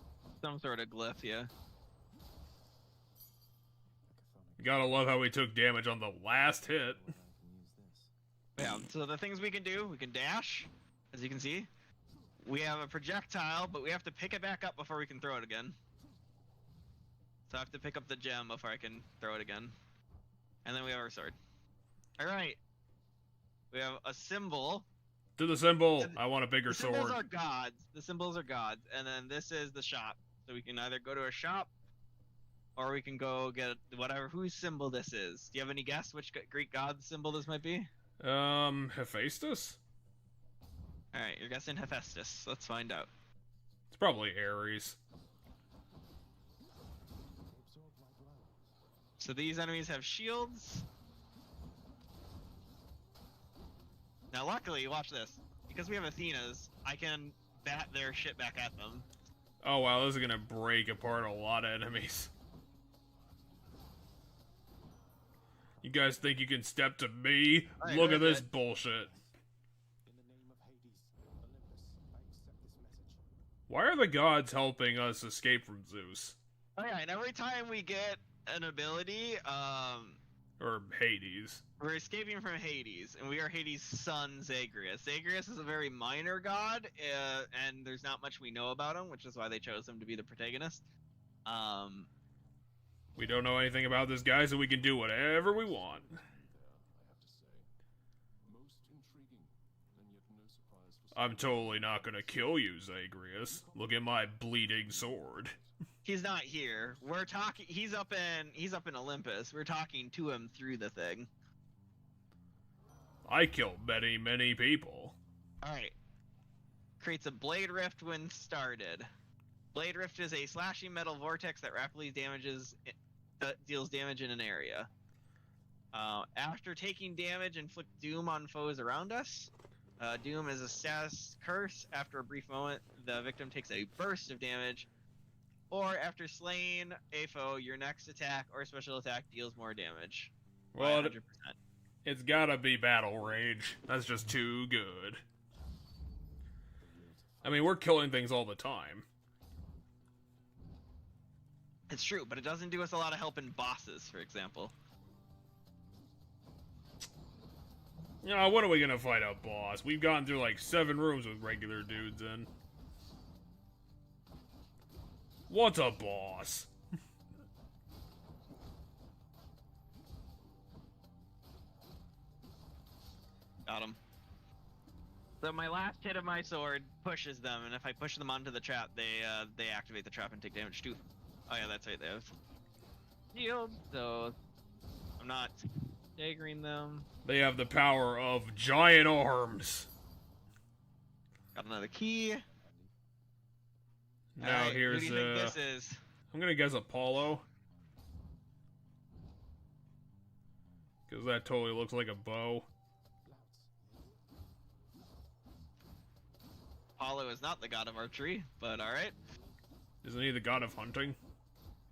Some sort of glyph, yeah. You gotta love how we took damage on the last hit. Whether I can use this. Yeah, so the things we can do, we can dash, as you can see. We have a projectile, but we have to pick it back up before we can throw it again. So I have to pick up the gem before I can throw it again. And then we have our sword. Alright. We have a symbol. To the symbol, I want a bigger The symbols sword. are gods. The symbols are gods. And then this is the shop. So we can either go to a shop, or we can go get whatever, whose symbol this is. Do you have any guess which Greek god symbol this might be? Hephaestus? Alright, you're guessing Hephaestus. Let's find out. It's probably Ares. They absorb my blow. So these enemies have shields. Now luckily, watch this. Because we have Athena's, I can bat their shit back at them. Oh wow, this is gonna break apart a lot of enemies. You guys think you can step to me? Alright, Look very at this good. bullshit. In the name of Hades, Olympus, I accept this message. Why are the gods helping us escape from Zeus? Oh yeah, and every time we get an ability, Or Hades. we're escaping from Hades, and we are Hades' son, Zagreus. Zagreus is a very minor god, and there's not much we know about him, which is why they chose him to be the protagonist. We don't know anything about this guy, so we can do whatever we want. I'm totally not gonna kill you, Zagreus. Look at my bleeding sword. He's not here. We're talking. He's up in Olympus. We're talking to him through the thing. I killed many, many people. All right. Creates a blade rift when started. Blade rift is a slashing metal vortex that rapidly deals damage in an area. After taking damage, inflict doom on foes around us. Doom is a status curse. After a brief moment, the victim takes a burst of damage. Or after slaying a foe, your next attack or special attack deals more damage. Well, 100%. it's gotta be Battle Rage. That's just too good. I mean, we're killing things all the time. It's true, but it doesn't do us a lot of help in bosses, for example. Yeah, when are we gonna fight a boss? We've gone through like 7 rooms with regular dudes in. What's a boss? Got him. So my last hit of my sword pushes them, and if I push them onto the trap, they activate the trap and take damage too. Oh yeah, that's right. They have shield, so I'm not staggering them. They have the power of giant arms. Got another key. Now Alright, here's who do you think this is? I'm gonna guess Apollo. Because that totally looks like a bow. Apollo is not the god of archery, but alright. Isn't he the god of hunting?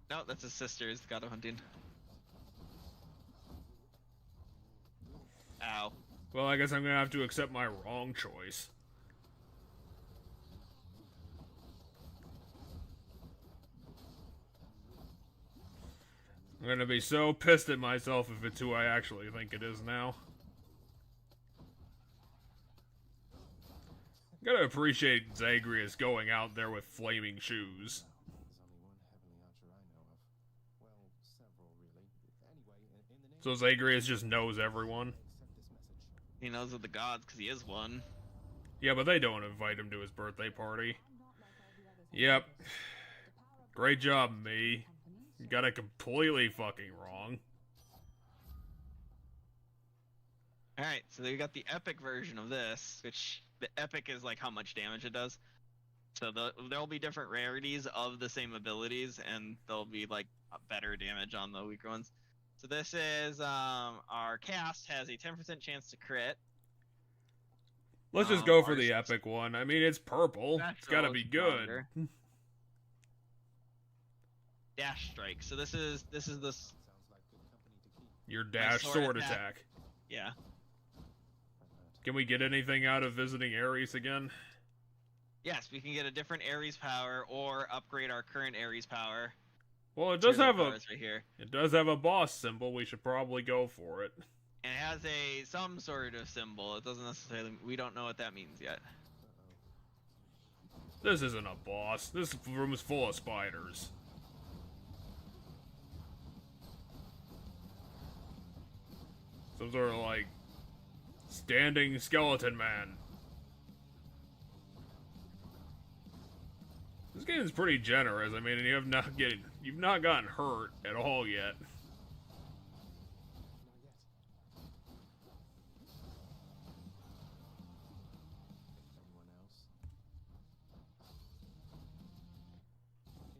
No, that's his sister, is the god of hunting. Ow. Well, I guess I'm gonna have to accept my wrong choice. I'm gonna be so pissed at myself if it's who I actually think it is now. Gotta appreciate Zagreus going out there with flaming shoes. So Zagreus just knows everyone. He knows of the gods because he is one. Yeah, but they don't invite him to his birthday party. Yep. Great job, me. You got it completely fucking wrong. Alright, so we got the epic version of this, which the epic is like how much damage it does. So there'll be different rarities of the same abilities, and there'll be like better damage on the weaker ones. So this is, our cast has a 10% chance to crit. Let's just go for the epic one. I mean, it's purple. It's gotta be good. Dash strike. So this is Your dash sword attack. Yeah. Can we get anything out of visiting Ares again? Yes, we can get a different Ares power or upgrade our current Ares power. Well, it does have right here. It does have a boss symbol. We should probably go for it. And it has some sort of symbol. It doesn't necessarily. We don't know what that means yet. This isn't a boss. This room is full of spiders. Some sort of like standing skeleton man. This game is pretty generous. I mean, you've not gotten hurt at all yet.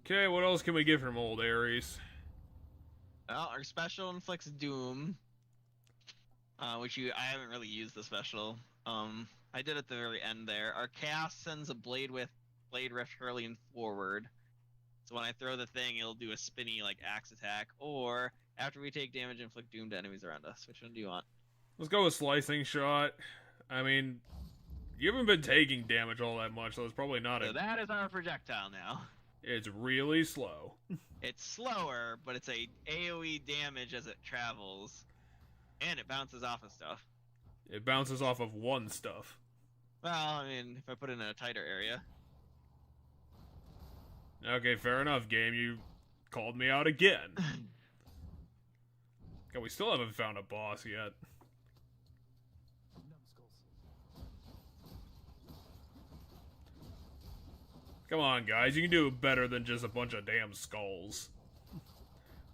Okay, what else can we get from old Ares? Well, our special inflicts doom, which I haven't really used the special. I did at the very end there. Our cast sends a blade rift hurling forward. So when I throw the thing, it'll do a spinny like axe attack. Or after we take damage, inflict doom to enemies around us. Which one do you want? Let's go with slicing shot. I mean, you haven't been taking damage all that much, so it's probably not So that is our projectile now. It's really slow. It's slower, but it's a AoE damage as it travels, and it bounces off of stuff. It bounces off of one stuff. Well, I mean, if I put it in a tighter area. Okay, fair enough, game. You called me out again. God, we still haven't found a boss yet. Come on, guys, you can do better than just a bunch of damn skulls.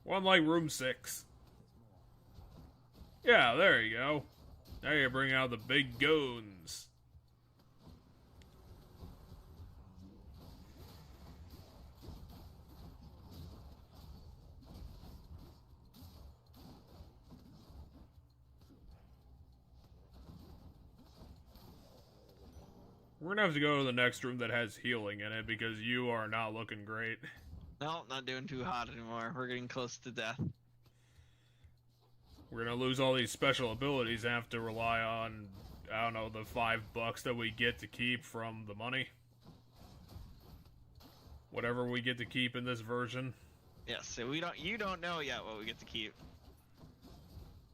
One like room 6. Yeah, there you go. Now you bring out the big guns. We're gonna have to go to the next room that has healing in it because you are not looking great. No, not doing too hot anymore. We're getting close to death. We're gonna lose all these special abilities and have to rely on, I don't know, the $5 that we get to keep from the money. Whatever we get to keep in this version. Yes, so you don't know yet what we get to keep.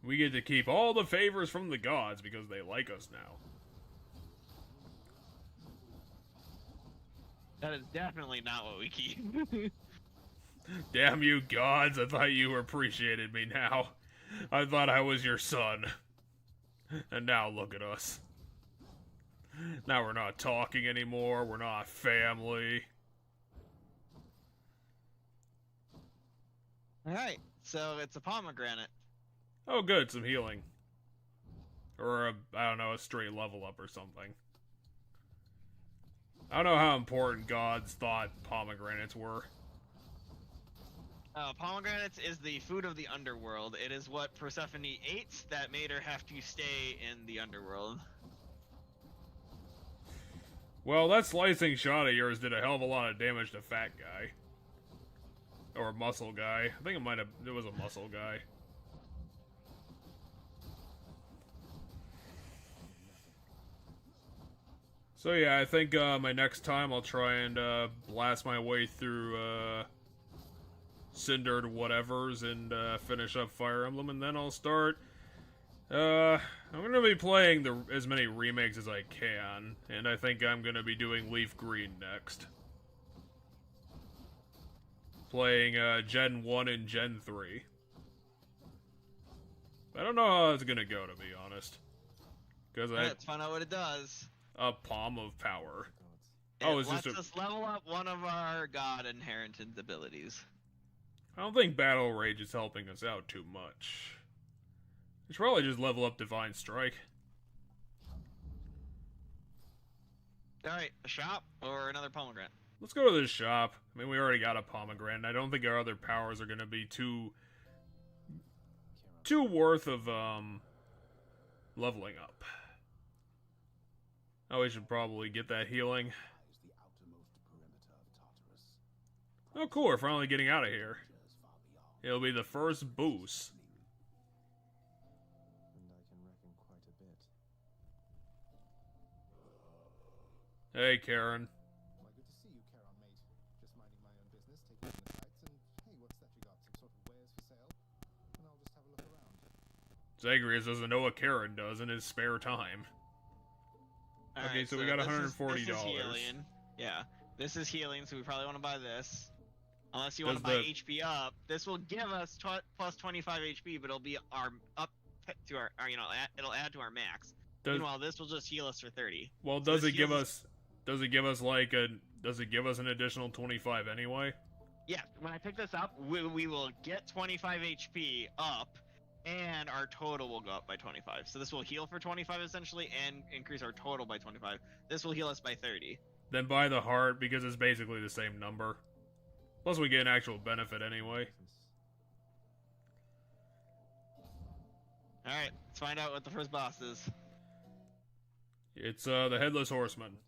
We get to keep all the favors from the gods because they like us now. That is definitely not what we keep. Damn you gods, I thought you appreciated me now. I thought I was your son. And now look at us. Now we're not talking anymore, we're not family. Alright, so it's a pomegranate. Oh good, some healing. Or I don't know, a straight level up or something. I don't know how important gods thought pomegranates were. Pomegranates is the food of the underworld. It is what Persephone ate that made her have to stay in the underworld. Well, that slicing shot of yours did a hell of a lot of damage to Fat Guy. Or Muscle Guy. I think it was a Muscle Guy. So yeah, I think my next time I'll try and blast my way through Cindered whatevers and finish up Fire Emblem, and then I'll start. I'm gonna be playing as many remakes as I can, and I think I'm gonna be doing Leaf Green next. Playing Gen 1 and Gen 3. I don't know how it's gonna go, to be honest. Because Let's find out what it does. A Palm of Power. It lets us level up one of our god inheritance abilities. I don't think Battle Rage is helping us out too much. We should probably just level up Divine Strike. Alright, a shop or another pomegranate? Let's go to this shop. I mean, we already got a pomegranate. I don't think our other powers are going to be too worth of leveling up. Oh, we should probably get that healing. Oh, cool. We're finally getting out of here. It'll be the first boost. And I can reckon quite a bit. Hey, Karen. Why, good to see you, Charon, mate. Just minding my own business, taking in the sights, and hey, what's that you got? Some sort of wares for sale? And I'll just have a look around. Zagreus doesn't know what Karen does in his spare time. Okay, so we got $140. This is healing. Yeah, this is healing, so we probably want to buy this. Unless you want to buy HP up, this will give us plus 25 HP, but it'll be our up to our it'll add to our max. Meanwhile, this will just heal us for 30. Well, does it give us an additional 25 anyway? Yeah, when I pick this up, we will get 25 HP up, and our total will go up by 25. So this will heal for 25 essentially, and increase our total by 25. This will heal us by 30. Then buy the heart, because it's basically the same number. Plus we get an actual benefit anyway. Alright, let's find out what the first boss is. It's the Headless Horseman.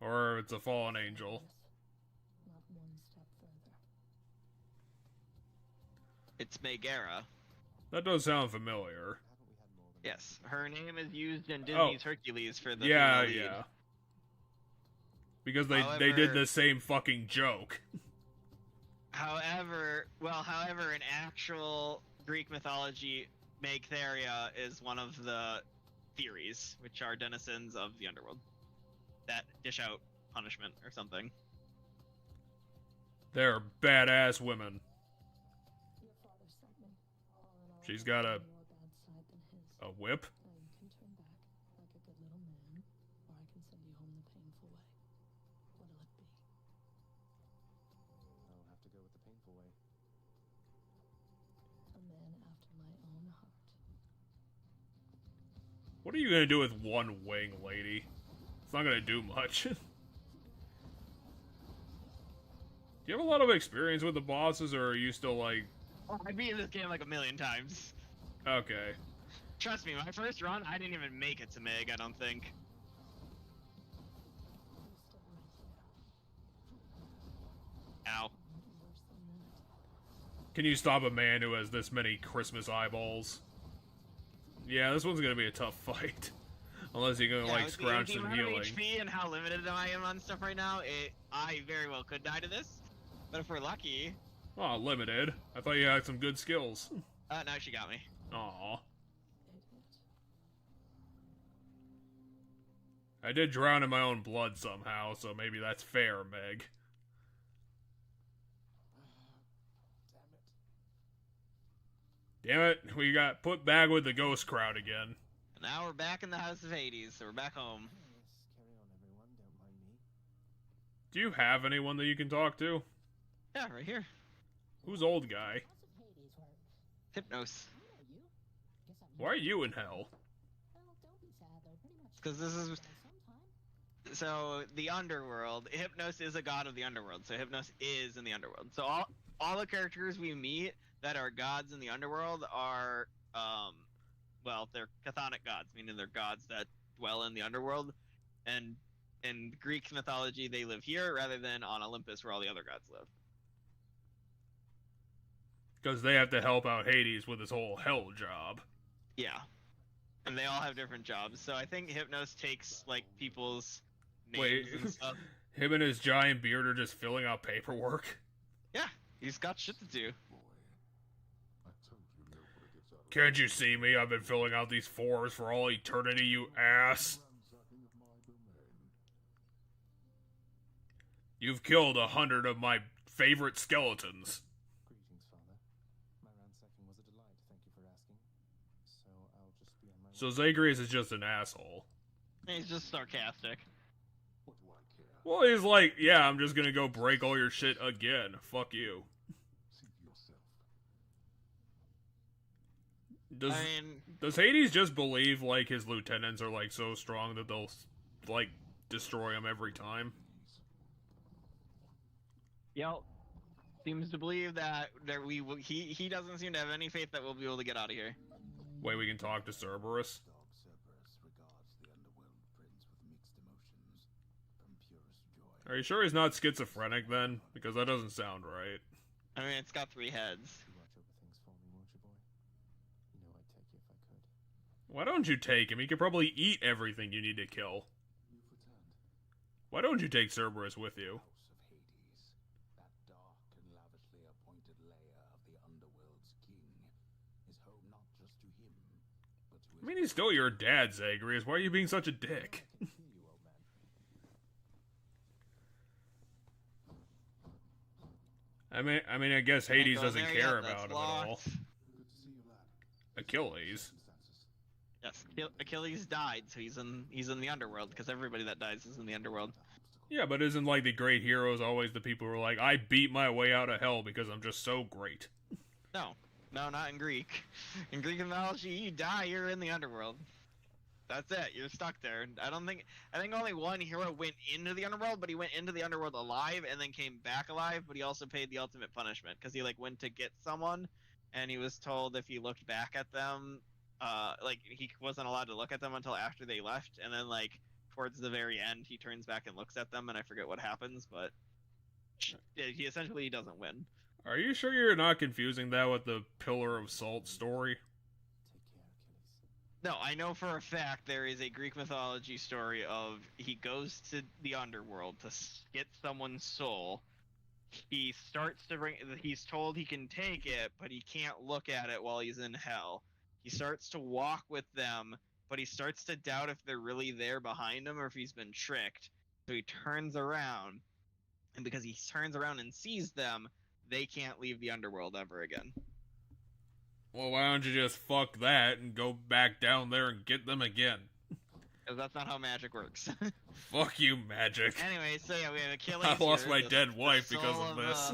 Or it's a fallen angel. Not one step further. It's Megara. That does sound familiar. Yes, her name is used in Disney's Hercules for the yeah, female lead. yeah. Because they did the same fucking joke. However, in actual Greek mythology, Megtheria is one of the Furies, which are denizens of the underworld that dish out punishment or something. They're badass women. Your father sent me, all She's got a More bad side than his. whip. Now you can turn back like a good little man, or I can send you home the painful way. What'll it be? I'll have to go with the painful way. A man after my own heart. What are you gonna do with one wing, lady? It's not gonna do much. Do you have a lot of experience with the bosses, or are you still like... I beat this game like a million times. Okay. Trust me, my first run, I didn't even make it to Meg, I don't think. You're still right here. Ow. Worse than that. Can you stop a man who has this many Christmas eyeballs? Yeah, this one's gonna be a tough fight. Unless you're gonna, like, with scrounge the some amount of healing. HP and how limited I am on stuff right now, I very well could die to this. But if we're lucky... Oh, limited. I thought you had some good skills. no, she got me. Aw. Idiot. I did drown in my own blood somehow, so maybe that's fair, Meg. Damn it. Damn it, we got put back with the ghost crowd again. And now we're back in the House of Hades, so we're back home. Yes, carry on, everyone. Don't mind me. Do you have anyone that you can talk to? Yeah, right here. Who's old guy? House of Hades where Hypnos. I know you. Guess I'm Why are you in hell? Well, don't be sad though. Pretty much. 'Cause this is- Sometime. So, the underworld. Hypnos is a god of the underworld, so Hypnos is in the underworld. So all the characters we meet that are gods in the underworld are, well, they're chthonic gods, meaning they're gods that dwell in the underworld. And in Greek mythology, they live here rather than on Olympus where all the other gods live. Because they have to help out Hades with his whole hell job. Yeah. And they all have different jobs. So I think Hypnos takes, like, people's names Wait. and stuff. Him and his giant beard are just filling out paperwork. Yeah, he's got shit to do. Can't you see me? I've been filling out these forms for all eternity, you ass. You've killed 100 of my favorite skeletons. Greetings, Father. My ransacking was a delight. Thank you for asking. So I'll just be on my So way. Zagreus is just an asshole. He's just sarcastic. Well, he's like, yeah, I'm just gonna go break all your shit again. Fuck you. Does I mean, does Hades just believe, like, his lieutenants are, like, so strong that they'll, like, destroy him every time? Yelp seems to believe that he doesn't seem to have any faith that we'll be able to get out of here. Wait, we can talk to Cerberus? Are you sure he's not schizophrenic, then? Because that doesn't sound right. I mean, it's got 3 heads. You watch over things for me, won't you, boy? You know I'd take you if I could. Why don't you take him? He could probably eat everything you need to kill. Why don't you take Cerberus with you? That dark and lavishly appointed lair of the underworld's king is home not just to him, but to his... I mean, he's still your dad, Zagreus. Why are you being such a dick? I can hear you, old man. I guess Hades Can't go doesn't there care yet, that's about him at all. locked. Good to see you, lad. Achilles. Yes, Achilles died, so he's in the underworld because everybody that dies is in the underworld. Yeah, but isn't, like, the great heroes always the people who are like, I beat my way out of hell because I'm just so great? No, not in Greek. In Greek mythology, you die, you're in the underworld. That's it. You're stuck there. I think only one hero went into the underworld, but he went into the underworld alive and then came back alive. But he also paid the ultimate punishment because he, like, went to get someone, and he was told if he looked back at them, like, he wasn't allowed to look at them until after they left. And then, like, towards the very end, he turns back and looks at them, and I forget what happens, but he essentially doesn't win. Are you sure you're not confusing that with the Pillar of Salt story? Take care, Achilles. No, I know for a fact there is a Greek mythology story of he goes to the underworld to get someone's soul. He starts to bring. He's told he can take it, but he can't look at it while he's in hell. He starts to walk with them, but he starts to doubt if they're really there behind him or if he's been tricked. So he turns around, and because he turns around and sees them, they can't leave the underworld ever again. Well, why don't you just fuck that and go back down there and get them again? Because that's not how magic works. Fuck you, magic. Anyway, so yeah, we have Achilles. I lost here, my the- dead the wife because soul of this.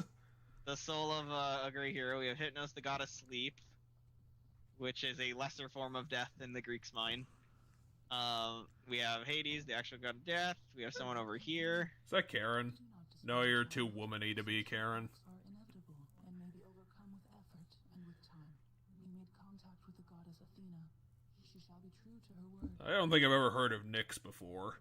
The soul of a great hero. We have Hypnos, the god of sleep, which is a lesser form of death in the Greeks' mind. We have Hades, the actual god of death. We have someone over here. Is that Karen? No, you're too womany to be Karen. Are inevitable and may be overcome with effort and with time. We made contact with the goddess Athena. She shall be true to her word. I don't think I've ever heard of Nyx before.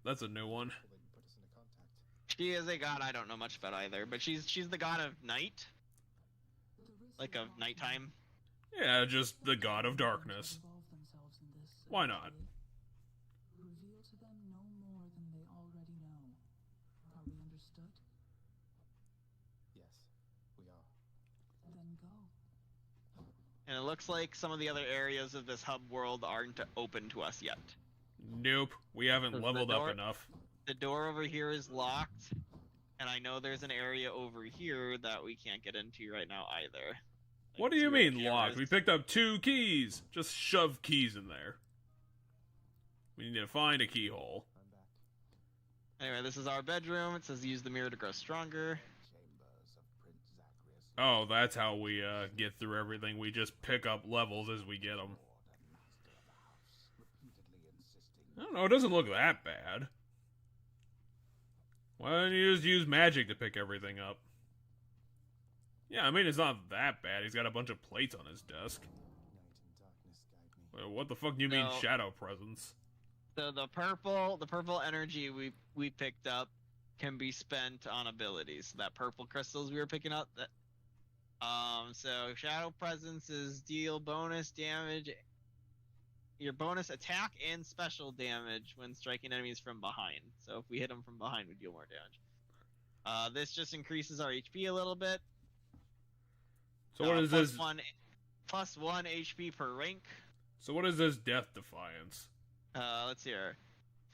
That's a new one. Well, they can put us into contact. She is a god I don't know much about either, but she's the god of night, like of nighttime. Yeah, just the god of darkness. Why not? Reveal to them no more than they already know. Are we understood? Yes, we are. Then go. And it looks like some of the other areas of this hub world aren't open to us yet. Nope, we haven't The leveled door- up enough. The door over here is locked, and I know there's an area over here that we can't get into right now either. I What do can you see where mean the locked? camera We is. picked up 2 keys. Just shove keys in there. We need to find a keyhole. I'm back. Anyway, this is our bedroom. It says use the mirror to grow stronger. Chambers of Prince Zacharias. Oh, that's how we get through everything. We just pick up levels as we get them. Lord and master of the house, repeatedly insisting I don't know, it doesn't look that bad. Why don't you just use magic to pick everything up? Yeah, I mean, it's not that bad. He's got a bunch of plates on his desk. Night and darkness guide me. Well, what the fuck do you mean No. shadow presence? So the purple energy we picked up can be spent on abilities. That purple crystals we were picking up. That so shadow presence is deal bonus damage. Your bonus attack and special damage when striking enemies from behind. So if we hit them from behind, we deal more damage. This just increases our HP a little bit. So what is plus this? plus 1 HP per rank. So what is this death defiance? Let's see here.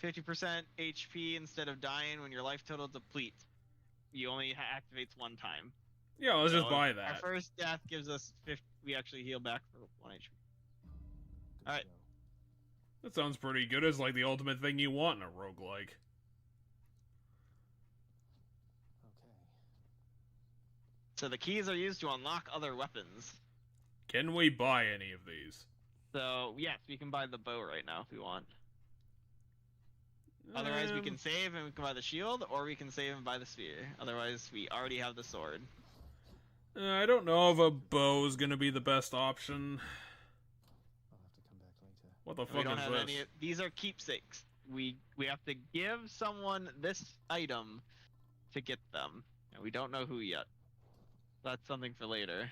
50% HP instead of dying when your life total depletes. You only activates one time. Yeah, let's just So buy Our that. first death gives us 50. We actually heal back for 1 HP. Good Alright. to go. That sounds pretty good. It's like the ultimate thing you want in a roguelike. Okay. So the keys are used to unlock other weapons. Can we buy any of these? So yes, we can buy the bow right now if we want. Otherwise, we can save and we can buy the shield, or we can save and buy the spear. Otherwise, we already have the sword. I don't know if a bow is gonna be the best option. I'll have to come back later. What the We fuck don't is have this? any. These are keepsakes. We have to give someone this item to get them, and we don't know who yet. That's something for later.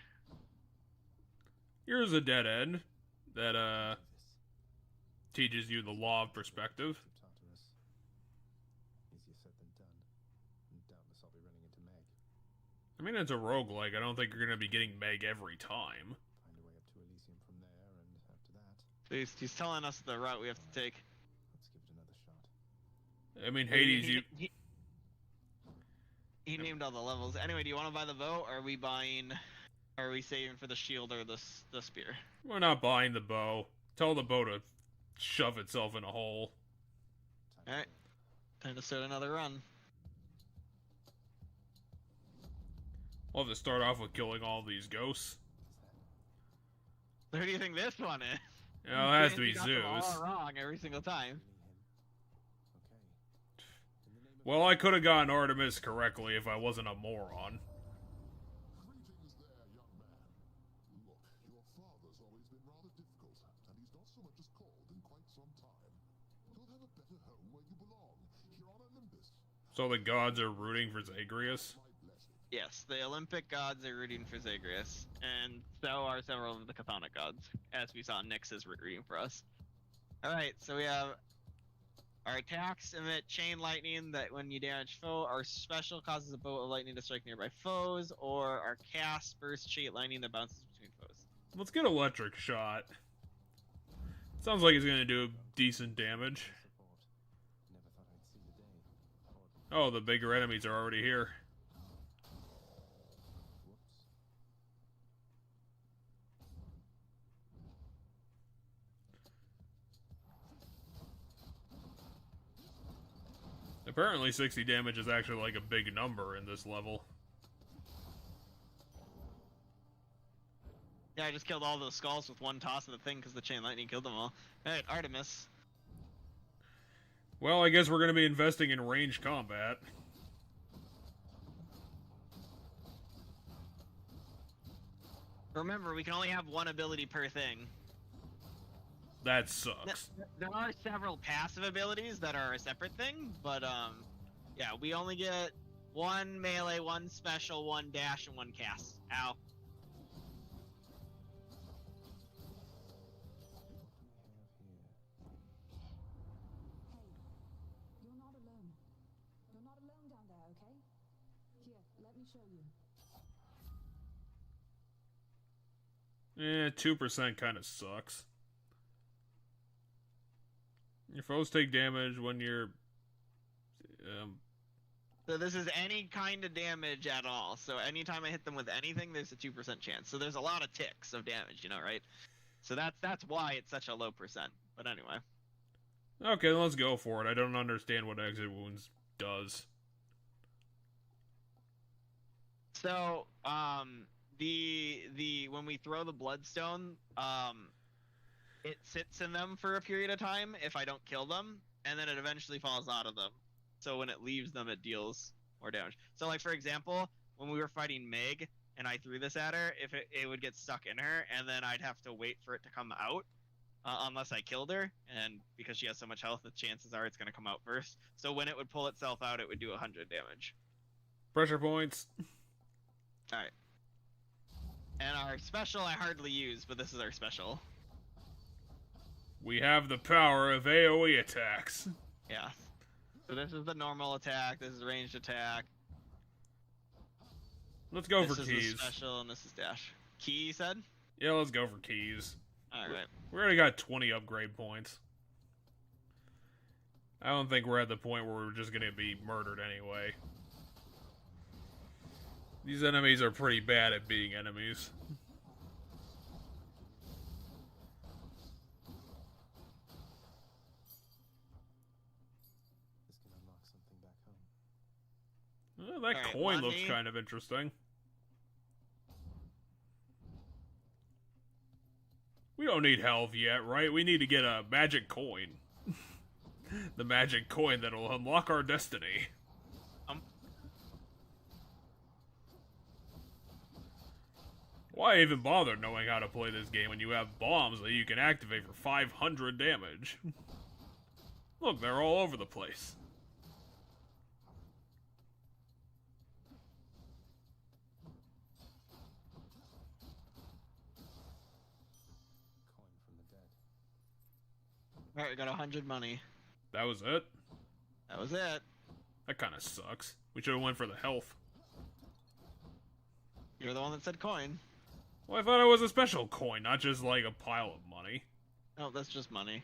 Here's a dead end that This. teaches you the law of perspective. To Tartarus. Easier said than done. And doubtless I'll be running into Meg. I mean, it's a roguelike. I don't think you're gonna be getting Meg every time. Find a way up to Elysium from there, and after that, He's telling us the route we have to take. let's give it another shot. I mean, Hades, you. He named all the levels. Anyway, do you want to buy the bow, or are we buying? Or are we saving for the shield or the spear? We're not buying the bow. Tell the bow to shove itself in a hole. Time to Alright. move. Time to start another run. We'll have to start off with killing all these ghosts. Who do you think this one is? You know, it has to be You got them Zeus. all wrong every single time. Really him. Okay. In the name of Well, I could have gotten Artemis correctly if I wasn't a moron. Greetings there, young man. Look, your father's always been rather difficult, and he's not so much as called in quite some time. You'll have a better home where you belong, here on Olympus. So the gods are rooting for Zagreus. My blessing. Yes, the Olympic gods are rooting for Zagreus, and so are several of the Chthonic gods, as we saw Nyx is rooting for us. Alright, so we have our attacks emit chain lightning that when you damage foe, our special causes a bolt of lightning to strike nearby foes, or our cast bursts chain lightning that bounces between foes. Let's get electric shot. Sounds like he's gonna do decent damage. support. Never thought I'd see the day. Or Oh, the bigger enemies are already here. whoops. Apparently 60 damage is actually like a big number in this level. Yeah, I just killed all those skulls with one toss of the thing because the chain lightning killed them all. Alright, Artemis. Well, I guess we're going to be investing in range combat. Remember, we can only have one ability per thing. That sucks. There are several passive abilities that are a separate thing, but yeah, we only get one melee, one special, one dash, and one cast. Ow. You're not alone. You're not alone down there, okay? Here, let me show you. 2% kind of sucks. Your foes take damage when you're... So this is any kind of damage at all. So anytime I hit them with anything, there's a 2% chance. So there's a lot of ticks of damage, you know, right? So that's why it's such a low percent. But anyway. Okay, let's go for it. I don't understand what Exit Wounds does. So, the when we throw the bloodstone, it sits in them for a period of time if I don't kill them, and then it eventually falls out of them. So when it leaves them, it deals more damage. So like for example, when we were fighting Meg and I threw this at her, if it would get stuck in her, and then I'd have to wait for it to come out, unless I killed her, and because she has so much health, the chances are it's going to come out first. So when it would pull itself out, it would do 100 damage. Pressure points. Alright. And our special I hardly use, but this is our special. We have the power of AoE attacks. Yeah. So this is the normal attack, this is ranged attack. Let's go this for is keys. The special, and this is dash. Key, you said? Yeah, let's go for keys. Alright. We already got 20 upgrade points. I don't think we're at the point where we're just gonna be murdered anyway. These enemies are pretty bad at being enemies. This can unlock something back home. Well, that Alright, coin looks money. kind of interesting. We don't need health yet, right? We need to get a magic coin. The magic coin that'll unlock our destiny. Why even bother knowing how to play this game when you have bombs that you can activate for 500 damage? Look, they're all over the place. Coin from the dead. Alright, we got 100 money. That was it? That was it. That kind of sucks. We should have went for the health. You're the one that said coin. Well, I thought it was a special coin, not just like a pile of money. No, that's just money.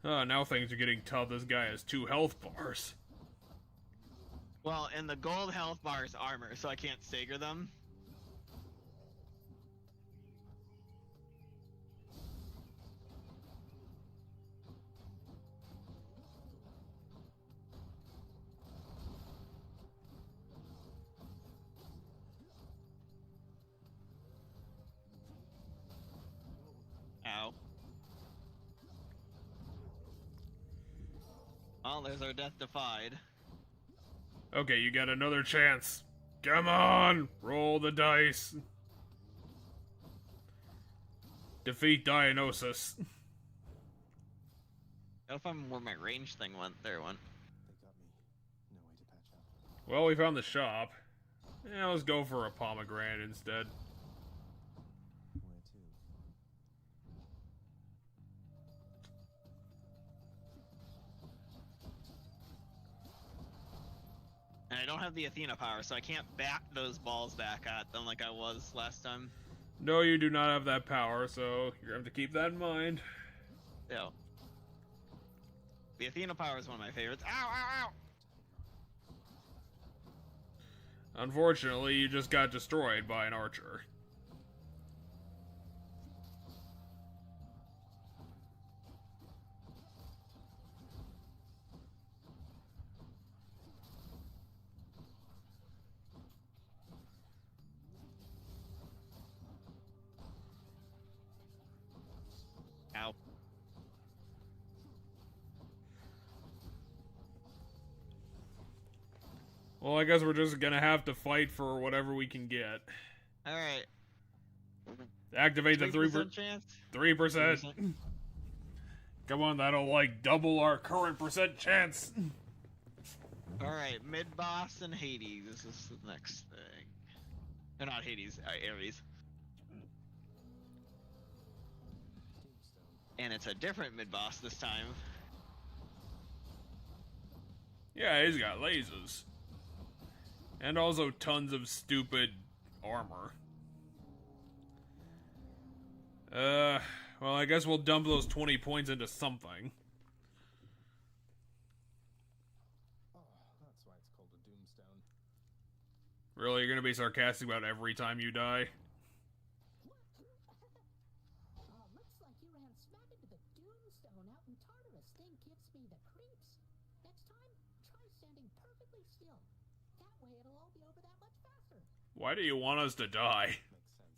Now things are getting tough. This guy has 2 health bars. Well, and the gold health bar is armor, so I can't stagger them. Ow. Well, there's our death defied. Okay, you got another chance. Come on! Roll the dice. Defeat Dionysus. What if I'm where my range thing went? There it went. They got me. No way to patch up. Well, we found the shop. Yeah, let's go for a pomegranate instead. Where to? And I don't have the Athena power, so I can't back those balls back at them like I was last time. No, you do not have that power, so you're gonna have to keep that in mind. Yeah. The Athena power is one of my favorites. Ow, ow, ow! Unfortunately, you just got destroyed by an archer. Well, I guess we're just gonna have to fight for whatever we can get. Alright. Activate the 3% chance? 3%. Come on, that'll like double our current percent chance. Alright, mid-boss and Hades. This is the next thing. No, not Hades, Ares. And it's a different mid-boss this time. Yeah, he's got lasers. And also tons of stupid armor. Well, I guess we'll dump those 20 points into something. Oh, that's why it's called a doomstone. Really, you're gonna be sarcastic about every time you die? Looks like you ran smack into the Doomstone out in Tartarus. Thing gives me the creeps. Next time, try standing perfectly still. That way it'll all be over that much faster. Why do you want us to die? Makes sense.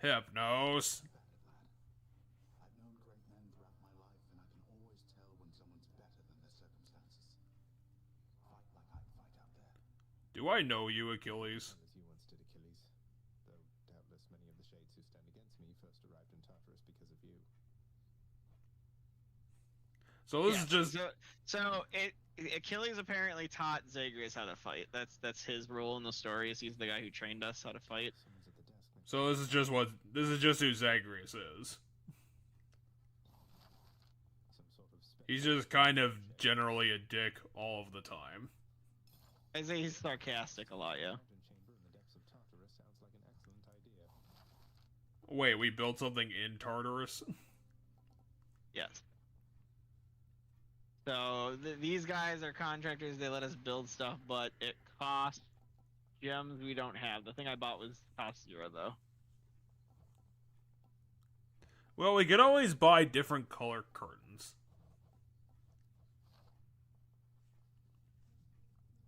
Hypnos. I've known great men throughout my life, and I can always tell when someone's better than their circumstances. Fight like I'd fight out there. Do I know you, Achilles? As you once did, Achilles. Though doubtless many of the shades who stand against me first arrived in Tartarus because of you. So this is just... Achilles apparently taught Zagreus how to fight. That's his role in the story. Is he's the guy who trained us how to fight. Someone's at the desk. So this is just who Zagreus is. Some sort of He's just kind of generally a dick all of the time. I say he's sarcastic a lot, yeah. Chamber in the depths of Tartarus sounds like an excellent idea. Wait, we built something in Tartarus? Yes. So these guys are contractors. They let us build stuff, but it costs gems we don't have. The thing I bought cost 0 though. Well, we could always buy different color curtains.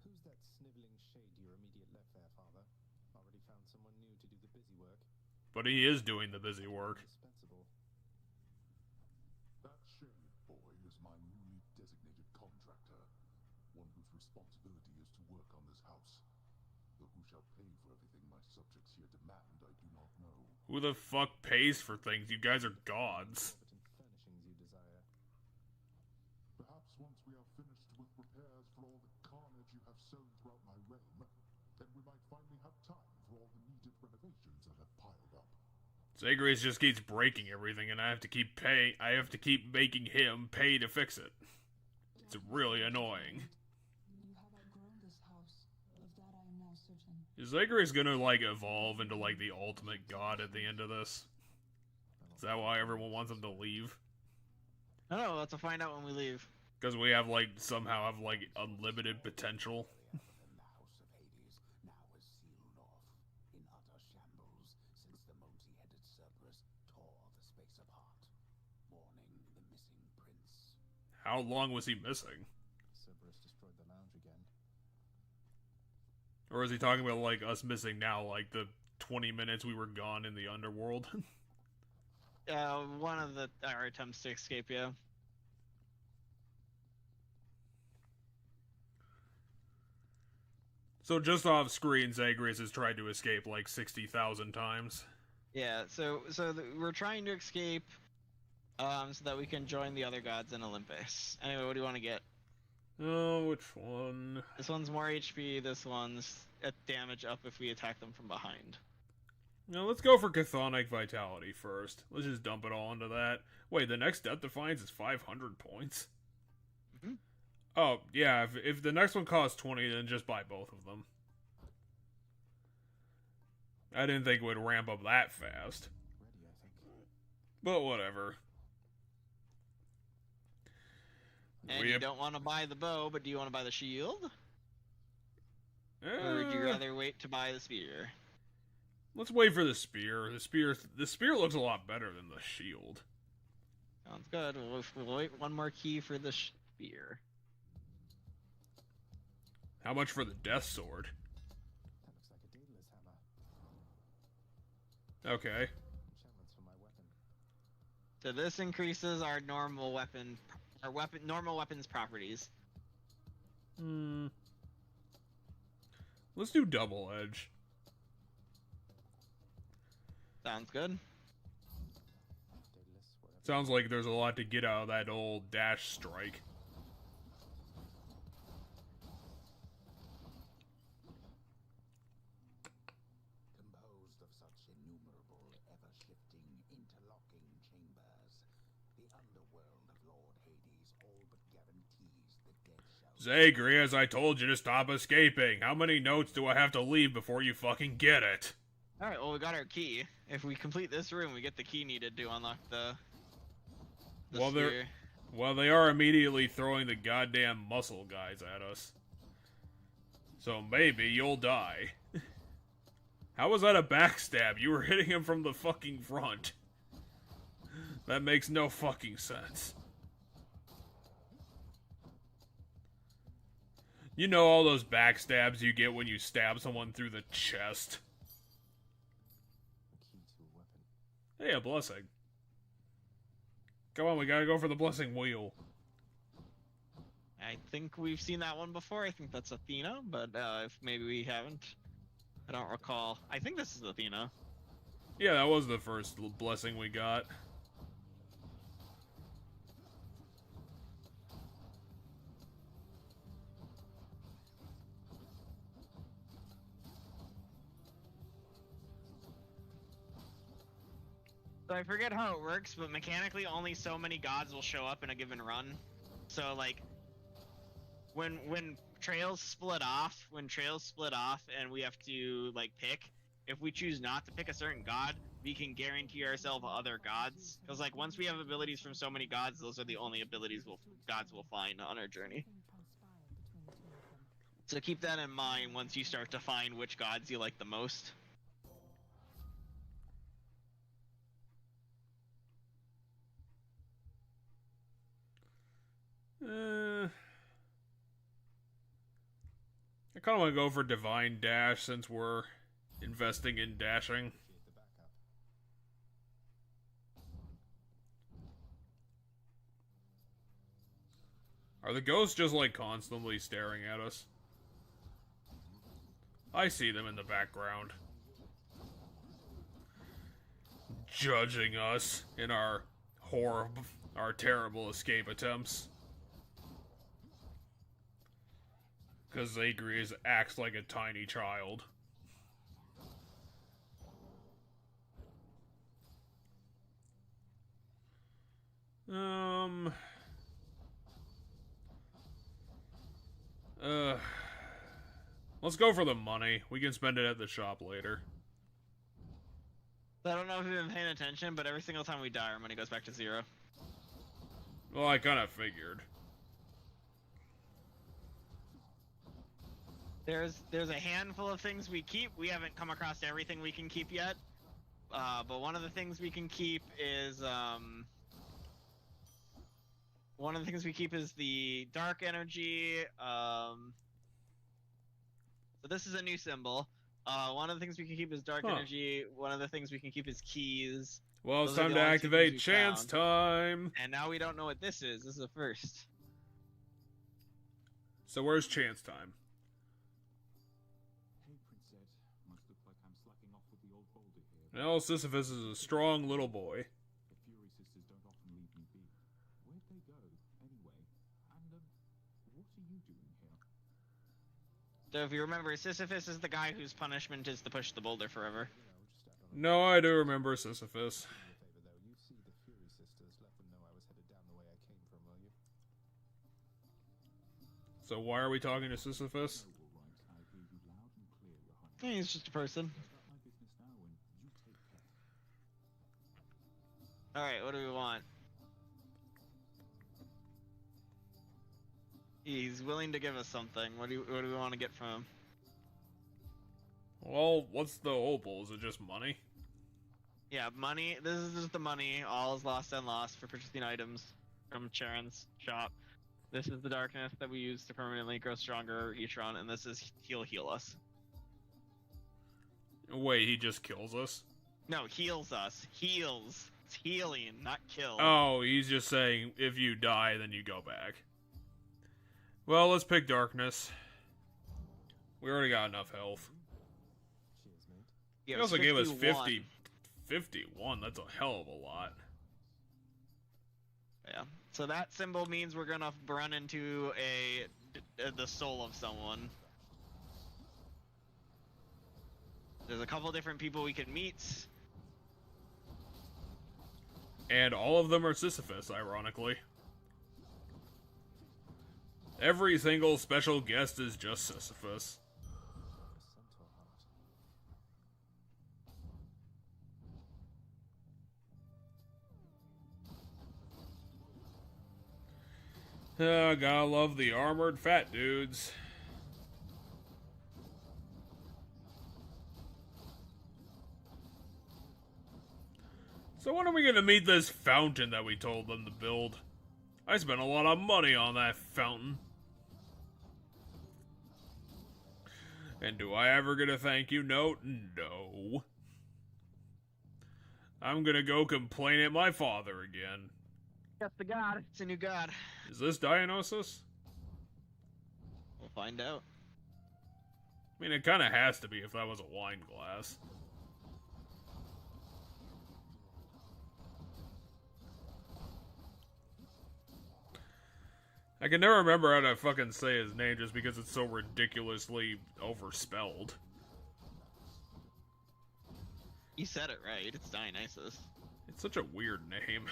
Who's that sniveling shade to your immediate left there, Father? Already found someone new to do the busy work. But he is doing the busy work. Indispensable. That shade boy is my newly designated contractor, one whose responsibility is to work on this house. Though who shall pay for everything my subjects here demand, I do not know. Who the fuck pays for things? You guys are gods. Exorbitant furnishings you desire. Perhaps once we are finished with repairs for all the carnage you have sown throughout my realm, then we might finally have time for all the needed renovations that have piled up. Zagreus just keeps breaking everything, and I have to keep making him pay to fix it. It's really annoying. You have outgrown this house. Of that I am now certain. Is Zagreus gonna, like, evolve into, like, the ultimate god at the end of this? Is that why everyone wants him to leave? I don't know. Let's find out when we leave. Because we have, like, somehow have, like, unlimited potential? And the House of Hades now is sealed off, in utter shambles, since the multi-headed Cerberus tore the space apart, mourning the missing prince. How long was he missing? Cerberus destroyed the lounge again. Or is he talking about, like, us missing now, like, the 20 minutes we were gone in the underworld? One of our attempts to escape, yeah. So just off screen, Zagreus has tried to escape, like, 60,000 times. Yeah, so we're trying to escape, so that we can join the other gods in Olympus. Anyway, what do you want to get? Oh, which one? This one's more HP, this one's at damage up if we attack them from behind. No, let's go for Chthonic Vitality first. Let's just dump it all into that. Wait, the next Death Defiance is 500 points? Mm-hmm. Oh, yeah, if the next one costs 20, then just buy both of them. I didn't think it would ramp up that fast. Ready, I think. But whatever. And you don't want to buy the bow, but do you want to buy the shield? Or would you rather wait to buy the spear? Let's wait for the spear. The spear looks a lot better than the shield. Sounds good. We'll wait one more key for the spear. How much for the Death Sword? That looks like a Daedalus hammer. Okay. Enchantments for my weapon. So this increases our normal weapons properties. Let's do double edge. Sounds good. Sounds like there's a lot to get out of that old dash strike. Composed of such innumerable, ever-shifting, interlocking chambers, the underworld of Lord Hades all but guarantees the dead shall... Zagri, as I told you to stop escaping. How many notes do I have to leave before you fucking get it? Alright, well, we got our key. If we complete this room, we get the key needed to unlock the sphere. Well, they are immediately throwing the goddamn muscle guys at us. So maybe you'll die. How was that a backstab? You were hitting him from the fucking front. That makes no fucking sense. You know all those backstabs you get when you stab someone through the chest? Hey, a blessing. Come on, we gotta go for the blessing wheel. I think we've seen that one before. I think that's Athena, but if maybe we haven't, I don't recall. I think this is Athena. Yeah, that was the first blessing we got. So I forget how it works, but mechanically only so many gods will show up in a given run. So like when trails split off and we have to like pick, if we choose not to pick a certain god, we can guarantee ourselves other gods. Because like once we have abilities from so many gods, those are the only abilities gods will find on our journey. So keep that in mind once you start to find which gods you like the most. I kind of want to go for Divine Dash since we're investing in dashing. Are the ghosts just like constantly staring at us? I see them in the background. Judging us in our terrible escape attempts. Because Zagreus acts like a tiny child. Let's go for the money. We can spend it at the shop later. I don't know if you've been paying attention, but every single time we die, our money goes back to 0. Well, I kind of figured. There's a handful of things we keep. We haven't come across everything we can keep yet. But one of the things we can keep is the dark energy. So this is a new symbol. One of the things we can keep is dark energy. One of the things we can keep is keys. Well, it's time to activate chance time. And now we don't know what this is. This is the first. So where's chance time? Well, Sisyphus is a strong little boy. The Fury Sisters don't often leave me be. Where'd they go, anyway? And, what are you doing here? So if you remember, Sisyphus is the guy whose punishment is to push the boulder forever. No, I do remember Sisyphus. You see the Fury Sisters, let them know I was headed down the way I came from, will you? So why are we talking to Sisyphus? He's just a person. Alright, what do we want? He's willing to give us something. What do we want to get from him? Well, what's the opal? Is it just money? Yeah, money. This is just the money. All is lost and lost for purchasing items from Charon's shop. This is the darkness that we use to permanently grow stronger each run, and this is heal us. Wait, he just kills us? No, heals us. Heals. It's healing, not kill. Oh, he's just saying if you die, then you go back. Well, let's pick darkness. We already got enough health. Cheers, mate. Yeah, He also gave us 51. 51. That's a hell of a lot. Yeah. So that symbol means we're gonna run into the soul of someone. There's a couple different people we can meet. And all of them are Sisyphus, ironically. Every single special guest is just Sisyphus. Centaur heart. Gotta love the armored fat dudes. So when are we gonna meet this fountain that we told them to build? I spent a lot of money on that fountain. And do I ever get a thank you note? No. I'm gonna go complain at my father again. Yes, the god. It's a new god. Is this Dionysus? We'll find out. I mean, it kinda has to be if that was a wine glass. I can never remember how to fucking say his name just because it's so ridiculously overspelled. You said it right. It's Dionysus. It's such a weird name.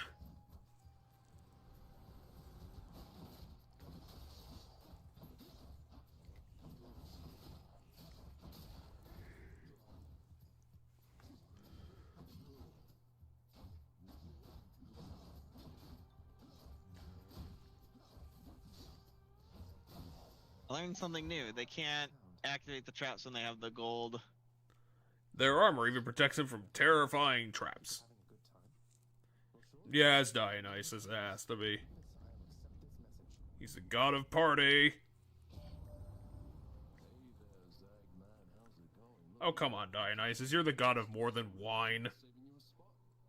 I learned something new. They can't activate the traps when they have the gold. Their armor even protects them from terrifying traps. Having a good time? Well, sure. Yeah, it's Dionysus. It has to be. Yes, I'll accept this message. He's the god of party. Oh, come on, Dionysus. You're the god of more than wine. Saving you a spot.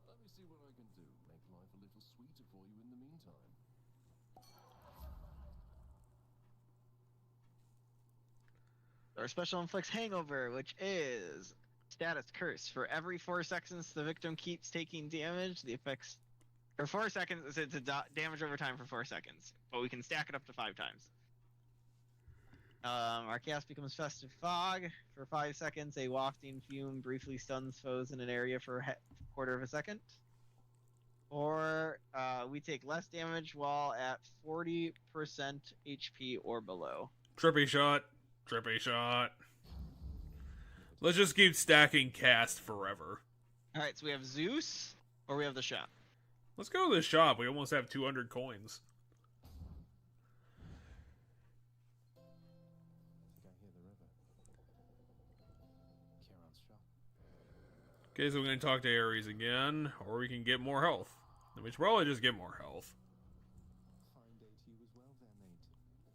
Let me see what I can do. Make life a little sweeter for you in the meantime. Our special inflicts hangover, which is status curse. For every 4 seconds the victim keeps taking damage, the effects... For 4 seconds, it's a damage over time for 4 seconds. But we can stack it up to 5 times. Our chaos becomes festive fog. For 5 seconds, a wafting fume briefly stuns foes in an area for a quarter of a second. Or we take less damage while at 40% HP or below. Trippy shot. Trippy shot. Let's just keep stacking cast forever. Alright, so we have Zeus, or we have the shop. Let's go to the shop. We almost have 200 coins. I think I hear the river. Kieran's shop. Okay, so we're going to talk to Ares again, or we can get more health. We should probably just get more health. Fine day to you as well there, mate.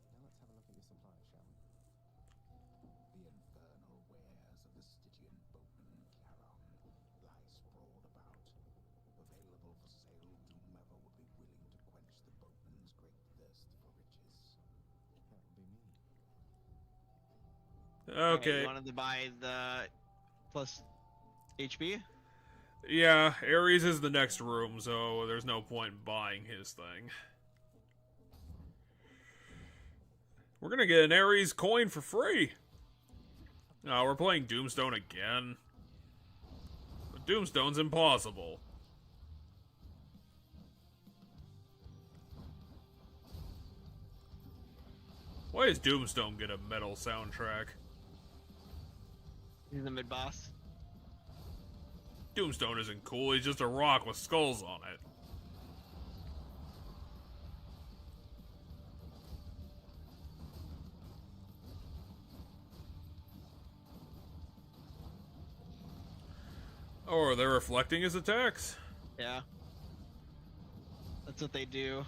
Now let's have a look at your supply, shall we? The infernal wares of the Stygian boatman Charon lie sprawled about, available for sale to whomever would be willing to quench the boatman's great thirst for riches. That would be me. Okay. You wanted to buy the plus HP? Yeah, Ares is the next room, so there's no point in buying his thing. We're gonna get an Ares coin for free. No, we're playing Doomstone again. But Doomstone's impossible. Why does Doomstone get a metal soundtrack? He's the mid boss. Doomstone isn't cool, he's just a rock with skulls on it. Oh, are they reflecting his attacks? Yeah. That's what they do.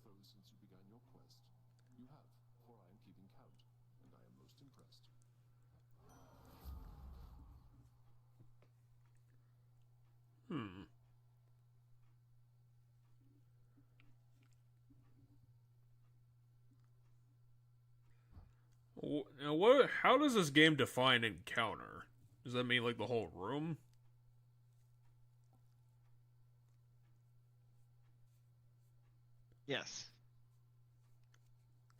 foes since you began your quest? You have, for I am keeping count, and I am most impressed. Now, what? How does this game define encounter? Does that mean like the whole room? Yes.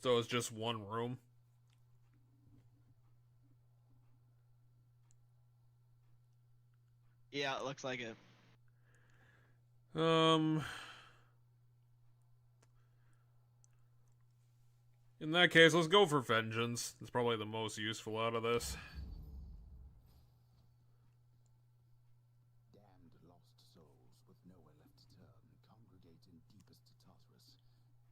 So it's just one room? Yeah, it looks like it. In that case, let's go for vengeance. It's probably the most useful out of this. Damned lost souls with nowhere left to turn congregate in deepest Tartarus,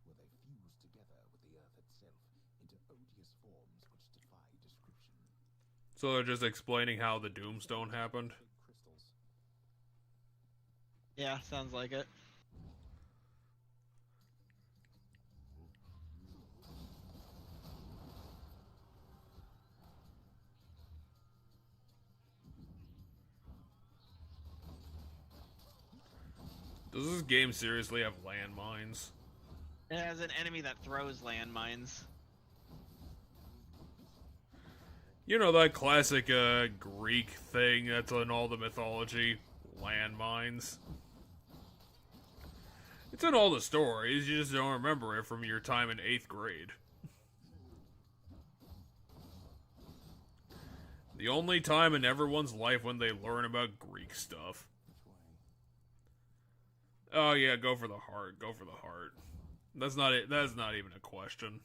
where they fuse together with the earth itself into odious forms which defy description. So they're just explaining how the Doomstone happened. Crystals. Yeah, sounds like it. Does this game seriously have landmines? It has an enemy that throws landmines. You know that classic Greek thing that's in all the mythology? Landmines. It's in all the stories, you just don't remember it from your time in 8th grade. The only time in everyone's life when they learn about Greek stuff. Oh yeah, go for the heart. Go for the heart. That's not it. That's not even a question.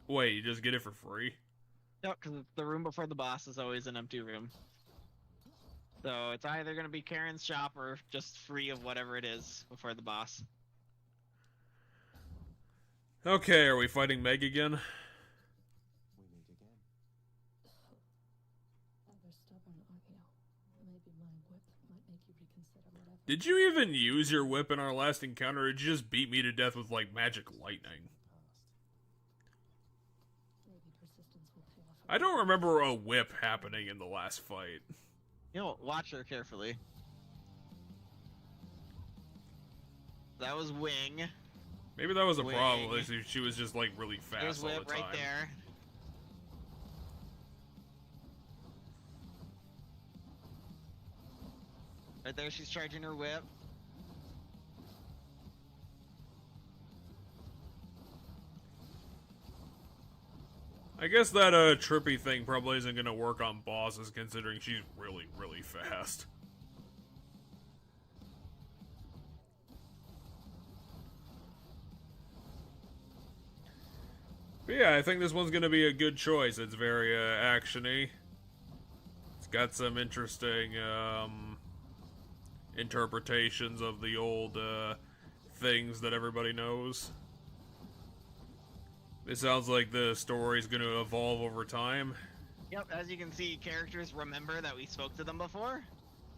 Wait, you just get it for free? Yep, because the room before the boss is always an empty room. So it's either going to be Karen's shop or just free of whatever it is before the boss. Okay, are we fighting Meg again? We meet again. Ever stubborn, Argyle. Maybe my whip might make you reconsider whatever. Did you even use your whip in our last encounter, or did you just beat me to death with, like, magic lightning? Maybe persistence will pay off. I don't remember a whip happening in the last fight. You know, watch her carefully. That was Wing. Maybe that was a Wing. problem. Like, she was just, like, really fast There's all Whip the time. right there. Right there, she's charging her whip. I guess that trippy thing probably isn't gonna work on bosses, considering she's really, really fast. But yeah, I think this one's gonna be a good choice. It's very actiony. It's got some interesting interpretations of the old things that everybody knows. It sounds like the story's going to evolve over time. Yep, as you can see, characters remember that we spoke to them before.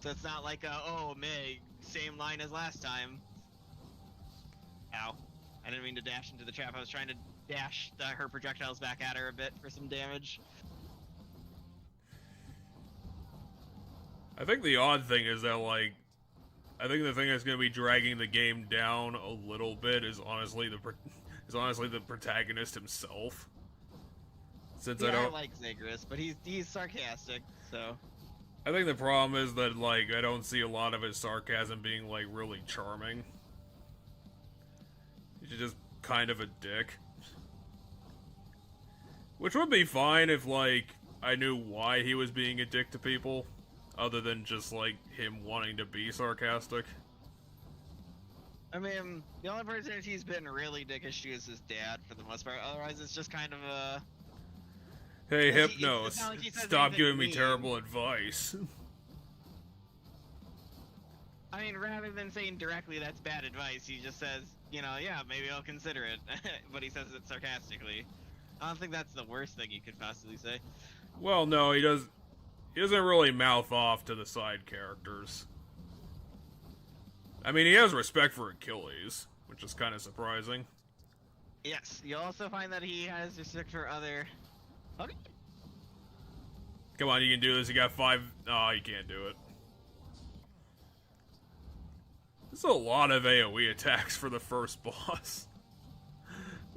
So it's not like, oh, Meg, same line as last time. Ow. I didn't mean to dash into the trap. I was trying to dash her projectiles back at her a bit for some damage. I think the odd thing is that, like, I think the thing that's going to be dragging the game down a little bit is honestly the protagonist himself. Since Yeah, I don't like Zagreus, but he's sarcastic, so. I think the problem is that, like, I don't see a lot of his sarcasm being, like, really charming. He's just kind of a dick. Which would be fine if, like, I knew why he was being a dick to people, other than just, like, him wanting to be sarcastic. I mean, the only person he's been really dickish to is his dad, for the most part. Otherwise, it's just kind of a... Hey, It's Hypnos, not like he says stop anything giving me mean. terrible advice. I mean, rather than saying directly that's bad advice, he just says, you know, yeah, maybe I'll consider it. But he says it sarcastically. I don't think that's the worst thing you could possibly say. Well, no, he doesn't really mouth off to the side characters. I mean, he has respect for Achilles, which is kind of surprising. Yes, you'll also find that he has respect for other... Okay. Come on, you can do this. You got 5... Oh, you can't do it. There's a lot of AoE attacks for the first boss.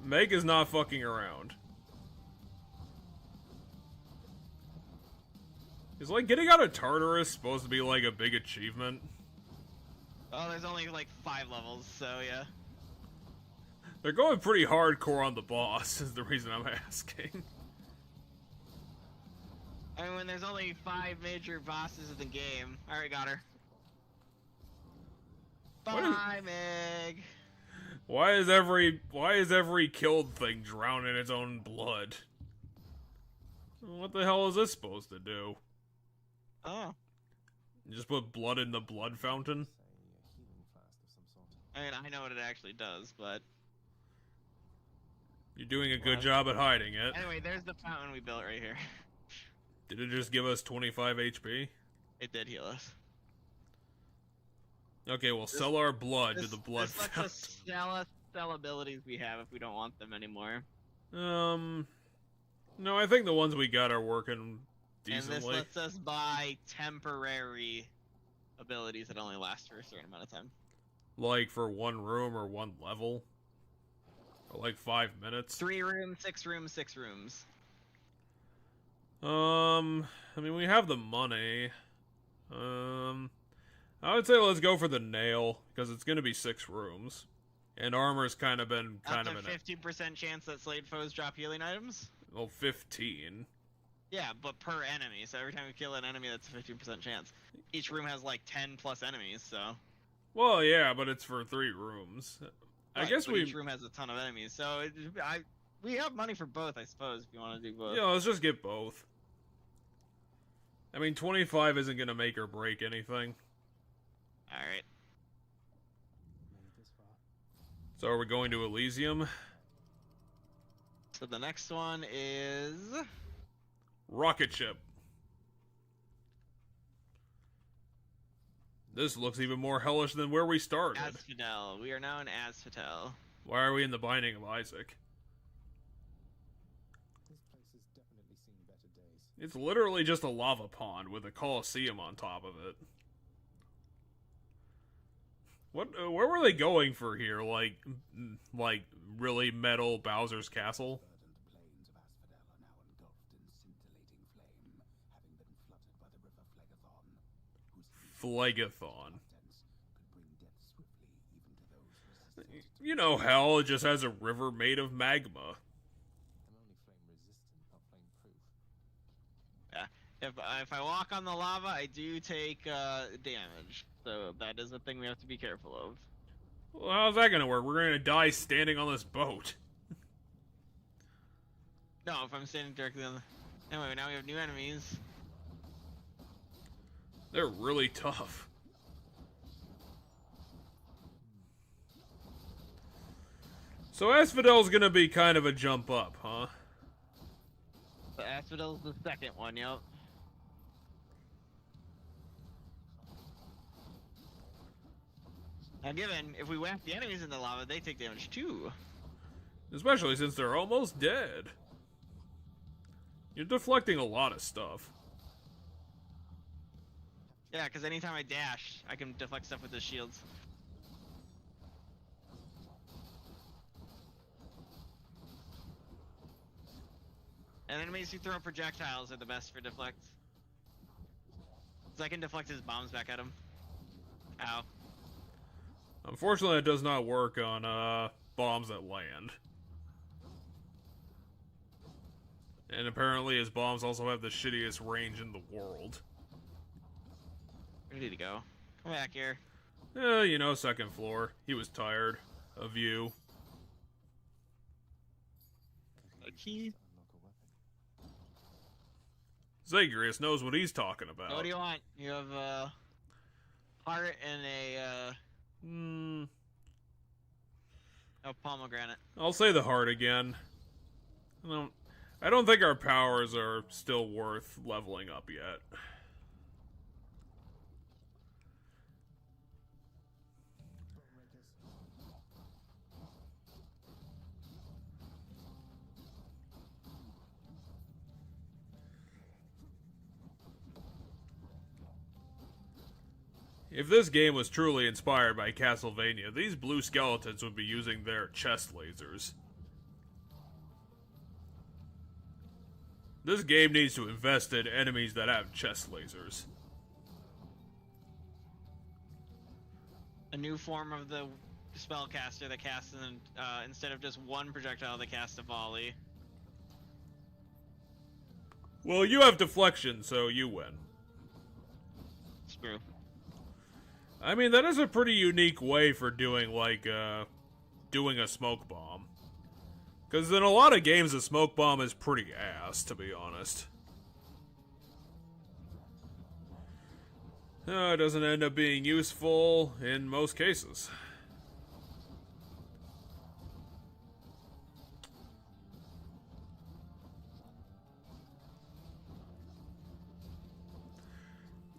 Meg is not fucking around. Is, like, getting out of Tartarus supposed to be, like, a big achievement? Oh, there's only like 5 levels, so yeah. They're going pretty hardcore on the boss, is the reason I'm asking. I mean, when there's only 5 major bosses in the game. Alright, got her. Bye, Meg! Why is every killed thing drowned in its own blood? What the hell is this supposed to do? Oh. You just put blood in the blood fountain? A healing flask of some sort. I mean, I know what it actually does, but... You're doing a good job at hiding it. Anyway, there's the fountain we built right here. Did it just give us 25 HP? It did heal us. Okay, we'll sell our blood to the blood This lets fountain. us sell abilities we have if we don't want them anymore. No, I think the ones we got are working decently. And this lets us buy temporary abilities that only last for a certain amount of time. Like for 1 room or 1 level? Or like 5 minutes? 3 rooms, 6 rooms, 6 rooms. I mean, we have the money. I would say let's go for the nail, because it's gonna be 6 rooms. And armor's kind of been That's of a 50% chance that Slade foes drop healing items? Well, 15. Yeah, but per enemy, so every time we kill an enemy, that's a 15% chance. Each room has like 10 plus enemies, so... Well, yeah, but it's for 3 rooms. I Right, guess but we... each room has a ton of enemies, so we have money for both, I suppose, if you want to do both. Yeah, let's just get both. I mean, 25 isn't gonna make or break anything. Alright. Made it this far. So are we going to Elysium? So the next one is... Rocket ship. This looks even more hellish than where we started. Asphodel. We are now in Asphodel. Why are we in the Binding of Isaac? This place has definitely seen better days. It's literally just a lava pond with a coliseum on top of it. What? Where were they going for here? Like really metal Bowser's Castle? Verdant plains of Asphodel are now engulfed in scintillating flame, having been flooded by the river Phlegethon, whose Phlegethon. contents could bring death swiftly even to those resistant to You know, hell, it just has a river made of magma. I'm only flame resistant, not flame proof. Yeah. If I walk on the lava, I do take damage. So that is a thing we have to be careful of. Well, how's that gonna work? We're gonna die standing on this boat. No, if I'm standing directly on the... Anyway, now we have new enemies. They're really tough. So Asphodel's gonna be kind of a jump up, huh? So Asphodel's the second one, yep. Now given, if we whack the enemies in the lava, they take damage too. Especially since they're almost dead. You're deflecting a lot of stuff. Yeah, because anytime I dash, I can deflect stuff with the shields. And enemies who throw projectiles are the best for deflect. So I can deflect his bombs back at him. Ow. Unfortunately, it does not work on bombs that land. And apparently his bombs also have the shittiest range in the world. Where did he go? Come back here. You know, 2nd floor. He was tired of you. A key. Unlock a weapon. Zagreus knows what he's talking about. So what do you want? You have a heart and a pomegranate. I'll say the heart again. I don't think our powers are still worth leveling up yet. If this game was truly inspired by Castlevania, these blue skeletons would be using their chest lasers. This game needs to invest in enemies that have chest lasers. A new form of the spellcaster that casts instead of just one projectile, they cast a volley. Well, you have deflection, so you win. Screw. I mean, that is a pretty unique way for doing, like, doing a smoke bomb. Because in a lot of games, a smoke bomb is pretty ass, to be honest. It doesn't end up being useful in most cases.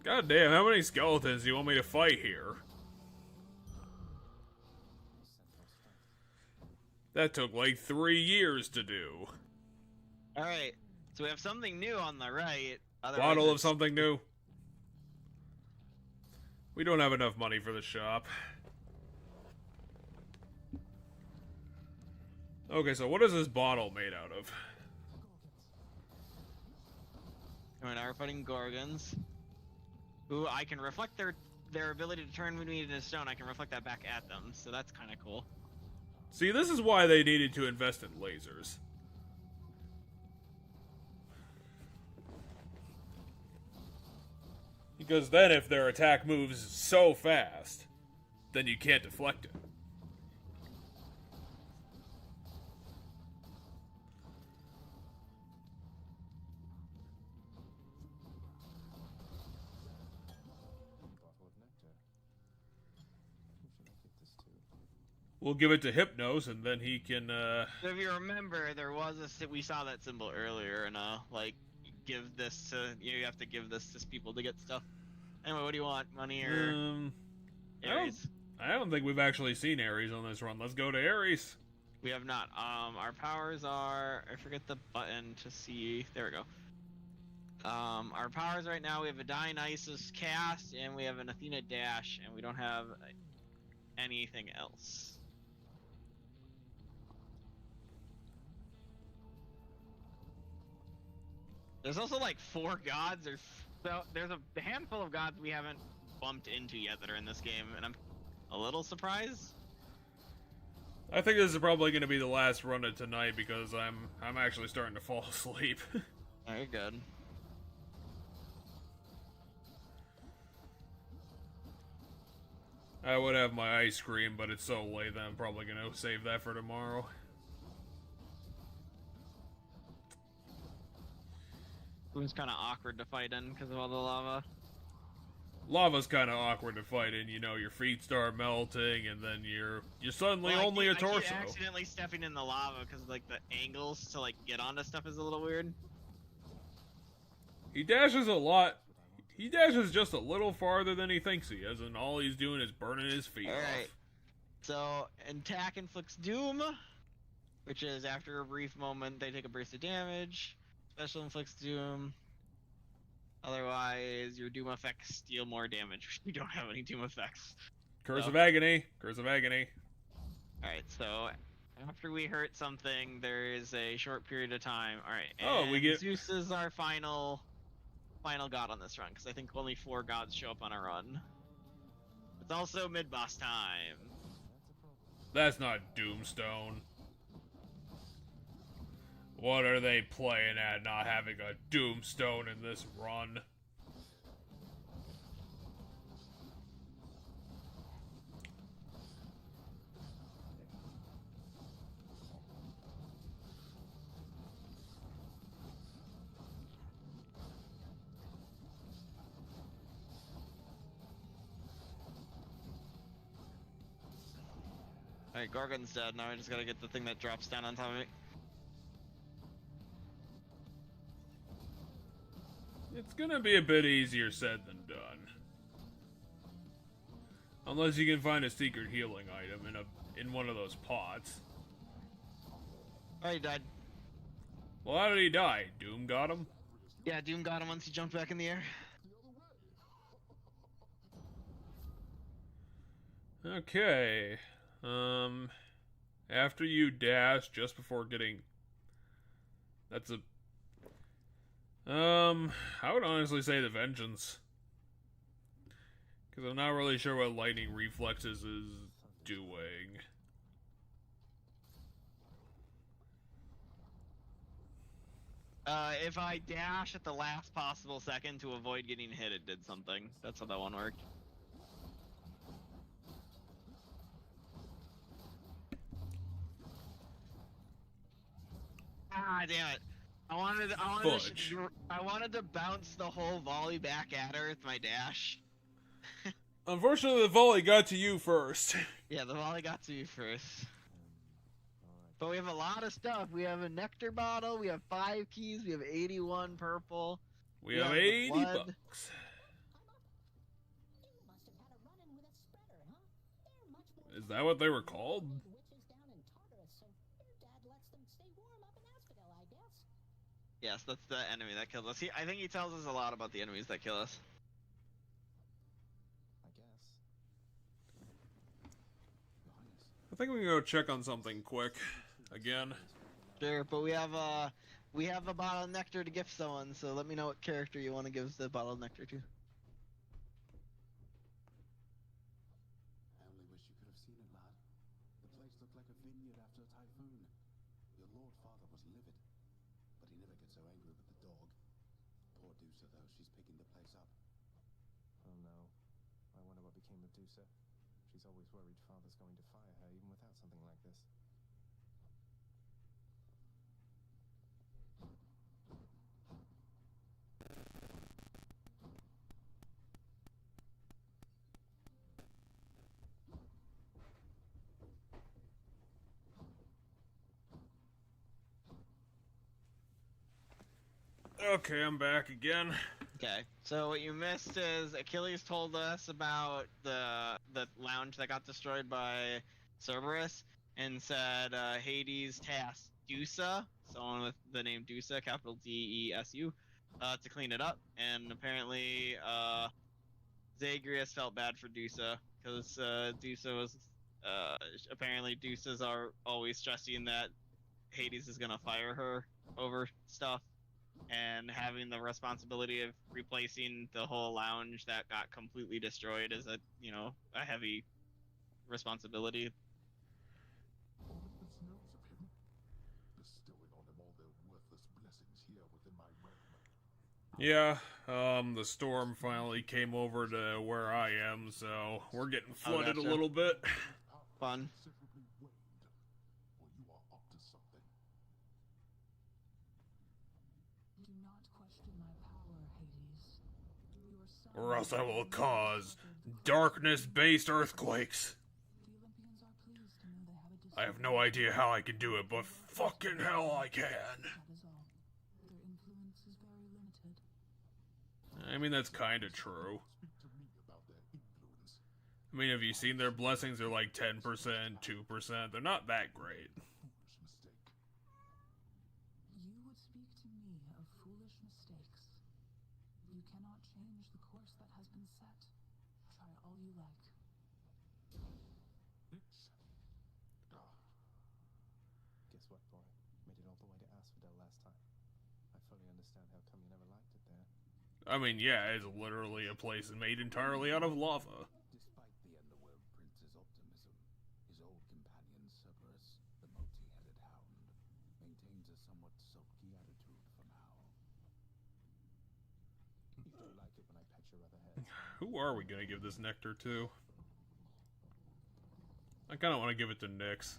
God damn, how many skeletons do you want me to fight here? That took like 3 years to do. Alright, so we have something new on the right. Bottle of something new. We don't have enough money for the shop. Okay, so what is this bottle made out of? Alright, now we're fighting Gorgons. Who I can reflect their ability to turn me into stone. I can reflect that back at them, so that's kind of cool. See, this is why they needed to invest in lasers. Because then if their attack moves so fast, then you can't deflect it. Bottle of nectar. Who should I give this to? We'll give it to Hypnos, and then he can, So if you remember, there was we saw that symbol earlier, and like, give this to, you have to give this to people to get stuff. Anyway, what do you want? Money or Ares? I don't think we've actually seen Ares on this run. Let's go to Ares. We have not. Our powers are, I forget the button to see. There we go. Our powers right now, we have a Dionysus cast, and we have an Athena dash, and we don't have anything else. There's also like 4 gods. There's a handful of gods we haven't bumped into yet that are in this game, and I'm a little surprised. I think this is probably going to be the last run of tonight because I'm actually starting to fall asleep. Oh, you're good. I would have my ice cream, but it's so late that I'm probably going to save that for tomorrow. It was kind of awkward to fight in because of all the lava. Lava's kind of awkward to fight in, you know, your feet start melting and then you're suddenly only a torso. I keep accidentally stepping in the lava because like the angles to like get onto stuff is a little weird. He dashes a lot. He dashes just a little farther than he thinks he is, and all he's doing is burning his feet off. Alright. So, attack inflicts doom, which is after a brief moment they take a burst of damage. Special inflicts doom. Otherwise, your doom effects deal more damage. We don't have any doom effects. Curse of Agony. Curse of Agony. Alright, so after we hurt something, there is a short period of time. Alright, Oh, we get... Zeus is our final god on this run, because I think only 4 gods show up on a run. It's also mid-boss time. That's not Doomstone. What are they playing at, not having a Doomstone in this run? Alright, Gorgon's dead. Now I just gotta get the thing that drops down on top of me. It's gonna be a bit easier said than done. Unless you can find a secret healing item in one of those pots. Oh, he died. Well, how did he die? Doom got him? Yeah, Doom got him once he jumped back in the air. Okay. After you dash just before getting... That's a... I would honestly say the Vengeance. Because I'm not really sure what Lightning Reflexes is doing. If I dash at the last possible second to avoid getting hit, it did something. That's how that one worked. Ah, damn it! I wanted to bounce the whole volley back at her with my dash. Unfortunately, the volley got to you first. Yeah, the volley got to you first. But we have a lot of stuff. We have a nectar bottle. We have 5 keys. We have 81 purple. We have 80 bucks. You must have had a run-in with a spreader, huh? They're much more Is that what they were called? witches down in Tartarus, so your dad lets them stay warm up in Asphodel, I guess. Yes, that's the enemy that killed us. I think he tells us a lot about the enemies that kill us. I guess. Your Highness. I think we can go check on something quick. Again. Sure, but we have a bottle of nectar to gift someone, so let me know what character you want to give the bottle of nectar to. I only wish you could have seen it, lad. The place looked like a vineyard after a typhoon. Your lord father was livid, but he never gets so angry with the dog. Poor Dusa, though, she's picking the place up. Oh no. I wonder what became of Dusa. She's always worried Father's going to fire her even without something like this. Okay, I'm back again. Okay, so what you missed is Achilles told us about the lounge that got destroyed by Cerberus, and said Hades tasked Dusa, someone with the name Dusa, capital Desu, to clean it up. And apparently Zagreus felt bad for Dusa, because Dusa was apparently Dusa's are always stressing that Hades is gonna fire her over stuff, and having the responsibility of replacing the whole lounge that got completely destroyed is a heavy responsibility. Witness knows of him, bestowing on him all their worthless blessings here within my realm. Yeah, the storm finally came over to where I am, so we're getting flooded gotcha. a little bit. Fun. Considerably waned, or you are up to something. Do not question my power, Hades. Your son Or else I will cause darkness-based earthquakes. The Olympians are pleased to know they have a I have no idea how I can do it, but fucking hell I can. That is all. Their influence is very limited. I mean, that's kind of true. Speak to me about their influence. I mean, have you seen their blessings? They're like 10%, 2%. They're not that great. Foolish mistake. You would speak to me of foolish mistakes. You cannot change the course that has been set. Try all you like. Nix. Ah, Guess what, boy? Made it all the way to Asphodel last time. I fully understand how come you never liked it there. I mean, yeah, it's literally a place made entirely out of lava. Despite the Underworld Prince's optimism, his old companion Cerberus, the multi-headed hound, maintains a somewhat sulky attitude for now. You don't like it when I pet your other head. Who are we gonna give this nectar to? I kind of want to give it to Nyx.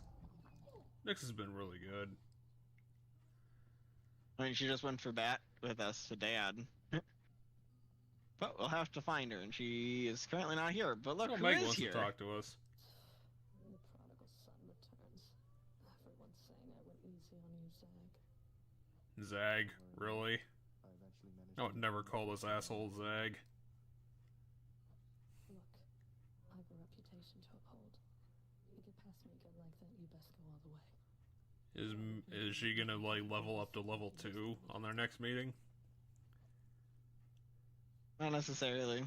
Nyx has been really good. I mean, she just went for bat with us to Dad. But we'll have to find her, and she is currently not here. But look, Oh, who Meg is wants here? to talk to us. The prodigal son returns. Everyone's saying I went easy on you, Zag. Zag, really? I eventually managed I would never call this asshole Zag. Look, I have a reputation to uphold. You get past me good like that, you best go all the way. Is she gonna like level up to level 2 on their next meeting? Not necessarily.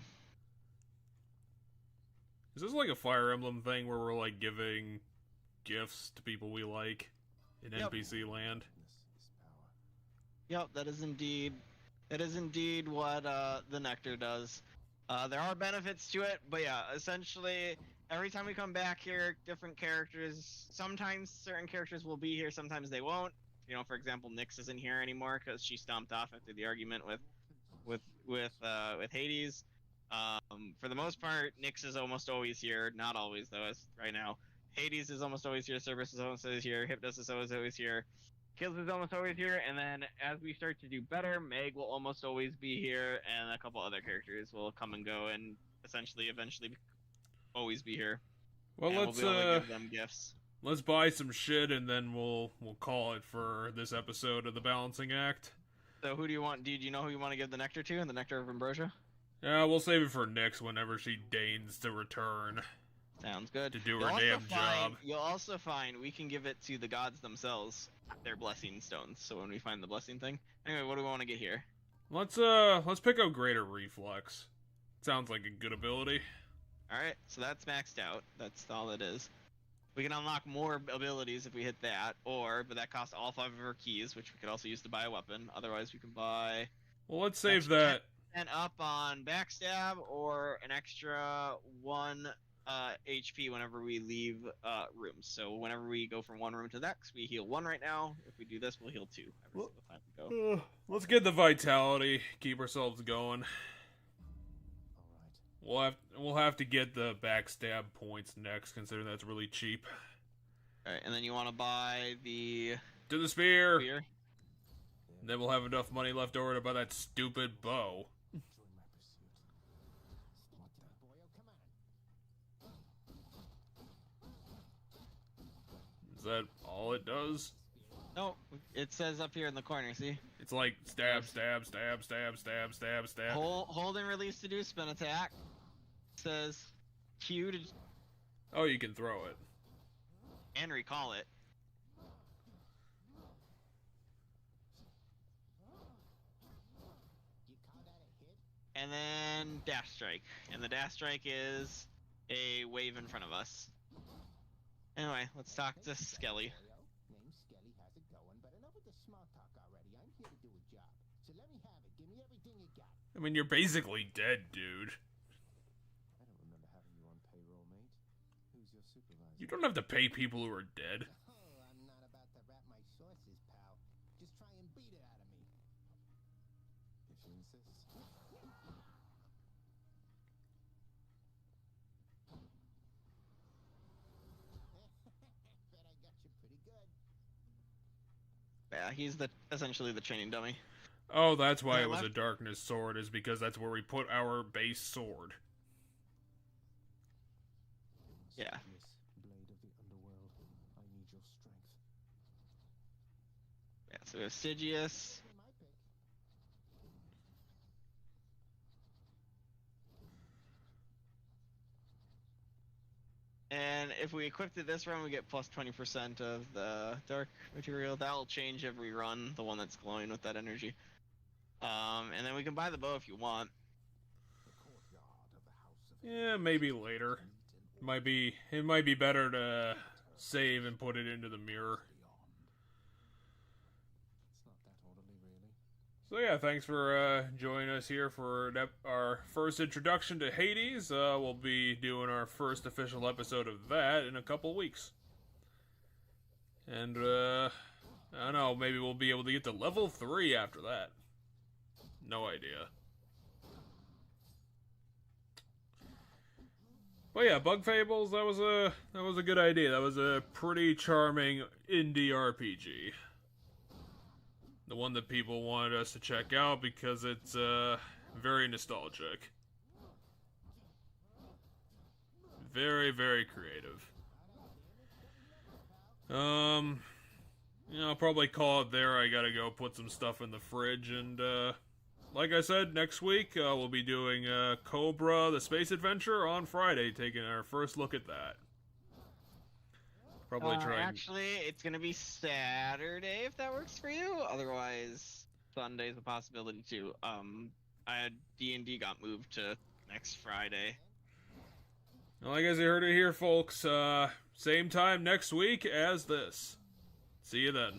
Is this like a Fire Emblem thing where we're like giving gifts to people we like in Yep. NPC land? Yep, that is indeed what the nectar does. There are benefits to it, but yeah, essentially every time we come back here, different characters. Sometimes certain characters will be here, sometimes they won't. You know, for example, Nyx isn't here anymore because she stomped off after the argument with Hades. For the most part, Nyx is almost always here. Not always though, as right now. Hades is almost always here. Cerberus is almost always here. Hypnos is always here. Kills is almost always here, and then as we start to do better, Meg will almost always be here, and a couple other characters will come and go, and eventually always be here. Well, and let's we'll be able to give them gifts. let's buy some shit and then we'll call it for this episode of the Balancing Act. So who do you want? Do you know who you want to give the nectar to? And the nectar of ambrosia? Yeah, we'll save it for Nyx whenever she deigns to return Sounds good. to do her damn job. You'll also find we can give it to the gods themselves, their blessing stones. So when we find the blessing thing. Anyway, what do we want to get here? Let's pick up Greater Reflex. Sounds like a good ability. Alright, so that's maxed out. That's all it is. We can unlock more abilities if we hit that, but that costs all 5 of our keys, which we could also use to buy a weapon. Otherwise, we can buy Well, let's save that. and up on backstab or an extra 1 HP whenever we leave rooms. So whenever we go from one room to the next, we heal 1 right now. If we do this, we'll heal 2 every single time we go. Let's get the vitality. Keep ourselves going. All right. We'll have to get the backstab points next, considering that's really cheap. Alright, and then you want to buy the To the spear. spear. Then we'll have enough money left over to buy that stupid bow. Join my pursuit. What the? Boyo, come on. Is that all it does? No, it says up here in the corner, see? It's like stab, stab, stab, stab, stab, stab, stab. Hold and release to do spin attack. It says Q to Oh, you can throw it. and recall it. You call that a hit? And then dash strike. And the dash strike is a wave in front of us. Anyway, let's talk to Skelly. Boyo, name Skelly has it going, but enough with the small talk already. I'm here to do a job. So let me have it. Give me everything you got. I mean, you're basically dead, dude. I don't remember having you on payroll, mate. Who's your supervisor? You don't have to pay people who are dead. Oh, I'm not about to wrap my sources, pal. Just try and beat it out of me. If you insist. Bet I got you pretty good. Yeah, he's essentially the training dummy. Oh, that's why it was a Left- darkness sword, is because that's where we put our base sword. Yeah. Sidious, blade of the underworld. I need your strength. Yeah, so we have Sidious. Be my pick. And if we equipped it this run, we get plus 20% of the dark material. That'll change every run, the one that's glowing with that energy. And then we can buy the bow if you want. The courtyard of the House of Yeah, maybe later. It might be better to save and put it into the mirror. It's not that orderly, really. So yeah, thanks for joining us here for our first introduction to Hades. We'll be doing our first official episode of that in a couple weeks. And I don't know, maybe we'll be able to get to level 3 after that. No idea. But yeah, Bug Fables, that was a good idea. That was a pretty charming indie RPG. The one that people wanted us to check out because it's very nostalgic. Very, very creative. I'll probably call it there. I gotta go put some stuff in the fridge, and like I said, next week we'll be doing Cobra, the Space Adventure on Friday, taking our first look at that. Probably try. Actually, it's gonna be Saturday if that works for you. Otherwise, Sunday's a possibility too. D&D got moved to next Friday. Well, I guess you heard it here, folks. Same time next week as this. See you then.